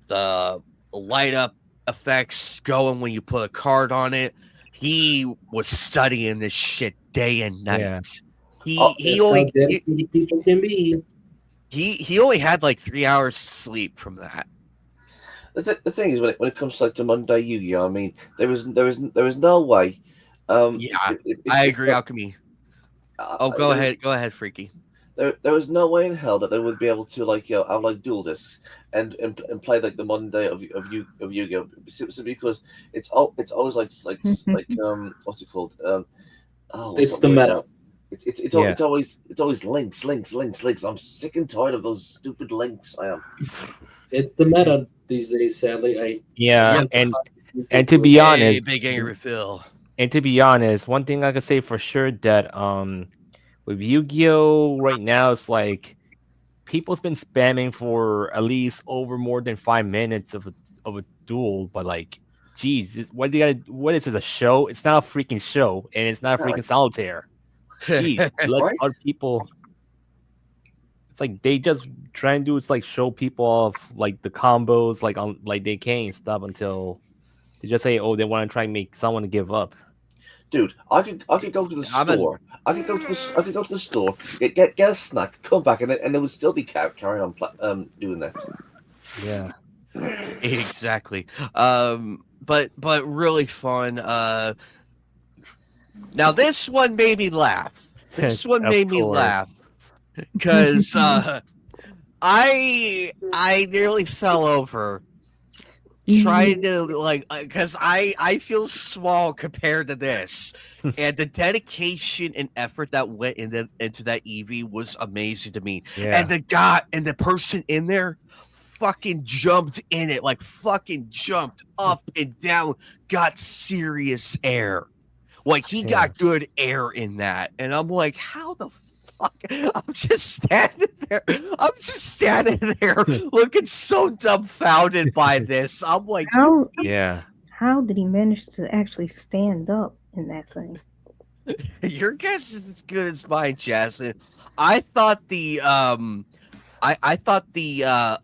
the light up effects going when you put a card on it. He was studying this shit day and night. Yeah. He only people can be. He only had like 3 hours of sleep from that. The thing is, when it comes to Monday Yu-Gi-Oh, I mean, there was no way. I agree, Alchemy. Go ahead, Freaky. There was no way in hell that they would be able to have like dual discs and play like the modern day of Yu-Gi-Oh, simply because it's always like what's it called? It's the meta. It's always links. I'm sick and tired of those stupid links. I am. It's the meta these days, sadly. And to be honest, Big Angry Phil. And to be honest, one thing I can say for sure that with Yu-Gi-Oh right now, it's like people's been spamming for at least over more than 5 minutes of a duel, but like, geez, what is this, a show? It's not a freaking show, and it's not a freaking solitaire. Jeez, let other people. It's like they just try and do like show people off like the combos like on like they can't stop until they just say, oh, they want to try and make someone to give up. Dude, I could go to the store. I could go to the store, get a snack, come back, and it would still be carrying on doing this. Yeah, exactly. But really fun. Now this one made me laugh. This one made me laugh because I nearly fell over trying to because I feel small compared to this, and the dedication and effort that went into that EV was amazing to me. Yeah. And the person in there fucking jumped in it, like fucking jumped up and down, got serious air. Like he got good air in that, and I'm like, how the fuck? I'm just standing there looking so dumbfounded by this. I'm like, how did he manage to actually stand up in that thing? Your guess is as good as mine, Jasmine. I thought the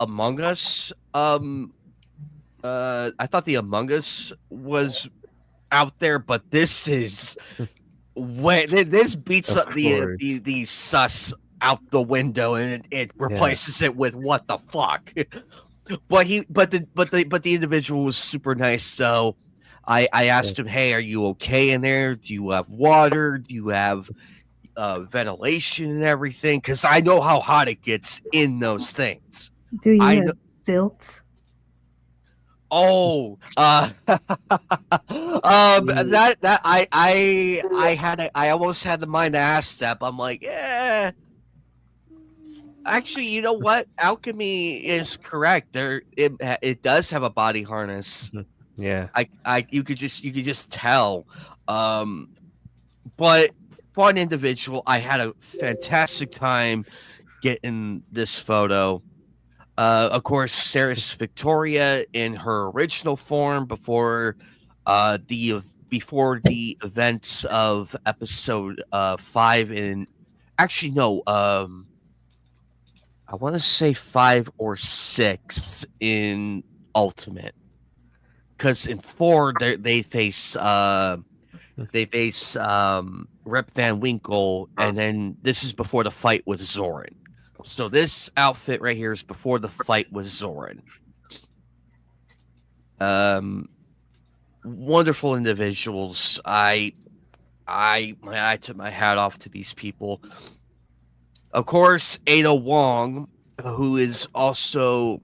Among Us was out there, but this is this beats up the sus out the window, and it replaces it with what the fuck. But the individual was super nice. So I asked him, "Hey, are you okay in there? Do you have water? Do you have ventilation and everything? Because I know how hot it gets in those things." Do you I have know- stilts? Oh, that I almost had the mind to ask that. But I'm like, yeah. Actually, you know what? Alchemy is correct. It does have a body harness. Yeah. You could just tell. But fun individual. I had a fantastic time getting this photo. Of course, Sarah's Victoria in her original form before the events of episode 5 in actually no I want to say 5 or 6 in Ultimate, because in 4 they face Rip Van Winkle, and then this is before the fight with Zoran. So this outfit right here is before the fight with Zoran. Wonderful individuals. I took my hat off to these people. Of course, Ada Wong, who is being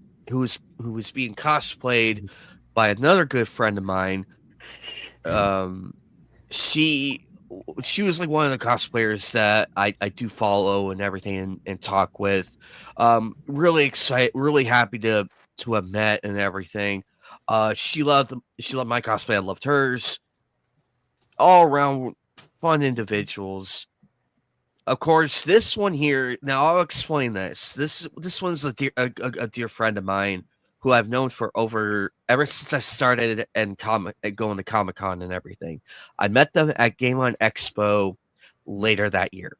cosplayed by another good friend of mine. She was like one of the cosplayers that I do follow and everything and talk with. Really excited, really happy to have met and everything. She loved my cosplay. I loved hers. All around fun individuals. Of course, this one here. Now I'll explain this. This one's a dear friend of mine who I've known for ever since I started and going to Comic-Con and everything. I met them at Game On Expo later that year.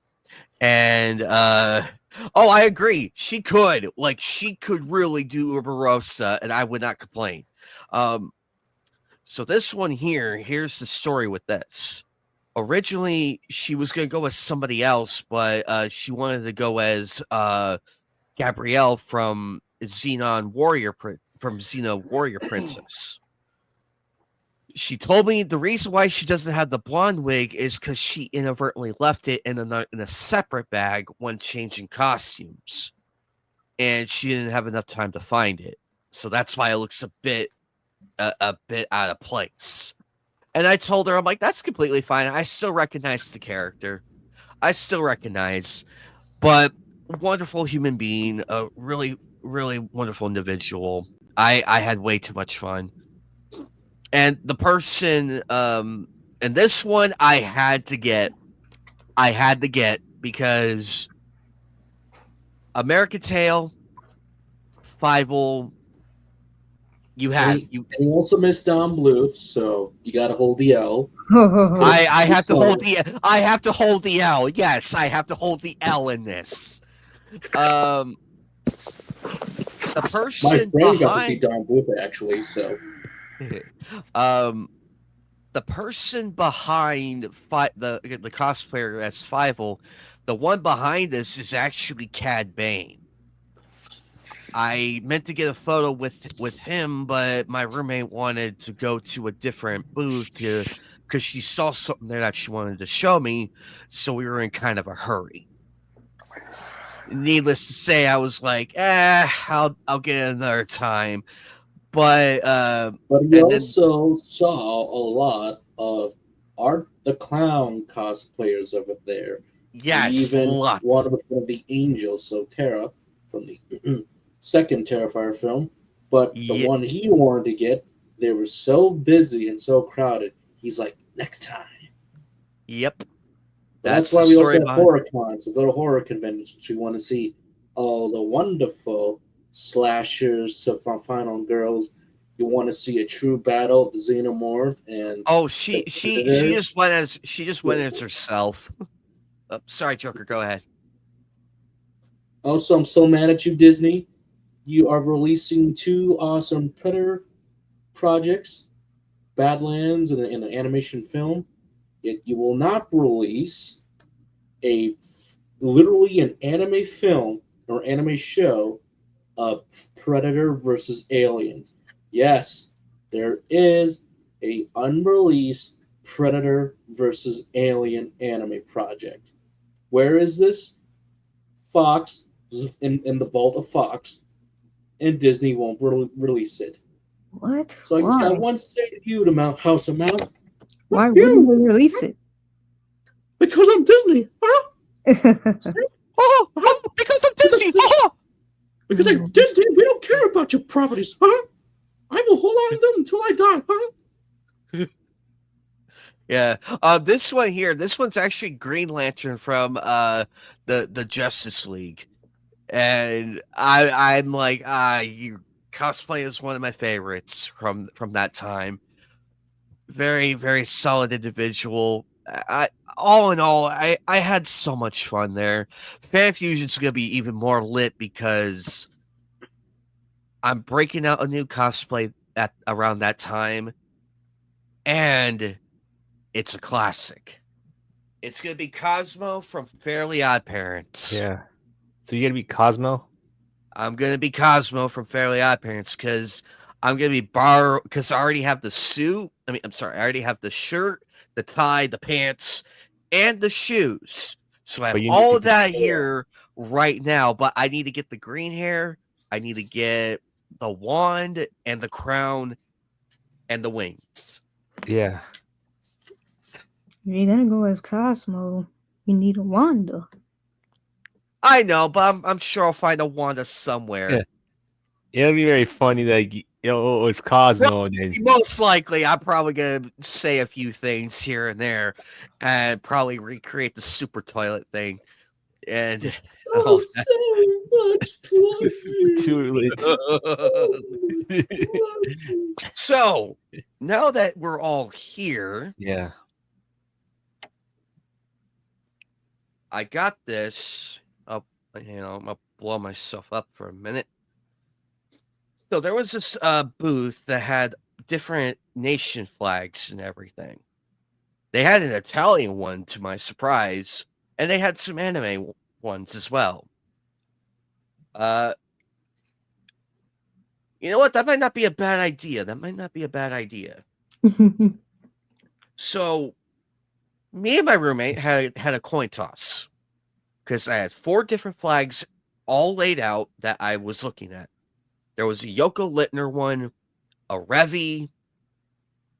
And I agree. She could really do Urbarosa, and I would not complain. So this one here's the story with this. Originally, she was going to go as somebody else, but she wanted to go as Gabrielle from Xenon Warrior Princess. She told me the reason why she doesn't have the blonde wig is because she inadvertently left it in a separate bag when changing costumes, and she didn't have enough time to find it. So that's why it looks a bit out of place. And I told her, I'm like, that's completely fine. I still recognize the character. But wonderful human being, a really, really wonderful individual. I had way too much fun. And the person, and this one I had to get because American Tail, Fievel, you also missed Don Bluth, so you got to hold the L. I have to hold the L. Yes, I have to hold the L in this. The person my friend got to see Don Bluth actually, so. The person behind the cosplayer as Fievel, the one behind this is actually Cad Bane. I meant to get a photo with him, but my roommate wanted to go to a different booth because she saw something there that she wanted to show me, so we were in kind of a hurry. Needless to say, I was like, I'll get it another time. But we also saw a lot of Art the Clown cosplayers over there. Yes, even one of the angels, so Terra from the second Terrifier film. But the one he wanted to get, they were so busy and so crowded. He's like, next time. Yep. That's why we also have horror cons. We go to horror conventions. We want to see all the wonderful slashers from Final Girls. You want to see a true battle of the Xenomorph and she just went as herself. Oh, sorry, Joker, go ahead. Also, I'm so mad at you, Disney. You are releasing 2 awesome Predator projects, Badlands and an animation film. Yet you will not release a literally an anime film or anime show of Predator versus Aliens. Yes, there is a unreleased Predator versus Alien anime project. Where is this? Fox, in the vault of Fox, and Disney won't release it. What? So I Why? want to say to you, to House of Mount, Why wouldn't they release it? because I'm Disney. Huh? Because I'm Disney. Because I'm Disney, we don't care about your properties, huh? I will hold on to them until I die, huh? Yeah. This one here, this one's actually Green Lantern from the Justice League. And I'm like, you cosplay is one of my favorites from that time. Very, very solid individual. All in all, I had so much fun there. Fan Fusion's gonna be even more lit because I'm breaking out a new cosplay at around that time, and it's a classic. It's gonna be Cosmo from Fairly Odd Parents. Yeah. So you're gonna be Cosmo? I'm gonna be Cosmo from Fairly Odd Parents because I'm gonna be because I already have the suit. I already have the shirt, the tie, the pants, and the shoes. So I have all of that here right now, but I need to get the green hair. I need to get the wand and the crown and the wings. Yeah. If you're gonna go as Cosmo, you need a Wanda. I know, but I'm sure I'll find a Wanda somewhere. Yeah. It'll be very funny that it's Cosmo. And then... Most likely, I'm probably gonna say a few things here and there, and probably recreate the super toilet thing. And oh, so much So now that we're all here, yeah, I got this. I'm gonna blow myself up for a minute. So there was this booth that had different nation flags and everything. They had an Italian one, to my surprise, and they had some anime ones as well. You know what? That might not be a bad idea. So, me and my roommate had a coin toss because I had 4 different flags all laid out that I was looking at. There was a Yoko Littner one, a Revi,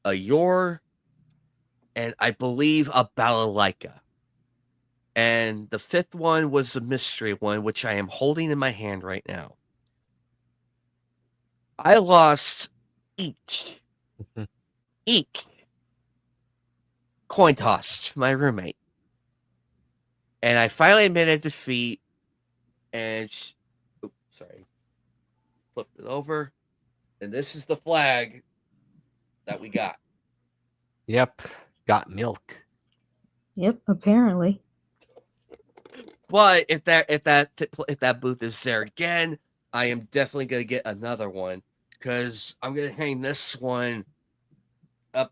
a Yor, and I believe a Balalaika. And the 5th one was the mystery one, which I am holding in my hand right now. I lost each coin toss to my roommate. And I finally admitted defeat. And flipped it over. And this is the flag that we got. Yep. Got milk. Yep, apparently. But if that booth is there again, I am definitely gonna get another one because I'm gonna hang this one up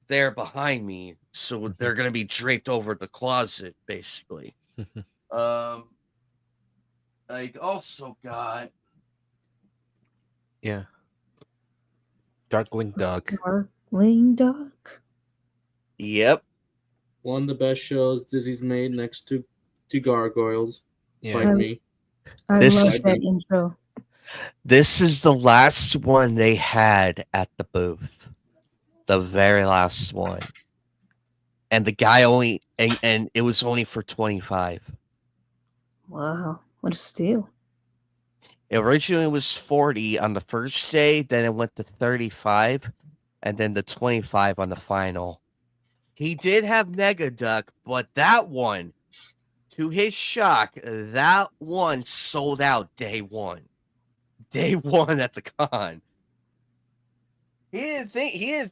there behind me, so they're gonna be draped over the closet, basically. I also got Darkwing Duck. Darkwing Duck. Yep. One of the best shows Disney's made next to Gargoyles. Yeah. Fight me. I love that intro. This is the last one they had at the booth. The very last one. And the guy only and it was only for $25. Wow, what a steal. It originally was $40 on the first day, then it went to $35, and then the $25 on the final. He did have Negaduck, but that one, to his shock, that one sold out day one. Day one at the con. He didn't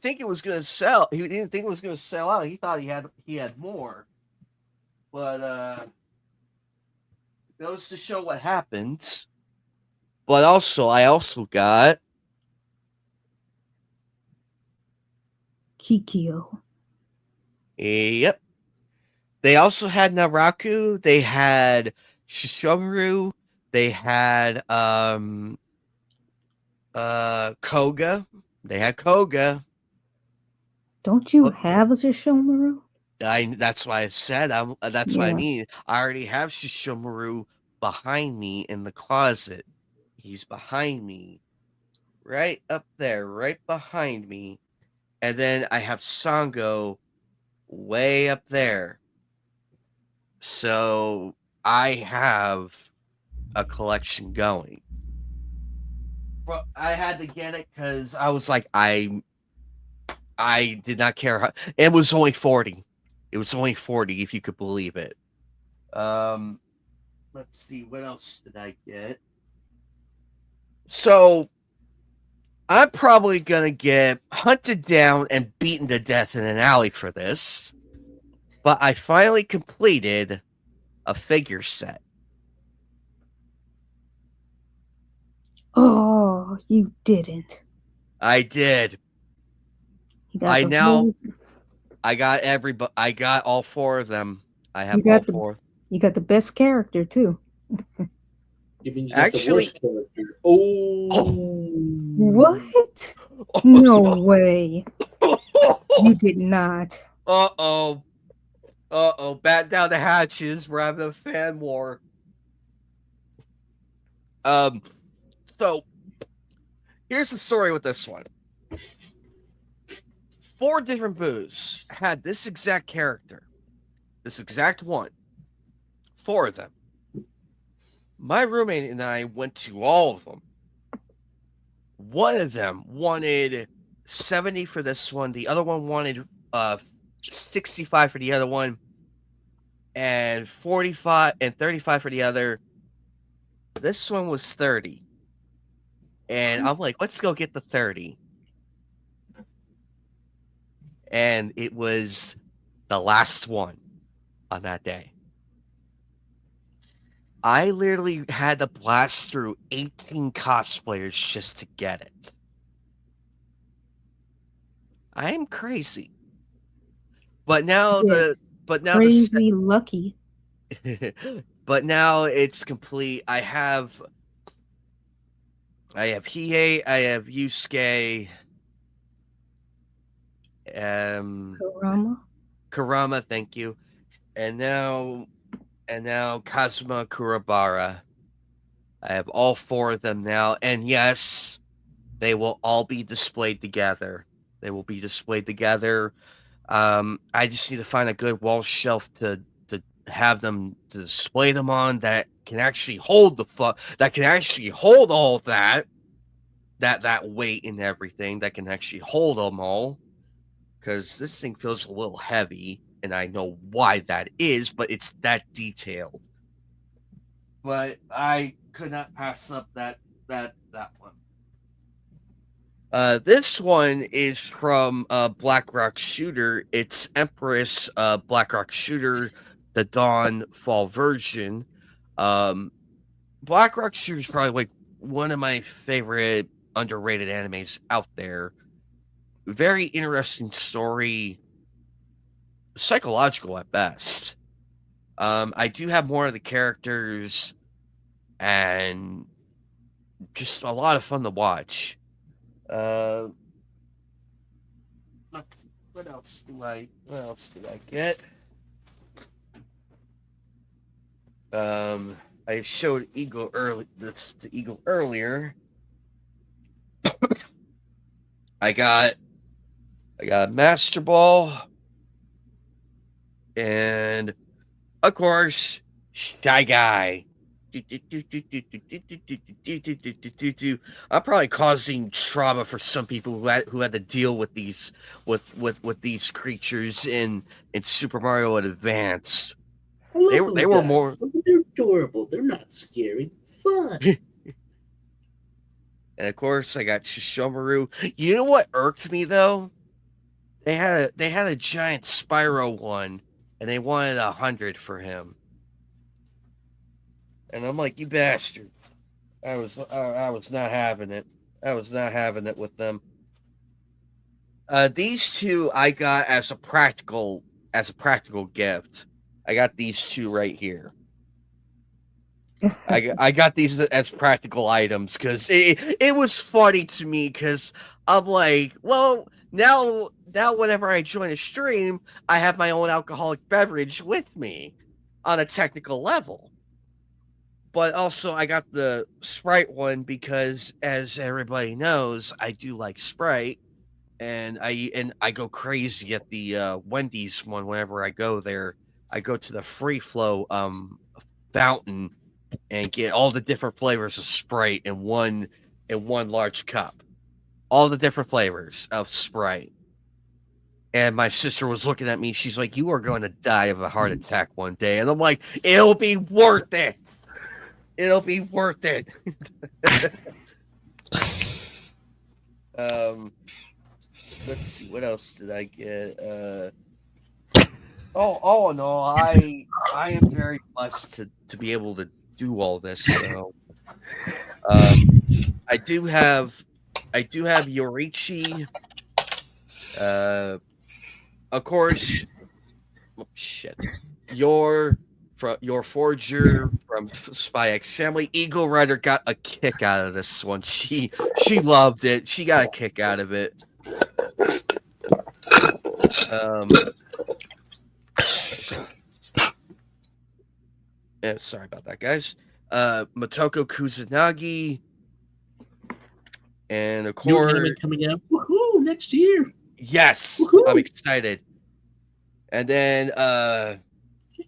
think it was gonna sell. He didn't think it was gonna sell out. He thought he had more. But it goes to show what happens. But I also got Kikyo. Yep. They also had Naraku. They had Shishomaru. They had Koga. They had Koga. Don't you have a Shishomaru? That's why I said that's what I Yeah. mean. I already have Shishomaru behind me in the closet. He's behind me. Right up there, right behind me. And then I have Sango way up there. So I have a collection going. But I had to get it because I was like, I did not care how it was only 40. It was only 40, if you could believe it. Let's see, what else did I get? So I'm probably gonna get hunted down and beaten to death in an alley for this. But I finally completed a figure set. Oh, you didn't. I did. You got the rules. I got everybody. I got all 4 of them. I have You got all 4. You got the best character too. You mean you got Actually- the worst character? Oh. What? No way. You did not. Uh-oh. Bat down the hatches. We're having a fan war. So here's the story with this one. 4 different boos had this exact character. This exact one. 4 of them. My roommate and I went to all of them. One of them wanted 70 for this one. The other one wanted 65 for the other one. And 45 and 35 for the other. This one was 30. And I'm like, let's go get the 30. And it was the last one on that day. I literally had to blast through 18 cosplayers just to get it. I'm crazy. But now Crazy lucky. but now it's complete. I have Hiei, I have Yusuke, Kurama, thank you. And now Kazuma Kurabara. I have all 4 of them now, and yes, they will all be displayed together. They will be displayed together. I just need to find a good wall shelf to have them to display them on that can actually hold that can actually hold all of that weight and everything, that can actually hold them all. Because this thing feels a little heavy, and I know why that is, but it's that detailed. But I could not pass up that one. This one is from Black Rock Shooter. It's Empress Black Rock Shooter, the Dawn Fall version. Black Rock Shooter is probably like one of my favorite underrated animes out there. Very interesting story, psychological at best. I do have more of the characters, and just a lot of fun to watch. Let's see, what else did I get? I showed Eagle earlier. I got Master Ball, and of course Shy Guy. I'm probably causing trauma for some people who had to deal with these these creatures in Super Mario Advance. I love They those were guys. more. They're adorable. They're not scary. Fun. And of course, I got Shishomaru. You know what irked me though? They had a giant Spyro one, and they wanted 100 for him. And I'm like, you bastards! I was not having it. I was not having it with them. These 2 I got as a practical gift. I got these two right here. I got these as practical items because it was funny to me because I'm like, well, now whenever I join a stream, I have my own alcoholic beverage with me on a technical level. But also I got the Sprite one because, as everybody knows, I do like Sprite, and I go crazy at the Wendy's one whenever I go there. I go to the free flow fountain and get all the different flavors of Sprite in one large cup. All the different flavors of Sprite. And my sister was looking at me. She's like, "You are going to die of a heart attack one day." And I'm like, "It'll be worth it. It'll be worth it." Let's see, what else did I get? All in all, I am very blessed to be able to do all this. So, I do have Yorichi. Of course, shit. Your forger from Spy X Family. Eagle Rider got a kick out of this one. She loved it. She got a kick out of it. Yeah, sorry about that, guys. Motoko Kusanagi, and of New course, anime coming out. Woohoo! Next year. yes, Woohoo! I'm excited. And then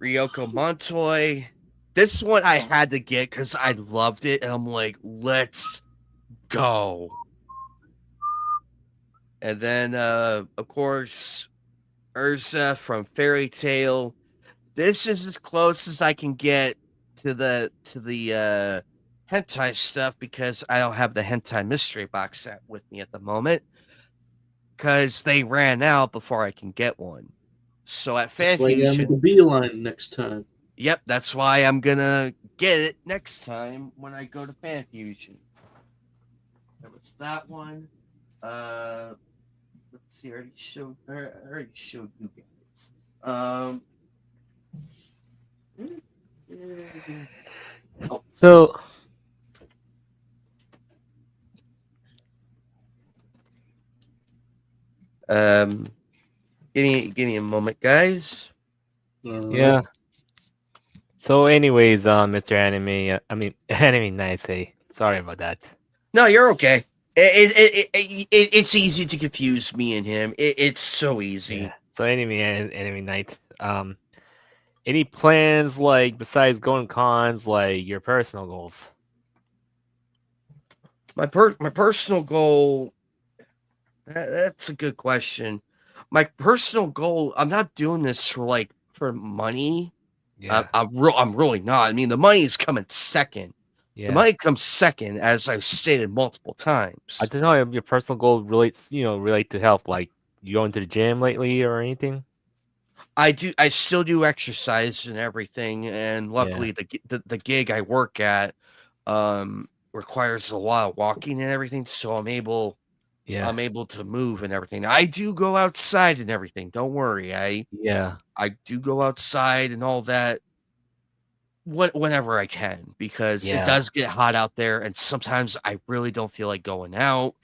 Ryoko Montoy. This one I had to get because I loved it, and I'm like, let's go. And then, of course, Urza from Fairy Tail. This is as close as I can get to the hentai stuff because I don't have the hentai mystery box set with me at the moment because they ran out before I can get one. So at That's why you gotta make a FanFusion, beeline next time. yep, that's why I'm gonna get it next time when I go to FanFusion. There was that one. Let's see, I already showed you guys. So Give me a moment, guys. yeah. So, anyways, Mr. Anime, I mean Anime Nice. Sorry about that. No, you're okay. It's easy to confuse me and him. It's so easy. Yeah. So, Anime Night. Any plans like besides going cons, like your personal goals? My personal goal. That's a good question. My personal goal. I'm not doing this for money. Yeah. I'm really not. I mean, the money is coming second. Yeah. The money comes second, as I've stated multiple times. I don't know if your personal goal relates, relate to health. Like you going to the gym lately or anything? I do. I still do exercise and everything, and luckily the gig I work at requires a lot of walking and everything, so I'm able to move and everything. I do go outside and everything. Don't worry. I do go outside and all that whenever I can because it does get hot out there, and sometimes I really don't feel like going out.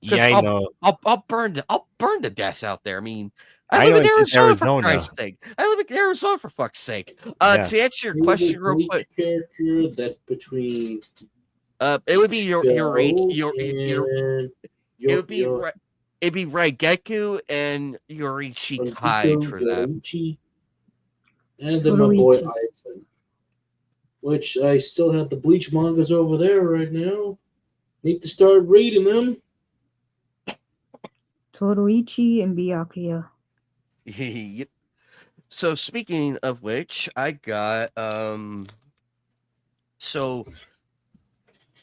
Yeah, I know. I'll burn to death out there. I mean, I I live know in it's Arizona, Arizona. for Christ's sake. I live in Arizona for fuck's sake. Yeah. To answer your question real quick, Character that between it would be your it'd be Raigeku and Yorichi tied for that. Yorichi, and then my boy Aizen, which I still have the Bleach mangas over there right now. Need to start reading them. Toroichi and Byakuya. Yep. So speaking of which, I got so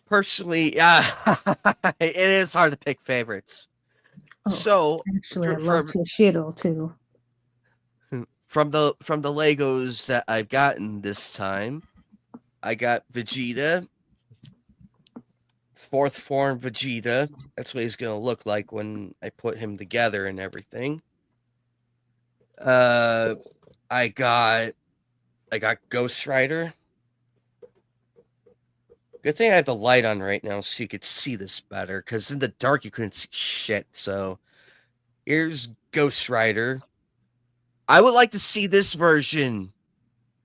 personally, it is hard to pick favorites. Oh, so actually, I love Toshido too. From the Legos that I've gotten this time, I got Vegeta, fourth form Vegeta. That's what he's gonna look like when I put him together and everything. I got I got Ghost Rider. Good thing I have the light on right now so you could see this better, because in the dark you couldn't see shit. So here's Ghost Rider. I would like to see this version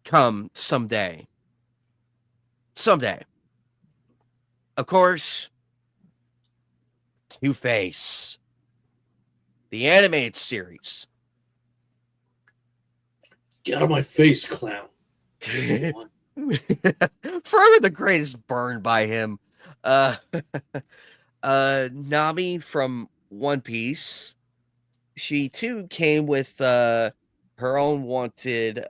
come someday. Someday. Of course, Two-Face. The animated series. Get out of my face, clown. Forever the greatest burn by him. Nami from One Piece. She too came with her own wanted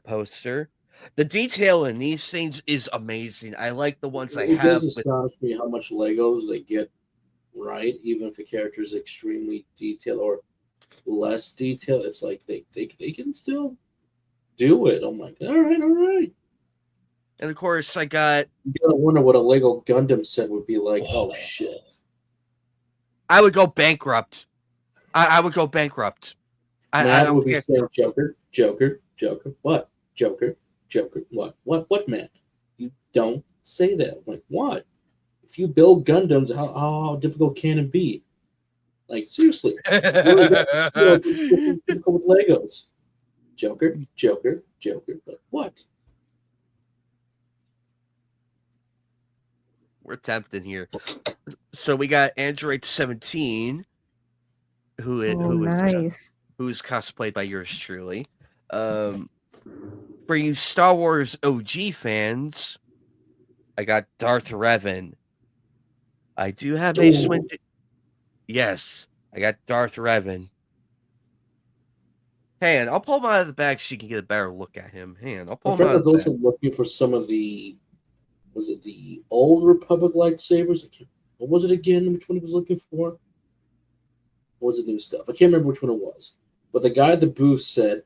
poster. The detail in these things is amazing. I like the ones I It have. does astonish me how much Legos they get right, even if the character is extremely detailed or less detailed. It's like they can still do it. I'm like, all right. And of course, I got. You gotta wonder what a Lego Gundam set would be like. Oh shit! I would go bankrupt. I would go bankrupt. Matt would be saying, Joker. What? Joker. What, Matt? You don't say that. I'm like, what? If you build Gundams, how difficult can it be? Like, seriously. It's difficult with Legos. Joker. But what? We're tempting here. So we got Android 17, who's cosplayed by yours truly. For you Star Wars OG fans, I got Darth Revan. I do have Mace Windu. Yes, I got Darth Revan. Hey, and I'll pull him out of the bag so you can get a better look at him. I'll pull My him friend out of was the also bag. looking for some of the, was it the old Republic lightsabers? What was it again? Which one he was looking for? Or was it new stuff? I can't remember which one it was. But the guy at the booth said,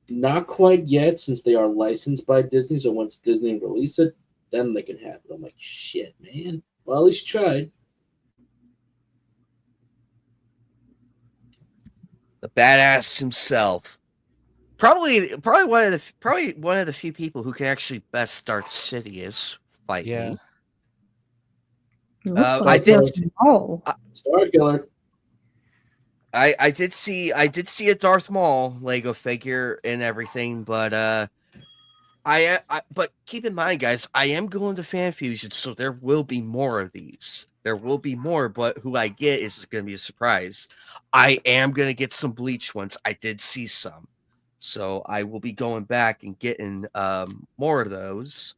not quite yet, since they are licensed by Disney. So once Disney release it, then they can have it. I'm like, shit, man. Well, at least you tried. The badass himself. Probably one of the few people who can actually best Darth Sidious fight me. I did. Star Killer. I did see a Darth Maul Lego figure and everything, but but keep in mind, guys, I am going to Fan Fusion, so there will be more of these. There will be more, but who I get is going to be a surprise. I am going to get some Bleach ones. I did see some, so I will be going back and getting more of those.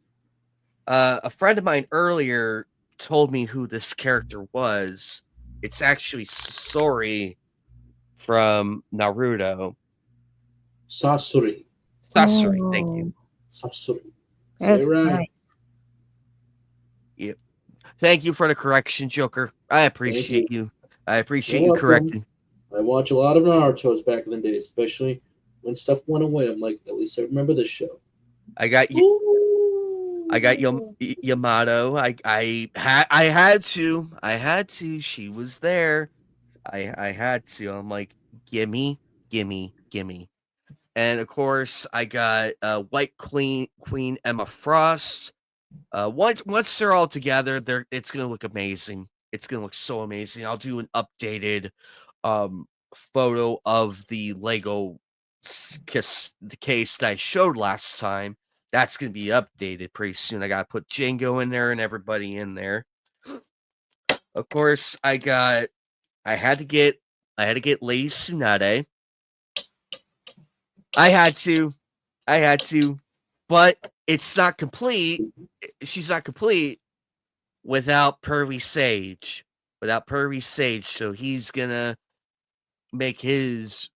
A friend of mine earlier told me who this character was. It's actually Sasori from Naruto. Sasori. Sasori, thank you. Sasori. That's Say right. nice. Yep. Thank you for the correction, Joker. I appreciate you. I appreciate you welcome. correcting. I watch a lot of Naruto's back in the day, especially when stuff went away. I'm like, at least I remember this show. I got Yamato. I had to. She was there. I had to. I'm like, gimme. And of course, I got White Queen Emma Frost. Once they're all together, it's gonna look amazing. It's gonna look so amazing. I'll do an updated photo of the Lego the case that I showed last time. That's gonna be updated pretty soon. I gotta put Django in there and everybody in there. Of course, I had to get Lady Tsunade. I had to, but it's not complete. She's not complete without Pervy Sage. So he's gonna make his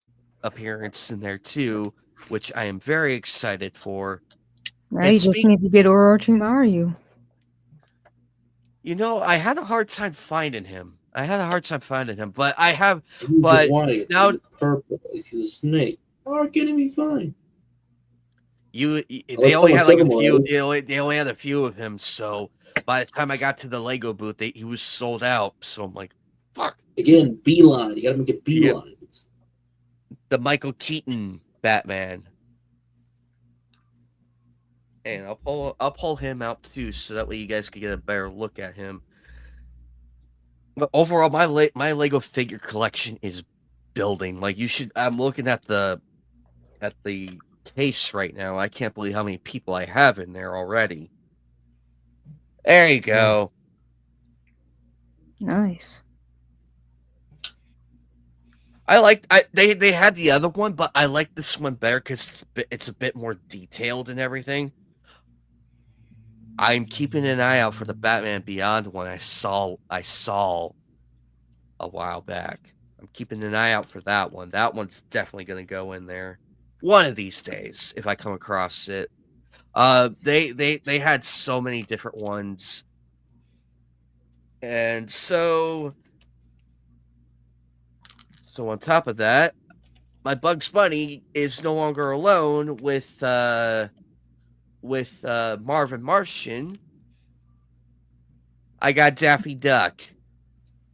appearance in there too, which I am very excited for. Now you just need to get Orochimaru. You know, I had a hard time finding him. But I have. He's But white, now he's purple. He's a snake. How can he be fine? they only had like a few. They only had a few of him. So by the time I got to the Lego booth, he was sold out. So I'm like, fuck. Again, beeline. You gotta make it beeline. The Michael Keaton Batman. And I'll pull him out too, so that way you guys can get a better look at him. But overall, my Lego figure collection is building. Like, you should. I'm looking at the case right now. I can't believe how many people I have in there already. There you go. Nice. They had the other one, but I like this one better because it's a bit more detailed and everything. I'm keeping an eye out for the Batman Beyond one I saw a while back. I'm keeping an eye out for that one. That one's definitely going to go in there one of these days if I come across it. They had so many different ones, and so on top of that, my Bugs Bunny is no longer alone with Marvin Martian. I got Daffy Duck.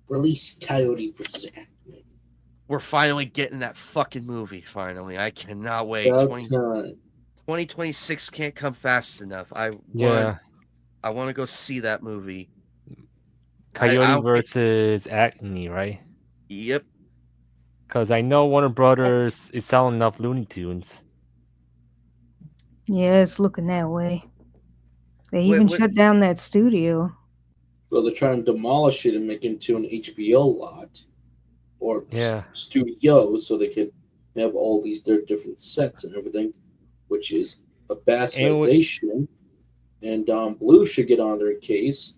Release Coyote versus Acme. We're finally getting that fucking movie. Finally, I cannot wait. 2026 can't come fast enough. I want to go see that movie. Coyote versus Acme, right? Yep. Because I know Warner Brothers is selling enough Looney Tunes. Yeah, it's looking that way. They even shut down that studio. Well, they're trying to demolish it and make it into an HBO lot or studio, so they can have all these different sets and everything, which is a bastardization. And Don Blue should get on their case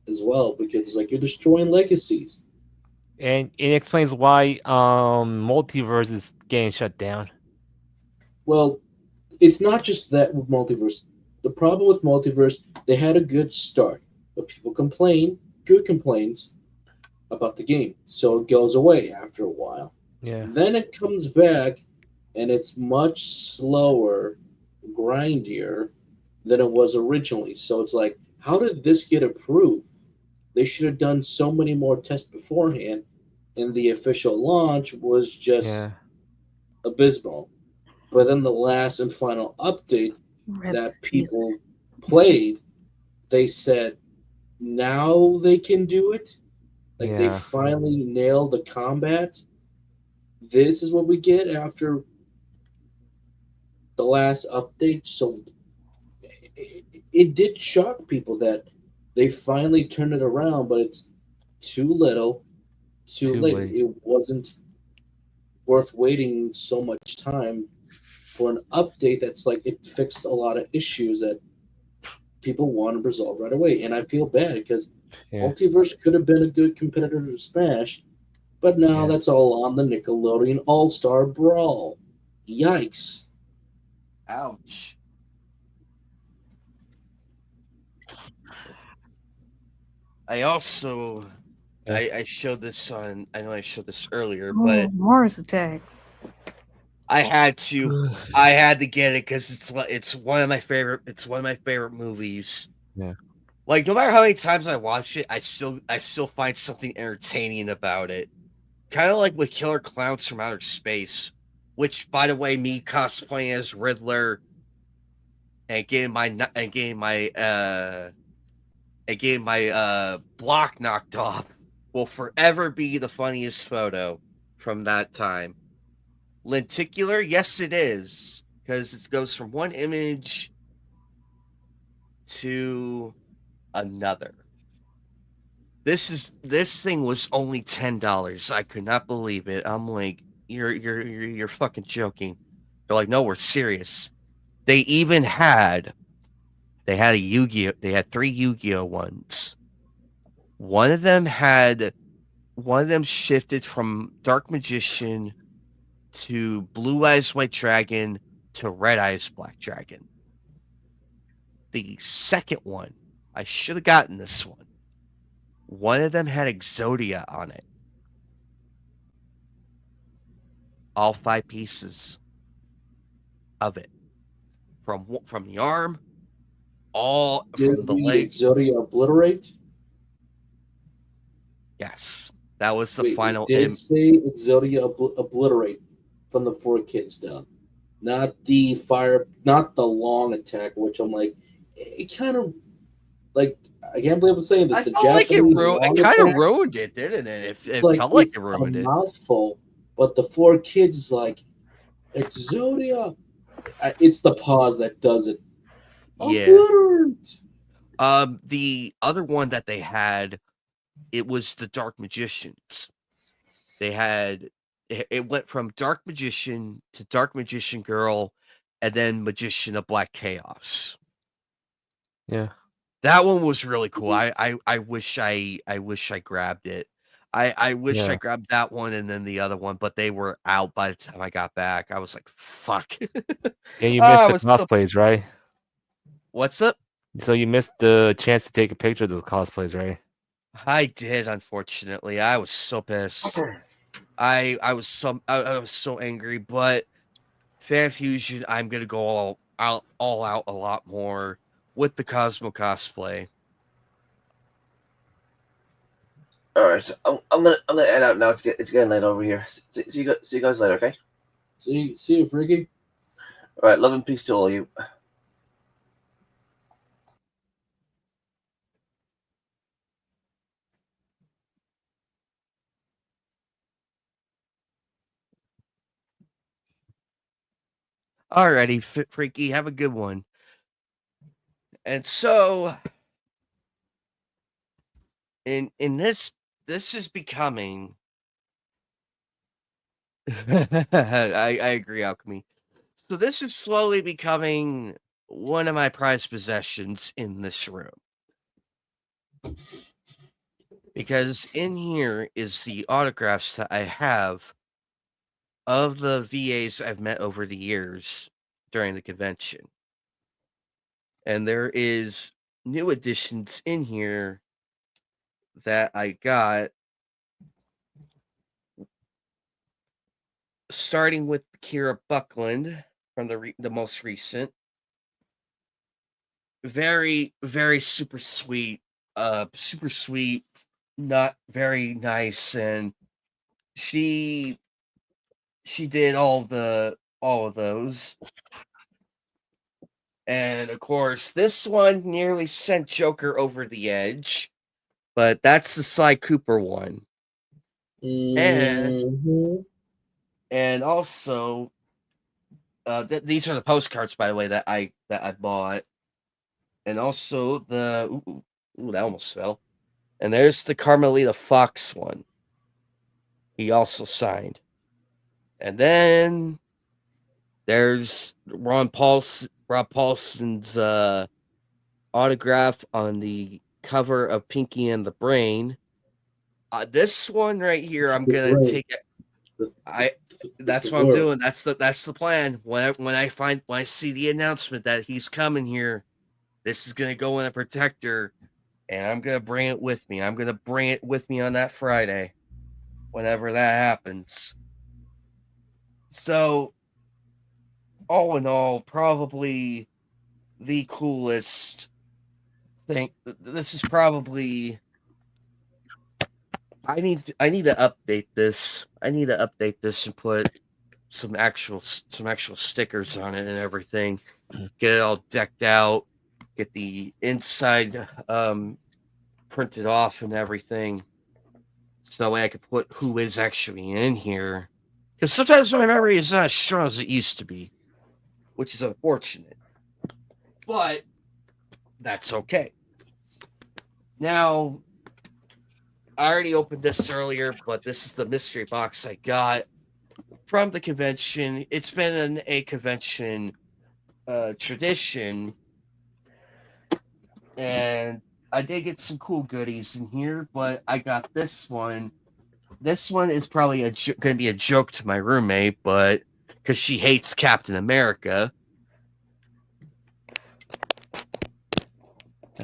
as well, because like, you're destroying legacies. And it explains why Multiverse is getting shut down. Well, it's not just that with Multiverse. The problem with Multiverse, they had a good start, but people complain, good complaints, about the game. So it goes away after a while. Yeah. Then it comes back, and it's much slower, grindier than it was originally. So it's like, how did this get approved? They should have done so many more tests beforehand, and the official launch was just abysmal. But then the last and final update that people played, they said, now they can do it. Like, they finally nailed the combat. This is what we get after the last update. So it did shock people that they finally turned it around, but it's too little, too late. It wasn't worth waiting so much time for an update that's like, it fixed a lot of issues that people want to resolve right away. And I feel bad because Multiverse could have been a good competitor to Smash, but now that's all on the Nickelodeon All-Star Brawl. Yikes. Ouch. I also I showed this on, I know I showed this earlier, but Mars Attack. I had to get it because it's one of my favorite movies. Yeah. Like, no matter how many times I watch it, I still find something entertaining about it. Kind of like with Killer Clowns from Outer Space, which, by the way, me cosplaying as Riddler and getting my block knocked off will forever be the funniest photo from that time. Lenticular, yes, it is, because it goes from one image to another. This thing was only $10. I could not believe it. I'm like, you're fucking joking. They're like, no, we're serious. They had a Yu-Gi-Oh. They had 3 Yu-Gi-Oh ones. One of them shifted from Dark Magician to Blue Eyes White Dragon to Red Eyes Black Dragon. The second one, I should have gotten this one. One of them had Exodia on it. All 5 pieces of it. From the arm, all from the leg. Exodia obliterate? Yes. That was the final image. Say Exodia obliterate from the 4 Kids down. not the fire, not the long attack, which I'm like, it kind of like I can't believe I'm saying this. I The felt like Japanese it long kind of attack, ruined it, didn't it? it's It like felt like it's it a ruined it. mouthful, but the 4 kids is like, Exodia. It's the pause that does it. Yeah. Obliterate. The other one that they had, it was the Dark Magicians. They had it went from Dark Magician to Dark Magician Girl, and then Magician of Black Chaos. Yeah. That one was really cool. I wish I grabbed it. I wish I Yeah. grabbed that one and then the other one, but they were out by the time I got back. I was like, fuck. Yeah, you I missed the was so cosplays, right? What's up? So you missed the chance to take a picture of those cosplays, right? I did, unfortunately. I was so pissed. I was so angry, but Fan Fusion, I'm gonna go all out a lot more with the Cosmo cosplay. All right, I'm gonna head out now. It's getting late over here. See you guys later. Okay. See you, Freaky. All right. Love and peace to all of you. Alrighty, Freaky, have a good one. And so, in this is becoming. I agree, Alchemy. So this is slowly becoming one of my prized possessions in this room. Because in here is the autographs that I have of the VAs I've met over the years during the convention. And there is new additions in here that I got, starting with Kira Buckland from the most recent. Very, very super sweet, not very nice, and she did all of those. And of course, this one nearly sent Joker over the edge, but that's the Sly Cooper one. Mm-hmm. And also, these are the postcards, by the way, that I bought. And also the ooh, that almost fell. And there's the Carmelita Fox one. He also signed. And then there's Rob Paulson's autograph on the cover of Pinky and the Brain. This one right here, I'm gonna take it. That's what I'm doing. That's the plan. When I see the announcement that he's coming here, this is gonna go in a protector, and I'm gonna bring it with me. I'm gonna bring it with me on that Friday, whenever that happens. So, all in all, probably the coolest thing. This is probably. I need to update this. I need to update this and put some actual stickers on it and everything. Get it all decked out. Get the inside printed off and everything, so that way I could put who is actually in here. Because sometimes my memory is not as strong as it used to be, which is unfortunate. But that's okay. Now, I already opened this earlier, but this is the mystery box I got from the convention. It's been a convention tradition, and I did get some cool goodies in here, but I got this one. This one is probably going to be a joke to my roommate, but because she hates Captain America.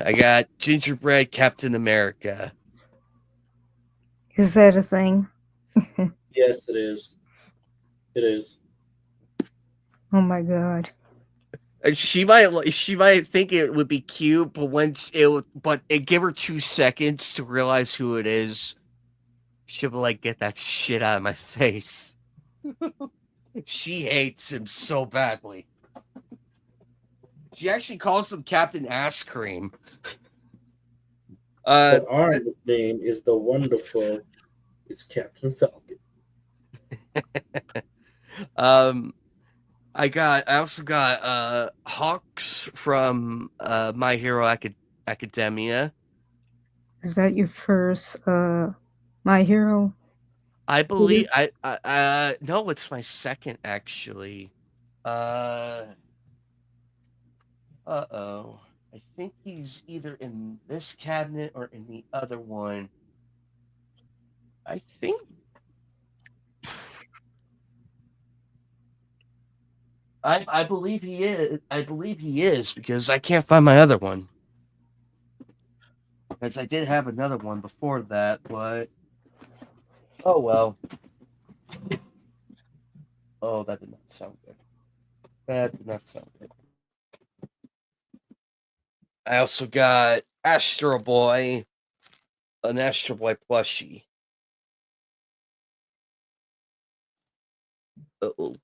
I got Gingerbread Captain America. Is that a thing? Yes, it is. It is. Oh my god. She might think it would be cute, but give her 2 seconds to realize who it is. She'll be like, "Get that shit out of my face." She hates him so badly. She actually calls him Captain Ass Cream. But our name is the wonderful. It's Captain Falcon. I also got Hawks from My Hero Academia. Is that your first My Hero? I believe I no, it's my second actually. I think he's either in this cabinet or in the other one. I think I believe he is. I believe he is because I can't find my other one. Because I did have another one before that, but oh well. Oh, that did not sound good. That did not sound good. I also got Astro Boy, an Astro Boy plushie. Uh-oh.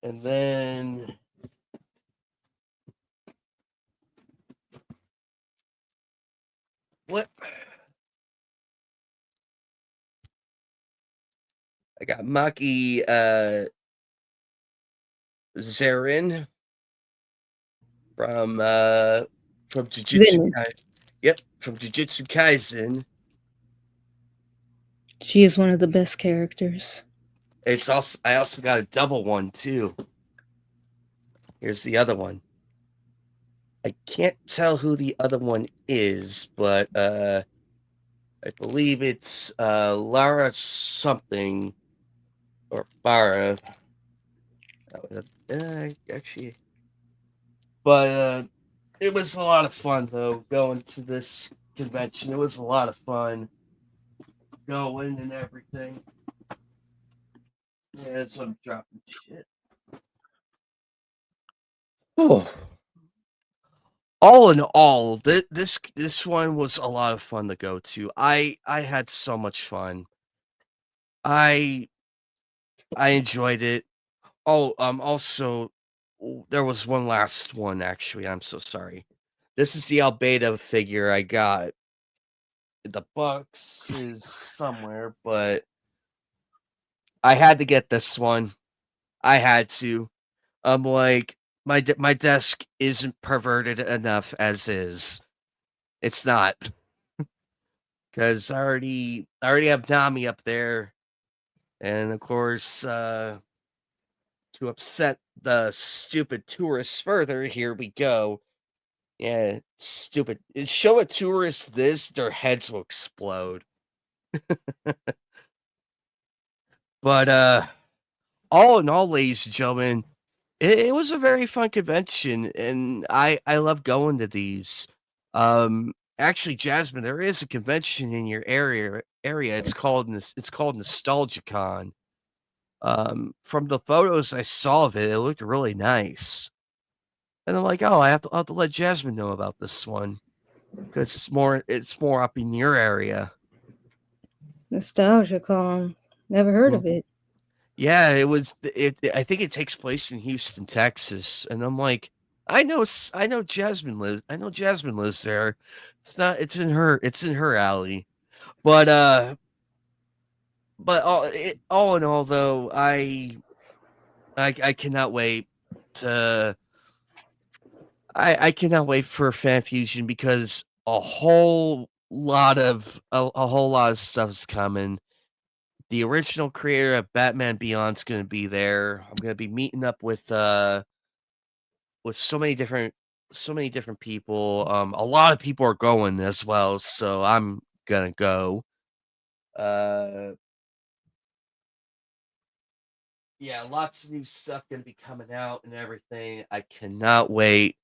And then what? I got Maki Zarin from Jujutsu Kaisen. Yep, from Jujutsu Kaisen. She is one of the best characters. I also got a double one too. Here's the other one. I can't tell who the other one is, but I believe it's Lara something or Lara. Actually, but it was a lot of fun though going to this convention. It was a lot of fun going and everything. Yeah, so I'm dropping shit. Oh. All in all, this one was a lot of fun to go to. I had so much fun. I enjoyed it. Oh, also there was one last one actually. I'm so sorry. This is the Albedo figure I got. The box is somewhere, but I had to get this one. I had to. I'm like my desk isn't perverted enough as is. It's not. Because I already have Nami up there. And of course, to upset the stupid tourists further, here we go. Yeah, stupid. Show a tourist this, their heads will explode. But all in all, ladies and gentlemen, it was a very fun convention, and I love going to these. Actually, Jasmine, there is a convention in your area. It's called NostalgiaCon. From the photos I saw of it, it looked really nice. And I'm like, oh, I'll have to let Jasmine know about this one because it's more up in your area. NostalgiaCon. Never heard of it. Yeah, it was. I think it takes place in Houston, Texas, and I'm like, I know Jasmine lives. I know Jasmine lives there. It's in her alley. But all in all, though, I cannot wait to. I cannot wait for Fan Fusion because a whole lot of stuff is coming. The original creator of Batman Beyond's going to be there. I'm going to be meeting up with so many different people. A lot of people are going as well, so I'm gonna go. Yeah, lots of new stuff going to be coming out and everything. I cannot wait.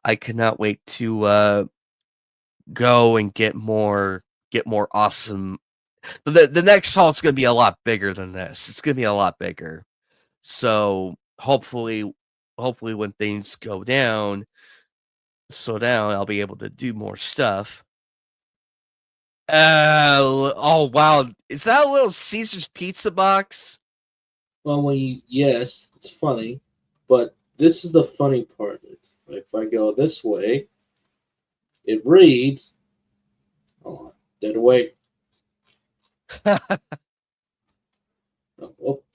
I cannot wait to go and get more awesome. The next salt's going to be a lot bigger than this. It's going to be a lot bigger. So hopefully when things slow down, I'll be able to do more stuff. Oh wow, is that a Little Caesar's pizza box? Well, yes, it's funny, but this is the funny part. If I go this way, it reads, "Oh, dead away."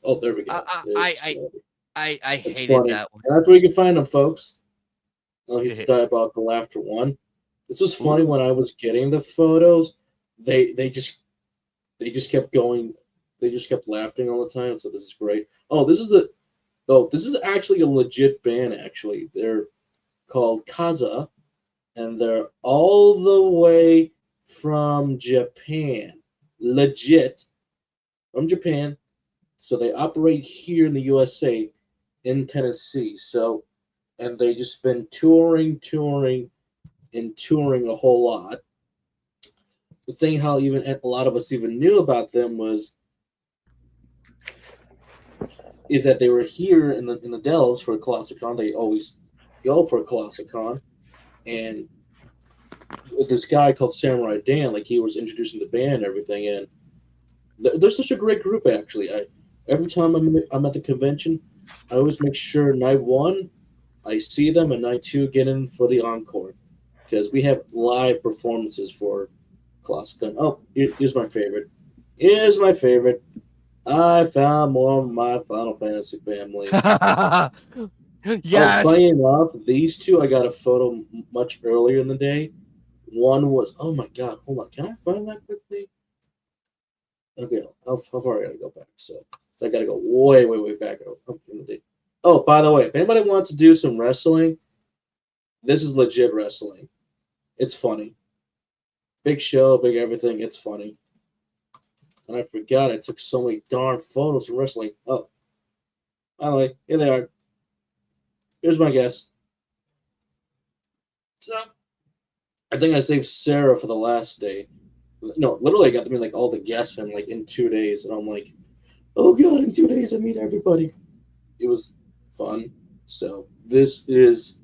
Oh, there we go. I It's hated funny. that one. And that's where you can find them, folks. Oh, he's Diabolical Laughter 1. This was funny when I was getting the photos. They just kept going. They just kept laughing all the time. So this is great. Oh, this is actually a legit band. Actually, they're called Kaza, and they're all the way from Japan. Legit from Japan. So they operate here in the USA, in Tennessee. So, and they just been touring a whole lot. The thing how even a lot of us even knew about them is that they were here in the Dells for Colossicon. They always go for Colossicon, and this guy called Samurai Dan, like he was introducing the band and everything, and they're such a great group. Actually, every time I'm at the convention, I always make sure night 1 I see them, and night 2 get in for the encore, because we have live performances for Colossicon. Oh, here's my favorite. Here's my favorite. I found more of my Final Fantasy family. Yes. Oh, funny enough, these two I got a photo much earlier in the day. One was, oh my god, hold on, can I find that quickly? Okay, how far I gotta go back? So I gotta go way back in the day. Oh, by the way, if anybody wants to do some wrestling, this is legit wrestling. It's funny. Big show, big everything. It's funny. And I forgot I took so many darn photos of wrestling. Oh. By the way, here they are. Here's my guess. So, I think I saved Sarah for the last day. No, literally I got to meet like all the guests in 2 days. And I'm like, oh god, in 2 days I meet everybody. It was fun. So, this is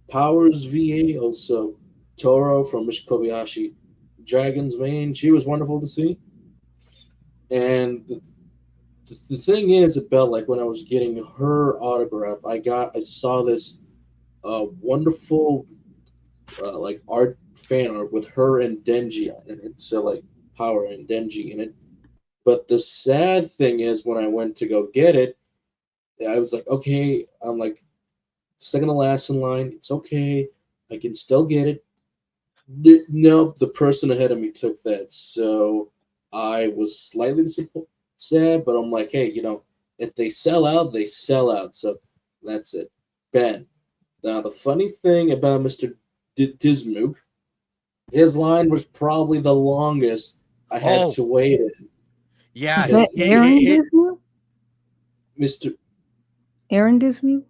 Powers VA, also Toro from Michi Kobayashi. Dragon's Mane, she was wonderful to see. And the thing is about like when I was getting her autograph, I saw this wonderful like art fan art with her and Denji in it. So like Power and Denji in it. But the sad thing is when I went to go get it, I was like, okay, I'm like second to last in line. It's okay, I can still get it. No, the person ahead of me took that, so I was slightly sad, but I'm like, hey, if they sell out, they sell out, so that's it. Ben. Now, the funny thing about Mr. Dismuke, his line was probably the longest I had to wait in. Yeah. Is that Aaron Dismuke? Mr. Aaron Dismuke?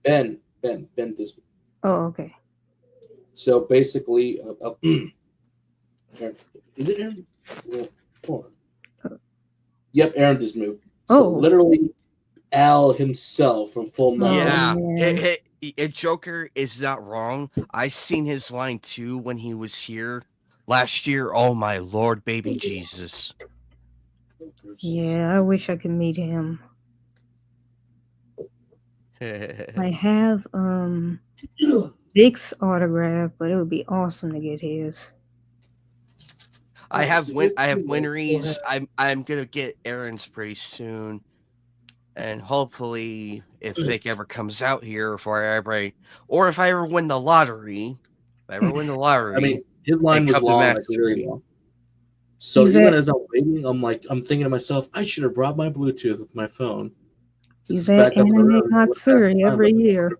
Ben Dismuke. Oh, okay. So basically, is it Aaron? Well, hold on. Yep, Aaron Dismuke. So literally, Al himself from Full Metal. Yeah, Joker is not wrong. I seen his line too when he was here last year. Oh my Lord, baby Jesus. Yeah, I wish I could meet him. I have Vic's autograph, but it would be awesome to get his. I have Winry's. I'm gonna get Aaron's pretty soon, and hopefully, if Vic ever comes out here, if I ever win the lottery, I mean, his line was come to long, like Max really Street. long. So even as I'm waiting, I'm thinking to myself, I should have brought my Bluetooth with my phone. He's at Anime Matsuri every year.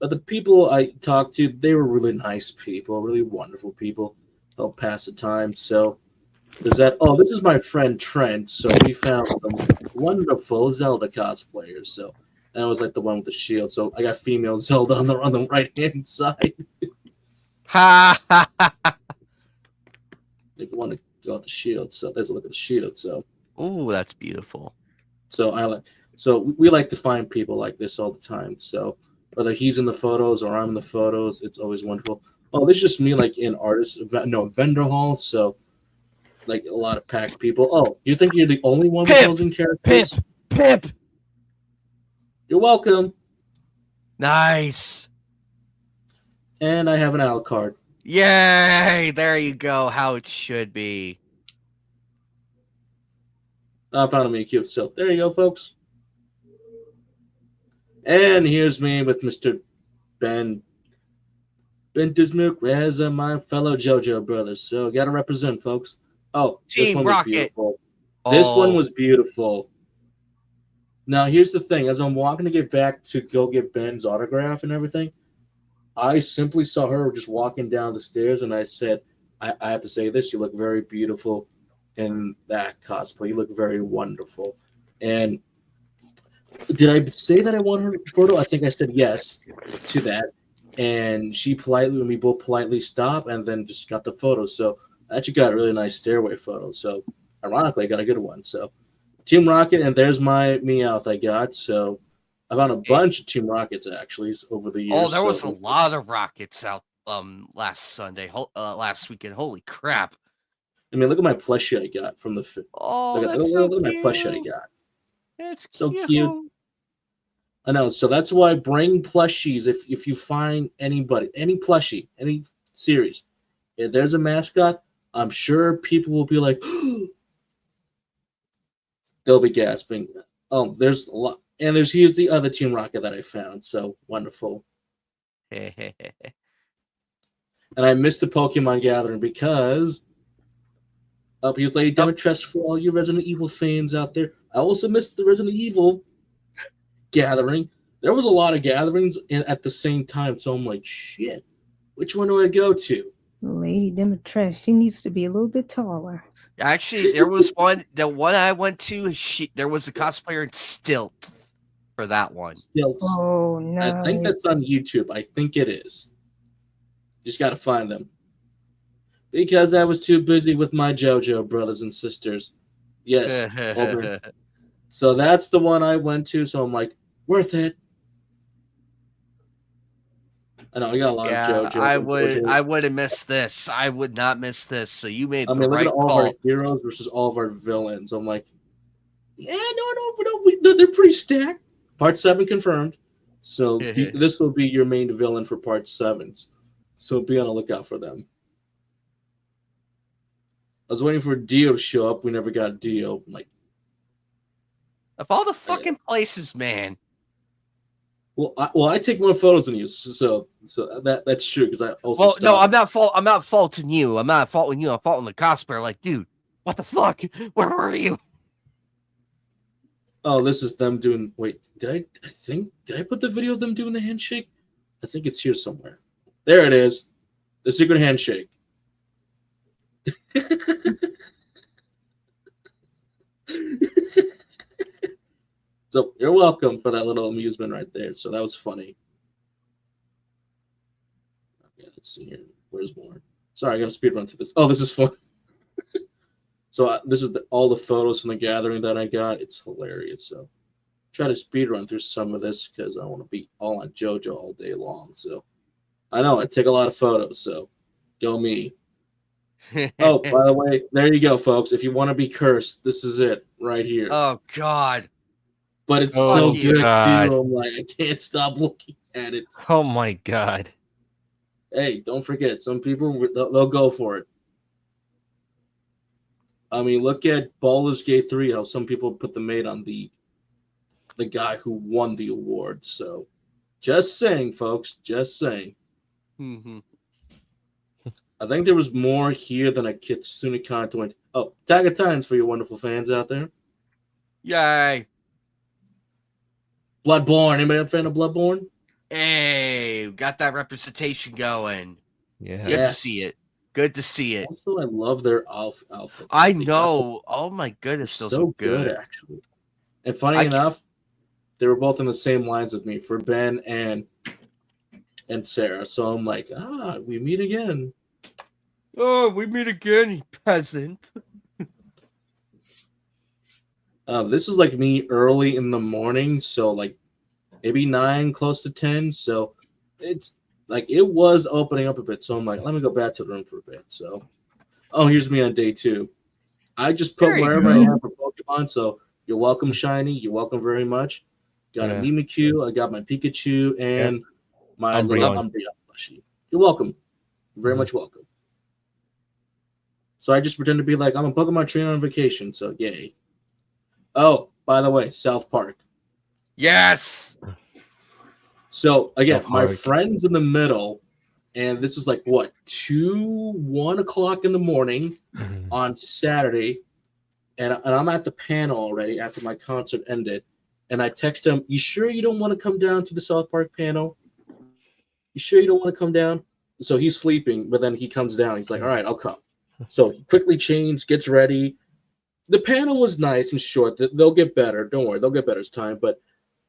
But the people I talked to, they were really nice people, really wonderful people. Help pass the time. So there's that. Oh, this is my friend Trent. So we found some wonderful Zelda cosplayers. So and I was like the one with the shield. So I got female Zelda on the right hand side. Ha ha ha! If you want to go out the shield, so let's look at the shield. So oh, that's beautiful. So we like to find people like this all the time. So whether he's in the photos or I'm in the photos, it's always wonderful. Oh, this is just me like in vendor hall. So like a lot of packed people. Oh, you think you're the only one with those in characters? Pimp. You're welcome. Nice. And I have an Al card. Yay! There you go. How it should be. I found him in cute. So there you go, folks. And here's me with Mr. Ben Dismuke as my fellow JoJo brothers. So got to represent, folks. Oh, this Team one was Rocket. beautiful. This Oh. one was beautiful. Now, here's the thing. As I'm walking to get back to go get Ben's autograph and everything, I simply saw her just walking down the stairs, and I said, I have to say this. You look very beautiful in that cosplay. You look very wonderful. And did I say that I want her photo? I think I said yes to that. And she politely, we both politely stopped and then just got the photo. So I actually got a really nice stairway photo. So ironically, I got a good one. So Team Rocket, and there's my Meowth I got. So I found a bunch of Team Rockets actually over the years. Oh, there was so, a lot of rockets out last last weekend. Holy crap. I mean, look at my plushie I got from the. Oh, look that's so at my cute. plushie I got. It's So cute. I know. So that's why bring plushies. If you find anybody, any plushie, any series, if there's a mascot, I'm sure people will be like, they'll be gasping. Oh, there's a lot. And here's the other Team Rocket that I found. So wonderful. And I missed the Pokemon gathering because here's Lady Demetress for all you Resident Evil fans out there. I also missed the Resident Evil gathering. There was a lot of gatherings at the same time, so I'm like, shit, which one do I go to? Lady Demetress, she needs to be a little bit taller. Actually, there was one. The one I went to, there was a cosplayer in stilts for that one. Stilts. Oh no! I think that's on YouTube. I think it is. Just got to find them. Because I was too busy with my JoJo brothers and sisters. Yes. Auburn. So that's the one I went to. So I'm like, worth it. I know I got a lot of JoJo. I would have missed this. I would not miss this. So you made the look right at all call. of our heroes versus all of our villains. I'm like, yeah, no, they're pretty stacked. Part 7 confirmed. So this will be your main villain for Part 7s. So be on the lookout for them. I was waiting for Dio to show up. We never got Dio. I'm like, of all the fucking places, man. Well, I take more photos than you, so that's true. Because I also no, I'm not faulting you. I'm not faulting you. I'm faulting the cosplayer. Like, dude, what the fuck? Where were you? Oh, this is them doing. Wait, did I put the video of them doing the handshake? I think it's here somewhere. There it is, the secret handshake. So you're welcome for that little amusement right there. So that was funny. Okay, let's see here. Where's more? Sorry, I got to speed run through this. Oh, this is fun. So this is all the photos from the gathering that I got. It's hilarious. So try to speed run through some of this because I want to be all on JoJo all day long. So I know I take a lot of photos. So go me. Oh, by the way, there you go, folks. If you want to be cursed, this is it right here. Oh God. But it's so good too. I'm like, I can't stop looking at it. Oh my God. Hey, don't forget, some people they'll go for it. I mean, look at Baldur's Gate 3, how some people put the mate on the guy who won the award. So just saying, folks, just saying. Mm-hmm. I think there was more here than a Kitsune Kanto went. Oh, Tag of Titans for you wonderful fans out there. Yay. Bloodborne. Anybody a fan of Bloodborne? Hey, got that representation going. Yeah. Good to see it. Good to see it. Also, I love their outfits. I know. Oh my goodness, those so are good. Actually. And funny enough, they were both in the same lines with me for Ben and Sarah. So I'm like, we meet again. Oh, we meet again, you peasant. This is like me early in the morning, so like maybe 9, close to 10. So it's like it was opening up a bit. So I'm like, let me go back to the room for a bit. So, here's me on day 2. I just put wherever I am for Pokemon. So you're welcome, Shiny. You're welcome very much. Got a Yeah. Mimikyu. I got my Pikachu and my little Umbreon. Umbreon plushie. You're welcome. You're very much welcome. So I just pretend to be like, I'm a Pokemon trainer on vacation, so yay. Oh, by the way, South Park. Yes. So again, South my Park. friend's in the middle, and this is like what, 1 o'clock in the morning on Saturday, and I'm at the panel already after my concert ended, and I text him, "You sure you don't want to come down to the South Park panel? You sure you don't want to come down?" So he's sleeping, but then he comes down. He's like, "All right, I'll come." So he quickly changed, gets ready. The panel was nice and short. They'll get better. Don't worry, they'll get better as time. But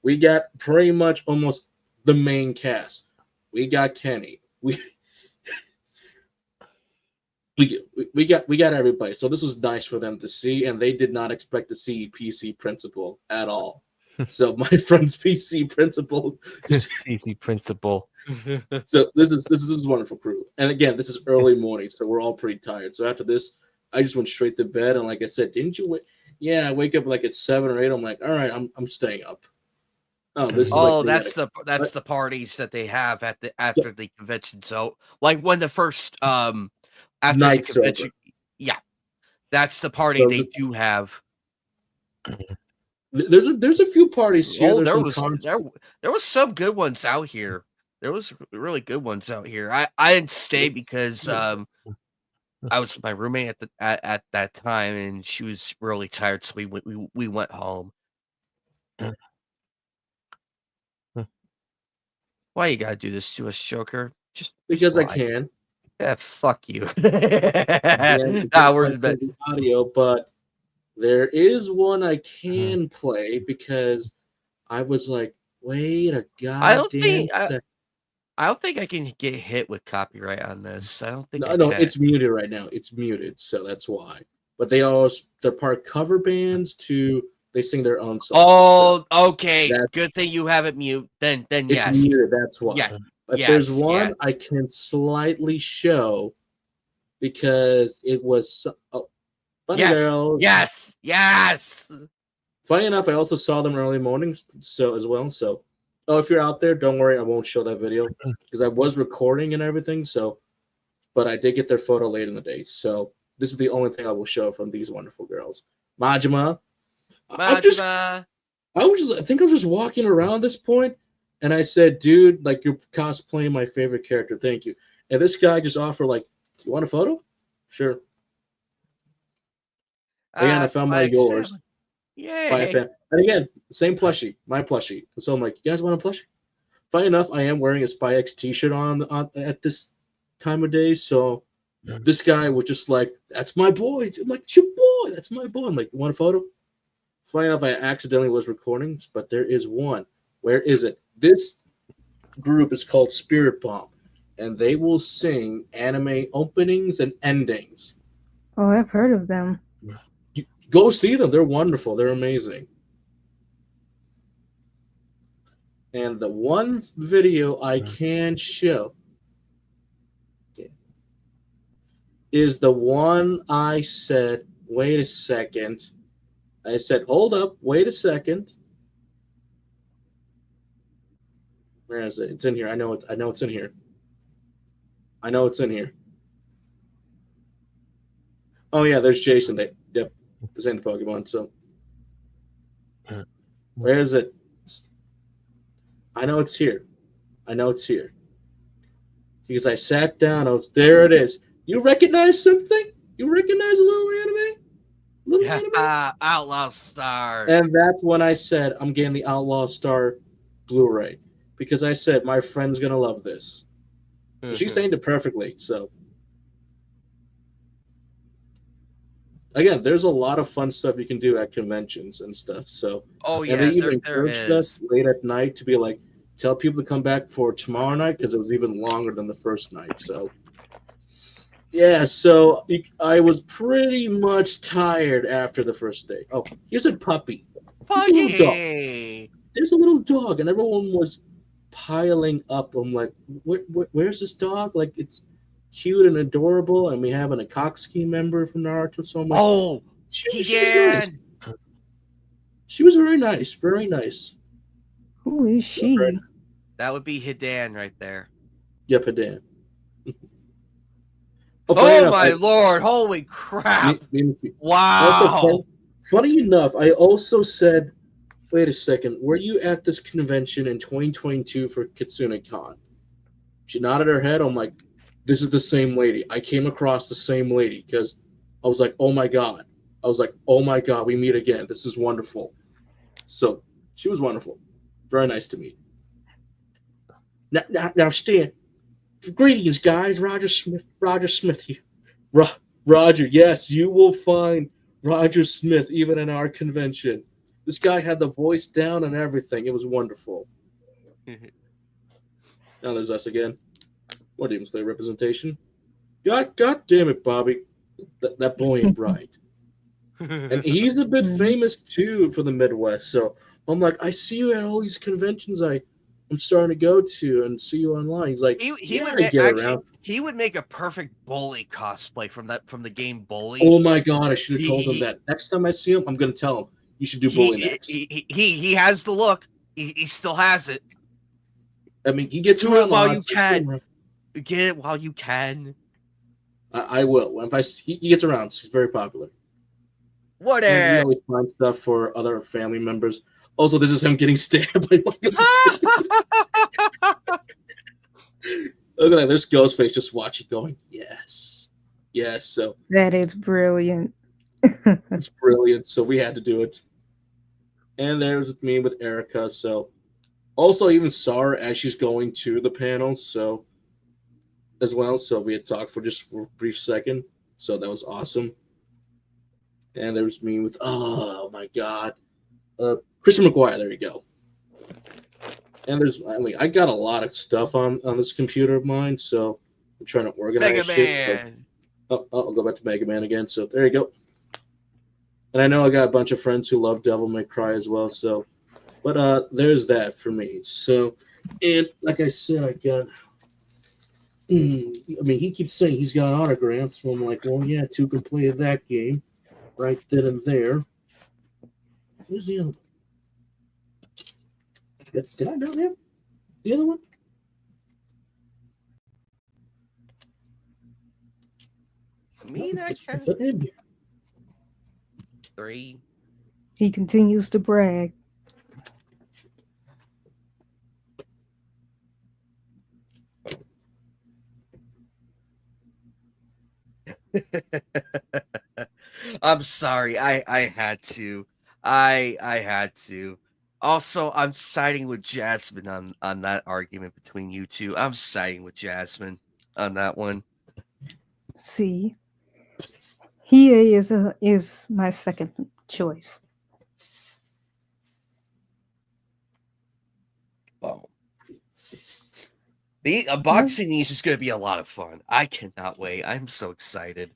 we got pretty much almost the main cast. We got Kenny. We got everybody. So this was nice for them to see, and they did not expect to see PC Principal at all. So my friend's PC Principal just PC Principal. So this is a wonderful crew. And again, this is early morning, so we're all pretty tired. So after this, I just went straight to bed. And like I said, didn't you wait? Yeah, I wake up like at 7 or 8. I'm like, all right, I'm staying up. Oh, this is that's the parties that they have after the convention. So like when the first after Night's the convention, over. yeah, that's the party So they do have. There's a few parties here. Oh, There's there was some good ones out here. There was really good ones out here. I didn't stay because I was with my roommate at that time, and she was really tired, so we went home. Why you gotta do this to us, Joker? Just because I why? can. Yeah, fuck you. Yeah, Nah, we're because of the audio, but there is one I can play because I was like, wait a goddamn second. I don't think I can get hit with copyright on this. I don't think. No, it's muted right now. It's muted, so that's why. But they're part cover bands to they sing their own songs. Oh, okay. Good thing you have it mute. Then It's yes. muted, that's why. Yeah. But yes, there's one yes. I can slightly show because it was Bunny Yes. Girls. Yes. Funny enough, I also saw them early mornings, so as well. So, if you're out there, don't worry, I won't show that video because I was recording and everything. So, but I did get their photo late in the day. So this is the only thing I will show from these wonderful girls. Majima. I think I was just walking around this point, and I said, "Dude, like you're cosplaying my favorite character. Thank you." And this guy just offered, like, "You want a photo?" Sure. Again, I found my yours. By a fan. And again, same plushie, my plushie. And so I'm like, "You guys want a plushie?" Funny enough, I am wearing a Spy X t-shirt on at this time of day. So this guy was just like, "That's my boy." I'm like, "It's your boy. That's my boy." I'm like, "You want a photo?" Funny enough, I accidentally was recording, but there is one. Where is it? This group is called Spirit Bomb, and they will sing anime openings and endings. Oh, I've heard of them. Go see them. They're wonderful. They're amazing. And the one video I can show is the one I said, wait a second. I said, hold up, wait a second. Where is it? It's in here. I know it's in here. I know it's in here. Oh yeah, there's Jason. Yep. This ain't the Pokemon, so where is it? I know it's here. Because I sat down, there it is. You recognize something? You recognize a little anime? Outlaw Star. And that's when I said I'm getting the Outlaw Star Blu-ray. Because I said my friend's gonna love this. She saying it perfectly, so again, there's a lot of fun stuff you can do at conventions and stuff. So, and they even encouraged us late at night to be like, tell people to come back for tomorrow night because it was even longer than the first night. So, yeah, so I was pretty much tired after the first day. Oh, here's a puppy. There's a little dog, and everyone was piling up. I'm like, where's this dog? Like, it's cute and adorable, and we have an Akatsuki member from Naruto. So I'm like, she was nice. She was very nice, very nice. Who is she? That would be Hidan right there. Yep, Hidan. Oh my lord! Holy crap! Wow. Also, funny enough, I also said, wait a second, were you at this convention in 2022 for Kitsune Con? She nodded her head. I'm like, this is the same lady. I came across the same lady because I was like, oh my god. I was like, oh my god, we meet again. This is wonderful. So she was wonderful. Very nice to meet. Now Stan. Greetings, guys. Roger Smith here. Roger, yes, you will find Roger Smith even in our convention. This guy had the voice down and everything. It was wonderful. Now there's us again. More Demon Slayer representation. God damn it, Bobby. That boy ain't bright. And he's a bit famous too for the Midwest. So I'm like, I see you at all these conventions I'm starting to go to and see you online. He's like, he would make a perfect Bully cosplay from the game Bully. Oh my god, I should have told him that. Next time I see him, I'm gonna tell him you should do Bully next. He has the look. He still has it. I mean, he gets do it while you can. Get it while you can. I will. He gets around. He's very popular. What? He always finds stuff for other family members. Also, this is him getting stabbed. Look at that. There's Ghostface just watching, going, yes. So that is brilliant. It's brilliant. So we had to do it. And there's me with Erica. So also even saw her as she's going to the panel. So as well. So we had talked for just a brief second. So that was awesome. And there was me with, oh my God, Christian McGuire. There you go. And I got a lot of stuff on this computer of mine, so I'm trying to organize shit. I'll go back to Mega Man again. So there you go. And I know I got a bunch of friends who love Devil May Cry as well. So, but there's that for me. So, and like I said, I got. I mean, he keeps saying he's got autographs. So I'm like, well, yeah, 2 can play that game right then and there. Where's the other one? Did I not have the other one? Me, that can. 3. He continues to brag. I'm sorry. I had to. I had to. Also, I'm siding with Jasmine on that argument between you two. I'm siding with Jasmine on that one. See, he is my second choice. Boom. The unboxing these is going to be a lot of fun. I cannot wait. I'm so excited.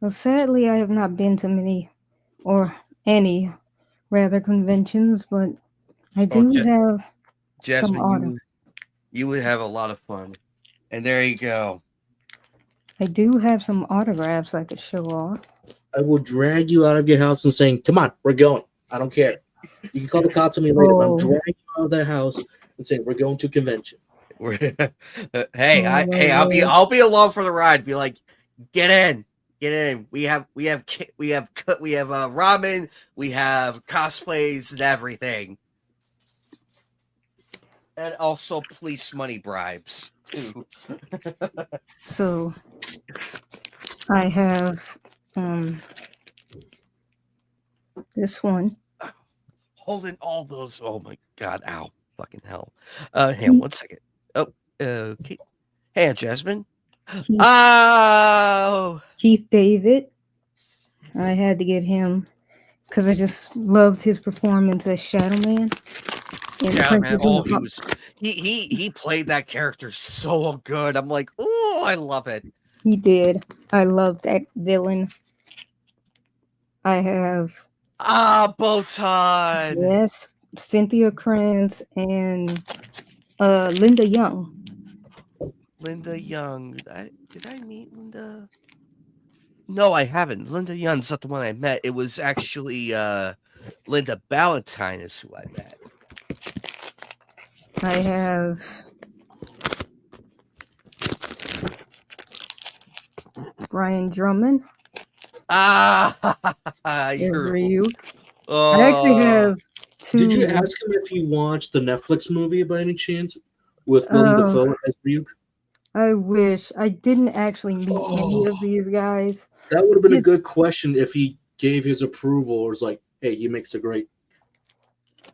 Well, sadly, I have not been to many or any rather conventions, but I do have Jasmine, some auto. you would have a lot of fun. And there you go. I do have some autographs I could show off. I will drag you out of your house and saying, come on, we're going. I don't care. You can call the cops on me later, but I'm dragging you out of that house and saying, we're going to a convention. I'll be along for the ride. Be like, get in. We have ramen, we have cosplays and everything, and also police money bribes too. So I have this one. Holding all those. Oh my God! Ow! Fucking hell! Hang on 1 second. Oh, okay. Hey, Jasmine. Keith David. I had to get him because I just loved his performance as Shadow Man. He played that character so good. I'm like, oh, I love it. He did. I love that villain. I have Botan. Yes, Cynthia Kranz and Linda Young. Linda Young. Did I meet Linda? No, I haven't. Linda Young's not the one I met. It was actually Linda Ballantyne is who I met. I have Brian Drummond Ah, as you're. Ryuk. Oh, I actually have two. Did you ask him if he watched the Netflix movie by any chance with Willem Dafoe as Ryuk? I wish I didn't actually meet any of these guys. That would have been a good question if he gave his approval or was like, "Hey, he makes a great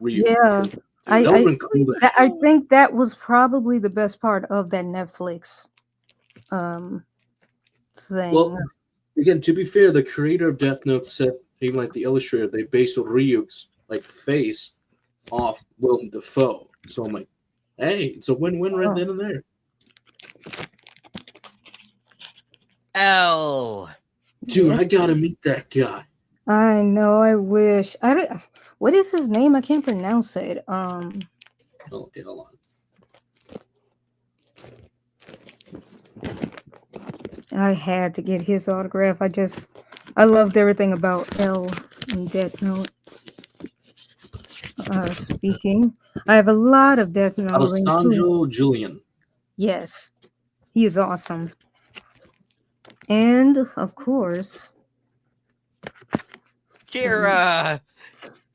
Ryuk." Yeah, That would have been cool. I think that was probably the best part of that Netflix thing. Well, again, to be fair, the creator of Death Note said, even like the illustrator, they based Ryuk's like face off Willem Dafoe. So I'm like, hey, it's a win-win right then and there. L. Dude, I gotta meet that guy. I know. I wish. I don't. What is his name? I can't pronounce it. Okay, hold on. I had to get his autograph. I loved everything about L in Death Note. Speaking, I have a lot of Death Note. Alessandro Julian. Yes, he is awesome. And of course, Kira,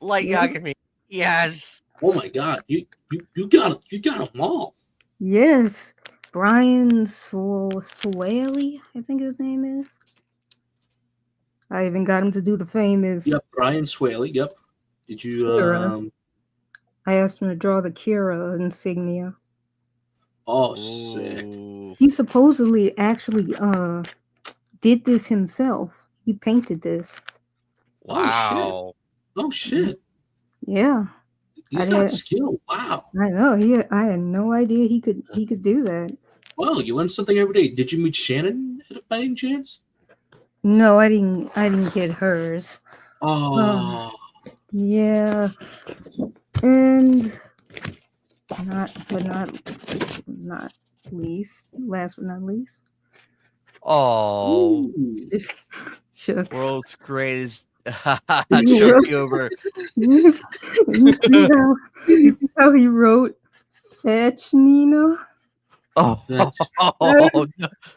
Light Yeah. Yagami. Yes. Oh my God, you got them all. yes, Brian Swaley, I think his name is. I even got him to do the famous. Yep, Brian Swaley. Yep. Did you? Kira. I asked him to draw the Kira insignia. Oh, sick. He supposedly actually did this himself. He painted this. Wow. Oh shit. Yeah. He's got skill. Wow. I know. I had no idea he could do that. Wow, you learn something every day. Did you meet Shannon by any chance? No, I didn't get hers. Oh. Yeah. And last but not least. Oh. Shook. World's greatest. Shook you over. You see how he wrote Fetch Nina? Oh,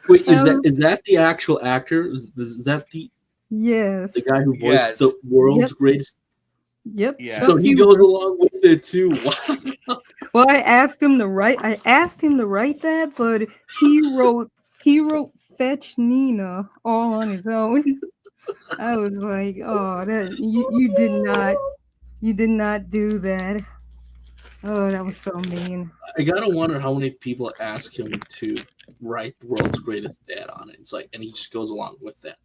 Wait, is that the actual actor? Is that the Yes. the guy who voiced the world's greatest? Yep. Yeah. So he goes along with it too. Wow. Well, I asked him to write that, but he wrote Fetch Nina all on his own. I was like, oh, that you did not do that. Oh, that was so mean. I gotta wonder how many people ask him to write the world's greatest dad on it. It's like, and he just goes along with that.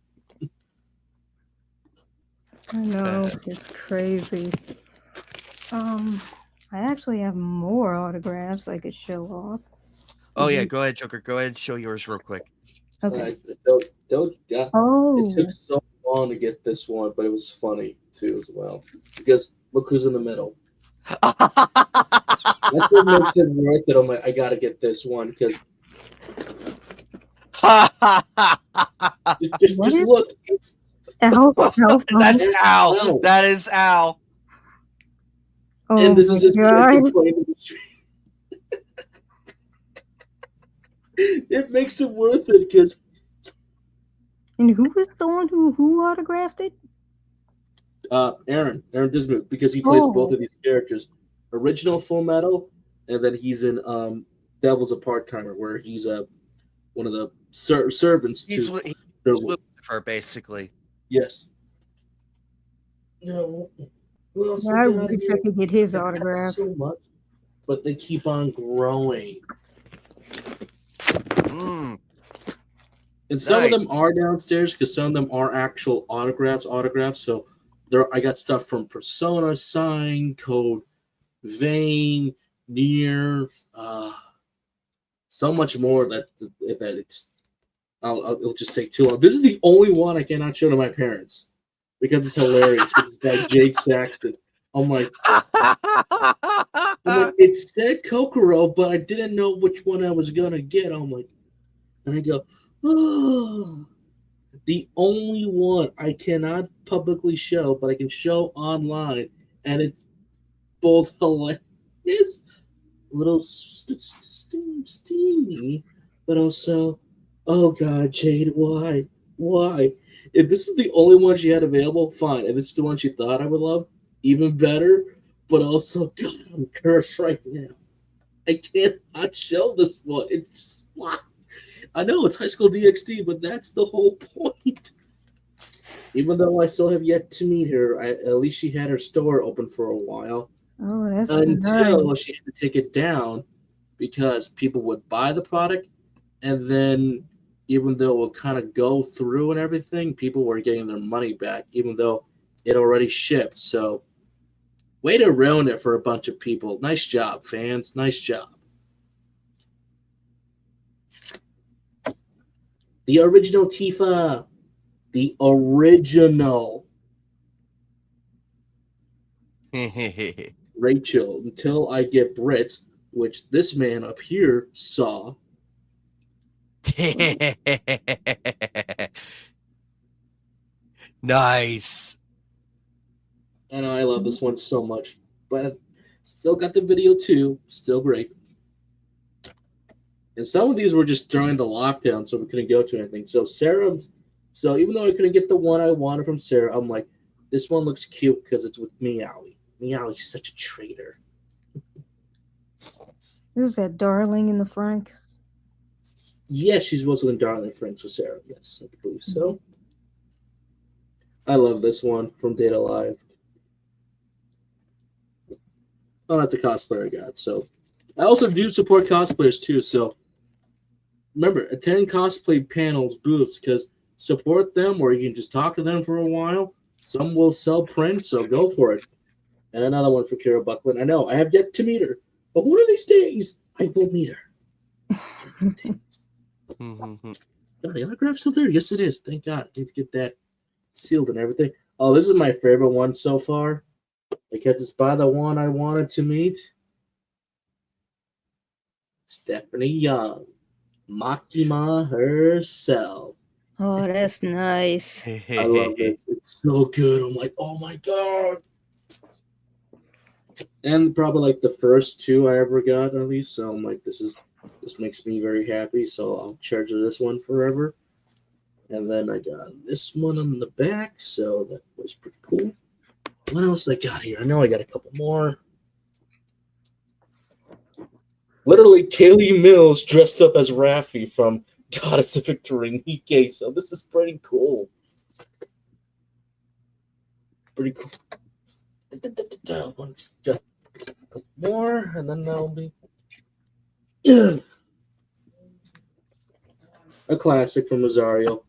I know, it's crazy. I actually have more autographs I could show off. Oh yeah, go ahead, Joker. Go ahead and show yours real quick. Okay. It took so long to get this one, but it was funny too as well. Because look who's in the middle. That's what makes it worth it. I'm like, I gotta get this one because just look. That's Al. That is Al. Oh and this is his God. It makes it worth it because. And who was the one who autographed it? Aaron Dismuke, because he plays both of these characters. Original Full Metal, and then he's in Devil's a Part-Timer, where he's one of the servants He's to Lucifer, basically. Yes. No. Who else I we got wish here? I could get his I got autograph. so much, but they keep on growing. And some of them are downstairs because some of them are actual autographs. So I got stuff from Persona, Sign, Code, Vein, Nier, so much more that it's. It'll just take too long. This is the only one I cannot show to my parents because it's hilarious. It's by Jake Saxton. I'm like, it said Kokoro, but I didn't know which one I was gonna get. I'm like, and I go, oh. The only one I cannot publicly show, but I can show online, and it's both hilarious. little steamy, but also, oh God, Jade, why? Why? If this is the only one she had available, fine. If it's the one she thought I would love, even better. But also, God, I'm cursed right now. I can't not show this one. It's I know it's High School DxD, but that's the whole point. Even though I still have yet to meet her, at least she had her store open for a while. Oh, that's Until nice. she had to take it down because people would buy the product, and then even though it would kind of go through and everything, people were getting their money back, even though it already shipped. So, way to ruin it for a bunch of people. Nice job, fans. Nice job. The original Tifa. The original Rachel. Until I get Brit, which this man up here saw. Nice. I know I love this one so much, but still got the video too. Still great. And some of these were just during the lockdown, so we couldn't go to anything. So Sarah, so even though I couldn't get the one I wanted from Sarah, I'm like, this one looks cute because it's with Meowie. Meowie's such a traitor. Who's that darling in the Franks? Yes, she's also in Darling Friends with Sarah. Yes, I believe so. I love this one from Data Live. Oh, that's the cosplayer I got. So I also do support cosplayers too. So remember, attend cosplay panels, booths, because support them, or you can just talk to them for a while. Some will sell prints, so go for it. And another one for Kira Buckland. I know, I have yet to meet her, but one of these days, I will meet her. God, the autograph's still there? Yes, it is. Thank God. I need to get that sealed and everything. Oh, this is my favorite one so far, because it's by the one I wanted to meet. Stephanie Young. Makima herself. Oh, that's nice. I love it. It's so good. I'm like, oh my God. And probably like the first two I ever got at least. So I'm like, this makes me very happy. So I'll treasure this one forever. And then I got this one on the back. So that was pretty cool. What else I got here? I know I got a couple more. Literally, Kaylee Mills dressed up as Raffi from Goddess of Victory Nike. So this is pretty cool. Pretty cool. Just more, and then that'll be a classic from Rosario.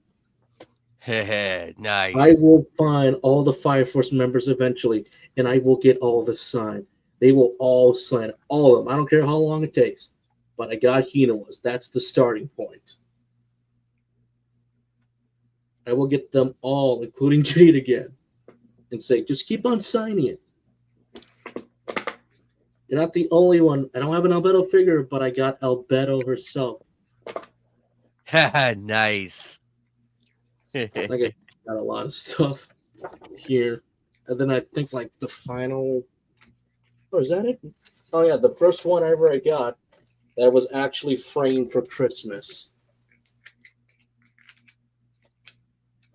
Nice. I will find all the Fire Force members eventually, and I will get all the sign. They will all sign, all of them. I don't care how long it takes, but I got Hinawa's. That's the starting point. I will get them all, including Jade again, and say, just keep on signing it. You're not the only one. I don't have an Albedo figure, but I got Albedo herself. Nice. Like I got a lot of stuff here. And then I think like the final... Oh, is that it? Oh, yeah, the first one ever I got that was actually framed for Christmas.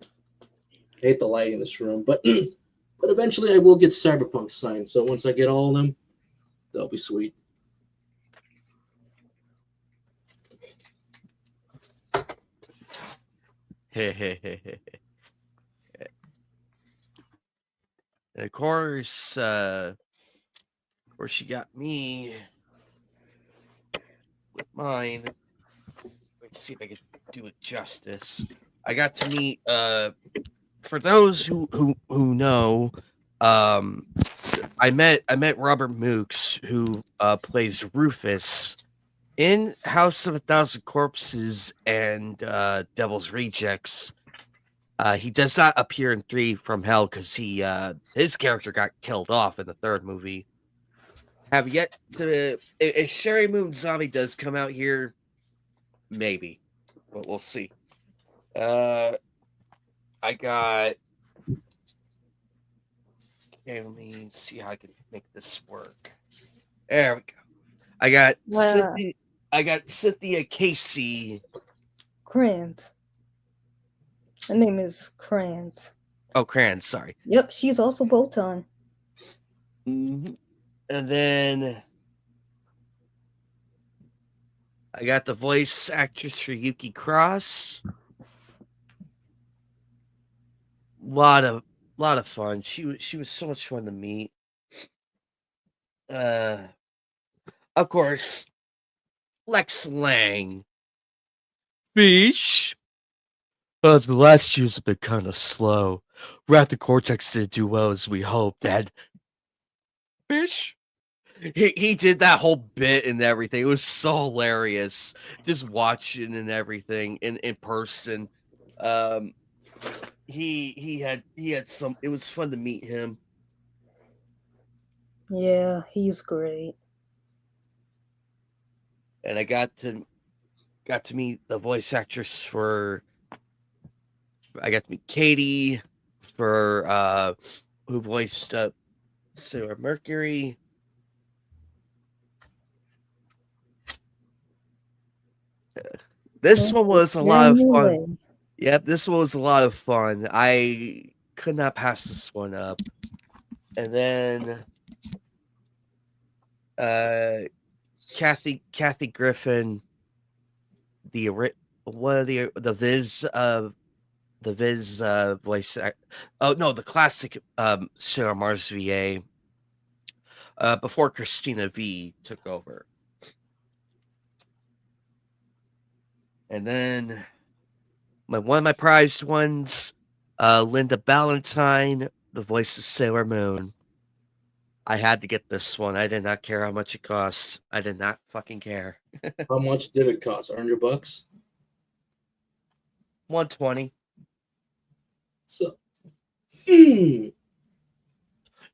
I hate the lighting in this room, but eventually I will get Cyberpunk signed. So once I get all of them, they'll be sweet. And of course, you got me with mine. Let's see if I can do it justice. I got to meet, for those who know, I met Robert Mooks, who plays Rufus in House of a Thousand Corpses and Devil's Rejects. He does not appear in 3 from Hell because his character got killed off in the 3rd movie. Have yet to. If Sherry Moon Zombie does come out here, maybe, but we'll see. I got. Okay, let me see how I can make this work. There we go. I got Wow. Cynthia Casey. Kranz. Her name is Kranz. Oh, Cran, sorry. Yep, she's also Botan. And then I got the voice actress for Yuki Cross. Lot of fun. She was so much fun to meet. Of course, Lex Lang. Fish. The last year's been kind of slow. Raptor Cortex didn't do well as we hoped. And Fish. He did that whole bit and everything. It was so hilarious. Just watching and everything in person. He had some. It was fun to meet him. Yeah, he's great. And I got to meet the voice actress for. I got to meet Katie for who voiced Sailor Mercury. This one was a lot of fun. Yep, this one was a lot of fun. I could not pass this one up. And then Kathy Griffin, the Viz voice. Oh no, the classic Sarah Mars VA. Before Christina V took over. And then one of my prized ones, Linda Ballantyne, the voice of Sailor Moon. I had to get this one. I did not care how much it cost. I did not fucking care. How much did it cost? $100? $120. So,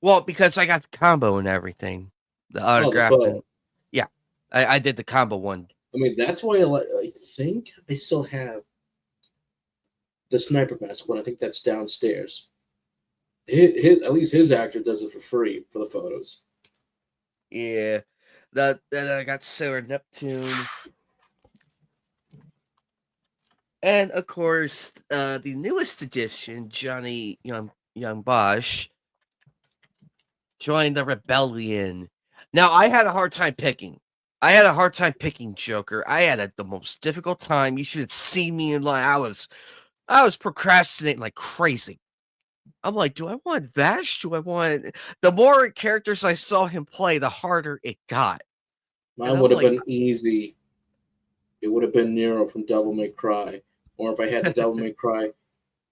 well, because I got the combo and everything, the autograph. Yeah, I did the combo one. I mean, that's why I think I still have the Sniper Mask one. I think that's downstairs. At least his actor does it for free for the photos. Yeah. Then I got Sailor Neptune. And of course, the newest edition, Johnny Young Bosch, joined the Rebellion. Now, I had a hard time picking. Joker. I had the most difficult time. You should have seen me in line. I was procrastinating like crazy. I'm like, do I want Vash? The more characters I saw him play, the harder it got. Mine would have been easy. It would have been Nero from Devil May Cry. Or if I had the Devil May Cry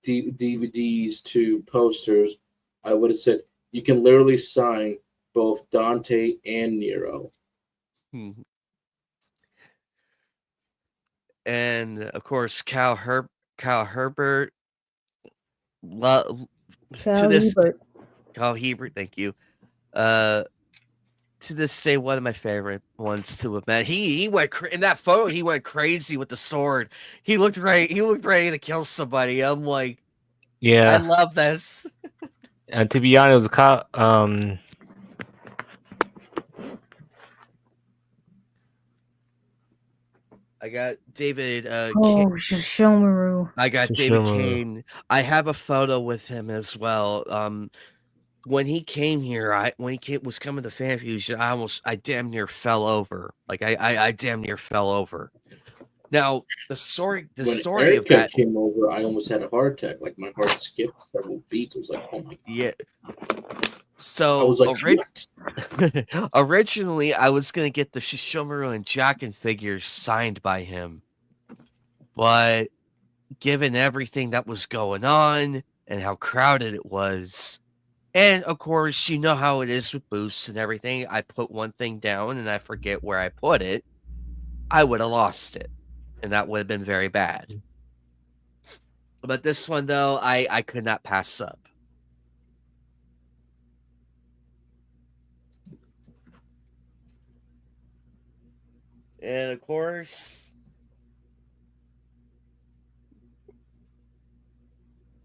DVDs to posters, I would have said, you can literally sign both Dante and Nero. And of course, Cal Herbert. Cal Hebert, thank you. To this day, one of my favorite ones to have met. He went in that photo. He went crazy with the sword. He looked ready to kill somebody. I'm like, yeah, I love this. And to be honest, I got David. Shishomaru. I got David Kane. I have a photo with him as well. When he came here, was coming to Fan Fusion, I damn near fell over. Like I damn near fell over. Now the story when of that came over, I almost had a heart attack. Like my heart skipped several beats. I was like, oh my god. Yeah. So I was like, originally, I was gonna get the Shishomaru and Jacken figures signed by him, but given everything that was going on and how crowded it was, and of course, you know how it is with booths and everything. I put one thing down and I forget where I put it. I would have lost it, and that would have been very bad. But this one, though, I could not pass up. And of course,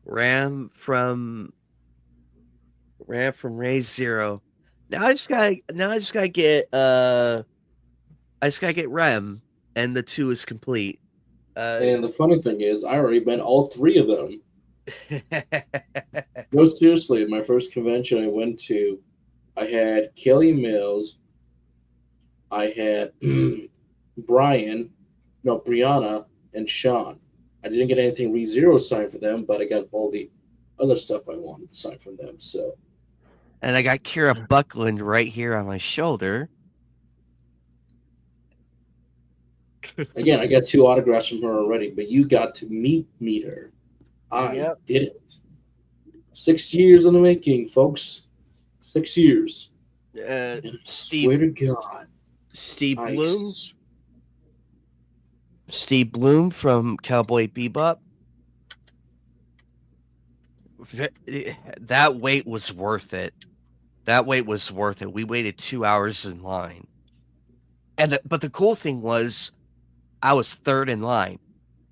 Ram from Ray Zero. Now I just gotta get I just gotta get Rem, and the 2 is complete. And the funny thing is, I already met all 3 of them. No, seriously, my first convention I went to, I had Kelly Mills, I had Brianna, and Sean. I didn't get anything ReZero signed for them, but I got all the other stuff I wanted to sign from them. So, and I got Kira Buckland right here on my shoulder. again, I got 2 autographs from her already, but you got to meet her. I didn't. 6 years in the making, folks. 6 years. Swear to God. Steve Bloom. Steve Bloom from Cowboy Bebop. That wait was worth it. That wait was worth it. We waited 2 hours in line. But the cool thing was, I was third in line.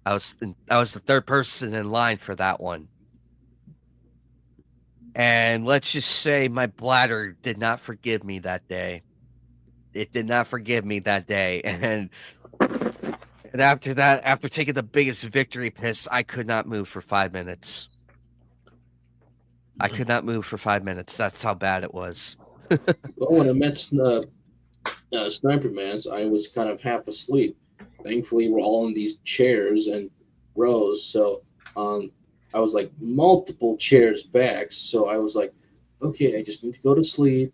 I was the third person in line for that one. And let's just say my bladder did not forgive me that day. It did not forgive me that day. And after that, after taking the biggest victory piss, I could not move for 5 minutes. I could not move for 5 minutes. That's how bad it was. Well, when I met Sniper Mans, I was kind of half asleep. Thankfully, we're all in these chairs and rows, so I was like multiple chairs back. So I was like, okay, I just need to go to sleep.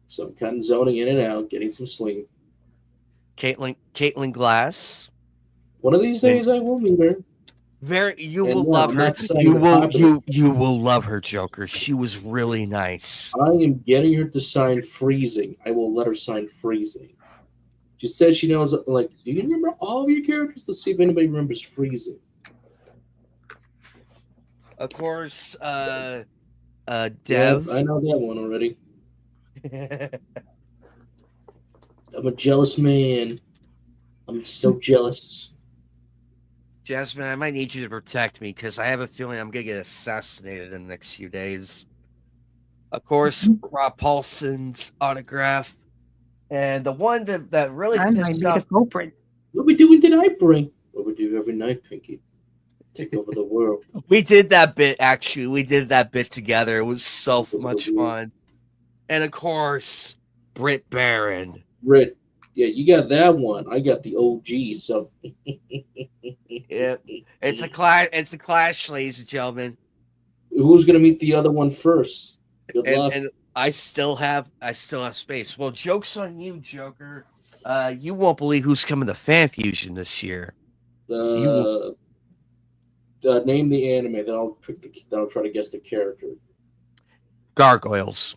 So I'm kind of zoning in and out, getting some sleep. Caitlin Glass. One of these days, I will meet her. You will love her. You will love her, Joker. She was really nice. I am getting her to sign Freezing. I will let her sign Freezing. She said she knows, like, do you remember all of your characters? Let's see if anybody remembers Freezing. Of course, Dev. Yeah, I know that one already. I'm a jealous man. I'm so jealous. Jasmine, I might need you to protect me because I have a feeling I'm going to get assassinated in the next few days. Of course, Rob Paulson's autograph. And the one that really pissed off. What we doing tonight, Bring? What we do every night, Pinky. Take over the world. We did that bit, actually. We did that bit together. It was so much fun. And of course, Britt Baron. Britt. Yeah, you got that one. I got the OG, so yeah. It's a clash, ladies and gentlemen. Who's gonna meet the other one first? Good luck. And I still have space. Well, joke's on you, Joker. You won't believe who's coming to Fan Fusion this year. Name the anime, then I'll try to guess the character. Gargoyles.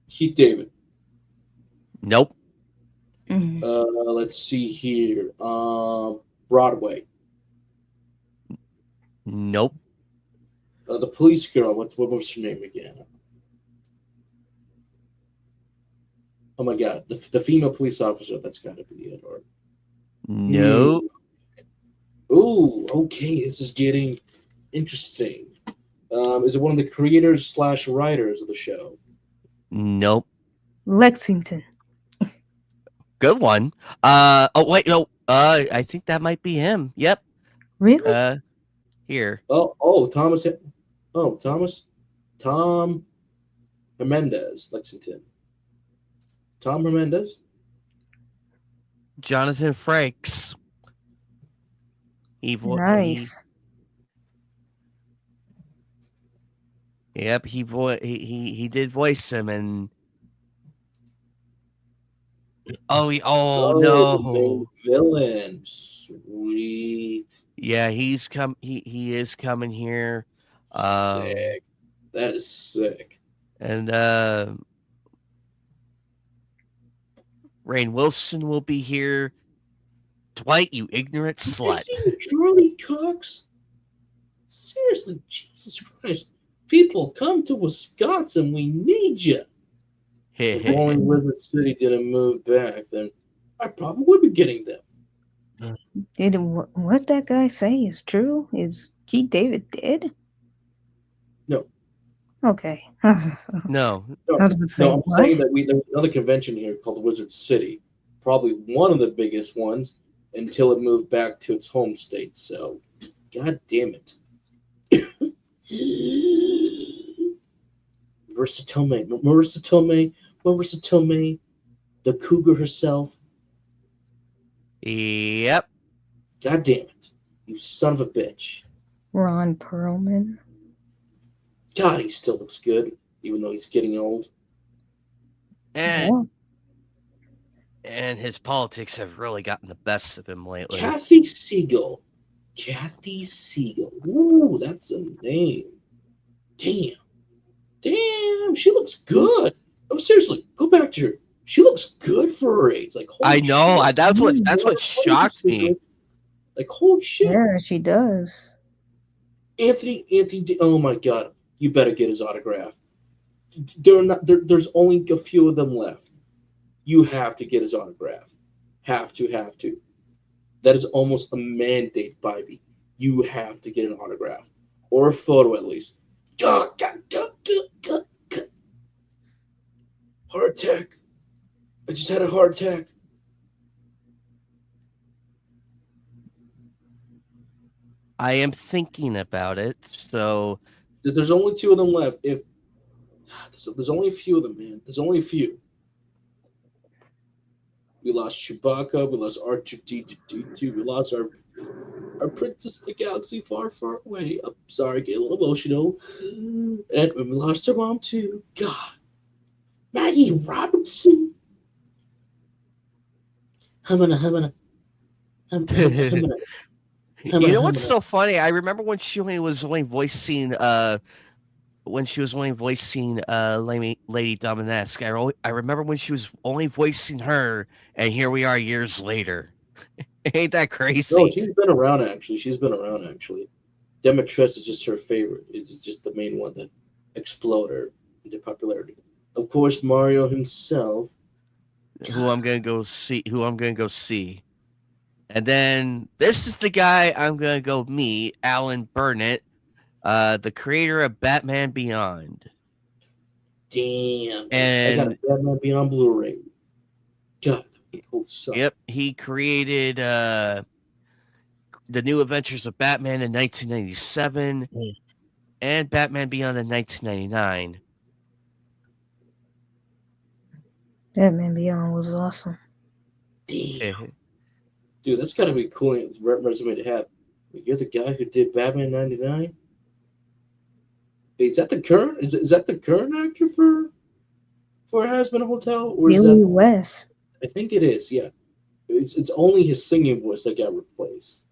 Keith David. Nope. Let's see here. Broadway. Nope. The police girl. What was her name again? Oh my God, the female police officer. That's got to be it. Or no. Ooh, okay. This is getting interesting. Is it one of the creators / writers of the show? Nope. Lexington. Good one. Oh wait, no. I think that might be him. Yep. Really? Here. Thomas. Tom Hernandez, Lexington. Tom Hernandez. Jonathan Frakes. Nice. Yep, he did voice him, and no, the villain, sweet. Yeah, he is coming here. Sick. That is sick. And Rainn Wilson will be here. Dwight, you ignorant slut. Charlie Cox. Seriously, Jesus Christ. People, come to Wisconsin. We need you. If only Wizard City didn't move back, then I probably would be getting them. Did what that guy say is true? Is Keith David dead? No. Okay. No. No, I was gonna say, no, I'm what? saying that there's another convention here called Wizard City, probably one of the biggest ones until it moved back to its home state. So, god damn it. Marissa Tomei, the cougar herself. Yep. God damn it. You son of a bitch. Ron Perlman. God, he still looks good, even though he's getting old. And his politics have really gotten the best of him lately. Kathy Siegel. Ooh, that's a name. Damn, she looks good. No, seriously, go back to her. She looks good for her age. Like, holy I know. shit. That's what shocked me. Like, holy shit. Yeah, she does. Anthony, oh my god, you better get his autograph. There's only a few of them left. You have to get his autograph. Have to. That is almost a mandate, Bybee. You have to get an autograph. Or a photo, at least. Heart attack. I just had a heart attack. I am thinking about it, so There's only two of them left. There's only a few of them, man. There's only a few. We lost Chewbacca. We lost R2-D2. We lost our Princess of the Galaxy far, far away. I'm sorry, get a little emotional. And we lost her mom too. God, Maggie Robertson. Humana. You know what's so funny? I remember when she was only voicing Lady Dominesque. I remember when she was only voicing her, and here we are years later. Ain't that crazy? No, she's been around actually. Demetress is just her favorite. It's just the main one that exploded her into popularity. Of course, Mario himself. Who I'm gonna go see. And then this is the guy I'm gonna go meet, Alan Burnett, the creator of Batman Beyond. Damn. And I got a Batman Beyond Blu-ray. God, cool son. Yep, he created the New Adventures of Batman in 1997 and Batman Beyond in 1999. Batman Beyond was awesome. Damn. Dude, that's gotta be a cool resume to have. You're the guy who did Batman 99? Is that the current actor for Hazbin Hotel? Or is Billy that West. I think it is, yeah. It's only his singing voice that got replaced.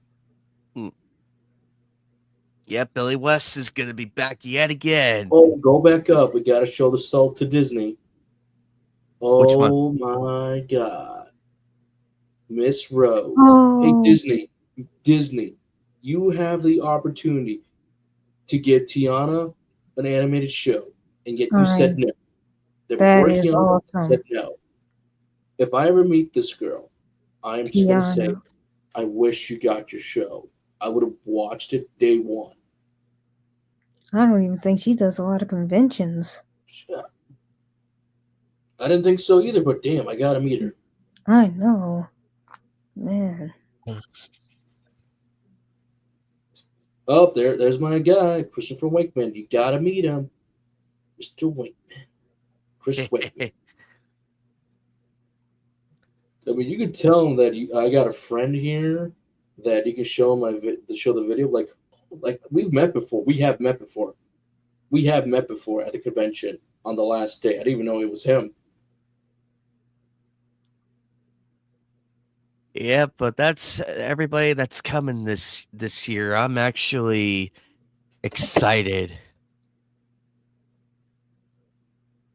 Yeah, Billy West is gonna be back yet again. Oh, go back up. We gotta show the salt to Disney. Oh my god. Miss Rose. Oh. Hey Disney, you have the opportunity to get Tiana an animated show, and yet you said no. That is awesome. Said no. If I ever meet this girl, I'm just gonna say, I wish you got your show. I would have watched it day one. I don't even think she does a lot of conventions. I didn't think so either, but damn, I gotta meet her. I know. Man. Oh, there's my guy, Christopher Wakeman. You gotta meet him. Mr. Wakeman. Chris Wakeman. I mean, you could tell him that I got a friend here that you can show him the video. Like we've met before. We have met before. At the convention on the last day. I didn't even know it was him. Yeah, but that's everybody that's coming this year. I'm actually excited.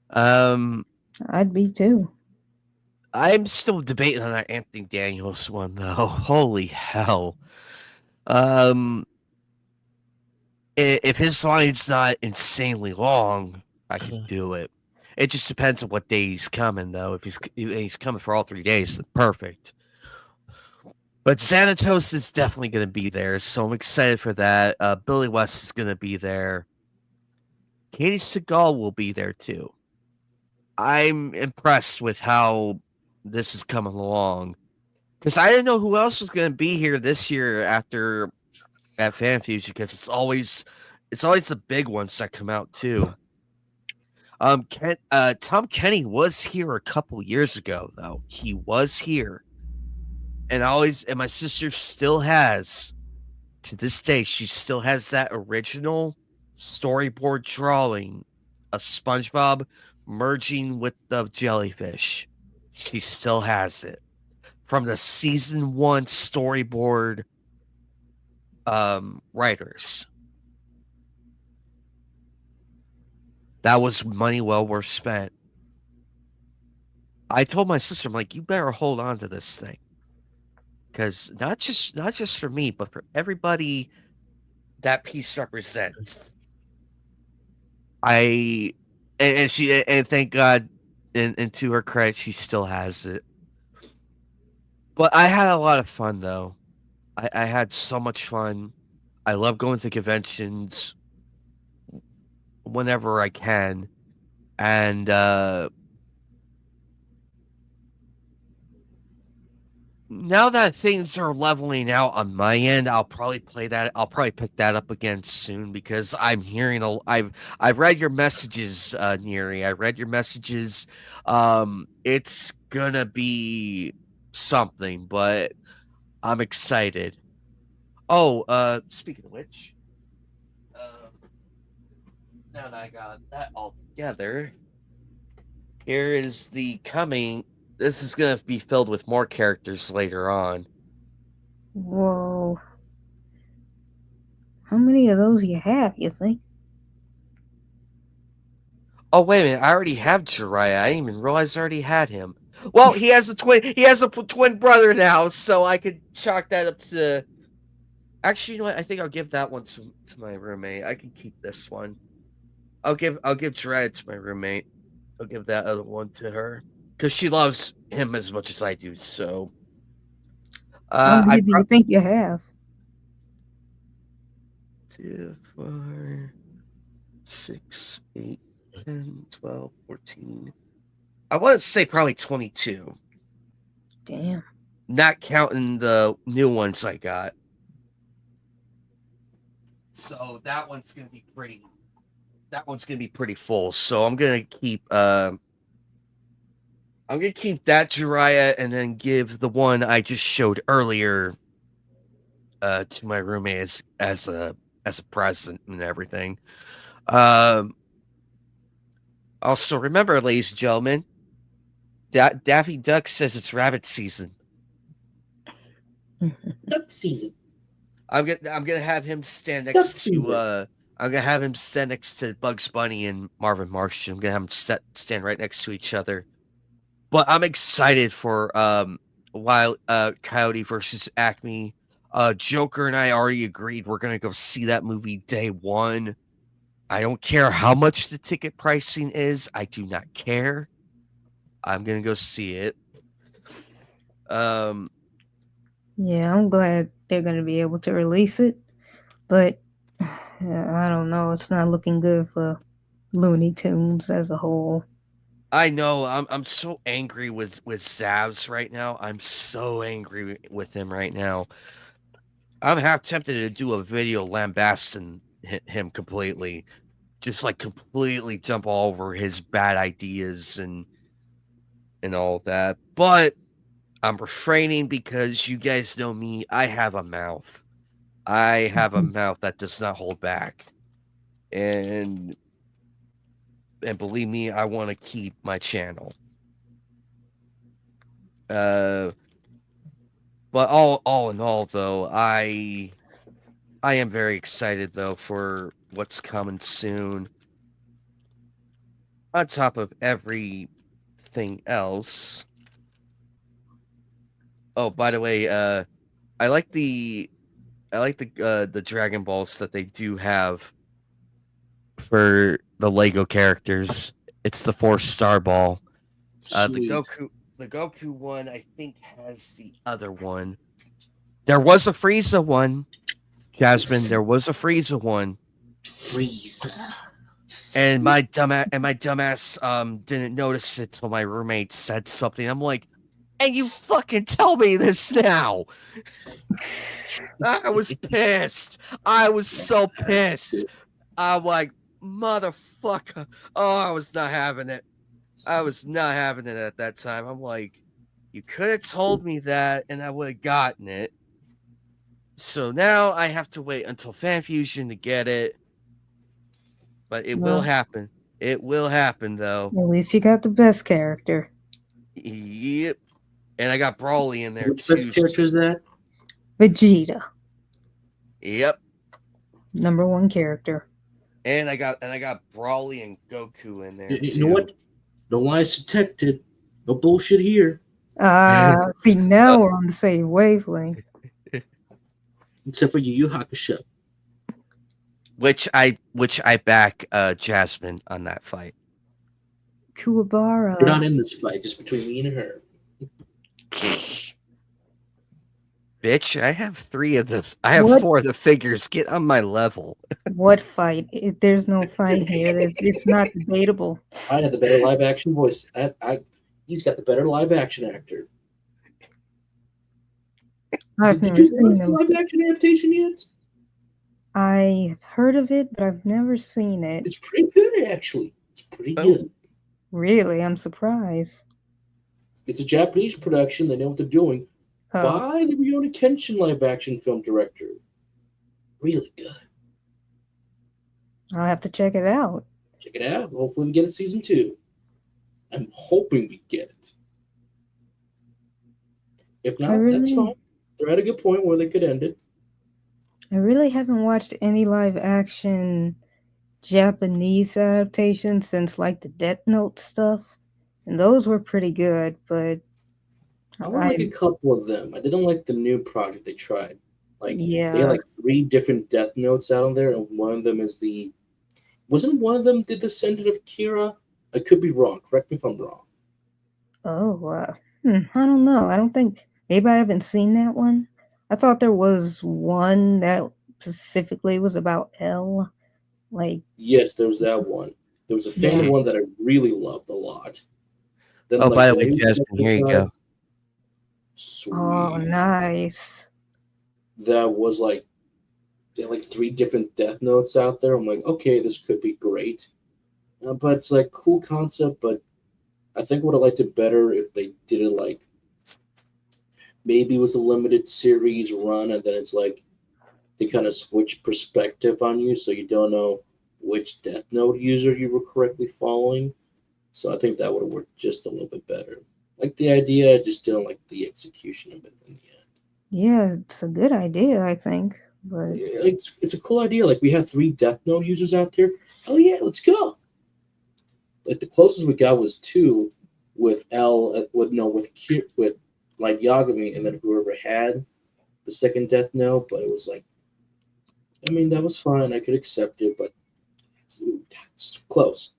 I'd be too. I'm still debating on that Anthony Daniels one though. Holy hell. If his line's not insanely long, I can do it. It just depends on what day he's coming though. If he's coming for all 3 days, then perfect. But Xanatos is definitely going to be there, so I'm excited for that. Billy West is going to be there. Katie Seagal will be there too. I'm impressed with how this is coming along because I didn't know who else was going to be here this year at Fan Fusion because it's always the big ones that come out too. Tom Kenny was here a couple years ago though. He was here, and my sister still has, to this day, she still has that original storyboard drawing of SpongeBob merging with the jellyfish. She still has it from the season 1 storyboard writers. That was money well worth spent. I told my sister, I'm like, you better hold on to this thing. Because not just for me, but for everybody that piece represents. And thank God, and to her credit, she still has it. But I had a lot of fun though. I had so much fun. I love going to conventions whenever I can. And now that things are leveling out on my end, I'll probably pick that up again soon because I'm hearing I've read your messages, Neri. I read your messages. It's gonna be something, but I'm excited. Oh, speaking of which, now that I got that all together, here is the coming. This is going to be filled with more characters later on. Whoa. How many of those you have, you think? Oh, wait a minute. I already have Jiraiya. I didn't even realize I already had him. Well, he has a twin brother now, so I could chalk that up to... Actually, you know what? I think I'll give that one to my roommate. I can keep this one. I'll give Jiraiya to my roommate. I'll give that other one to her. Because she loves him as much as I do, so... How many do you think you have? 2, 4, 6, 8, 10, 12, 14. I want to say probably 22. Damn. Not counting the new ones I got. So that one's gonna be pretty full. So I'm gonna keep that Jiraiya and then give the one I just showed earlier to my roommate as a present and everything. Also, remember, ladies and gentlemen, Daffy Duck says it's rabbit season. Duck season. I'm gonna have him stand next to Bugs Bunny and Marvin Martian. I'm gonna have them stand right next to each other. But I'm excited for Wild Coyote versus Acme. Joker and I already agreed we're gonna go see that movie day one. I don't care how much the ticket pricing is. I do not care. I'm gonna go see it. Yeah, I'm glad they're gonna be able to release it, but I don't know. It's not looking good for Looney Tunes as a whole. I know. I'm so angry with Zavs right now. I'm so angry with him right now. I'm half tempted to do a video lambasting him completely, just like completely jump all over his bad ideas and all that. But I'm refraining because you guys know me. I have a mouth. I have a mouth that does not hold back. And believe me, I want to keep my channel. But all in all, though, I am very excited though for what's coming soon. On top of everything else. Oh, by the way, I like the Dragon Balls that they do have for the Lego characters. It's the 4-star ball. The Goku one, I think, has the other one. There was a Frieza one, Jasmine. There was a Frieza one. Frieza. And my dumbass didn't notice it till my roommate said something. I'm like, and you fucking tell me this now. I was pissed. I was so pissed. I'm like, motherfucker. Oh, I was not having it. I was not having it at that time. I'm like, you could have told me that and I would have gotten it. So now I have to wait until FanFusion to get it. But it will Well, happen. It will happen, though. at least you got the best character. Yep. And I got Brawly in there, What too. best character is that? Vegeta, Yep. #1 character. And I got Brawly and Goku in there, You too. know what? No lies detected. No bullshit here. See, now we're on the same wavelength. Except for Yu Yu Hakusho. Which I back Jasmine on that fight. Kuwabara. You're not in this fight, just between me and her. Bitch, I have What? 4 of the figures. Get on my level. What fight? There's no fight here. It's not debatable. I had the better live action voice. He's got the better live action actor. I've Did never you seen watch the him. live action adaptation yet? I've heard of it, but I've never seen it. It's pretty good, actually. It's pretty good. Really, I'm surprised. It's a Japanese production. They know what they're doing. Oh. By the Rurouni Kenshin live action film director. Really good. I'll have to check it out. Check it out. Hopefully we get it season 2. I'm hoping we get it. If not, that's fine. They're at a good point where they could end it. I really haven't watched any live action Japanese adaptations since like the Death Note stuff, and those were pretty good, but I like a couple of them. I didn't like the new project they tried. Like they had like 3 different Death Notes out on there, and one of them is wasn't one of them the Descendant of Kira? I could be wrong. Correct me if I'm wrong. I don't know. I don't think maybe I haven't seen that one. I thought there was one that specifically was about L. Like Yes, there was that one. There was a fan one that I really loved a lot. Then, By the way, new Jasmine, stuff here they you tried- go. Sweet. Oh, nice. That was like they had like 3 different Death Notes out there. I'm like, okay, this could be great. But it's like cool concept, but I think would have liked it better if they did it like maybe it was a limited series run and then it's like they kind of switch perspective on you so you don't know which Death Note user you were correctly following. So I think that would have worked just a little bit better. Like the idea, I just didn't like the execution of it in the end. Yeah, it's a good idea, I think. But It's a cool idea. Like we have 3 Death Note users out there. Oh yeah, let's go. Like the closest we got was 2 with with like Yagami and then whoever had the second Death Note, but it was like, I mean, that was fine. I could accept it, but it's close.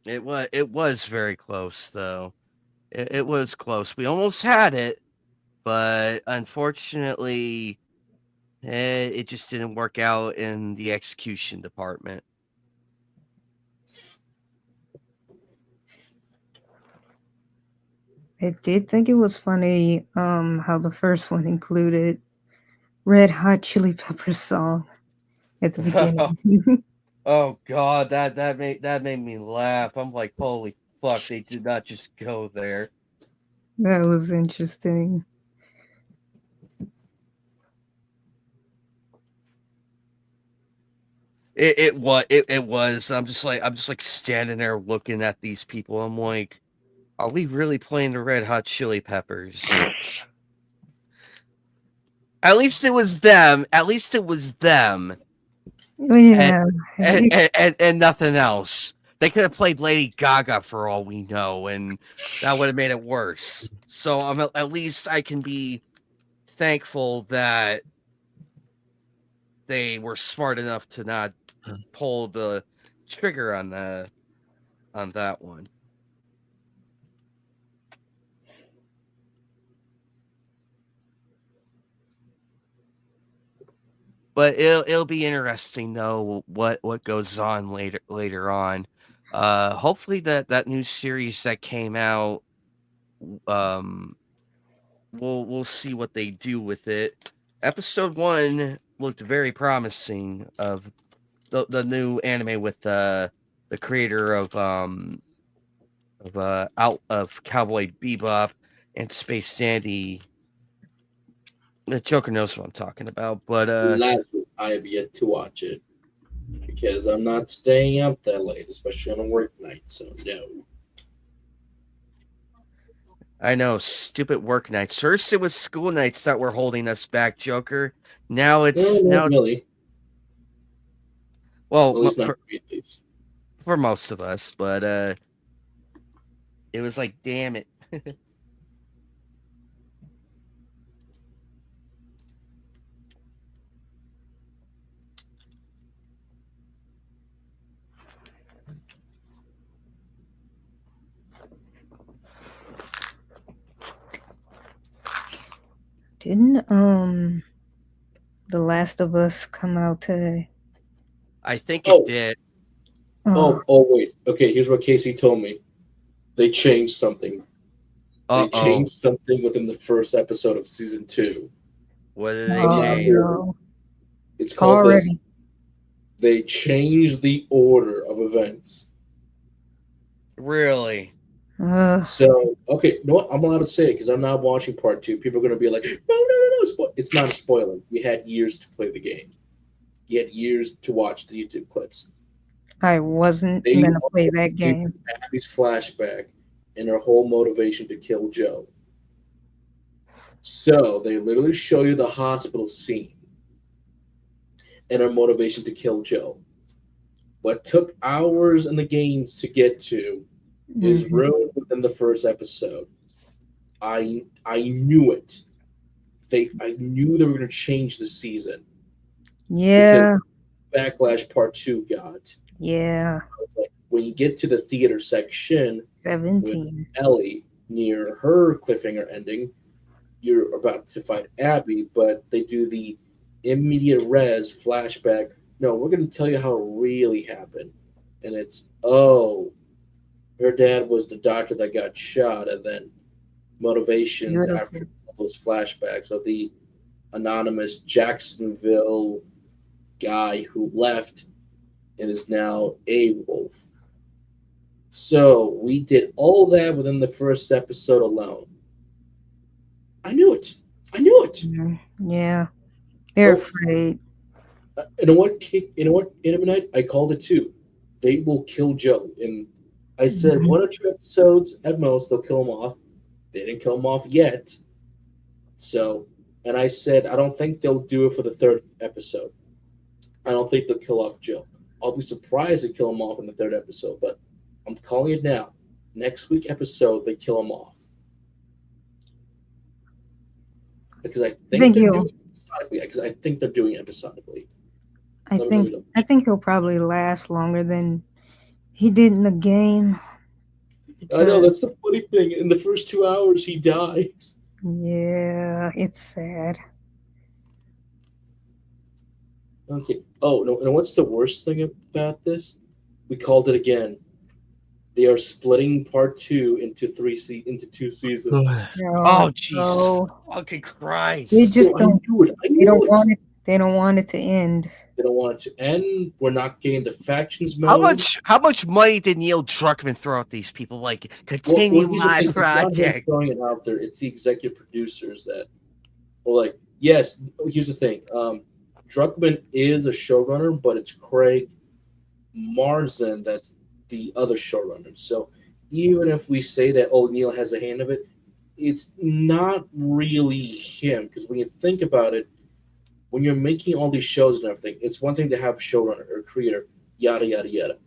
It was very close, though. It was close. We almost had it, but unfortunately, it just didn't work out in the execution department. I did think it was funny how the first one included Red Hot Chili Peppers song at the beginning. Oh God, that made me laugh. I'm like, holy fuck, they did not just go there. That was interesting. It was. I'm just like standing there looking at these people. I'm like, are we really playing the Red Hot Chili Peppers? At least it was them. Yeah. And nothing else. They could have played Lady Gaga for all we know, and that would have made it worse. So at least I can be thankful that they were smart enough to not pull the trigger on that one. but it'll be interesting though what goes on later on. Hopefully that new series that came out, we'll see what they do with it. Episode 1 looked very promising of the new anime with the creator of Cowboy Bebop and Space Dandy. The Joker knows what I'm talking about, but Last week, I have yet to watch it because I'm not staying up that late, especially on a work night. So no. I know, stupid work nights. First it was school nights that were holding us back, Joker. Now it's No, now not really. well At least not for, for me, at least. for most of us, but it was like, damn it. Didn't The Last of Us come out today? I think it did. Oh, wait. Okay, here's what Casey told me. They changed something. They changed something within the first episode of season 2. What did they change? No. It's called Already. this. They changed the order of events. Really? So, okay, you know what? I'm allowed to say it because I'm not watching part 2. People are going to be like, no. It's not a spoiler. You had years to play the game. You had years to watch the YouTube clips. I wasn't going to play that game. Abby's flashback and her whole motivation to kill Joe. So, they literally show you the hospital scene and her motivation to kill Joe. What took hours in the games to get to is ruined within the first episode. I knew it. I knew they were going to change the season. Yeah. Backlash Part 2 got. Yeah. Like, when you get to the theater section 17 with Ellie near her cliffhanger ending, you're about to fight Abby, but they do the immediate res flashback. No, we're going to tell you how it really happened. And it's, her dad was the doctor that got shot, and then motivations after those flashbacks of the anonymous Jacksonville guy who left and is now a wolf. So we did all that within the first episode alone. I knew it. Yeah. They're afraid. You know what, Anime Night? I called it too. They will kill Joe. And I said 1 or 2 episodes at most, they'll kill him off. They didn't kill him off yet. So, and I said, I don't think they'll do it for the 3rd episode. I don't think they'll kill off Joe. I'll be surprised they kill him off in the 3rd episode, but I'm calling it now. Next week episode, they kill him off. Because I think they're doing it episodically. Because I think they're doing it episodically. I think he'll probably last longer than he did in the game. I know, that's the funny thing. In the first 2 hours, he dies. Yeah, it's sad. Okay. Oh, no, and what's the worst thing about this? We called it again. They are splitting part 2 into 2 seasons. Oh, Jesus fucking Christ. They just don't do it. They don't want it to end. They don't want it to end. We're not getting the factions mode. How much money did Neil Druckmann throw at these people? Like, continue my project. Throwing it out there. It's the executive producers that, well, like, yes. Here's the thing. Druckmann is a showrunner, but it's Craig Marzin that's the other showrunner. So even if we say that Neil has a hand of it, it's not really him. Because when you think about it, when you're making all these shows and everything, it's one thing to have a showrunner or a creator, yada, yada, yada.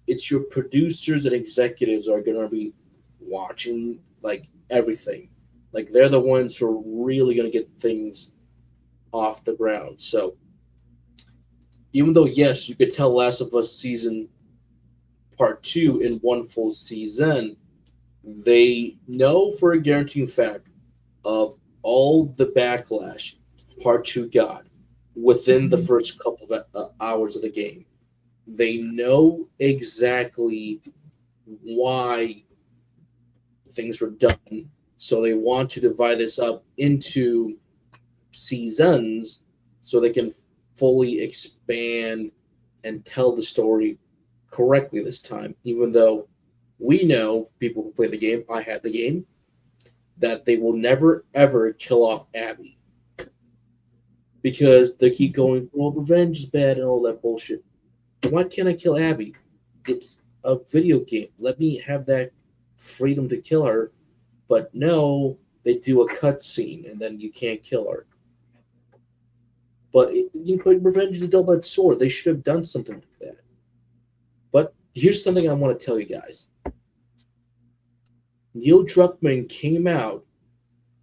It's your producers and executives are going to be watching, like, everything. Like, they're the ones who are really going to get things off the ground. So even though, yes, you could tell Last of Us season part 2 in one full season, they know for a guaranteed fact of all the backlash part 2 got. within the first couple of hours of the game. They know exactly why things were done, so they want to divide this up into seasons so they can fully expand and tell the story correctly this time, even though we know, people who play the game, I had the game, that they will never ever kill off Abby. Because they keep going, well, revenge is bad and all that bullshit. Why can't I kill Abby? It's a video game. Let me have that freedom to kill her. But no, they do a cutscene and then you can't kill her. But revenge is a double-edged sword. They should have done something like that. But here's something I want to tell you guys. Neil Druckmann came out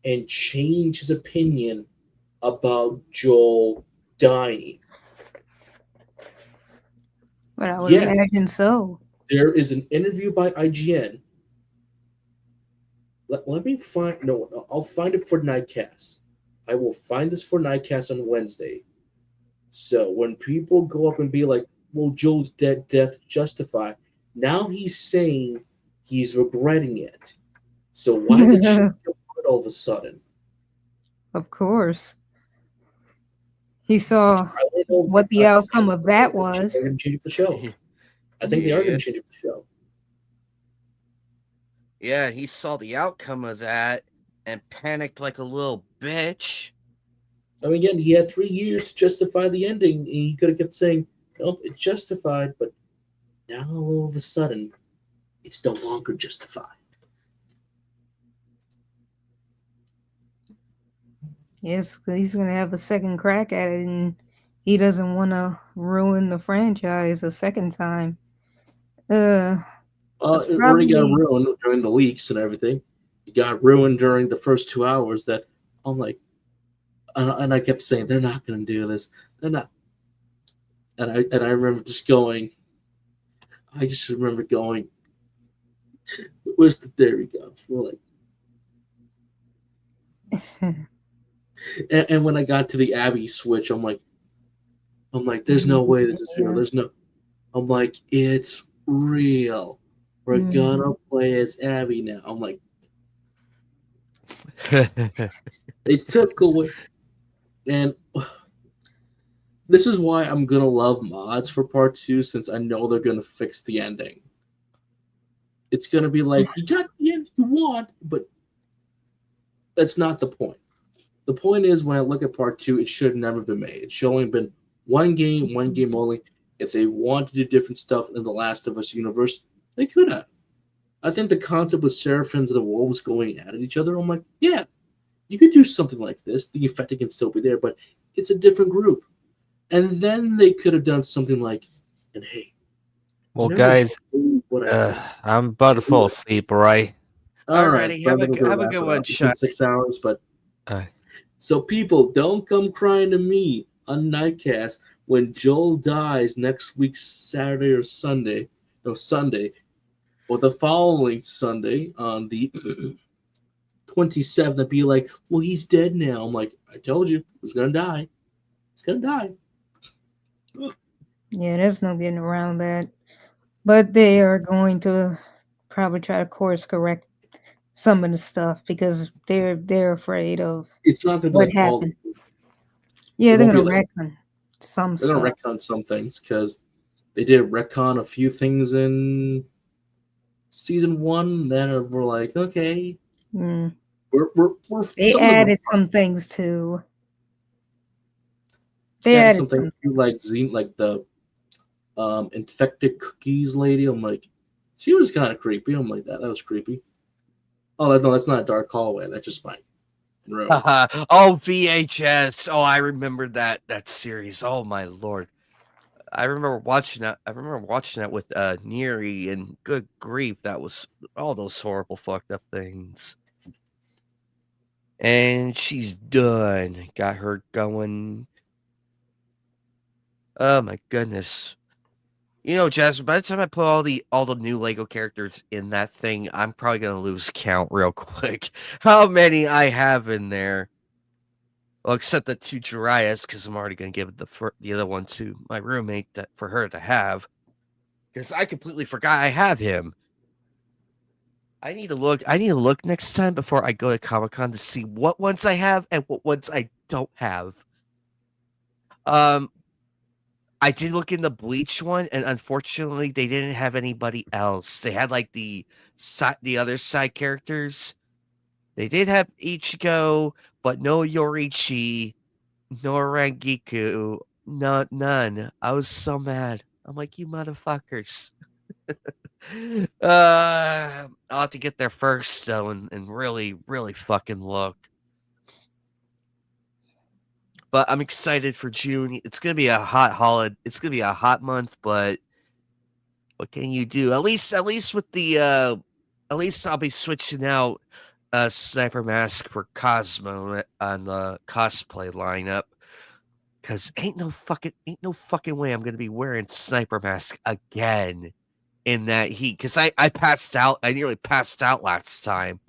and changed his opinion about Joel dying. But I would imagine so. There is an interview by IGN. Let me find. No, I'll find it for Nightcast. I will find this for Nightcast on Wednesday. So when people go up and be like, well, Joel's death justified, now he's saying he's regretting it. So why did she do it all of a sudden? Of course. He saw what the outcome of that was. They're going to change the show. I think they are going to change the show. Yeah, he saw the outcome of that and panicked like a little bitch. I mean, again, he had 3 years to justify the ending. And he could have kept saying, nope, it's justified, but now all of a sudden, it's no longer justified. Yes, he's going to have a second crack at it, and he doesn't want to ruin the franchise a second time. It already got ruined during the leaks and everything. It got ruined during the first 2 hours that I'm like, and I kept saying, they're not going to do this. They're not. And I remember just going, where's the, there we go. We're like, and when I got to the Abby switch, I'm like, there's no way this is real. I'm like, it's real. We're gonna play as Abby now. I'm like, they took away, and this is why I'm gonna love mods for part 2, since I know they're gonna fix the ending. It's gonna be like, you got the end you want, but that's not the point. The point is, when I look at part 2, it should have never been made. It should only been one game only. If they want to do different stuff in the Last of Us universe, they could have. I think the concept with Seraphims and the wolves going at each other, I'm like, yeah, you could do something like this. The infected can still be there, but it's a different group. And then they could have done something like, and hey. Well, guys, I'm about to fall asleep, all right? Alrighty, have a good one, Chuck. 6 hours, but so people, don't come crying to me on Nightcast when Joel dies next week, Saturday or Sunday, or the following Sunday on the 27th, and be like, well, he's dead now. I'm like, I told you, he's gonna die. He's gonna die. Yeah, there's no getting around that. But they are going to probably try to course correct some of the stuff because they're afraid of it's not gonna what be like happened. Yeah, they're gonna retcon some they're stuff. gonna retcon some things because they did retcon a few things in season 1. Then we're like, okay, we're they added some things too. They added something like the infected cookies lady. I'm like, she was kind of creepy. I'm like, that was creepy. Oh, no, that's not a dark hallway. That's just my room. Oh, VHS. Oh, I remember that series. Oh my lord. I remember watching that. With Neri, and good grief, that was all those horrible fucked up things. And she's done. Got her going. Oh my goodness. You know, Jasmine, by the time I put all the new Lego characters in that thing, I'm probably gonna lose count real quick. How many I have in there. Well, except the 2 Jiraiya's, because I'm already going to give the other one to my roommate for her to have. Because I completely forgot I have him. I need to look next time before I go to Comic-Con to see what ones I have and what ones I don't have. I did look in the Bleach one, and unfortunately, they didn't have anybody else. They had like the other side characters. They did have Ichigo, but no Yorichi, no Rangiku, none. I was so mad. I'm like, you motherfuckers. I'll have to get there first though, and really, really fucking look. But I'm excited for June. It's gonna be a hot holiday. It's gonna be a hot month, but what can you do? At least with the at least I'll be switching out Sniper Mask for Cosmo on the cosplay lineup. Cause ain't no fucking way I'm gonna be wearing Sniper Mask again in that heat. Cause I passed out. I nearly passed out last time.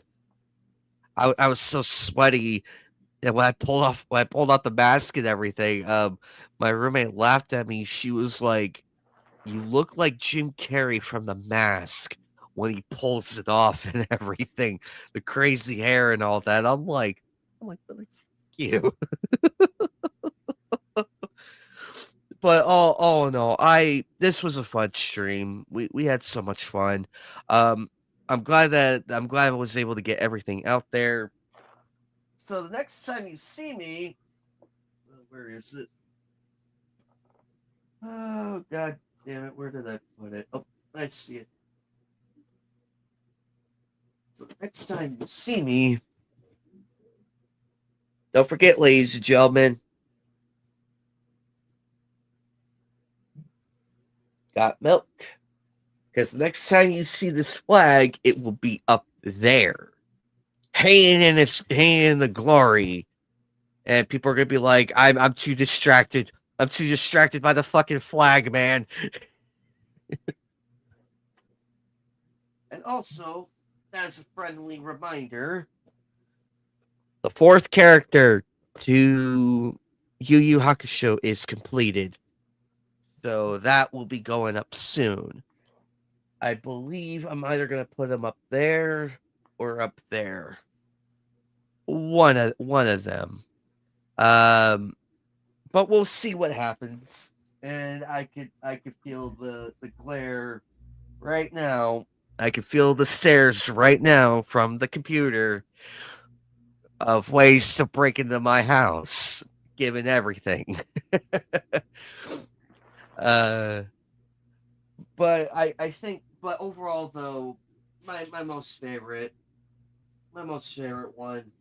I was so sweaty. And when I pulled out the mask and everything, my roommate laughed at me. She was like, "You look like Jim Carrey from The Mask when he pulls it off and everything, the crazy hair and all that." I'm like, fuck you. But all in all, this was a fun stream. We had so much fun. I'm glad I was able to get everything out there. So the next time you see me, where is it? Oh, god damn it, where did I put it? Oh, I see it. So the next time you see me, don't forget, ladies and gentlemen, got milk. Because the next time you see this flag, it will be up there. Hanging in the glory. And people are gonna be like, I'm too distracted. I'm too distracted by the fucking flag, man. And also, as a friendly reminder, the 4th character to Yu Yu Hakusho is completed. So that will be going up soon. I believe I'm either gonna put him up there or up there. One of them. But we'll see what happens. And I could feel the glare right now. I can feel the stares right now from the computer of ways to break into my house, given everything. But I think, but overall though, my most favorite one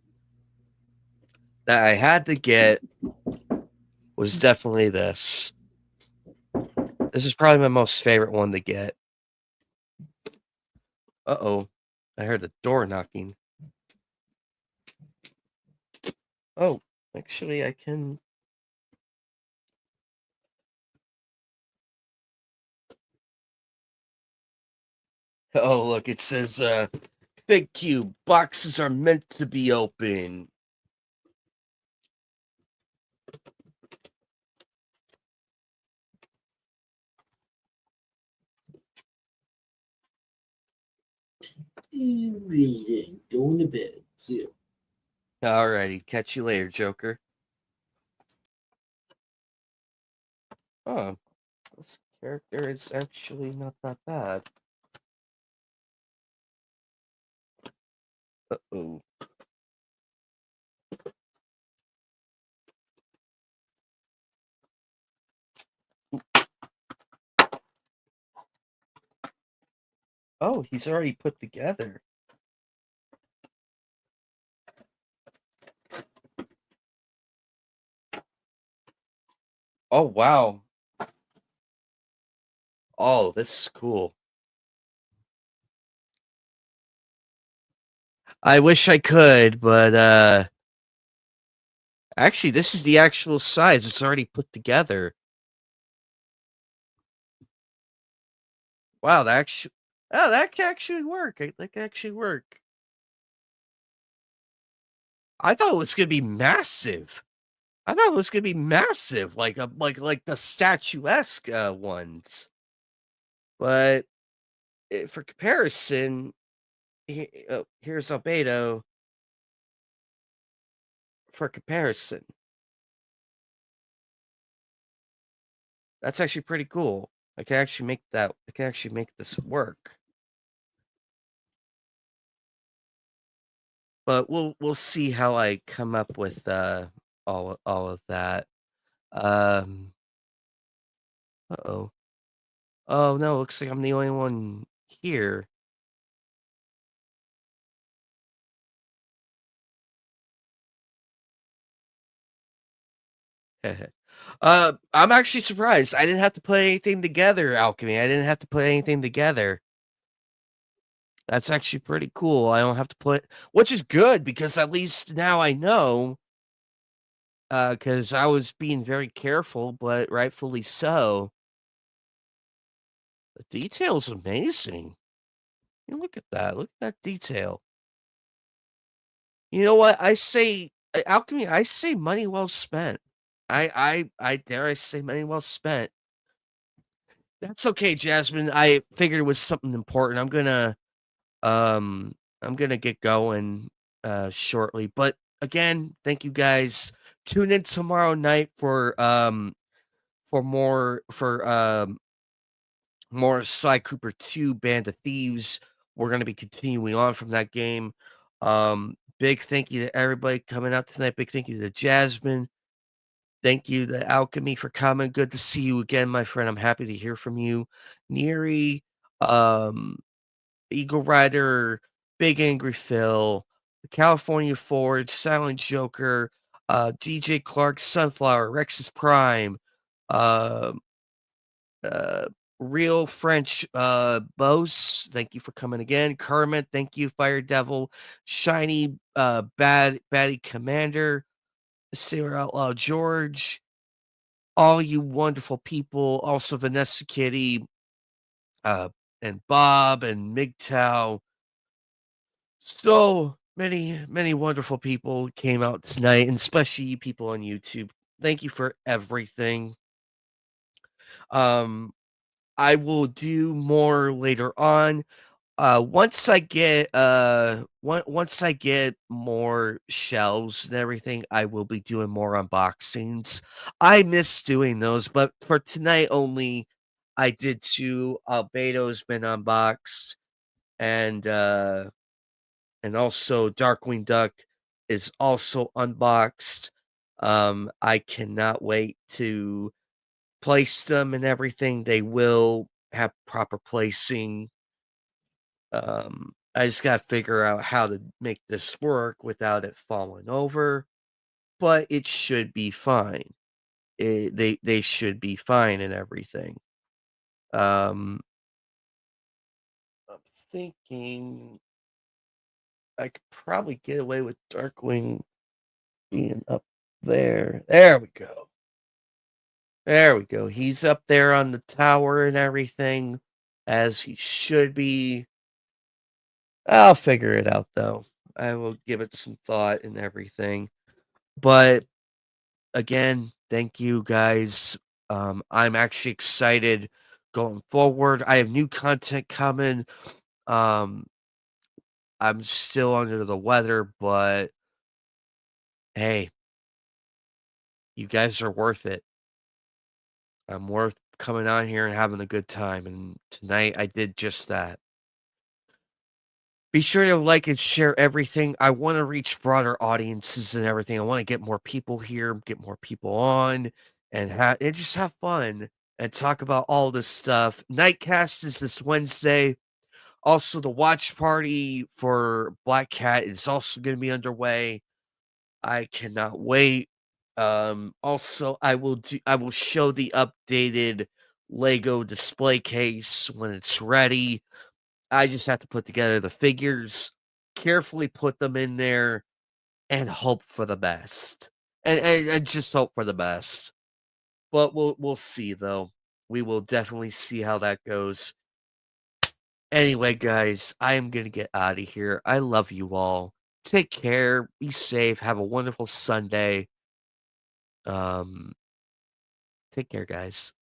that I had to get was definitely this. This is probably my most favorite one to get. Uh-oh. I heard the door knocking. Oh, actually I can... Oh, look, it says, Big Cube, boxes are meant to be open. Going to bed. See you. Alrighty, catch you later, Joker. Oh, this character is actually not that bad. Uh-oh. Oh, he's already put together. Oh, wow. Oh, this is cool. I wish I could, but actually this is the actual size. It's already put together. Wow, that can actually work. That can actually work. I thought it was gonna be massive. I thought it was gonna be massive, like the statuesque ones. But for comparison, here's Albedo. For comparison, that's actually pretty cool. I can actually make that. I can actually make this work. But we'll see how I come up with all of that. Uh-oh. Oh no, looks like I'm the only one here. I'm actually surprised. I didn't have to put anything together, Alchemy. I didn't have to put anything together. That's actually pretty cool. I don't have to put, which is good because at least now I know. Because I was being very careful, but rightfully so. The detail's amazing. You look at that. Look at that detail. You know what? I say, Alchemy, I say money well spent. I dare I say money well spent. That's okay, Jasmine. I figured it was something important. I'm gonna get going shortly. But again, thank you guys. Tune in tomorrow night for more Sly Cooper 2 Band of Thieves. We're gonna be continuing on from that game. Big thank you to everybody coming out tonight. Big thank you to Jasmine. Thank you to Alchemy for coming. Good to see you again, my friend. I'm happy to hear from you. Neri, Eagle Rider, Big Angry Phil, the California Forge, Silent Joker, DJ Clark, Sunflower, Rex's Prime, uh, Real French Bose, thank you for coming again. Kermit, thank you. Fire Devil, Shiny, Baddie Commander, Sailor Outlaw George, all you wonderful people. Also Vanessa Kitty, and Bob and MGTOW. So many wonderful people came out tonight, and especially you people on YouTube. Thank you for everything. I will do more later on. Once I get once I get more shelves and everything, I will be doing more unboxings. I miss doing those, but for tonight only, I did 2. Albedo's been unboxed, and also Darkwing Duck is also unboxed. I cannot wait to place them and everything. They will have proper placing. I just gotta figure out how to make this work without it falling over, but it should be fine. They should be fine and everything. I'm thinking I could probably get away with Darkwing being up there. There we go. There we go. He's up there on the tower and everything, as he should be. I'll figure it out, though. I will give it some thought and everything. But again, thank you guys. I'm actually excited going forward. I have new content coming. I'm still under the weather, but hey, you guys are worth it. I'm worth coming on here and having a good time. And tonight I did just that. Be sure to like and share everything. I want to reach broader audiences and everything. I want to get more people here, get more people on, and just have fun and talk about all this stuff. Nightcast is this Wednesday. Also, the watch party for Black Cat is also going to be underway. I cannot wait. Also, I will show the updated Lego display case when it's ready. I just have to put together the figures, carefully put them in there, and hope for the best. And just hope for the best. But we'll see though. We will definitely see how that goes. Anyway, guys, I am gonna get out of here. I love you all. Take care, be safe, have a wonderful Sunday. Take care, guys.